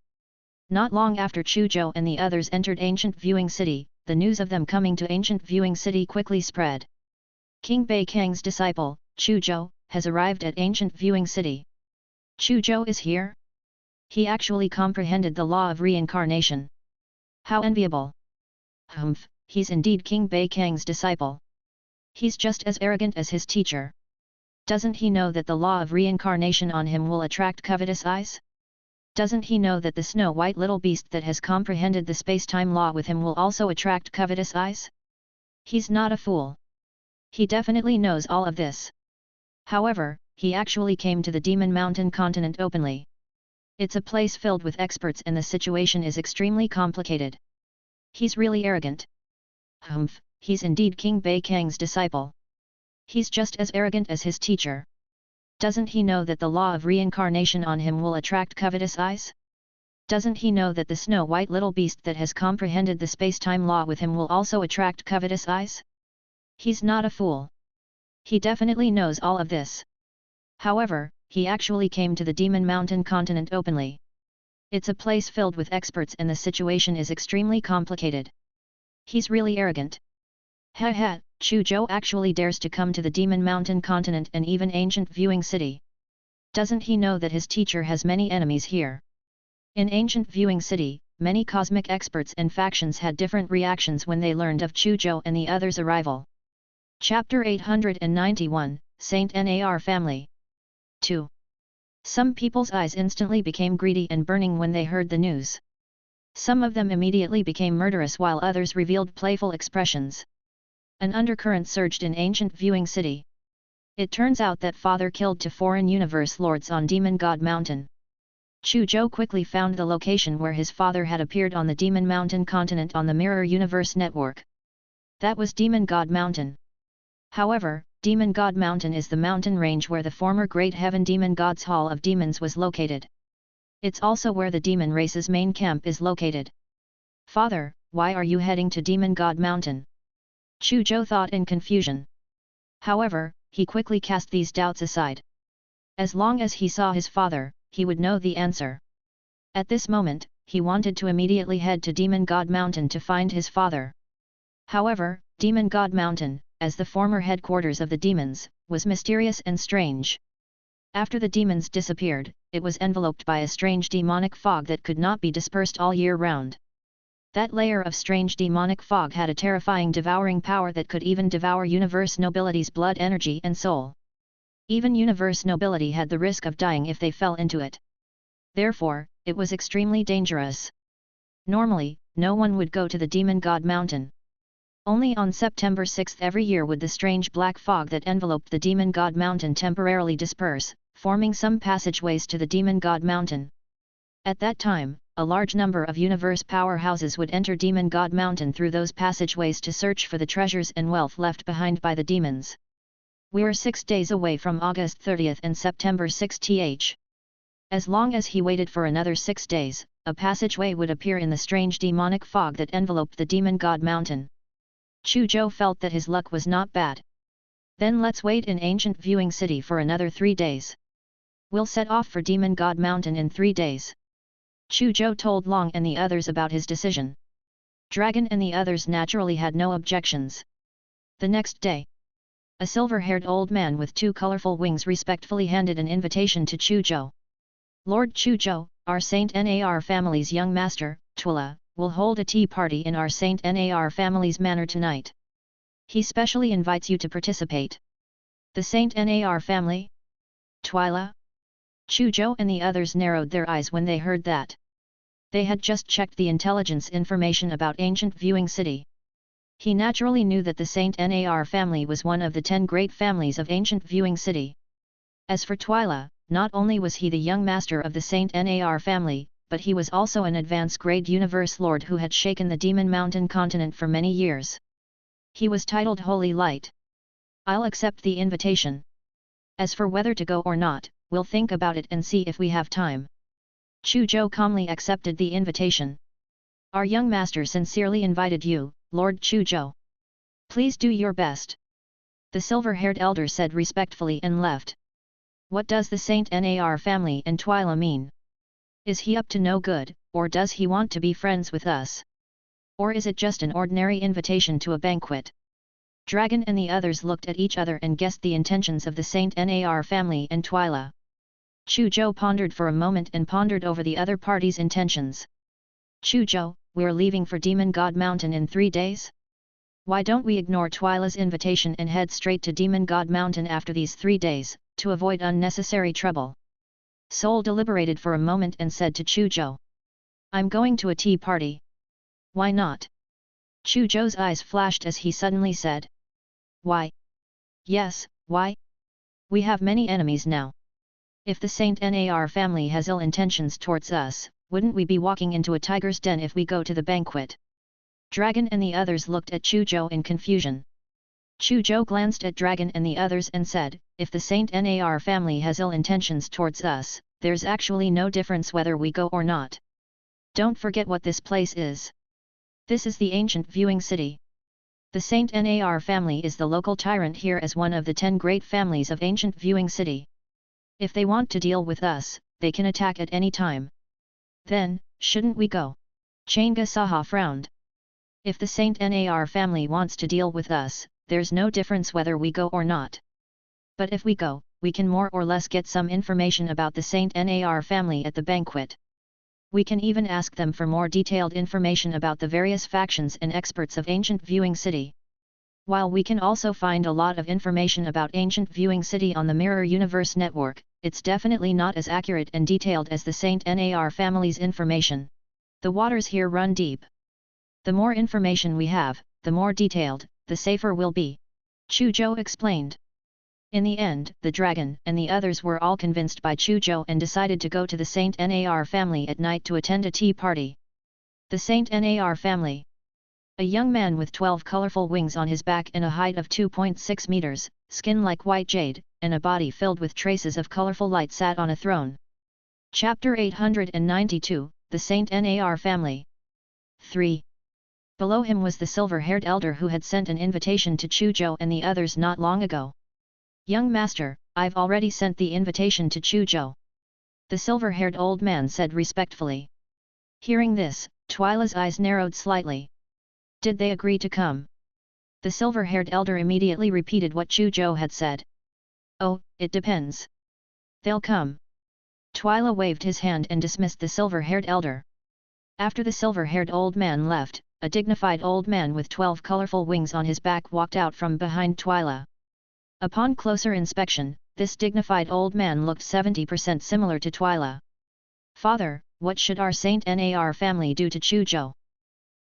Not long after Chu Zhou and the others entered Ancient Viewing City, the news of them coming to Ancient Viewing City quickly spread. King Bei Kang's disciple, Chu Zhou, has arrived at Ancient Viewing City. Chu Zhou is here? He actually comprehended the law of reincarnation. How enviable! Humph, he's indeed King Bei Kang's disciple. He's just as arrogant as his teacher. Doesn't he know that the law of reincarnation on him will attract covetous eyes? Doesn't he know that the snow-white little beast that has comprehended the space-time law with him will also attract covetous eyes? He's not a fool. He definitely knows all of this. However, he actually came to the Demon Mountain continent openly. It's a place filled with experts and the situation is extremely complicated. He's really arrogant. Humph, he's indeed King Bei Kang's disciple. He's just as arrogant as his teacher. Doesn't he know that the law of reincarnation on him will attract covetous eyes? Doesn't he know that the snow-white little beast that has comprehended the space-time law with him will also attract covetous eyes? He's not a fool. He definitely knows all of this. However, he actually came to the Demon Mountain continent openly. It's a place filled with experts and the situation is extremely complicated. He's really arrogant. Ha, Chu Zhou actually dares to come to the Demon Mountain continent and even Ancient Viewing City. Doesn't he know that his teacher has many enemies here? In Ancient Viewing City, many cosmic experts and factions had different reactions when they learned of Chu Zhou and the others' arrival. Chapter 891, Saint Nar Family 2. Some people's eyes instantly became greedy and burning when they heard the news. Some of them immediately became murderous while others revealed playful expressions. An undercurrent surged in Ancient Viewing City. It turns out that Father killed 2 foreign universe lords on Demon God Mountain. Chu Zhou quickly found the location where his father had appeared on the Demon Mountain continent on the Mirror Universe network. That was Demon God Mountain. However, Demon God Mountain is the mountain range where the former Great Heaven Demon God's Hall of Demons was located. It's also where the demon race's main camp is located. Father, why are you heading to Demon God Mountain? Chu Zhou thought in confusion. However, he quickly cast these doubts aside. As long as he saw his father, he would know the answer. At this moment, he wanted to immediately head to Demon God Mountain to find his father. However, Demon God Mountain, as the former headquarters of the demons, was mysterious and strange. After the demons disappeared, it was enveloped by a strange demonic fog that could not be dispersed all year round. That layer of strange demonic fog had a terrifying devouring power that could even devour universe nobility's blood energy and soul. Even universe nobility had the risk of dying if they fell into it. Therefore, it was extremely dangerous. Normally, no one would go to the Demon God Mountain. Only on September 6 every year would the strange black fog that enveloped the Demon God Mountain temporarily disperse, forming some passageways to the Demon God Mountain. At that time, a large number of universe powerhouses would enter Demon God Mountain through those passageways to search for the treasures and wealth left behind by the demons. We're 6 days away from August 30 and September 6th. As long as he waited for another 6 days, a passageway would appear in the strange demonic fog that enveloped the Demon God Mountain. Chu Zhou felt that his luck was not bad. Then let's wait in Ancient Viewing City for another 3 days. We'll set off for Demon God Mountain in 3 days. Chu Zhou told Long and the others about his decision. Dragon and the others naturally had no objections. The next day, a silver-haired old man with 2 colorful wings respectfully handed an invitation to Chu Zhou. Lord Chu Zhou, our Saint Nar family's young master, Twila, will hold a tea party in our Saint Nar family's manor tonight. He specially invites you to participate. The Saint Nar family? Twila? Chu Zhou and the others narrowed their eyes when they heard that. They had just checked the intelligence information about Ancient Viewing City. He naturally knew that the Saint Nar family was one of the 10 great families of Ancient Viewing City. As for Twila, not only was he the young master of the Saint Nar family, but he was also an advanced-grade universe lord who had shaken the Demon Mountain continent for many years. He was titled Holy Light. I'll accept the invitation. As for whether to go or not, we'll think about it and see if we have time. Chu Zhou calmly accepted the invitation. Our young master sincerely invited you, Lord Chu Zhou. Please do your best. The silver-haired elder said respectfully and left. What does the Saint Nar family and Twila mean? Is he up to no good, or does he want to be friends with us? Or is it just an ordinary invitation to a banquet? Dragon and the others looked at each other and guessed the intentions of the Saint Nar family and Twila. Chu Zhou pondered for a moment and pondered over the other party's intentions. Chu Zhou, we're leaving for Demon God Mountain in 3 days? Why don't we ignore Twila's invitation and head straight to Demon God Mountain after these 3 days, to avoid unnecessary trouble? Soul deliberated for a moment and said to Chu Zhou. I'm going to a tea party. Why not? Chu Zhou's eyes flashed as he suddenly said. Why? Yes, why? We have many enemies now. If the Saint Nar family has ill intentions towards us, wouldn't we be walking into a tiger's den if we go to the banquet? Dragon and the others looked at Chu Zhou in confusion. Chu Zhou glanced at Dragon and the others and said, if the Saint Nar family has ill intentions towards us, there's actually no difference whether we go or not. Don't forget what this place is. This is the Ancient Viewing City. The Saint Nar family is the local tyrant here as one of the 10 great families of Ancient Viewing City. If they want to deal with us, they can attack at any time. Then, shouldn't we go? Changa Saha frowned. If the Saint Nar family wants to deal with us, there's no difference whether we go or not. But if we go, we can more or less get some information about the Saint Nar family at the banquet. We can even ask them for more detailed information about the various factions and experts of Ancient Viewing City. While we can also find a lot of information about Ancient Viewing City on the Mirror Universe Network, it's definitely not as accurate and detailed as the Saint Nar family's information. The waters here run deep. The more information we have, the more detailed, the safer we'll be. Chu Zhou explained. In the end, the dragon and the others were all convinced by Chu Zhou and decided to go to the Saint Nar family at night to attend a tea party. The Saint Nar family. A young man with 12 colorful wings on his back and a height of 2.6 meters, skin like white jade, and a body filled with traces of colorful light sat on a throne. Chapter 892, The Saint Nar Family. 3. Below him was the silver-haired elder who had sent an invitation to Chu Zhou and the others not long ago. Young master, I've already sent the invitation to Chu Zhou. The silver-haired old man said respectfully. Hearing this, Twila's eyes narrowed slightly. Did they agree to come? The silver-haired elder immediately repeated what Chu Zhou had said. Oh, it depends. They'll come. Twyla waved his hand and dismissed the silver-haired elder. After the silver-haired old man left, a dignified old man with 12 colorful wings on his back walked out from behind Twyla. Upon closer inspection, this dignified old man looked 70% similar to Twyla. Father, what should our Saint Nar family do to Chu Zhou?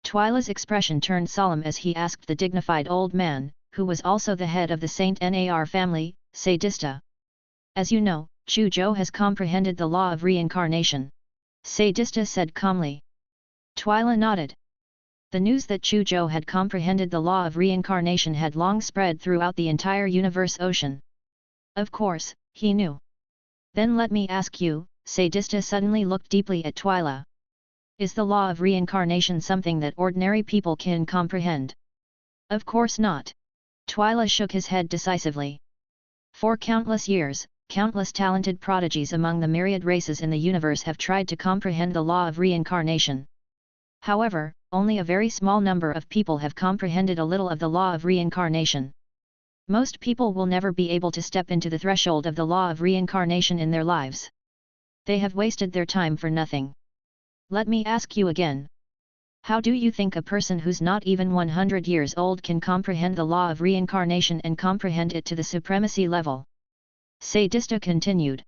Twyla's expression turned solemn as he asked the dignified old man, who was also the head of the Saint Nar family, Sadista. As you know, Chu Zhou has comprehended the law of reincarnation. Sadista said calmly. Twyla nodded. The news that Chu Zhou had comprehended the law of reincarnation had long spread throughout the entire universe ocean. Of course, he knew. Then let me ask you, Sadista suddenly looked deeply at Twyla. Is the law of reincarnation something that ordinary people can comprehend? Of course not. Twyla shook his head decisively. For countless years, countless talented prodigies among the myriad races in the universe have tried to comprehend the law of reincarnation. However, only a very small number of people have comprehended a little of the law of reincarnation. Most people will never be able to step into the threshold of the law of reincarnation in their lives. They have wasted their time for nothing. Let me ask you again. How do you think a person who's not even 100 years old can comprehend the law of reincarnation and comprehend it to the supremacy level? Sadista continued.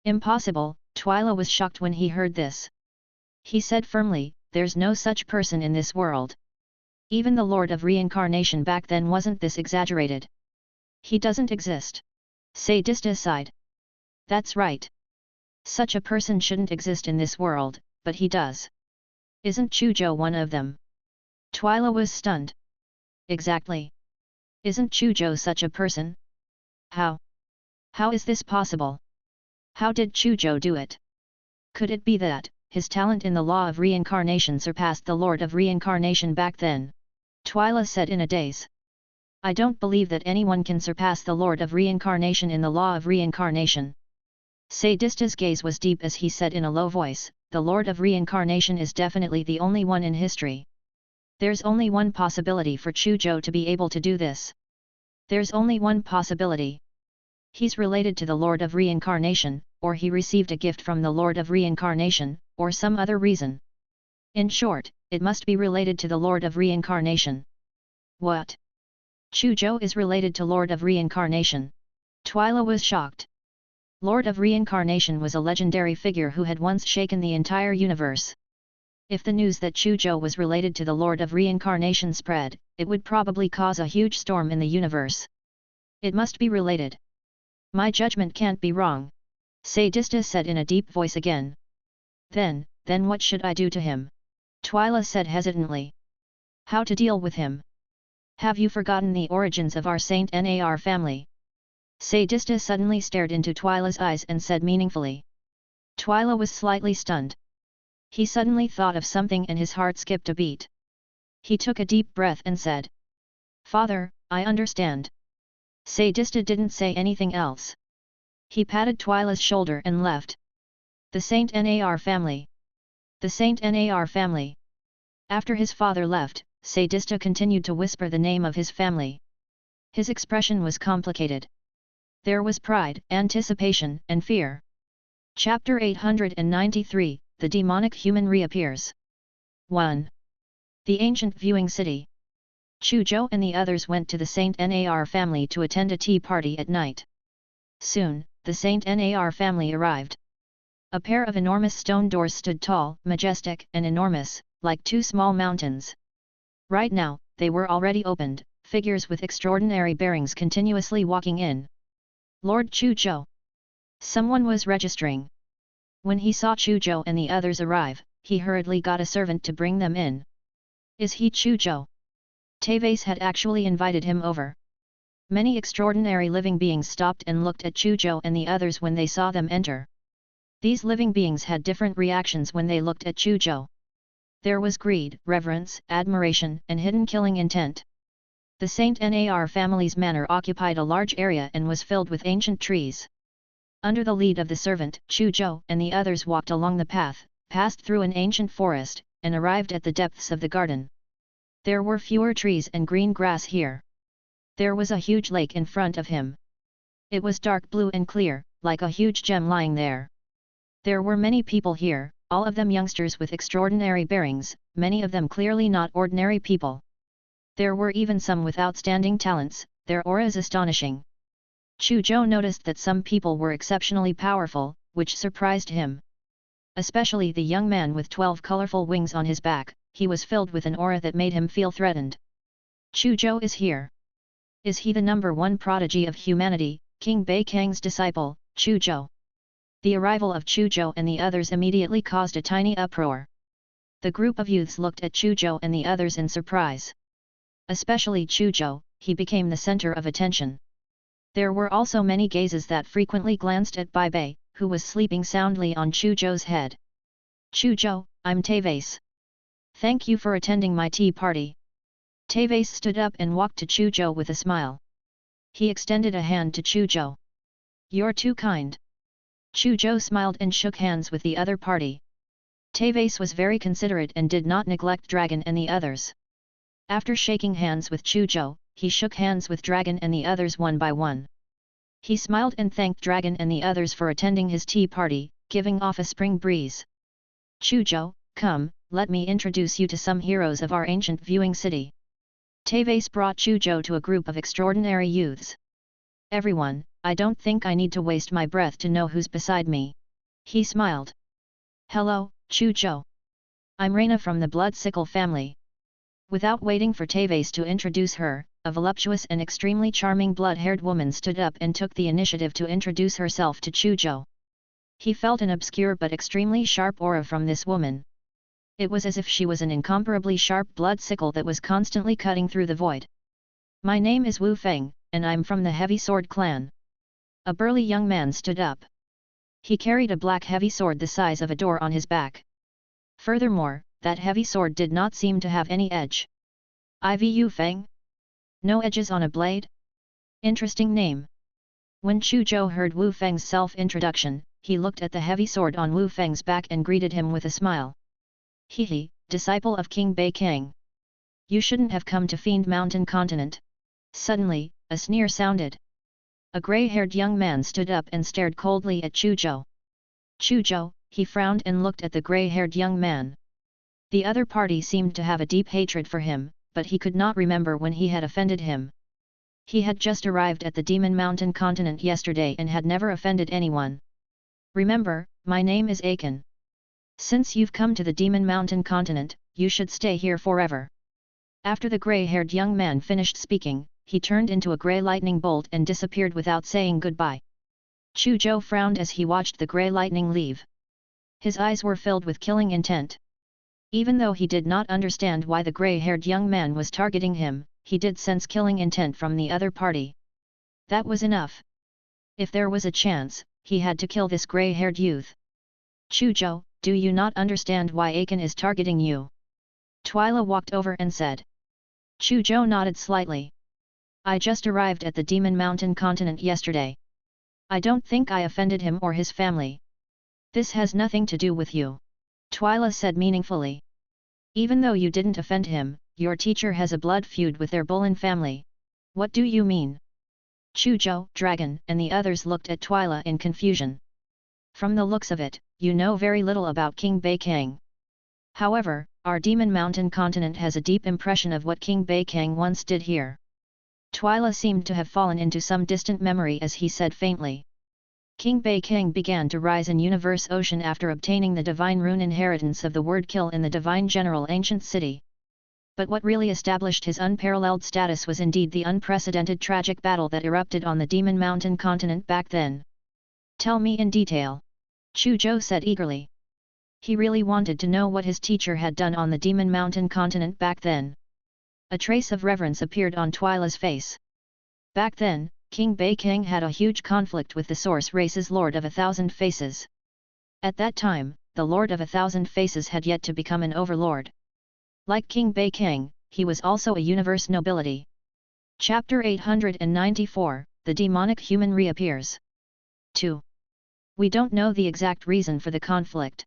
Impossible. Twyla was shocked when he heard this. He said firmly, there's no such person in this world. Even the Lord of Reincarnation back then wasn't this exaggerated. He doesn't exist. Sadista sighed. That's right. Such a person shouldn't exist in this world, but he does. Isn't Chu Zhou one of them? Twyla was stunned. Exactly. Isn't Chu Zhou such a person? How? How is this possible? How did Chu Zhou do it? Could it be that his talent in the law of reincarnation surpassed the Lord of Reincarnation back then? Twyla said in a daze. I don't believe that anyone can surpass the Lord of Reincarnation in the law of reincarnation. Sadista's gaze was deep as he said in a low voice, the Lord of Reincarnation is definitely the only one in history. There's only one possibility for Chu Zhou to be able to do this. There's only one possibility. He's related to the Lord of Reincarnation, or he received a gift from the Lord of Reincarnation, or some other reason. In short, it must be related to the Lord of Reincarnation. What? Chu Zhou is related to Lord of Reincarnation? Twyla was shocked. Lord of Reincarnation was a legendary figure who had once shaken the entire universe. If the news that Chu Zhou was related to the Lord of Reincarnation spread, it would probably cause a huge storm in the universe. It must be related. My judgment can't be wrong. Sadista said in a deep voice again. Then what should I do to him? Twyla said hesitantly. How to deal with him? Have you forgotten the origins of our Saint Nar family? Sadista suddenly stared into Twyla's eyes and said meaningfully. Twyla was slightly stunned. He suddenly thought of something and his heart skipped a beat. He took a deep breath and said. Father, I understand. Sadista didn't say anything else. He patted Twyla's shoulder and left. The Saint Nar family. The Saint Nar family. After his father left, Sadista continued to whisper the name of his family. His expression was complicated. There was pride, anticipation, and fear. Chapter 893, The Demonic Human Reappears. 1. The Ancient Viewing City. Chu Zhou and the others went to the Saint Nar family to attend a tea party at night. Soon, the Saint Nar family arrived. A pair of enormous stone doors stood tall, majestic, and enormous, like two small mountains. Right now, they were already opened, figures with extraordinary bearings continuously walking in. Lord Chu Zhou. Someone was registering. When he saw Chu Zhou and the others arrive, he hurriedly got a servant to bring them in. Is he Chu Zhou? Teves had actually invited him over. Many extraordinary living beings stopped and looked at Chu Zhou and the others when they saw them enter. These living beings had different reactions when they looked at Chu Zhou. There was greed, reverence, admiration, and hidden killing intent. The Saint Nar family's manor occupied a large area and was filled with ancient trees. Under the lead of the servant, Chu Zhou and the others walked along the path, passed through an ancient forest, and arrived at the depths of the garden. There were fewer trees and green grass here. There was a huge lake in front of him. It was dark blue and clear, like a huge gem lying there. There were many people here, all of them youngsters with extraordinary bearings, many of them clearly not ordinary people. There were even some with outstanding talents, their auras astonishing. Chu Zhou noticed that some people were exceptionally powerful, which surprised him. Especially the young man with 12 colorful wings on his back, he was filled with an aura that made him feel threatened. Chu Zhou is here. Is he the #1 prodigy of humanity, King Beikang's disciple, Chu Zhou? The arrival of Chu Zhou and the others immediately caused a tiny uproar. The group of youths looked at Chu Zhou and the others in surprise. Especially Chu Zhou, he became the center of attention. There were also many gazes that frequently glanced at Bai Bei, who was sleeping soundly on Chu Zhou's head. Chu Zhou, I'm Tevase. Thank you for attending my tea party. Tevase stood up and walked to Chu Zhou with a smile. He extended a hand to Chu Zhou. You're too kind. Chu Zhou smiled and shook hands with the other party. Tevase was very considerate and did not neglect Dragon and the others. After shaking hands with Chu Zhou, he shook hands with Dragon and the others one by one. He smiled and thanked Dragon and the others for attending his tea party, giving off a spring breeze. Chu Zhou, come, let me introduce you to some heroes of our ancient viewing city. Tevase brought Chu Zhou to a group of extraordinary youths. Everyone, I don't think I need to waste my breath to know who's beside me. He smiled. Hello, Chu Zhou. I'm Reina from the Blood Sickle family. Without waiting for Tevase to introduce her, a voluptuous and extremely charming blood-haired woman stood up and took the initiative to introduce herself to Chu Zhou. He felt an obscure but extremely sharp aura from this woman. It was as if she was an incomparably sharp blood sickle that was constantly cutting through the void. My name is Wu Feng, and I'm from the Heavy Sword clan. A burly young man stood up. He carried a black heavy sword the size of a door on his back. Furthermore, that heavy sword did not seem to have any edge. Wu Feng? No edges on a blade? Interesting name. When Chu Zhou heard Wu Feng's self-introduction, he looked at the heavy sword on Wu Feng's back and greeted him with a smile. Hehe, disciple of King Beikang. You shouldn't have come to Fiend Mountain Continent. Suddenly, a sneer sounded. A grey-haired young man stood up and stared coldly at Chu Zhou. Chu Zhou, he frowned and looked at the grey-haired young man. The other party seemed to have a deep hatred for him, but he could not remember when he had offended him. He had just arrived at the Demon Mountain Continent yesterday and had never offended anyone. Remember, my name is Akin. Since you've come to the Demon Mountain Continent, you should stay here forever. After the grey-haired young man finished speaking, he turned into a grey lightning bolt and disappeared without saying goodbye. Chu Zhou frowned as he watched the grey lightning leave. His eyes were filled with killing intent. Even though he did not understand why the grey-haired young man was targeting him, he did sense killing intent from the other party. That was enough. If there was a chance, he had to kill this grey-haired youth. Chu Zhou, do you not understand why Akin is targeting you? Twyla walked over and said. Chu Zhou nodded slightly. I just arrived at the Demon Mountain Continent yesterday. I don't think I offended him or his family. This has nothing to do with you. Twyla said meaningfully. Even though you didn't offend him, your teacher has a blood feud with their Bulin family. What do you mean? Chu Zhou, Dragon, and the others looked at Twyla in confusion. From the looks of it, you know very little about King Beikang. However, our Demon Mountain Continent has a deep impression of what King Beikang once did here. Twyla seemed to have fallen into some distant memory as he said faintly. King Beikang began to rise in Universe Ocean after obtaining the Divine Rune inheritance of the word kill in the Divine General Ancient City. But what really established his unparalleled status was indeed the unprecedented tragic battle that erupted on the Demon Mountain Continent back then. Tell me in detail. Chu Zhou said eagerly. He really wanted to know what his teacher had done on the Demon Mountain Continent back then. A trace of reverence appeared on Twyla's face. Back then, King Beikang had a huge conflict with the Source Race's Lord of 1,000 Faces. At that time, the Lord of 1,000 Faces had yet to become an overlord. Like King Beikang, he was also a universe nobility. Chapter 894, The Demonic Human Reappears. 2. We don't know the exact reason for the conflict.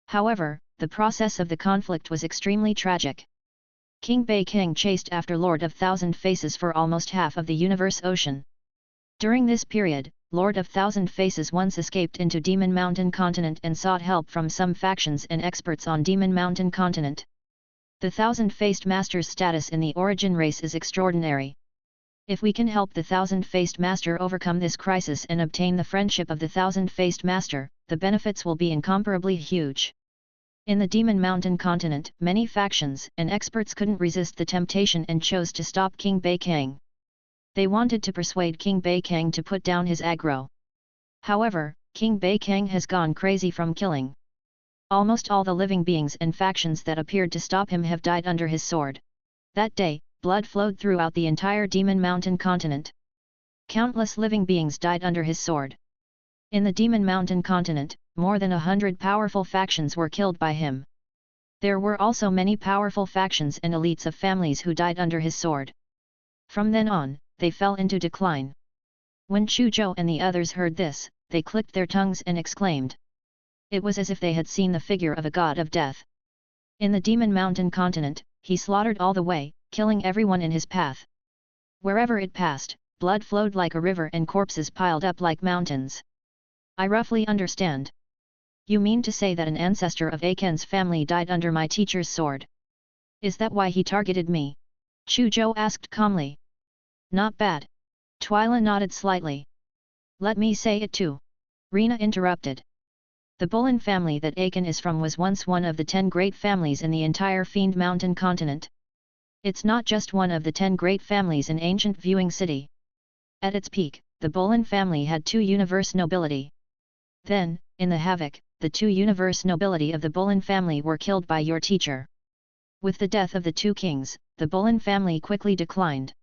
However, the process of the conflict was extremely tragic. King Bei King chased after Lord of Thousand Faces for almost half of the universe ocean. During this period, Lord of Thousand Faces once escaped into Demon Mountain Continent and sought help from some factions and experts on Demon Mountain Continent. The Thousand-Faced Master's status in the Origin race is extraordinary. If we can help the Thousand-Faced Master overcome this crisis and obtain the friendship of the Thousand-Faced Master, the benefits will be incomparably huge. In the Demon Mountain Continent, many factions and experts couldn't resist the temptation and chose to stop King Bei King. They wanted to persuade King Bei King to put down his aggro. However, King Bei King has gone crazy from killing. Almost all the living beings and factions that appeared to stop him have died under his sword. That day, blood flowed throughout the entire Demon Mountain Continent. Countless living beings died under his sword. In the Demon Mountain Continent, more than 100 powerful factions were killed by him. There were also many powerful factions and elites of families who died under his sword. From then on, they fell into decline. When Chu Zhou and the others heard this, they clicked their tongues and exclaimed. It was as if they had seen the figure of a god of death. In the Demon Mountain Continent, he slaughtered all the way, killing everyone in his path. Wherever it passed, blood flowed like a river and corpses piled up like mountains. I roughly understand. You mean to say that an ancestor of Aiken's family died under my teacher's sword? Is that why he targeted me? Chu Zhou asked calmly. Not bad. Twyla nodded slightly. Let me say it too. Rena interrupted. The Bullen family that Aiken is from was once one of the 10 great families in the entire Fiend Mountain continent. It's not just one of the 10 great families in ancient Viewing City. At its peak, the Bullen family had 2 universe nobility. Then, in the havoc, the 2 universe nobility of the Bullen family were killed by your teacher. With the death of the 2 kings, the Bullen family quickly declined.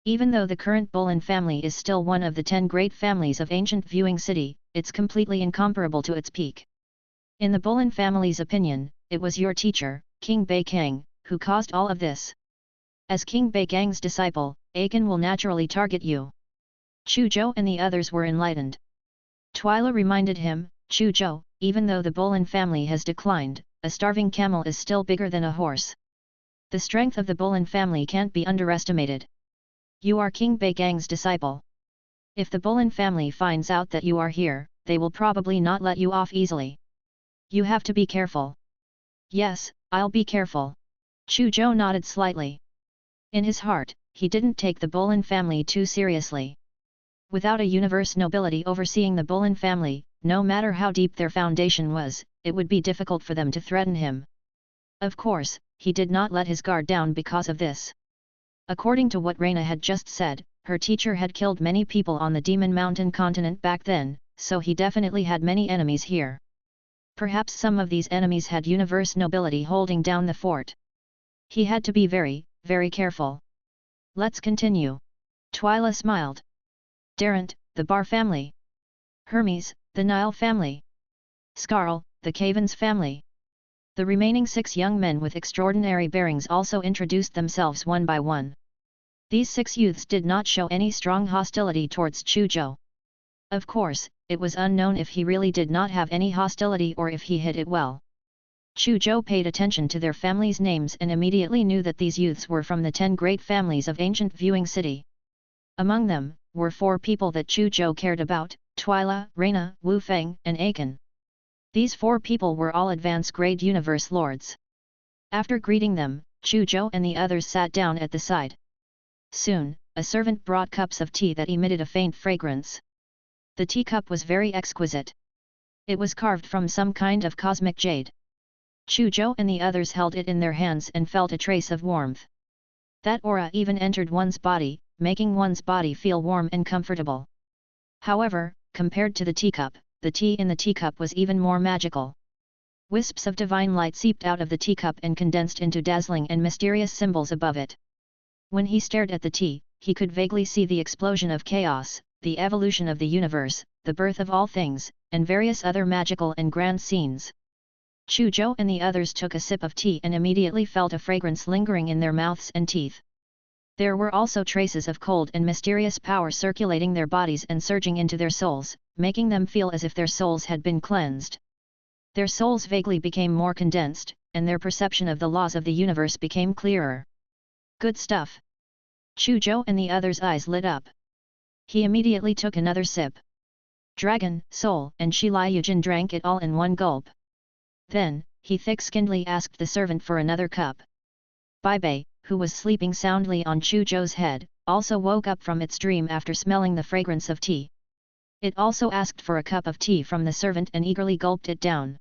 Even though the current Bullen family is still one of the 10 great families of ancient Viewing City, it's completely incomparable to its peak. In the Bullen family's opinion, it was your teacher, King Bei King, who caused all of this. As King Bei King's disciple, Aiken will naturally target you. Chu Zhou and the others were enlightened. Twyla reminded him, Chu Zhou, even though the Bullen family has declined, a starving camel is still bigger than a horse. The strength of the Bullen family can't be underestimated. You are King Bei King's disciple. If the Bullen family finds out that you are here, they will probably not let you off easily. You have to be careful. Yes, I'll be careful. Chu Zhou nodded slightly. In his heart, he didn't take the Bullen family too seriously. Without a universe nobility overseeing the Bullen family, no matter how deep their foundation was, it would be difficult for them to threaten him. Of course, he did not let his guard down because of this. According to what Rena had just said, her teacher had killed many people on the Demon Mountain continent back then, so he definitely had many enemies here. Perhaps some of these enemies had universe nobility holding down the fort. He had to be very, very careful. Let's continue. Twyla smiled. Darrent, the Bar family. Hermes, the Nile family. Scarl, the Cavens family. The remaining 6 young men with extraordinary bearings also introduced themselves one by one. These 6 youths did not show any strong hostility towards Chu Zhou. Of course, it was unknown if he really did not have any hostility or if he hid it well. Chu Zhou paid attention to their families' names and immediately knew that these youths were from the 10 great families of ancient Viewing City. Among them, were 4 people that Chu Zhou cared about, Twyla, Rena, Wu Feng, and Aiken. These 4 people were all advanced grade universe lords. After greeting them, Chu Zhou and the others sat down at the side. Soon, a servant brought cups of tea that emitted a faint fragrance. The teacup was very exquisite. It was carved from some kind of cosmic jade. Chu Zhou and the others held it in their hands and felt a trace of warmth. That aura even entered one's body, making one's body feel warm and comfortable. However, compared to the teacup, the tea in the teacup was even more magical. Wisps of divine light seeped out of the teacup and condensed into dazzling and mysterious symbols above it. When he stared at the tea, he could vaguely see the explosion of chaos, the evolution of the universe, the birth of all things, and various other magical and grand scenes. Chu Zhou and the others took a sip of tea and immediately felt a fragrance lingering in their mouths and teeth. There were also traces of cold and mysterious power circulating their bodies and surging into their souls, making them feel as if their souls had been cleansed. Their souls vaguely became more condensed, and their perception of the laws of the universe became clearer. Good stuff. Chu Zhou and the other's eyes lit up. He immediately took another sip. Dragon, Soul, and Shi Liujin drank it all in one gulp. Then, he thick-skinnedly asked the servant for another cup. Bai Bei, who was sleeping soundly on Chu Zhou's head, also woke up from its dream after smelling the fragrance of tea. It also asked for a cup of tea from the servant and eagerly gulped it down.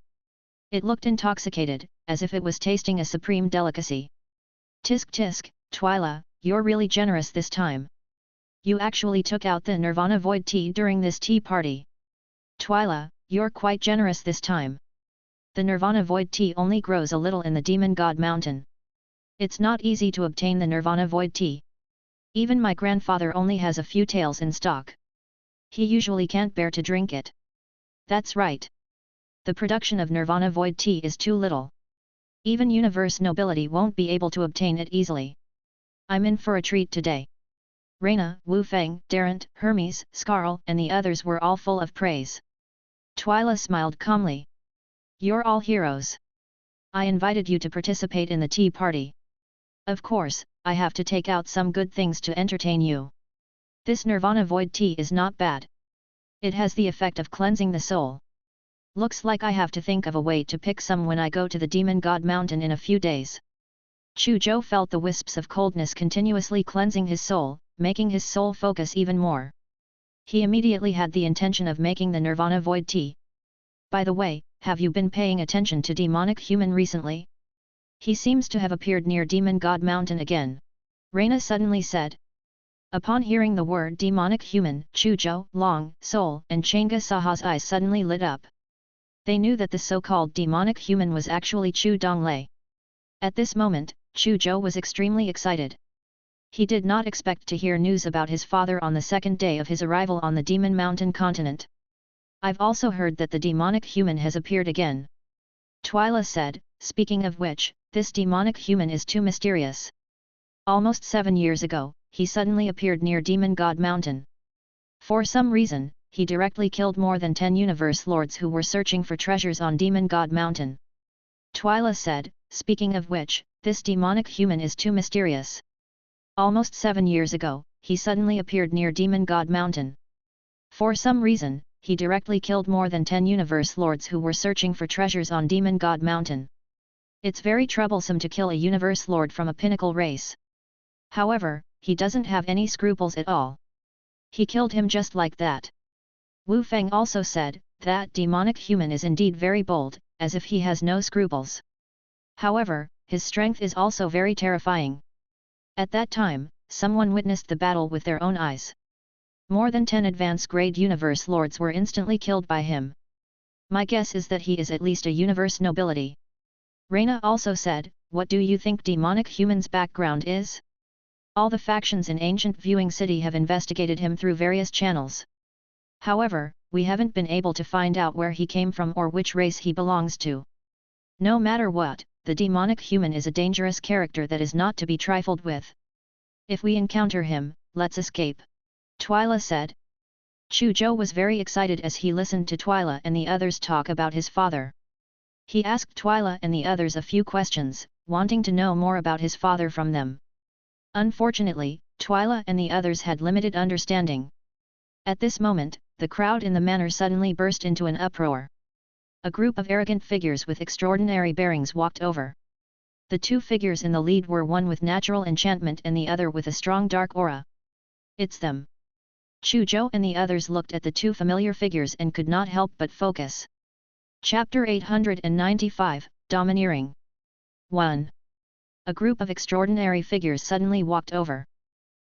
It looked intoxicated, as if it was tasting a supreme delicacy. Tisk tisk, Twyla, you're really generous this time. You actually took out the Nirvana Void tea during this tea party. Twyla, you're quite generous this time. The Nirvana Void tea only grows a little in the Demon God Mountain. It's not easy to obtain the Nirvana Void tea. Even my grandfather only has a few taels in stock. He usually can't bear to drink it. That's right. The production of Nirvana Void tea is too little. Even universe nobility won't be able to obtain it easily. I'm in for a treat today. Reina, Wu Feng, Darrent, Hermes, Scarl, and the others were all full of praise. Twyla smiled calmly. You're all heroes. I invited you to participate in the tea party. Of course, I have to take out some good things to entertain you. This Nirvana Void tea is not bad. It has the effect of cleansing the soul. Looks like I have to think of a way to pick some when I go to the Demon God Mountain in a few days. Chu Zhou felt the wisps of coldness continuously cleansing his soul, making his soul focus even more. He immediately had the intention of making the Nirvana Void tea. By the way, have you been paying attention to demonic human recently? He seems to have appeared near Demon God Mountain again. Reina suddenly said. Upon hearing the word demonic human, Chu Zhou, Long, Soul, and Chang'e Saha's eyes suddenly lit up. They knew that the so-called demonic human was actually Chu Donglei. At this moment, Chu Zhou was extremely excited. He did not expect to hear news about his father on the second day of his arrival on the Demon Mountain continent. I've also heard that the demonic human has appeared again. Twyla said, speaking of which, this demonic human is too mysterious. Almost 7 years ago, he suddenly appeared near Demon God Mountain. For some reason, he directly killed more than 10 universe lords who were searching for treasures on Demon God Mountain. Twyla said, speaking of which, this demonic human is too mysterious. Almost 7 years ago, he suddenly appeared near Demon God Mountain. For some reason, he directly killed more than 10 universe lords who were searching for treasures on Demon God Mountain. It's very troublesome to kill a universe lord from a pinnacle race. However, he doesn't have any scruples at all. He killed him just like that. Wu Feng also said, that demonic human is indeed very bold, as if he has no scruples. However, his strength is also very terrifying. At that time, someone witnessed the battle with their own eyes. More than 10 advanced-grade universe lords were instantly killed by him. My guess is that he is at least a universe nobility. Reina also said, what do you think demonic human's background is? All the factions in ancient Viewing City have investigated him through various channels. However, we haven't been able to find out where he came from or which race he belongs to. No matter what, the demonic human is a dangerous character that is not to be trifled with. If we encounter him, let's escape. Twyla said. Chu Zhou was very excited as he listened to Twyla and the others talk about his father. He asked Twyla and the others a few questions, wanting to know more about his father from them. Unfortunately, Twyla and the others had limited understanding. At this moment, the crowd in the manor suddenly burst into an uproar. A group of arrogant figures with extraordinary bearings walked over. The two figures in the lead were one with natural enchantment and the other with a strong dark aura. It's them. Chu Zhou and the others looked at the two familiar figures and could not help but focus. Chapter 895, Domineering. 1. A group of extraordinary figures suddenly walked over.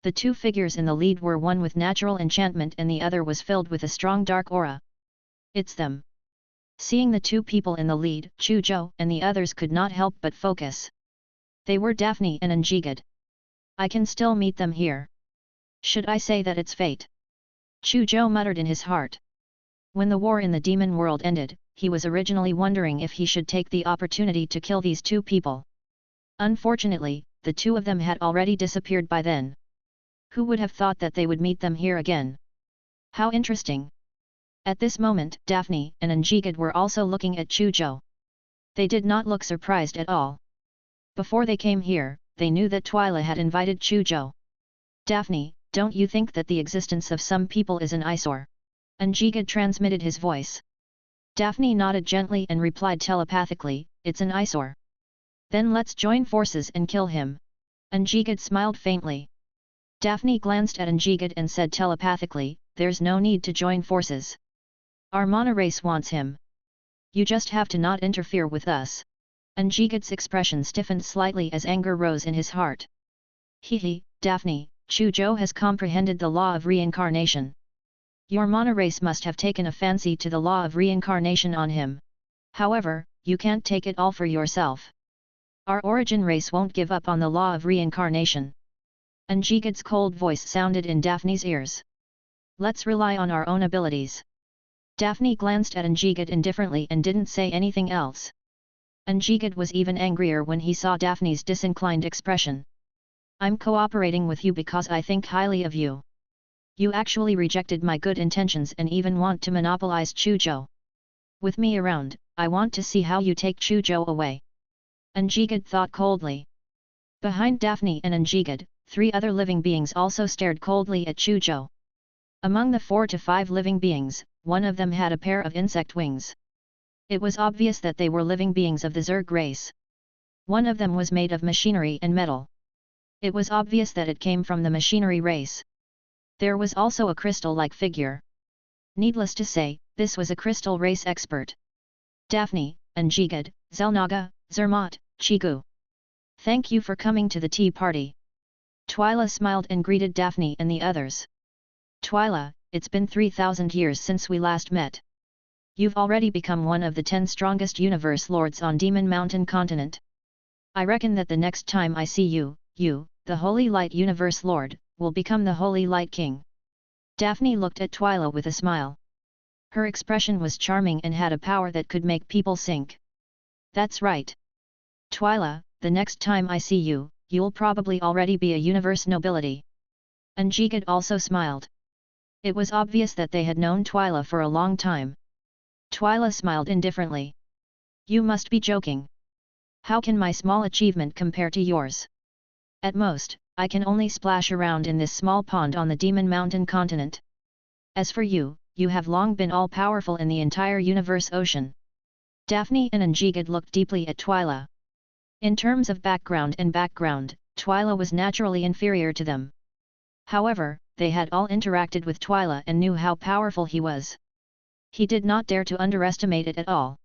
The two figures in the lead were one with natural enchantment and the other was filled with a strong dark aura. It's them. Seeing the two people in the lead, Chu Zhou and the others could not help but focus. They were Daphne and Njigad. I can still meet them here. Should I say that it's fate? Chu Zhou muttered in his heart. When the war in the demon world ended, he was originally wondering if he should take the opportunity to kill these two people. Unfortunately, the two of them had already disappeared by then. Who would have thought that they would meet them here again? How interesting! At this moment, Daphne and Njigad were also looking at Chu Zhou. They did not look surprised at all. Before they came here, they knew that Twyla had invited Chu Zhou. Daphne, don't you think that the existence of some people is an eyesore? Njigad transmitted his voice. Daphne nodded gently and replied telepathically, it's an eyesore. Then let's join forces and kill him. Njigad smiled faintly. Daphne glanced at Njigad and said telepathically, there's no need to join forces. Our Mana race wants him. You just have to not interfere with us. Njigad's expression stiffened slightly as anger rose in his heart. Hehe, Daphne, Chu Zhou has comprehended the law of reincarnation. Your Mana race must have taken a fancy to the law of reincarnation on him. However, you can't take it all for yourself. Our origin race won't give up on the law of reincarnation. Njigad's cold voice sounded in Daphne's ears. Let's rely on our own abilities. Daphne glanced at Njigad indifferently and didn't say anything else. Njigad was even angrier when he saw Daphne's disinclined expression. I'm cooperating with you because I think highly of you. You actually rejected my good intentions and even want to monopolize Chu Zhou. With me around, I want to see how you take Chu Zhou away. Njigad thought coldly. Behind Daphne and Njigad, 3 other living beings also stared coldly at Chu Zhou. Among the 4 to 5 living beings, one of them had a pair of insect wings. It was obvious that they were living beings of the Zerg race. One of them was made of machinery and metal. It was obvious that it came from the machinery race. There was also a crystal-like figure. Needless to say, this was a crystal race expert. Daphne, Njigad, Xelnaga, Zermatt, Chigu. Thank you for coming to the tea party. Twyla smiled and greeted Daphne and the others. Twyla, it's been 3,000 years since we last met. You've already become one of the 10 strongest universe lords on Demon Mountain continent. I reckon that the next time I see you, the Holy Light Universe Lord, will become the Holy Light King. Daphne looked at Twyla with a smile. Her expression was charming and had a power that could make people sink. That's right. Twyla, the next time I see you, you'll probably already be a universe nobility. Njigad also smiled. It was obvious that they had known Twyla for a long time. Twyla smiled indifferently. You must be joking. How can my small achievement compare to yours? At most, I can only splash around in this small pond on the Demon Mountain continent. As for you, you have long been all-powerful in the entire universe ocean. Daphne and Njigad looked deeply at Twyla. In terms of background, Twyla was naturally inferior to them. However, they had all interacted with Twyla and knew how powerful he was. He did not dare to underestimate it at all.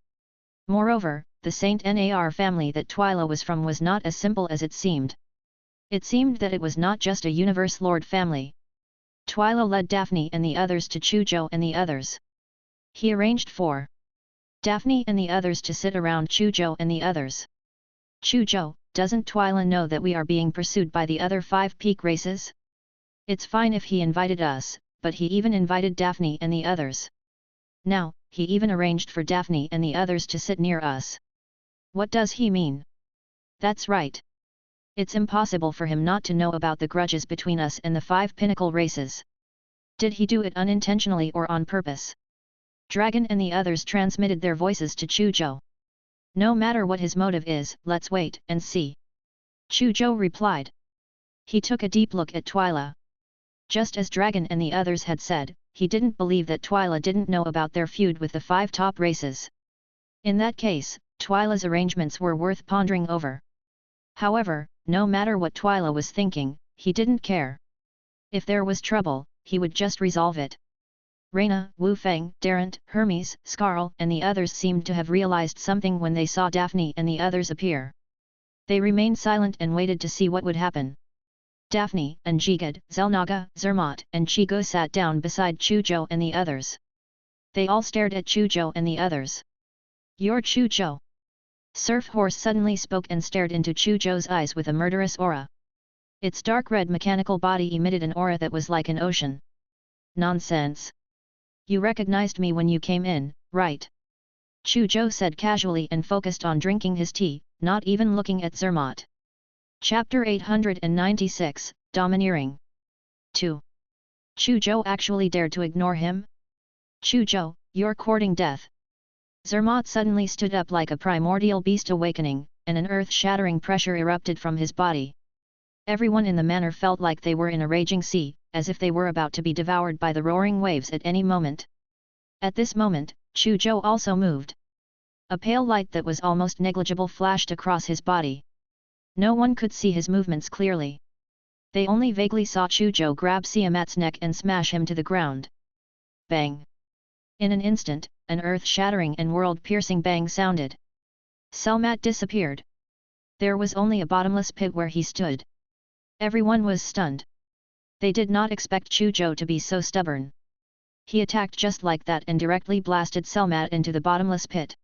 Moreover, the Saint Nar family that Twyla was from was not as simple as it seemed. It seemed that it was not just a Universe Lord family. Twyla led Daphne and the others to Chu Zhou and the others. He arranged for Daphne and the others to sit around Chu Zhou and the others. Chu Zhou, doesn't Twyla know that we are being pursued by the other 5 peak races? It's fine if he invited us, but he even invited Daphne and the others. Now, he even arranged for Daphne and the others to sit near us. What does he mean? That's right. It's impossible for him not to know about the grudges between us and the 5 pinnacle races. Did he do it unintentionally or on purpose? Dragon and the others transmitted their voices to Chu Zhou. No matter what his motive is, let's wait and see. Chu Zhou replied. He took a deep look at Twyla. Just as Dragon and the others had said, he didn't believe that Twyla didn't know about their feud with the 5 top races. In that case, Twyla's arrangements were worth pondering over. However, no matter what Twyla was thinking, he didn't care. If there was trouble, he would just resolve it. Reyna, Wu Feng, Darrent, Hermes, Skarl and the others seemed to have realized something when they saw Daphne and the others appear. They remained silent and waited to see what would happen. Daphne, Njigad, Xelnaga, Zermatt and Chigu sat down beside Chu Zhou and the others. They all stared at Chu Zhou and the others. You're Chu Zhou. Surf Horse suddenly spoke and stared into Chu Zhou's eyes with a murderous aura. Its dark red mechanical body emitted an aura that was like an ocean. Nonsense. You recognized me when you came in, right? Chu Zhou said casually and focused on drinking his tea, not even looking at Zermatt. Chapter 896, Domineering. 2. Chu Zhou actually dared to ignore him? Chu Zhou, you're courting death. Zermatt suddenly stood up like a primordial beast awakening, and an earth-shattering pressure erupted from his body. Everyone in the manor felt like they were in a raging sea, as if they were about to be devoured by the roaring waves at any moment. At this moment, Chu Zhou also moved. A pale light that was almost negligible flashed across his body. No one could see his movements clearly. They only vaguely saw Chu Zhou grab Siamat's neck and smash him to the ground. Bang! In an instant, an earth-shattering and world-piercing bang sounded. Siamat disappeared. There was only a bottomless pit where he stood. Everyone was stunned. They did not expect Chu Zhou to be so stubborn. He attacked just like that and directly blasted Siamat into the bottomless pit.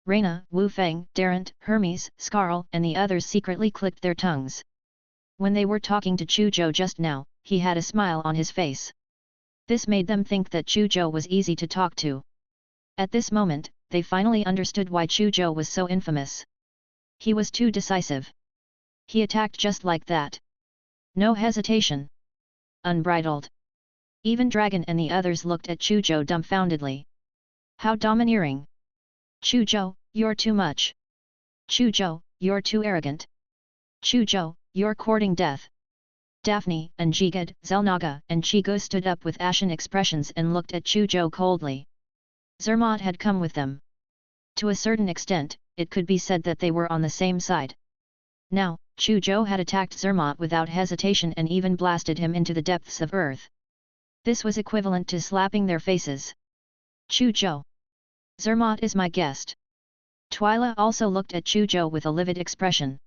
Reina, Wu Feng, Darrent, Hermes, Scarl and the others secretly clicked their tongues. When they were talking to Chu Zhou just now, he had a smile on his face. This made them think that Chu Zhou was easy to talk to. At this moment, they finally understood why Chu Zhou was so infamous. He was too decisive. He attacked just like that. No hesitation. Unbridled. Even Dragon and the others looked at Chu Zhou dumbfoundedly. How domineering! Chu Zhou, you're too much. Chu Zhou, you're too arrogant. Chu Zhou, you're courting death. Daphne, Njigad, Zelnaga and Chigu stood up with ashen expressions and looked at Chu Zhou coldly. Zermatt had come with them. To a certain extent, it could be said that they were on the same side. Now, Chu Zhou had attacked Zermatt without hesitation and even blasted him into the depths of earth. This was equivalent to slapping their faces. Chu Zhou. Zermatt is my guest. Twyla also looked at Chu Zhou with a livid expression.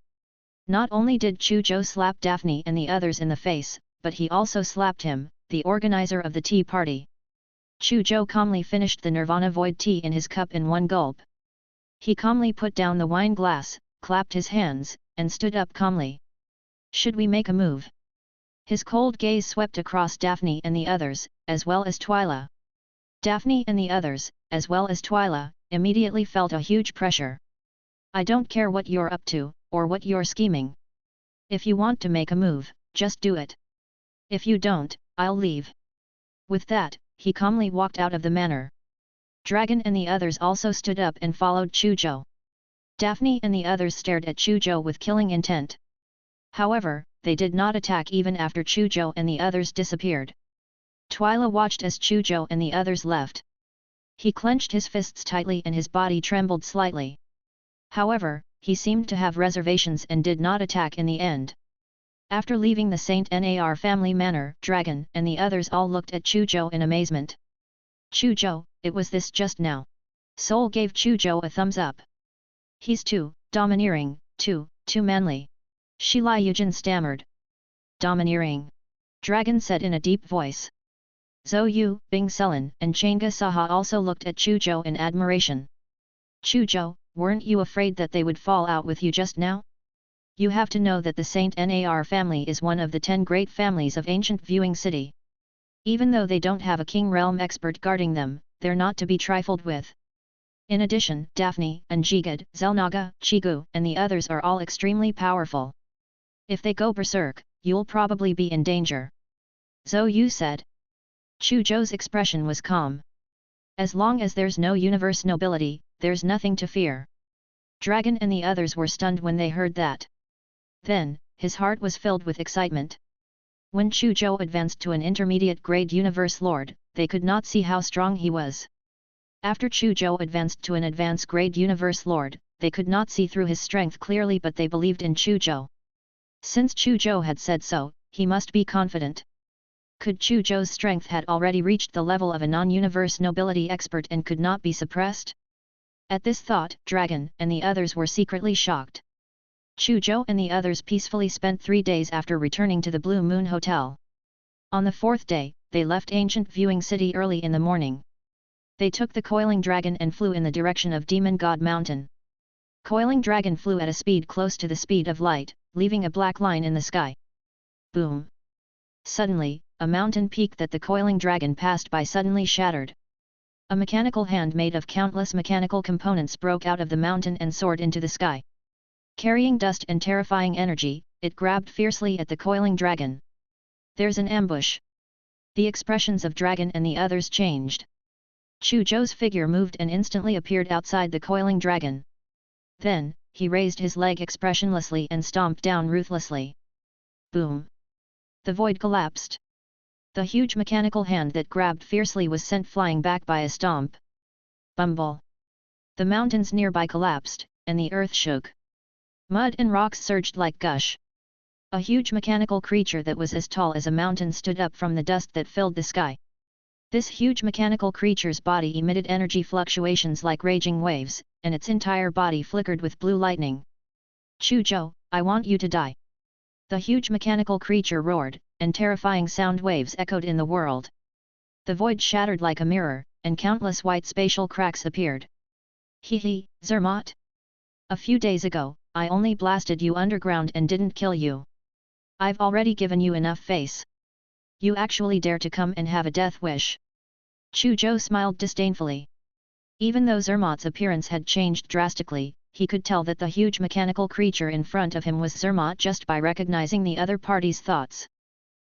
Not only did Chu Zhou slap Daphne and the others in the face, but he also slapped him, the organizer of the tea party. Chu Zhou calmly finished the Nirvana Void tea in his cup in one gulp. He calmly put down the wine glass, clapped his hands, and stood up calmly. Should we make a move? His cold gaze swept across Daphne and the others, as well as Twyla. Daphne and the others, as well as Twyla, immediately felt a huge pressure. I don't care what you're up to, or what you're scheming. If you want to make a move, just do it. If you don't, I'll leave. With that, he calmly walked out of the manor. Dragon and the others also stood up and followed Chu Zhou. Daphne and the others stared at Chu Zhou with killing intent. However, they did not attack even after Chu Zhou and the others disappeared. Twyla watched as Chu Zhou and the others left. He clenched his fists tightly and his body trembled slightly. However, he seemed to have reservations and did not attack in the end. After leaving the Saint Nar family manor, Dragon and the others all looked at Chu Zhou in amazement. Chu Zhou, it was this just now. Soul gave Chu Zhou a thumbs up. He's too domineering, too manly. Shi Liujin stammered. Domineering. Dragon said in a deep voice. Zhou Yu, Bing Sulin and Changa Saha also looked at Chu Zhou in admiration. Chu Zhou, weren't you afraid that they would fall out with you just now? You have to know that the Saint Nar family is one of the 10 great families of ancient Viewing City. Even though they don't have a king realm expert guarding them, they're not to be trifled with. In addition, Daphne, Njigad, Zelnaga, Chigu and the others are all extremely powerful. If they go berserk, you'll probably be in danger. Zhou Yu said. Chu Zhou's expression was calm. As long as there's no universe nobility, there's nothing to fear. Dragon and the others were stunned when they heard that. Then, his heart was filled with excitement. When Chu Zhou advanced to an intermediate grade universe lord, they could not see how strong he was. After Chu Zhou advanced to an advanced grade universe lord, they could not see through his strength clearly, but they believed in Chu Zhou. Since Chu Zhou had said so, he must be confident. Could Chu Zhou's strength had already reached the level of a non-universe nobility expert and could not be suppressed? At this thought, Dragon and the others were secretly shocked. Chu Zhou and the others peacefully spent 3 days after returning to the Blue Moon Hotel. On the 4th day, they left ancient Viewing City early in the morning. They took the Coiling Dragon and flew in the direction of Demon God Mountain. Coiling Dragon flew at a speed close to the speed of light, leaving a black line in the sky. Boom! Suddenly, a mountain peak that the Coiling Dragon passed by suddenly shattered. A mechanical hand made of countless mechanical components broke out of the mountain and soared into the sky. Carrying dust and terrifying energy, it grabbed fiercely at the Coiling Dragon. There's an ambush. The expressions of Dragon and the others changed. Chu Zhou's figure moved and instantly appeared outside the Coiling Dragon. Then, he raised his leg expressionlessly and stomped down ruthlessly. Boom! The void collapsed. The huge mechanical hand that grabbed fiercely was sent flying back by a stomp. Bumble! The mountains nearby collapsed, and the earth shook. Mud and rocks surged like gush. A huge mechanical creature that was as tall as a mountain stood up from the dust that filled the sky. This huge mechanical creature's body emitted energy fluctuations like raging waves, and its entire body flickered with blue lightning. Chu Zhou, I want you to die! The huge mechanical creature roared, and terrifying sound waves echoed in the world. The void shattered like a mirror, and countless white spatial cracks appeared. Hee, Zermatt! A few days ago, I only blasted you underground and didn't kill you. I've already given you enough face. You actually dare to come and have a death wish? Chu Zhou smiled disdainfully. Even though Zermatt's appearance had changed drastically, he could tell that the huge mechanical creature in front of him was Zermatt just by recognizing the other party's thoughts.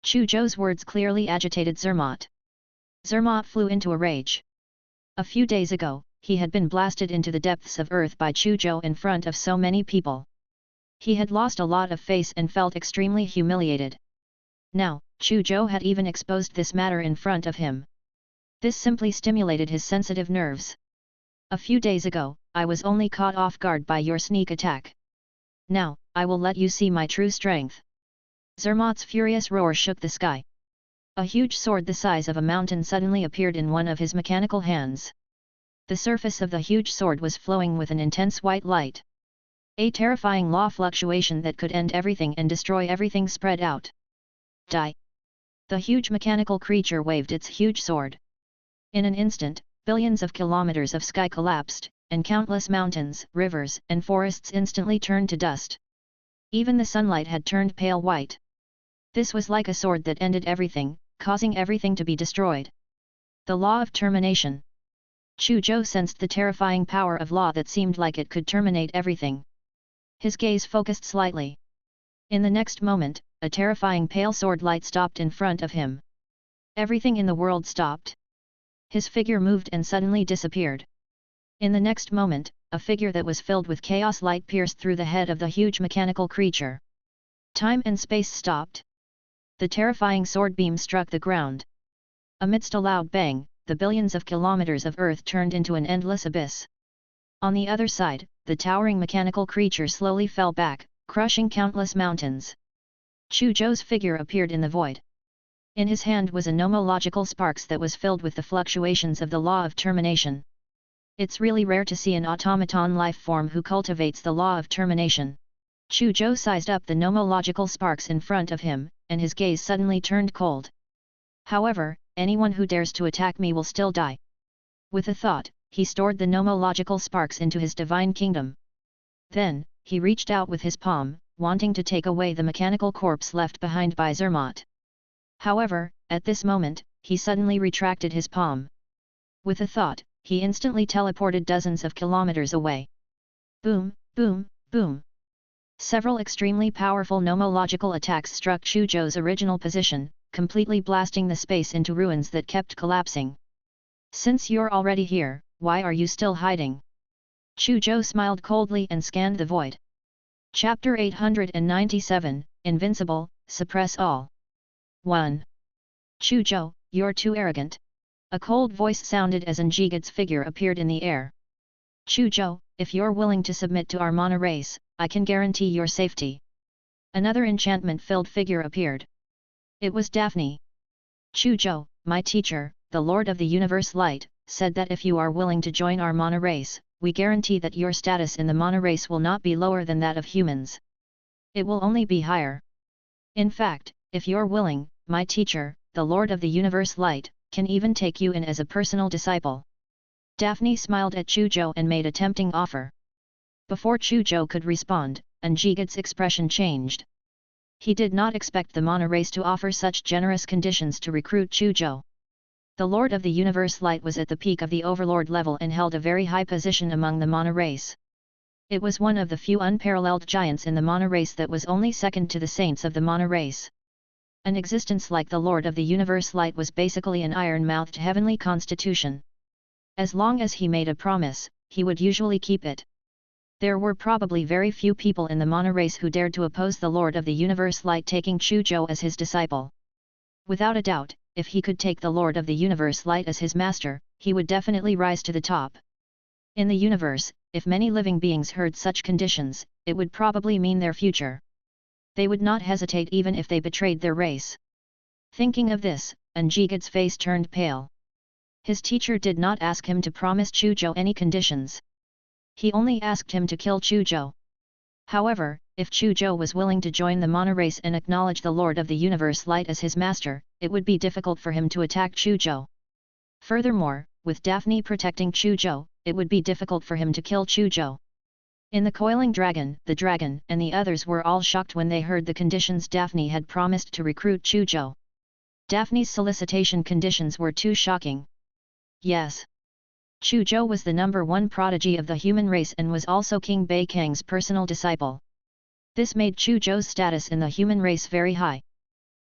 Chu Zhou's words clearly agitated Zermatt. Zermatt flew into a rage. A few days ago, he had been blasted into the depths of earth by Chu Zhou in front of so many people. He had lost a lot of face and felt extremely humiliated. Now, Chu Zhou had even exposed this matter in front of him. This simply stimulated his sensitive nerves. A few days ago, I was only caught off guard by your sneak attack. Now, I will let you see my true strength. Zermatt's furious roar shook the sky. A huge sword the size of a mountain suddenly appeared in one of his mechanical hands. The surface of the huge sword was flowing with an intense white light. A terrifying law fluctuation that could end everything and destroy everything spread out. Die! The huge mechanical creature waved its huge sword. In an instant, billions of kilometers of sky collapsed, and countless mountains, rivers, and forests instantly turned to dust. Even the sunlight had turned pale white. This was like a sword that ended everything, causing everything to be destroyed. The law of termination. Chu Zhou sensed the terrifying power of law that seemed like it could terminate everything. His gaze focused slightly. In the next moment, a terrifying pale sword light stopped in front of him. Everything in the world stopped. His figure moved and suddenly disappeared. In the next moment, a figure that was filled with chaos light pierced through the head of the huge mechanical creature. Time and space stopped. The terrifying sword beam struck the ground. Amidst a loud bang, the billions of kilometers of Earth turned into an endless abyss. On the other side, the towering mechanical creature slowly fell back, crushing countless mountains. Chu Zhou's figure appeared in the void. In his hand was a nomological sparks that was filled with the fluctuations of the law of termination. It's really rare to see an automaton life form who cultivates the law of termination. Chu Zhou sized up the nomological sparks in front of him, and his gaze suddenly turned cold. However, anyone who dares to attack me will still die. With a thought, he stored the nomological sparks into his divine kingdom. Then, he reached out with his palm, wanting to take away the mechanical corpse left behind by Zermatt. However, at this moment, he suddenly retracted his palm. With a thought, he instantly teleported dozens of kilometers away. Boom, boom, boom. Several extremely powerful nomological attacks struck Chu Zhou's original position, completely blasting the space into ruins that kept collapsing. Since you're already here, why are you still hiding? Chu Zhou smiled coldly and scanned the void. Chapter 897, Invincible, Suppress All. 1. Chu Zhou, you're too arrogant. A cold voice sounded as Njigad's figure appeared in the air. Chu Zhou, if you're willing to submit to our mana race, I can guarantee your safety. Another enchantment-filled figure appeared. It was Daphne. Chu Zhou, my teacher, the Lord of the Universe Light, said that if you are willing to join our mana race, we guarantee that your status in the mana race will not be lower than that of humans. It will only be higher. In fact, if you're willing, my teacher, the Lord of the Universe Light, can even take you in as a personal disciple. Daphne smiled at Chu Zhou and made a tempting offer. Before Chu Zhou could respond, Njigad's expression changed. He did not expect the mana race to offer such generous conditions to recruit Chu Zhou. The Lord of the Universe Light was at the peak of the Overlord level and held a very high position among the mana race. It was one of the few unparalleled giants in the mana race that was only second to the saints of the mana race. An existence like the Lord of the Universe Light was basically an iron-mouthed heavenly constitution. As long as he made a promise, he would usually keep it. There were probably very few people in the Mana race who dared to oppose the Lord of the Universe Light taking Chu Zhou as his disciple. Without a doubt, if he could take the Lord of the Universe Light as his master, he would definitely rise to the top. In the universe, if many living beings heard such conditions, it would probably mean their future. They would not hesitate even if they betrayed their race. Thinking of this, Anjigad's face turned pale. His teacher did not ask him to promise Chu Zhou any conditions. He only asked him to kill Chu Zhou. However, if Chu Zhou was willing to join the Mana race and acknowledge the Lord of the Universe Light as his master, it would be difficult for him to attack Chu Zhou. Furthermore, with Daphne protecting Chu Zhou, it would be difficult for him to kill Chu Zhou. In the Coiling Dragon, the dragon and the others were all shocked when they heard the conditions Daphne had promised to recruit Chu Zhou. Daphne's solicitation conditions were too shocking. Yes. Chu Zhou was the #1 prodigy of the human race and was also King Bei Kang's personal disciple. This made Chu Zhou's status in the human race very high.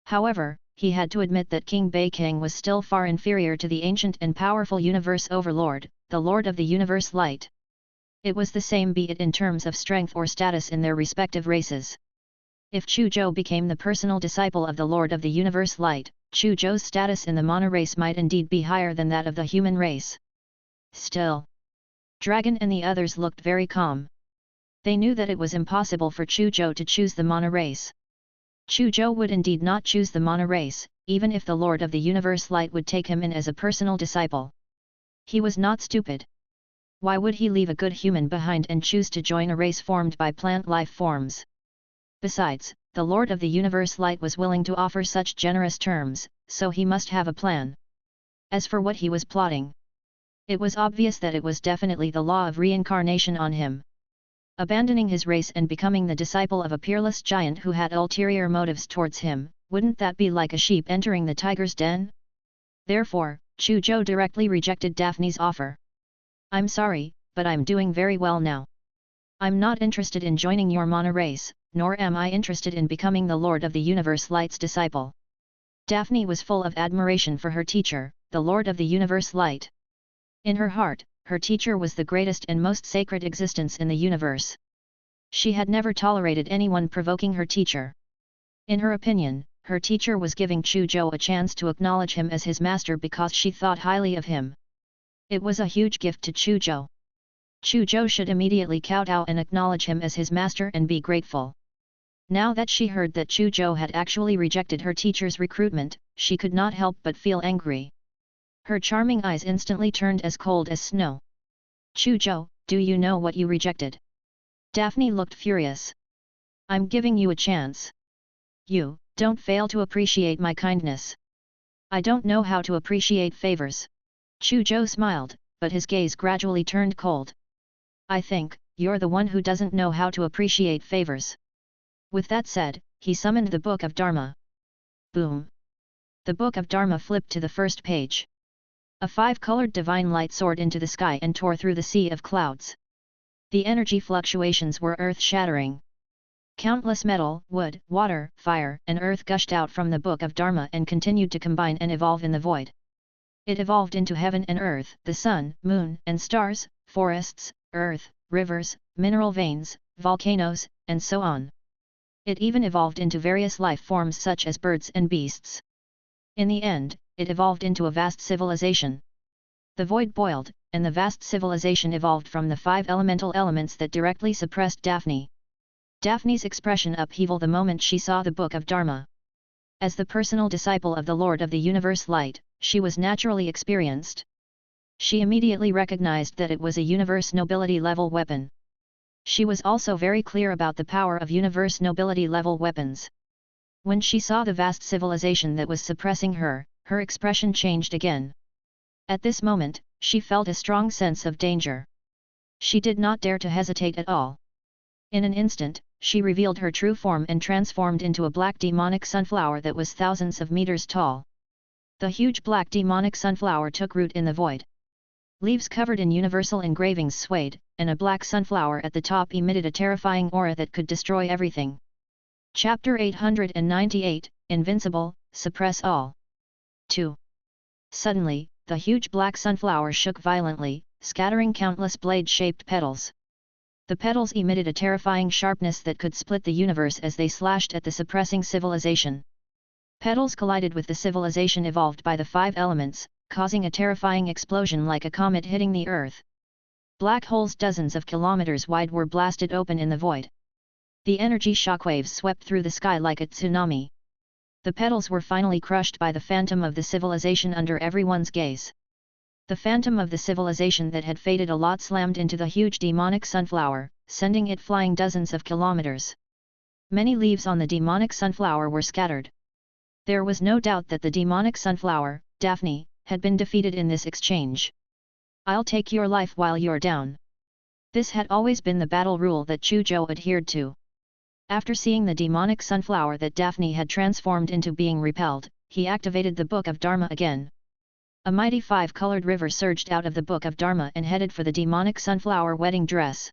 However, he had to admit that King Bei Kang was still far inferior to the ancient and powerful universe overlord, the Lord of the Universe Light. It was the same be it in terms of strength or status in their respective races. If Chu Zhou became the personal disciple of the Lord of the Universe Light, Chu Zhou's status in the Mana race might indeed be higher than that of the human race. Still, Dragon and the others looked very calm. They knew that it was impossible for Chu Zhou to choose the Mana race. Chu Zhou would indeed not choose the Mana race, even if the Lord of the Universe Light would take him in as a personal disciple. He was not stupid. Why would he leave a good human behind and choose to join a race formed by plant life forms? Besides, the Lord of the Universe Light was willing to offer such generous terms, so he must have a plan. As for what he was plotting, it was obvious that it was definitely the law of reincarnation on him. Abandoning his race and becoming the disciple of a peerless giant who had ulterior motives towards him, wouldn't that be like a sheep entering the tiger's den? Therefore, Chu Zhou directly rejected Daphne's offer. I'm sorry, but I'm doing very well now. I'm not interested in joining your Mana race, nor am I interested in becoming the Lord of the Universe Light's disciple. Daphne was full of admiration for her teacher, the Lord of the Universe Light. In her heart, her teacher was the greatest and most sacred existence in the universe. She had never tolerated anyone provoking her teacher. In her opinion, her teacher was giving Chu Zhou a chance to acknowledge him as his master because she thought highly of him. It was a huge gift to Chu Zhou. Chu Zhou should immediately kowtow and acknowledge him as his master and be grateful. Now that she heard that Chu Zhou had actually rejected her teacher's recruitment, she could not help but feel angry. Her charming eyes instantly turned as cold as snow. Chu Zhou, do you know what you rejected? Daphne looked furious. I'm giving you a chance. You, don't fail to appreciate my kindness. I don't know how to appreciate favors. Chu Zhou smiled, but his gaze gradually turned cold. I think, you're the one who doesn't know how to appreciate favors. With that said, he summoned the Book of Dharma. Boom! The Book of Dharma flipped to the first page. A 5-colored divine light soared into the sky and tore through the sea of clouds. The energy fluctuations were earth-shattering. Countless metal, wood, water, fire, and earth gushed out from the Book of Dharma and continued to combine and evolve in the void. It evolved into heaven and earth, the sun, moon, and stars, forests, earth, rivers, mineral veins, volcanoes, and so on. It even evolved into various life forms such as birds and beasts. In the end, it evolved into a vast civilization. The void boiled, and the vast civilization evolved from the 5 elemental elements that directly suppressed Daphne. Daphne's expression upheaval the moment she saw the Book of Dharma. As the personal disciple of the Lord of the Universe Light, she was naturally experienced. She immediately recognized that it was a universe nobility level weapon. She was also very clear about the power of universe nobility level weapons. When she saw the vast civilization that was suppressing her, her expression changed again. At this moment, she felt a strong sense of danger. She did not dare to hesitate at all. In an instant, she revealed her true form and transformed into a black demonic sunflower that was thousands of meters tall. The huge black demonic sunflower took root in the void. Leaves covered in universal engravings swayed, and a black sunflower at the top emitted a terrifying aura that could destroy everything. Chapter 898, Invincible, Suppress All. 2. Suddenly, the huge black sunflower shook violently, scattering countless blade-shaped petals. The petals emitted a terrifying sharpness that could split the universe as they slashed at the suppressing civilization. Petals collided with the civilization evolved by the 5 elements, causing a terrifying explosion like a comet hitting the Earth. Black holes dozens of kilometers wide were blasted open in the void. The energy shockwaves swept through the sky like a tsunami. The petals were finally crushed by the phantom of the civilization under everyone's gaze. The phantom of the civilization that had faded a lot slammed into the huge demonic sunflower, sending it flying dozens of kilometers. Many leaves on the demonic sunflower were scattered. There was no doubt that the demonic sunflower, Daphne, had been defeated in this exchange. "I'll take your life while you're down." This had always been the battle rule that Chu Zhou adhered to. After seeing the demonic sunflower that Daphne had transformed into being repelled, he activated the Book of Dharma again. A mighty 5-colored river surged out of the Book of Dharma and headed for the demonic sunflower wedding dress.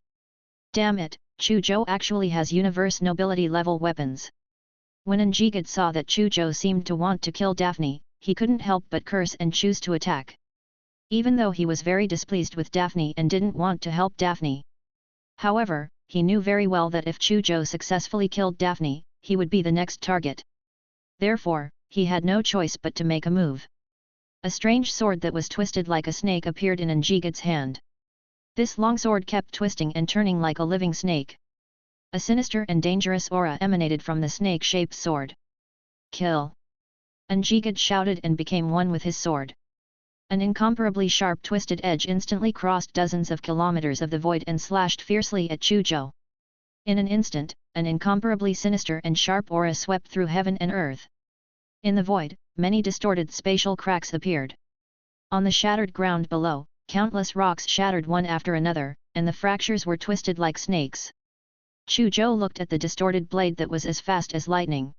Damn it, Chu Zhou actually has universe nobility level weapons. When Njigad saw that Chu Zhou seemed to want to kill Daphne, he couldn't help but curse and choose to attack. Even though he was very displeased with Daphne and didn't want to help Daphne. However, he knew very well that if Chu Zhou successfully killed Daphne, he would be the next target. Therefore, he had no choice but to make a move. A strange sword that was twisted like a snake appeared in Njigad's hand. This long sword kept twisting and turning like a living snake. A sinister and dangerous aura emanated from the snake-shaped sword. "Kill!" Njigad shouted and became one with his sword. An incomparably sharp twisted edge instantly crossed dozens of kilometers of the void and slashed fiercely at Chu Zhou. In an instant, an incomparably sinister and sharp aura swept through heaven and earth. In the void, many distorted spatial cracks appeared. On the shattered ground below, countless rocks shattered one after another, and the fractures were twisted like snakes. Chu Zhou looked at the distorted blade that was as fast as lightning.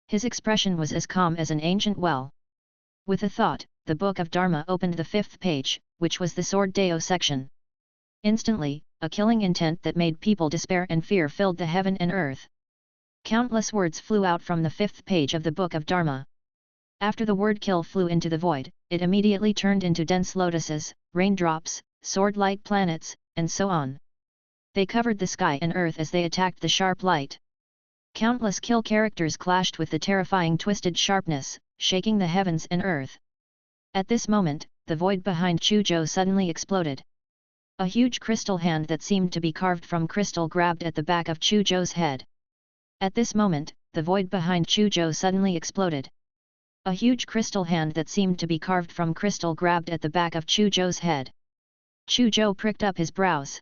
His expression was as calm as an ancient well. With a thought, the Book of Dharma opened the 5th page, which was the Sword Deo section. Instantly, a killing intent that made people despair and fear filled the heaven and earth. Countless words flew out from the 5th page of the Book of Dharma. After the word kill flew into the void, it immediately turned into dense lotuses, raindrops, sword-light planets, and so on. They covered the sky and earth as they attacked the sharp light. Countless kill characters clashed with the terrifying twisted sharpness, shaking the heavens and earth. At this moment, the void behind Chu Zhou suddenly exploded. A huge crystal hand that seemed to be carved from crystal grabbed at the back of Chu Zhou's head. At this moment, the void behind Chu Zhou suddenly exploded. A huge crystal hand that seemed to be carved from crystal grabbed at the back of Chu Zhou's head. Chu Zhou pricked up his brows.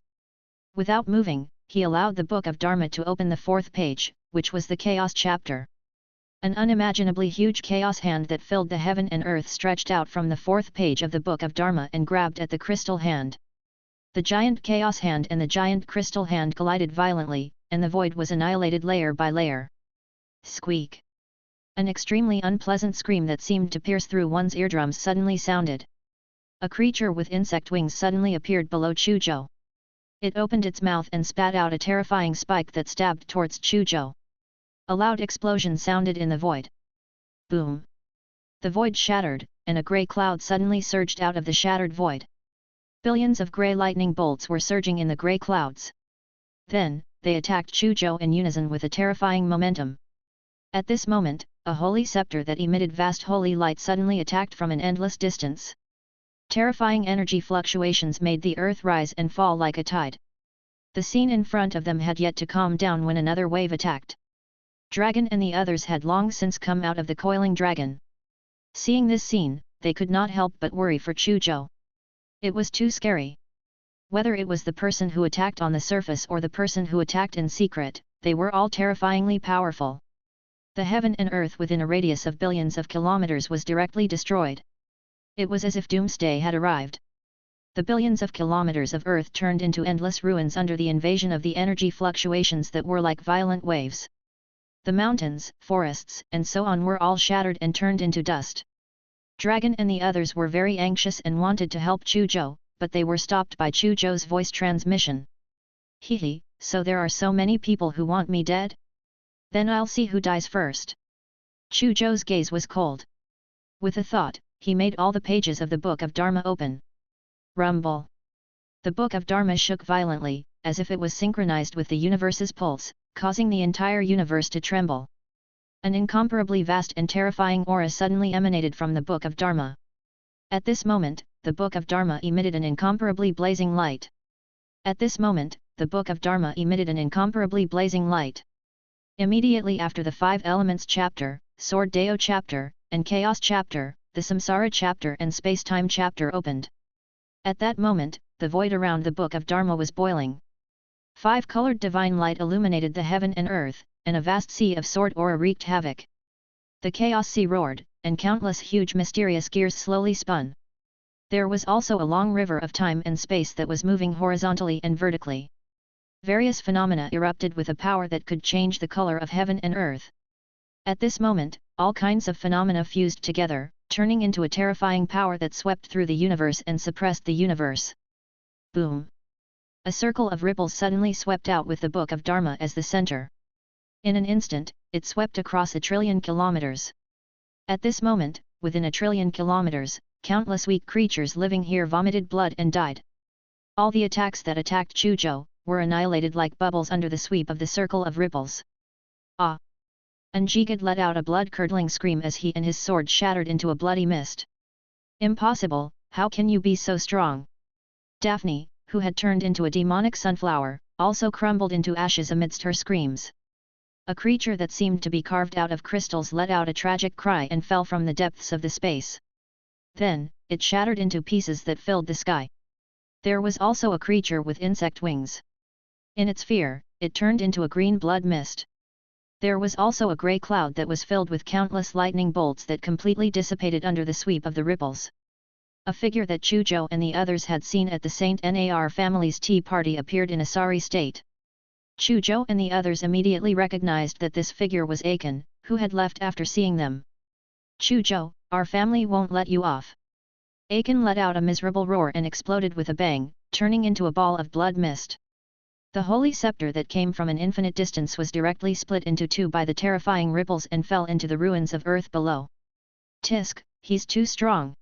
Without moving, he allowed the Book of Dharma to open the 4th page, which was the Chaos chapter. An unimaginably huge chaos hand that filled the heaven and earth stretched out from the 4th page of the Book of Dharma and grabbed at the crystal hand. The giant chaos hand and the giant crystal hand collided violently, and the void was annihilated layer by layer. Squeak! An extremely unpleasant scream that seemed to pierce through one's eardrums suddenly sounded. A creature with insect wings suddenly appeared below Chu Zhou. It opened its mouth and spat out a terrifying spike that stabbed towards Chu Zhou. A loud explosion sounded in the void. Boom! The void shattered, and a grey cloud suddenly surged out of the shattered void. Billions of grey lightning bolts were surging in the grey clouds. Then, they attacked Chu Zhou in unison with a terrifying momentum. At this moment, a holy scepter that emitted vast holy light suddenly attacked from an endless distance. Terrifying energy fluctuations made the earth rise and fall like a tide. The scene in front of them had yet to calm down when another wave attacked. Dragon and the others had long since come out of the coiling dragon. Seeing this scene, they could not help but worry for Chu Zhou. It was too scary. Whether it was the person who attacked on the surface or the person who attacked in secret, they were all terrifyingly powerful. The heaven and earth within a radius of billions of kilometers was directly destroyed. It was as if doomsday had arrived. The billions of kilometers of earth turned into endless ruins under the invasion of the energy fluctuations that were like violent waves. The mountains, forests, and so on were all shattered and turned into dust. Dragon and the others were very anxious and wanted to help Chu Zhou, but they were stopped by Chu Zhou's voice transmission. Hehe, so there are so many people who want me dead? Then I'll see who dies first. Chu Zhou's gaze was cold. With a thought, he made all the pages of the Book of Dharma open. Rumble! The Book of Dharma shook violently, as if it was synchronized with the universe's pulse, causing the entire universe to tremble. An incomparably vast and terrifying aura suddenly emanated from the Book of Dharma. At this moment, the Book of Dharma emitted an incomparably blazing light. At this moment, the Book of Dharma emitted an incomparably blazing light. Immediately after the Five Elements chapter, Sword Deo chapter, and Chaos chapter, the Samsara chapter and Space-Time chapter opened. At that moment, the void around the Book of Dharma was boiling. 5-colored divine light illuminated the heaven and earth, and a vast sea of sword aura wreaked havoc. The chaos sea roared, and countless huge mysterious gears slowly spun. There was also a long river of time and space that was moving horizontally and vertically. Various phenomena erupted with a power that could change the color of heaven and earth. At this moment, all kinds of phenomena fused together, turning into a terrifying power that swept through the universe and suppressed the universe. Boom! A circle of ripples suddenly swept out with the Book of Dharma as the center. In an instant, it swept across 1 trillion kilometers. At this moment, within 1 trillion kilometers, countless weak creatures living here vomited blood and died. All the attacks that attacked Chu Zhou were annihilated like bubbles under the sweep of the circle of ripples. Ah! Njigad let out a blood-curdling scream as he and his sword shattered into a bloody mist. Impossible, how can you be so strong? Daphne, who had turned into a demonic sunflower, also crumbled into ashes amidst her screams. A creature that seemed to be carved out of crystals let out a tragic cry and fell from the depths of the space. Then, it shattered into pieces that filled the sky. There was also a creature with insect wings. In its fear, it turned into a green blood mist. There was also a grey cloud that was filled with countless lightning bolts that completely dissipated under the sweep of the ripples. A figure that Chu Zhou and the others had seen at the Saint Nar family's tea party appeared in a sorry state. Chu Zhou and the others immediately recognized that this figure was Aiken, who had left after seeing them. Chu Zhou, our family won't let you off. Aiken let out a miserable roar and exploded with a bang, turning into a ball of blood mist. The holy scepter that came from an infinite distance was directly split into two by the terrifying ripples and fell into the ruins of earth below. Tisk, he's too strong.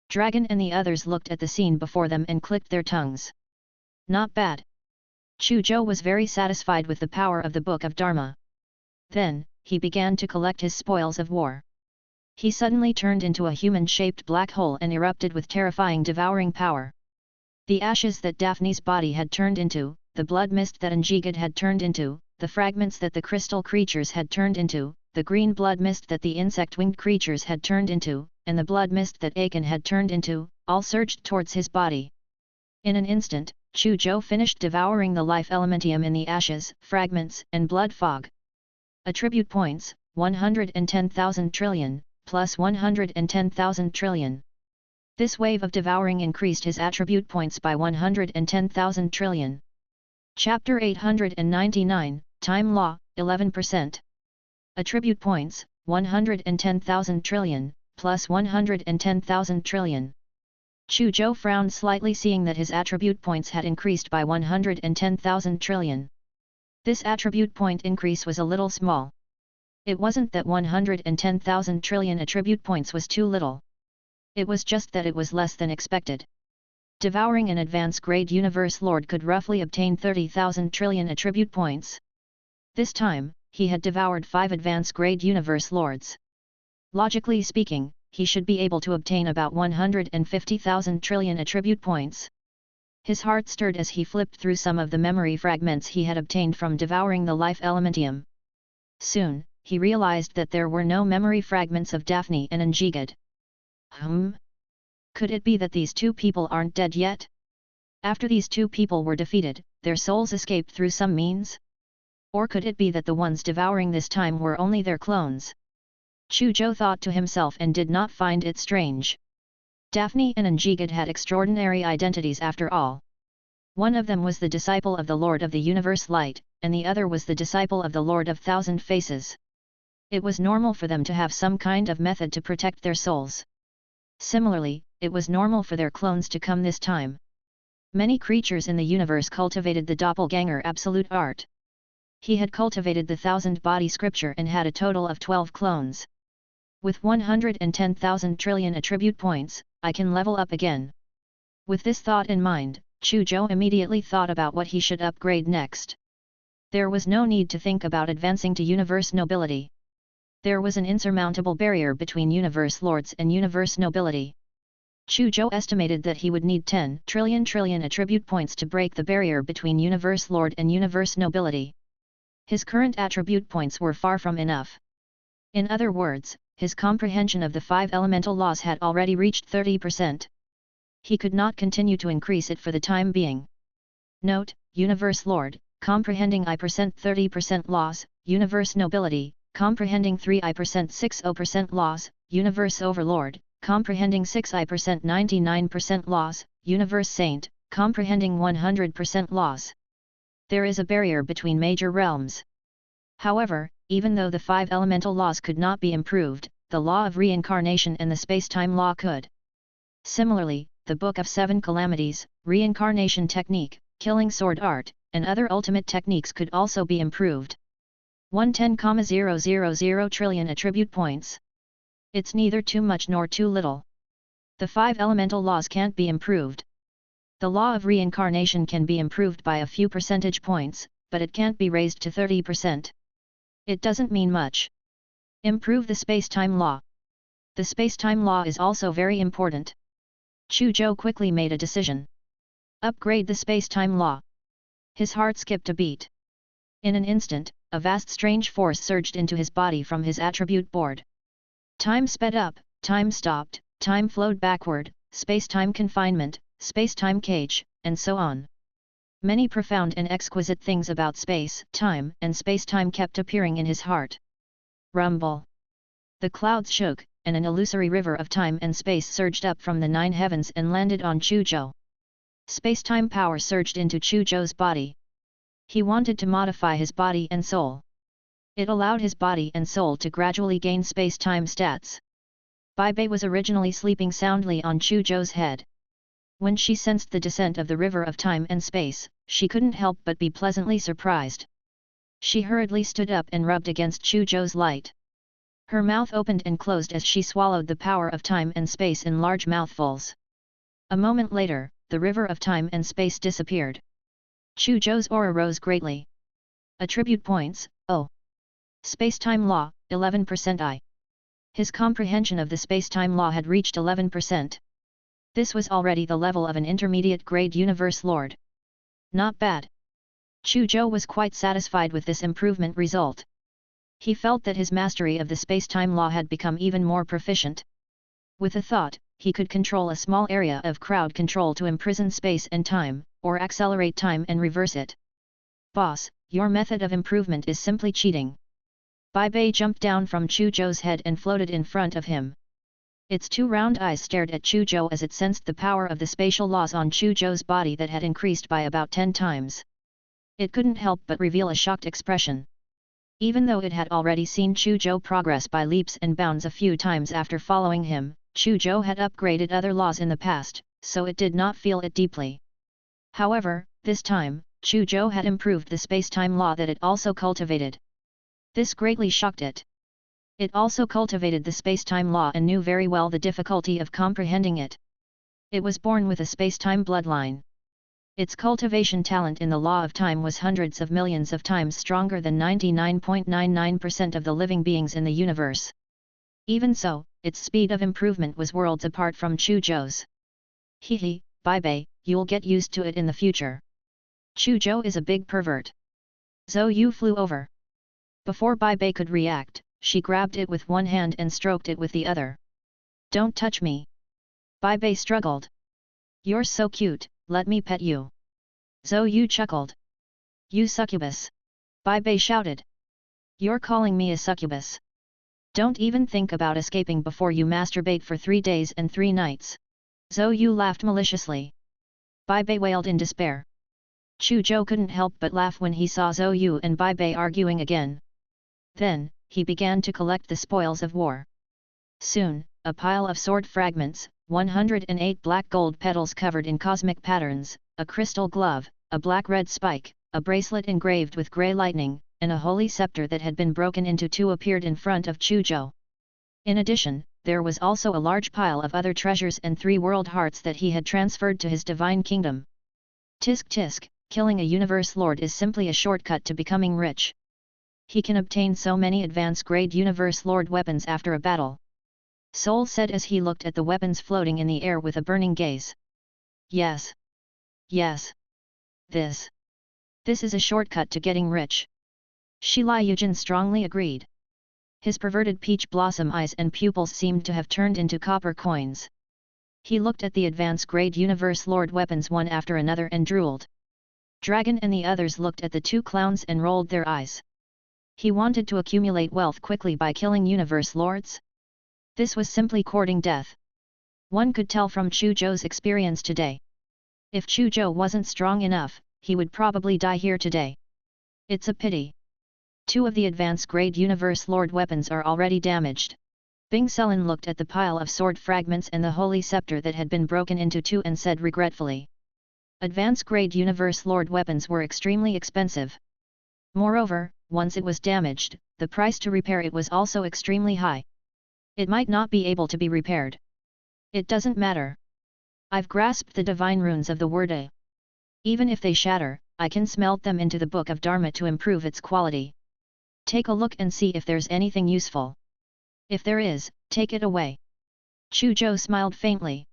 Dragon and the others looked at the scene before them and clicked their tongues. Not bad. Chu Zhou was very satisfied with the power of the Book of Dharma. Then, he began to collect his spoils of war. He suddenly turned into a human-shaped black hole and erupted with terrifying devouring power. The ashes that Daphne's body had turned into, the blood mist that Njigad had turned into, the fragments that the crystal creatures had turned into, the green blood mist that the insect-winged creatures had turned into, and the blood mist that Aiken had turned into, all surged towards his body. In an instant, Chu Zhou finished devouring the life elementium in the ashes, fragments, and blood fog. Attribute points, 110,000 trillion, plus 110,000 trillion. This wave of devouring increased his attribute points by 110,000 trillion. Chapter 899, Time Law, 11%. Attribute points, 110,000 trillion, plus 110,000 trillion. Chu Zhou frowned slightly seeing that his attribute points had increased by 110,000 trillion. This attribute point increase was a little small. It wasn't that 110,000 trillion attribute points was too little. It was just that it was less than expected. Devouring an advanced grade universe lord could roughly obtain 30,000 trillion attribute points. This time, he had devoured 5 advanced grade universe lords. Logically speaking, he should be able to obtain about 150,000 trillion attribute points. His heart stirred as he flipped through some of the memory fragments he had obtained from devouring the life elementium. Soon, he realized that there were no memory fragments of Daphne and Njigad. Could it be that these two people aren't dead yet? After these two people were defeated, their souls escaped through some means? Or could it be that the ones devouring this time were only their clones? Chu Zhou thought to himself and did not find it strange. Daphne and Njigad had extraordinary identities after all. One of them was the disciple of the Lord of the Universe Light, and the other was the disciple of the Lord of Thousand Faces. It was normal for them to have some kind of method to protect their souls. Similarly, it was normal for their clones to come this time. Many creatures in the universe cultivated the doppelganger absolute art. He had cultivated the 1000-body scripture and had a total of 12 clones. With 110,000 trillion attribute points, I can level up again. With this thought in mind, Chu Zhou immediately thought about what he should upgrade next. There was no need to think about advancing to universe nobility. There was an insurmountable barrier between universe lords and universe nobility. Chu Zhou estimated that he would need 10 trillion attribute points to break the barrier between universe lord and universe nobility. His current attribute points were far from enough. In other words, his comprehension of the 5 elemental laws had already reached 30%. He could not continue to increase it for the time being. Note: Universe Lord, comprehending I% 30% laws, Universe Nobility, comprehending 3% 60% laws, Universe Overlord, comprehending 6% 99% laws, Universe Saint, comprehending 100% laws. There is a barrier between major realms. However, even though the 5 elemental laws could not be improved, the law of reincarnation and the space-time law could. Similarly, the Book of 7 Calamities, reincarnation technique, killing sword art, and other ultimate techniques could also be improved. 110,000 trillion attribute points. It's neither too much nor too little. The 5 elemental laws can't be improved. The law of reincarnation can be improved by a few percentage points, but it can't be raised to 30%. It doesn't mean much. Improve the space-time law. The space-time law is also very important. Chu Zhou quickly made a decision. Upgrade the space-time law. His heart skipped a beat. In an instant, a vast strange force surged into his body from his attribute board. Time sped up, time stopped, time flowed backward, space-time confinement, space-time cage, and so on. Many profound and exquisite things about space, time, and space-time kept appearing in his heart. Rumble. The clouds shook, and an illusory river of time and space surged up from the 9 heavens and landed on Chu Zhou. Space-time power surged into Chu Zhou's body. He wanted to modify his body and soul. It allowed his body and soul to gradually gain space-time stats. Bai Bei was originally sleeping soundly on Chu Zhou's head. When she sensed the descent of the river of time and space, she couldn't help but be pleasantly surprised. She hurriedly stood up and rubbed against Chu Zhou's light. Her mouth opened and closed as she swallowed the power of time and space in large mouthfuls. A moment later, the river of time and space disappeared. Chu Zhou's aura rose greatly. Attribute points, oh. Space-time law, 11% I. His comprehension of the space-time law had reached 11%. This was already the level of an intermediate-grade universe lord. Not bad. Chu Zhou was quite satisfied with this improvement result. He felt that his mastery of the space-time law had become even more proficient. With a thought, he could control a small area of crowd control to imprison space and time, or accelerate time and reverse it. Boss, your method of improvement is simply cheating. Bai Bei jumped down from Chu Zhou's head and floated in front of him. Its 2 round eyes stared at Chu Zhou as it sensed the power of the spatial laws on Chu Zhou's body that had increased by about 10 times. It couldn't help but reveal a shocked expression. Even though it had already seen Chu Zhou progress by leaps and bounds a few times after following him, Chu Zhou had upgraded other laws in the past, so it did not feel it deeply. However, this time, Chu Zhou had improved the space-time law that it also cultivated. This greatly shocked it. It also cultivated the space-time law and knew very well the difficulty of comprehending it. It was born with a space-time bloodline. Its cultivation talent in the law of time was hundreds of millions of times stronger than 99.99% of the living beings in the universe. Even so, its speed of improvement was worlds apart from Chu Zhou's. Hehe, Bai Bei, you'll get used to it in the future. Chu Zhou is a big pervert. Zhou Yu flew over. Before Bai Bei could react, she grabbed it with one hand and stroked it with the other. Don't touch me. Bai Bei struggled. You're so cute, let me pet you. Zhou Yu chuckled. You succubus. Bai Bei shouted. You're calling me a succubus. Don't even think about escaping before you masturbate for 3 days and 3 nights. Zhou Yu laughed maliciously. Bai Bei wailed in despair. Chu Zhou couldn't help but laugh when he saw Zhou Yu and Bai Bei arguing again. Then, he began to collect the spoils of war. Soon, a pile of sword fragments, 108 black gold petals covered in cosmic patterns, a crystal glove, a black-red spike, a bracelet engraved with grey lightning, and a holy scepter that had been broken into 2 appeared in front of Chu Zhou. In addition, there was also a large pile of other treasures and 3 world hearts that he had transferred to his divine kingdom. Tisk tisk, killing a universe lord is simply a shortcut to becoming rich. He can obtain so many advanced-grade universe lord weapons after a battle. Soul said as he looked at the weapons floating in the air with a burning gaze. Yes. Yes. This is a shortcut to getting rich. Shi Liujin strongly agreed. His perverted peach blossom eyes and pupils seemed to have turned into copper coins. He looked at the advanced-grade universe lord weapons one after another and drooled. Dragon and the others looked at the two clowns and rolled their eyes. He wanted to accumulate wealth quickly by killing universe lords? This was simply courting death. One could tell from Chu Zhou's experience today. If Chu Zhou wasn't strong enough, he would probably die here today. It's a pity. 2 of the advanced-grade universe lord weapons are already damaged. Bing Selen looked at the pile of sword fragments and the holy scepter that had been broken into 2 and said regretfully. Advanced-grade universe lord weapons were extremely expensive. Moreover, once it was damaged, the price to repair it was also extremely high. It might not be able to be repaired. It doesn't matter. I've grasped the divine runes of the word A. Even if they shatter, I can smelt them into the book of Dharma to improve its quality. Take a look and see if there's anything useful. If there is, take it away. Chu Zhou smiled faintly.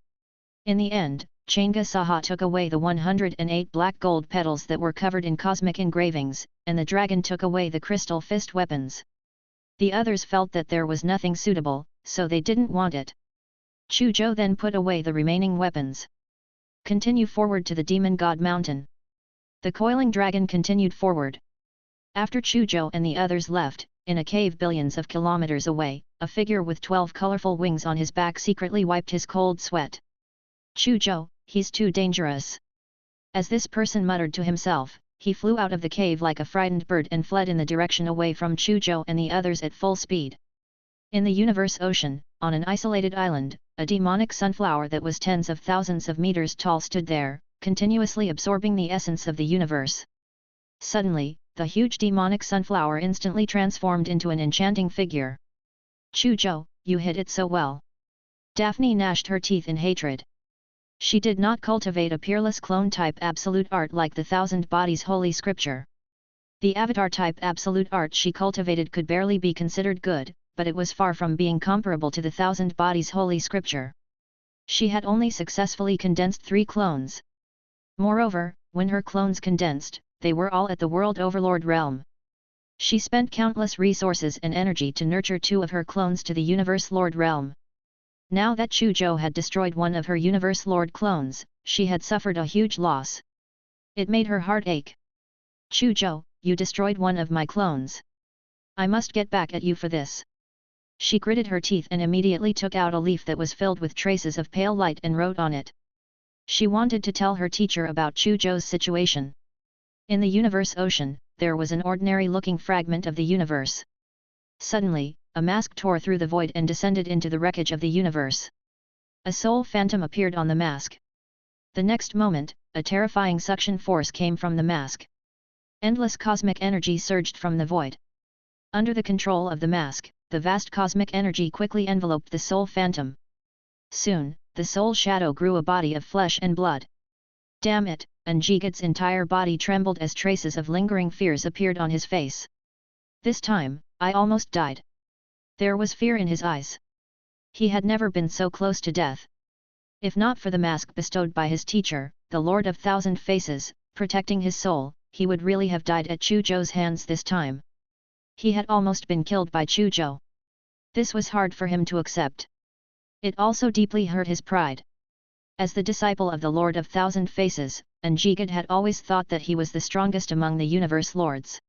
In the end, Changa Saha took away the 108 black gold petals that were covered in cosmic engravings, and the dragon took away the crystal fist weapons. The others felt that there was nothing suitable, so they didn't want it. Chu Zhou then put away the remaining weapons. Continue forward to the Demon God Mountain. The coiling dragon continued forward. After Chu Zhou and the others left, in a cave billions of kilometers away, a figure with 12 colorful wings on his back secretly wiped his cold sweat. Chu Zhou, he's too dangerous. As this person muttered to himself, he flew out of the cave like a frightened bird and fled in the direction away from Chu Zhou and the others at full speed. In the universe ocean, on an isolated island, a demonic sunflower that was tens of thousands of meters tall stood there, continuously absorbing the essence of the universe. Suddenly, the huge demonic sunflower instantly transformed into an enchanting figure. Chu Zhou, you hit it so well. Daphne gnashed her teeth in hatred. She did not cultivate a peerless clone-type absolute art like the Thousand Bodies Holy Scripture. The avatar-type absolute art she cultivated could barely be considered good, but it was far from being comparable to the Thousand Bodies Holy Scripture. She had only successfully condensed 3 clones. Moreover, when her clones condensed, they were all at the World Overlord realm. She spent countless resources and energy to nurture 2 of her clones to the Universe Lord realm. Now that Chu Zhou had destroyed one of her Universe Lord clones, she had suffered a huge loss. It made her heart ache. Chu Zhou, you destroyed one of my clones. I must get back at you for this. She gritted her teeth and immediately took out a leaf that was filled with traces of pale light and wrote on it. She wanted to tell her teacher about Chu Zhou's situation. In the universe ocean, there was an ordinary-looking fragment of the universe. Suddenly, a mask tore through the void and descended into the wreckage of the universe. A soul phantom appeared on the mask. The next moment, a terrifying suction force came from the mask. Endless cosmic energy surged from the void. Under the control of the mask, the vast cosmic energy quickly enveloped the soul phantom. Soon, the soul shadow grew a body of flesh and blood. Damn it, Anjigad's entire body trembled as traces of lingering fears appeared on his face. This time, I almost died. There was fear in his eyes. He had never been so close to death. If not for the mask bestowed by his teacher, the Lord of Thousand Faces, protecting his soul, he would really have died at Chu Zhou's hands this time. He had almost been killed by Chu Zhou. This was hard for him to accept. It also deeply hurt his pride. As the disciple of the Lord of Thousand Faces, Anjigad had always thought that he was the strongest among the universe lords.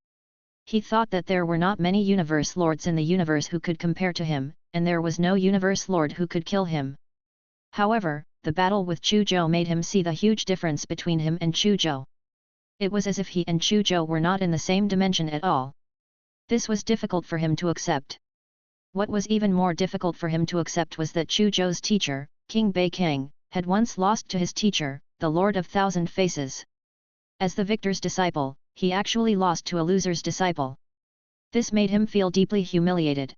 He thought that there were not many universe lords in the universe who could compare to him, and there was no universe lord who could kill him. However, the battle with Chu Zhou made him see the huge difference between him and Chu Zhou. It was as if he and Chu Zhou were not in the same dimension at all. This was difficult for him to accept. What was even more difficult for him to accept was that Chu Zhou's teacher, King Bei Kang, had once lost to his teacher, the Lord of Thousand Faces. As the victor's disciple, he actually lost to a loser's disciple. This made him feel deeply humiliated.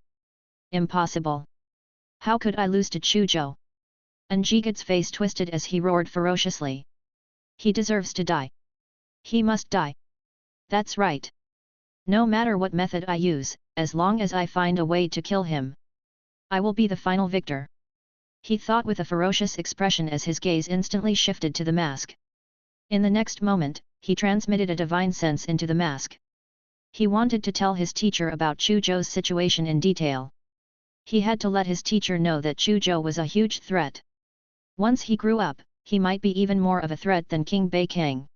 Impossible. How could I lose to Chu Zhou? Anjigad's face twisted as he roared ferociously. He deserves to die. He must die. That's right. No matter what method I use, as long as I find a way to kill him, I will be the final victor. He thought with a ferocious expression as his gaze instantly shifted to the mask. In the next moment, he transmitted a divine sense into the mask. He wanted to tell his teacher about Chu Zhou's situation in detail. He had to let his teacher know that Chu Zhou was a huge threat. Once he grew up, he might be even more of a threat than King Beikang.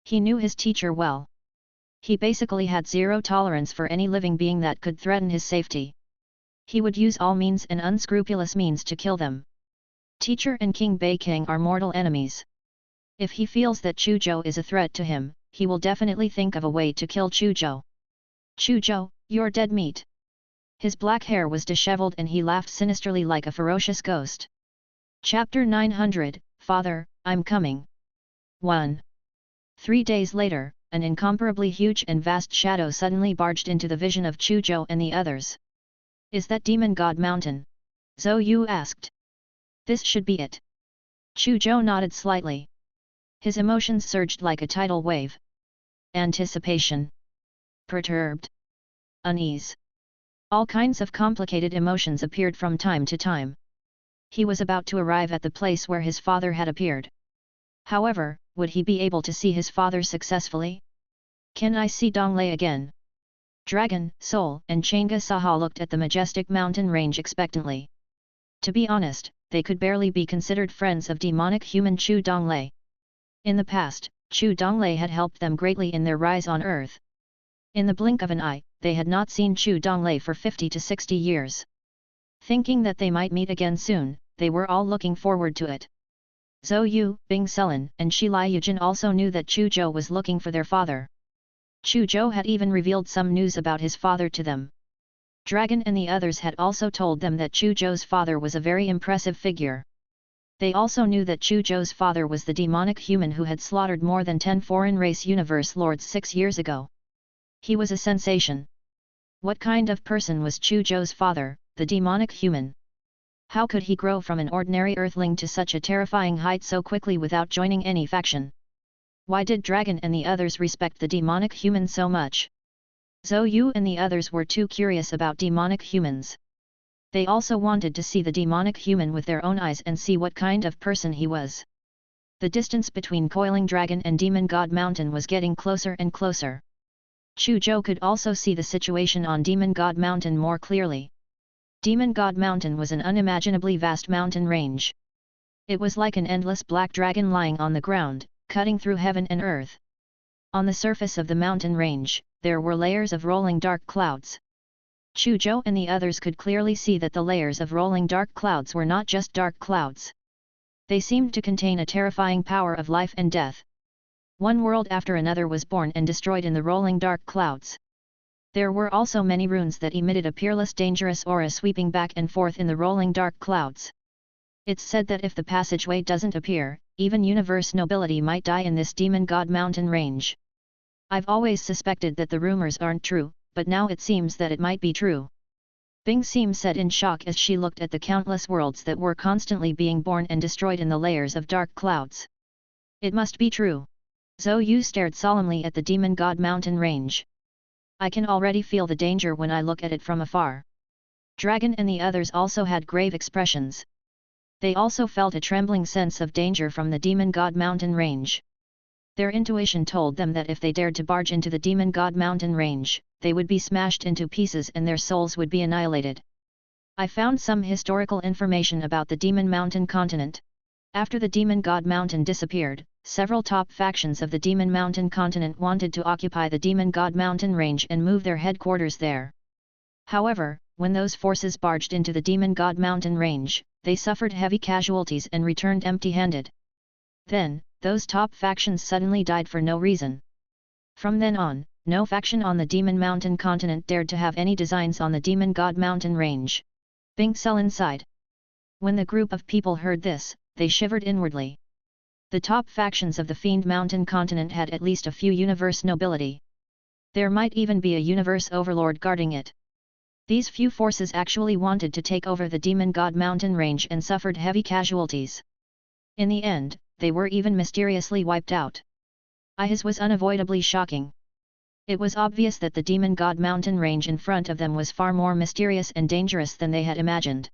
He knew his teacher well. He basically had zero tolerance for any living being that could threaten his safety. He would use all means and unscrupulous means to kill them. Teacher and King Beikang are mortal enemies. If he feels that Chu Zhou is a threat to him, he will definitely think of a way to kill Chu Zhou. Chu Zhou, you're dead meat. His black hair was disheveled and he laughed sinisterly like a ferocious ghost. Chapter 900, Father, I'm coming. 1. 3 days later, an incomparably huge and vast shadow suddenly barged into the vision of Chu Zhou and the others. Is that Demon God Mountain? Zhou Yu asked. This should be it. Chu Zhou nodded slightly. His emotions surged like a tidal wave. Anticipation. Perturbed. Unease. All kinds of complicated emotions appeared from time to time. He was about to arrive at the place where his father had appeared. However, would he be able to see his father successfully? Can I see Donglei again? Dragon, Soul and Chang'e Saha looked at the majestic mountain range expectantly. To be honest, they could barely be considered friends of demonic human Chu Donglei. In the past, Chu Donglei had helped them greatly in their rise on earth. In the blink of an eye, they had not seen Chu Donglei for 50 to 60 years. Thinking that they might meet again soon, they were all looking forward to it. Zhou Yu, Bing Selen and Shi Lai Yujin also knew that Chu Zhou was looking for their father. Chu Zhou had even revealed some news about his father to them. Dragon and the others had also told them that Chu Zhou's father was a very impressive figure. They also knew that Chu Zhou's father was the demonic human who had slaughtered more than 10 foreign race universe lords 6 years ago. He was a sensation. What kind of person was Chu Zhou's father, the demonic human? How could he grow from an ordinary earthling to such a terrifying height so quickly without joining any faction? Why did Dragon and the others respect the demonic human so much? Zhou Yu and the others were too curious about demonic humans. They also wanted to see the demonic human with their own eyes and see what kind of person he was. The distance between Coiling Dragon and Demon God Mountain was getting closer and closer. Chu Zhou could also see the situation on Demon God Mountain more clearly. Demon God Mountain was an unimaginably vast mountain range. It was like an endless black dragon lying on the ground, cutting through heaven and earth. On the surface of the mountain range, there were layers of rolling dark clouds. Chu Zhou and the others could clearly see that the layers of rolling dark clouds were not just dark clouds. They seemed to contain a terrifying power of life and death. One world after another was born and destroyed in the rolling dark clouds. There were also many runes that emitted a peerless dangerous aura sweeping back and forth in the rolling dark clouds. It's said that if the passageway doesn't appear, even universe nobility might die in this Demon God Mountain range. I've always suspected that the rumors aren't true, but now it seems that it might be true. Bing Sim said in shock as she looked at the countless worlds that were constantly being born and destroyed in the layers of dark clouds. It must be true. Zhou Yu stared solemnly at the Demon God Mountain range. I can already feel the danger when I look at it from afar. Dragon and the others also had grave expressions. They also felt a trembling sense of danger from the Demon God Mountain range. Their intuition told them that if they dared to barge into the Demon God Mountain range, they would be smashed into pieces and their souls would be annihilated. I found some historical information about the Demon Mountain continent. After the Demon God Mountain disappeared, several top factions of the Demon Mountain continent wanted to occupy the Demon God Mountain range and move their headquarters there. However, when those forces barged into the Demon God Mountain range, they suffered heavy casualties and returned empty-handed. Then, those top factions suddenly died for no reason. From then on, no faction on the Demon Mountain continent dared to have any designs on the Demon God Mountain range. Bing Selen sighed. When the group of people heard this, they shivered inwardly. The top factions of the Fiend Mountain continent had at least a few universe nobility. There might even be a universe overlord guarding it. These few forces actually wanted to take over the Demon God Mountain range and suffered heavy casualties. In the end, they were even mysteriously wiped out. His was unavoidably shocking. It was obvious that the Demon God mountain range in front of them was far more mysterious and dangerous than they had imagined.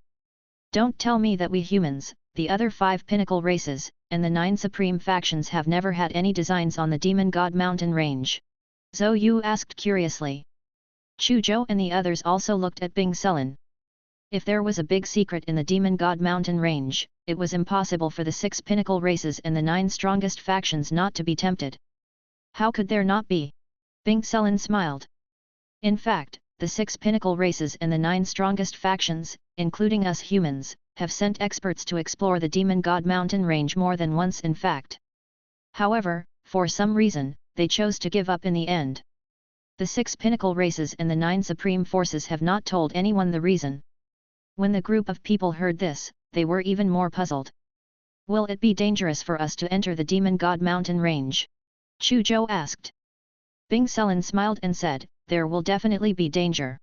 Don't tell me that we humans, the other 5 pinnacle races, and the 9 supreme factions have never had any designs on the Demon God mountain range? Zhou Yu asked curiously. Chu Zhou and the others also looked at Bing Sulin. If there was a big secret in the Demon God mountain range, it was impossible for the 6 pinnacle races and the 9 strongest factions not to be tempted. How could there not be? Bing Sulin smiled. In fact, the 6 pinnacle races and the 9 strongest factions, including us humans, have sent experts to explore the Demon God mountain range more than once in fact. However, for some reason, they chose to give up in the end. The 6 pinnacle races and the 9 supreme forces have not told anyone the reason. When the group of people heard this, they were even more puzzled. Will it be dangerous for us to enter the Demon God mountain range? Chu Zhou asked. Bing Sulin smiled and said, there will definitely be danger.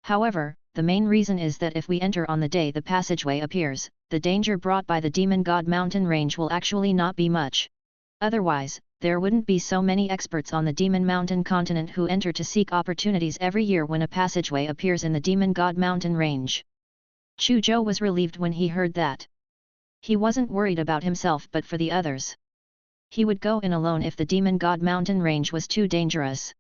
However, the main reason is that if we enter on the day the passageway appears, the danger brought by the Demon God mountain range will actually not be much. Otherwise, there wouldn't be so many experts on the Demon Mountain continent who enter to seek opportunities every year when a passageway appears in the Demon God mountain range. Chu Zhou was relieved when he heard that. He wasn't worried about himself but for the others. He would go in alone if the Demon God mountain range was too dangerous.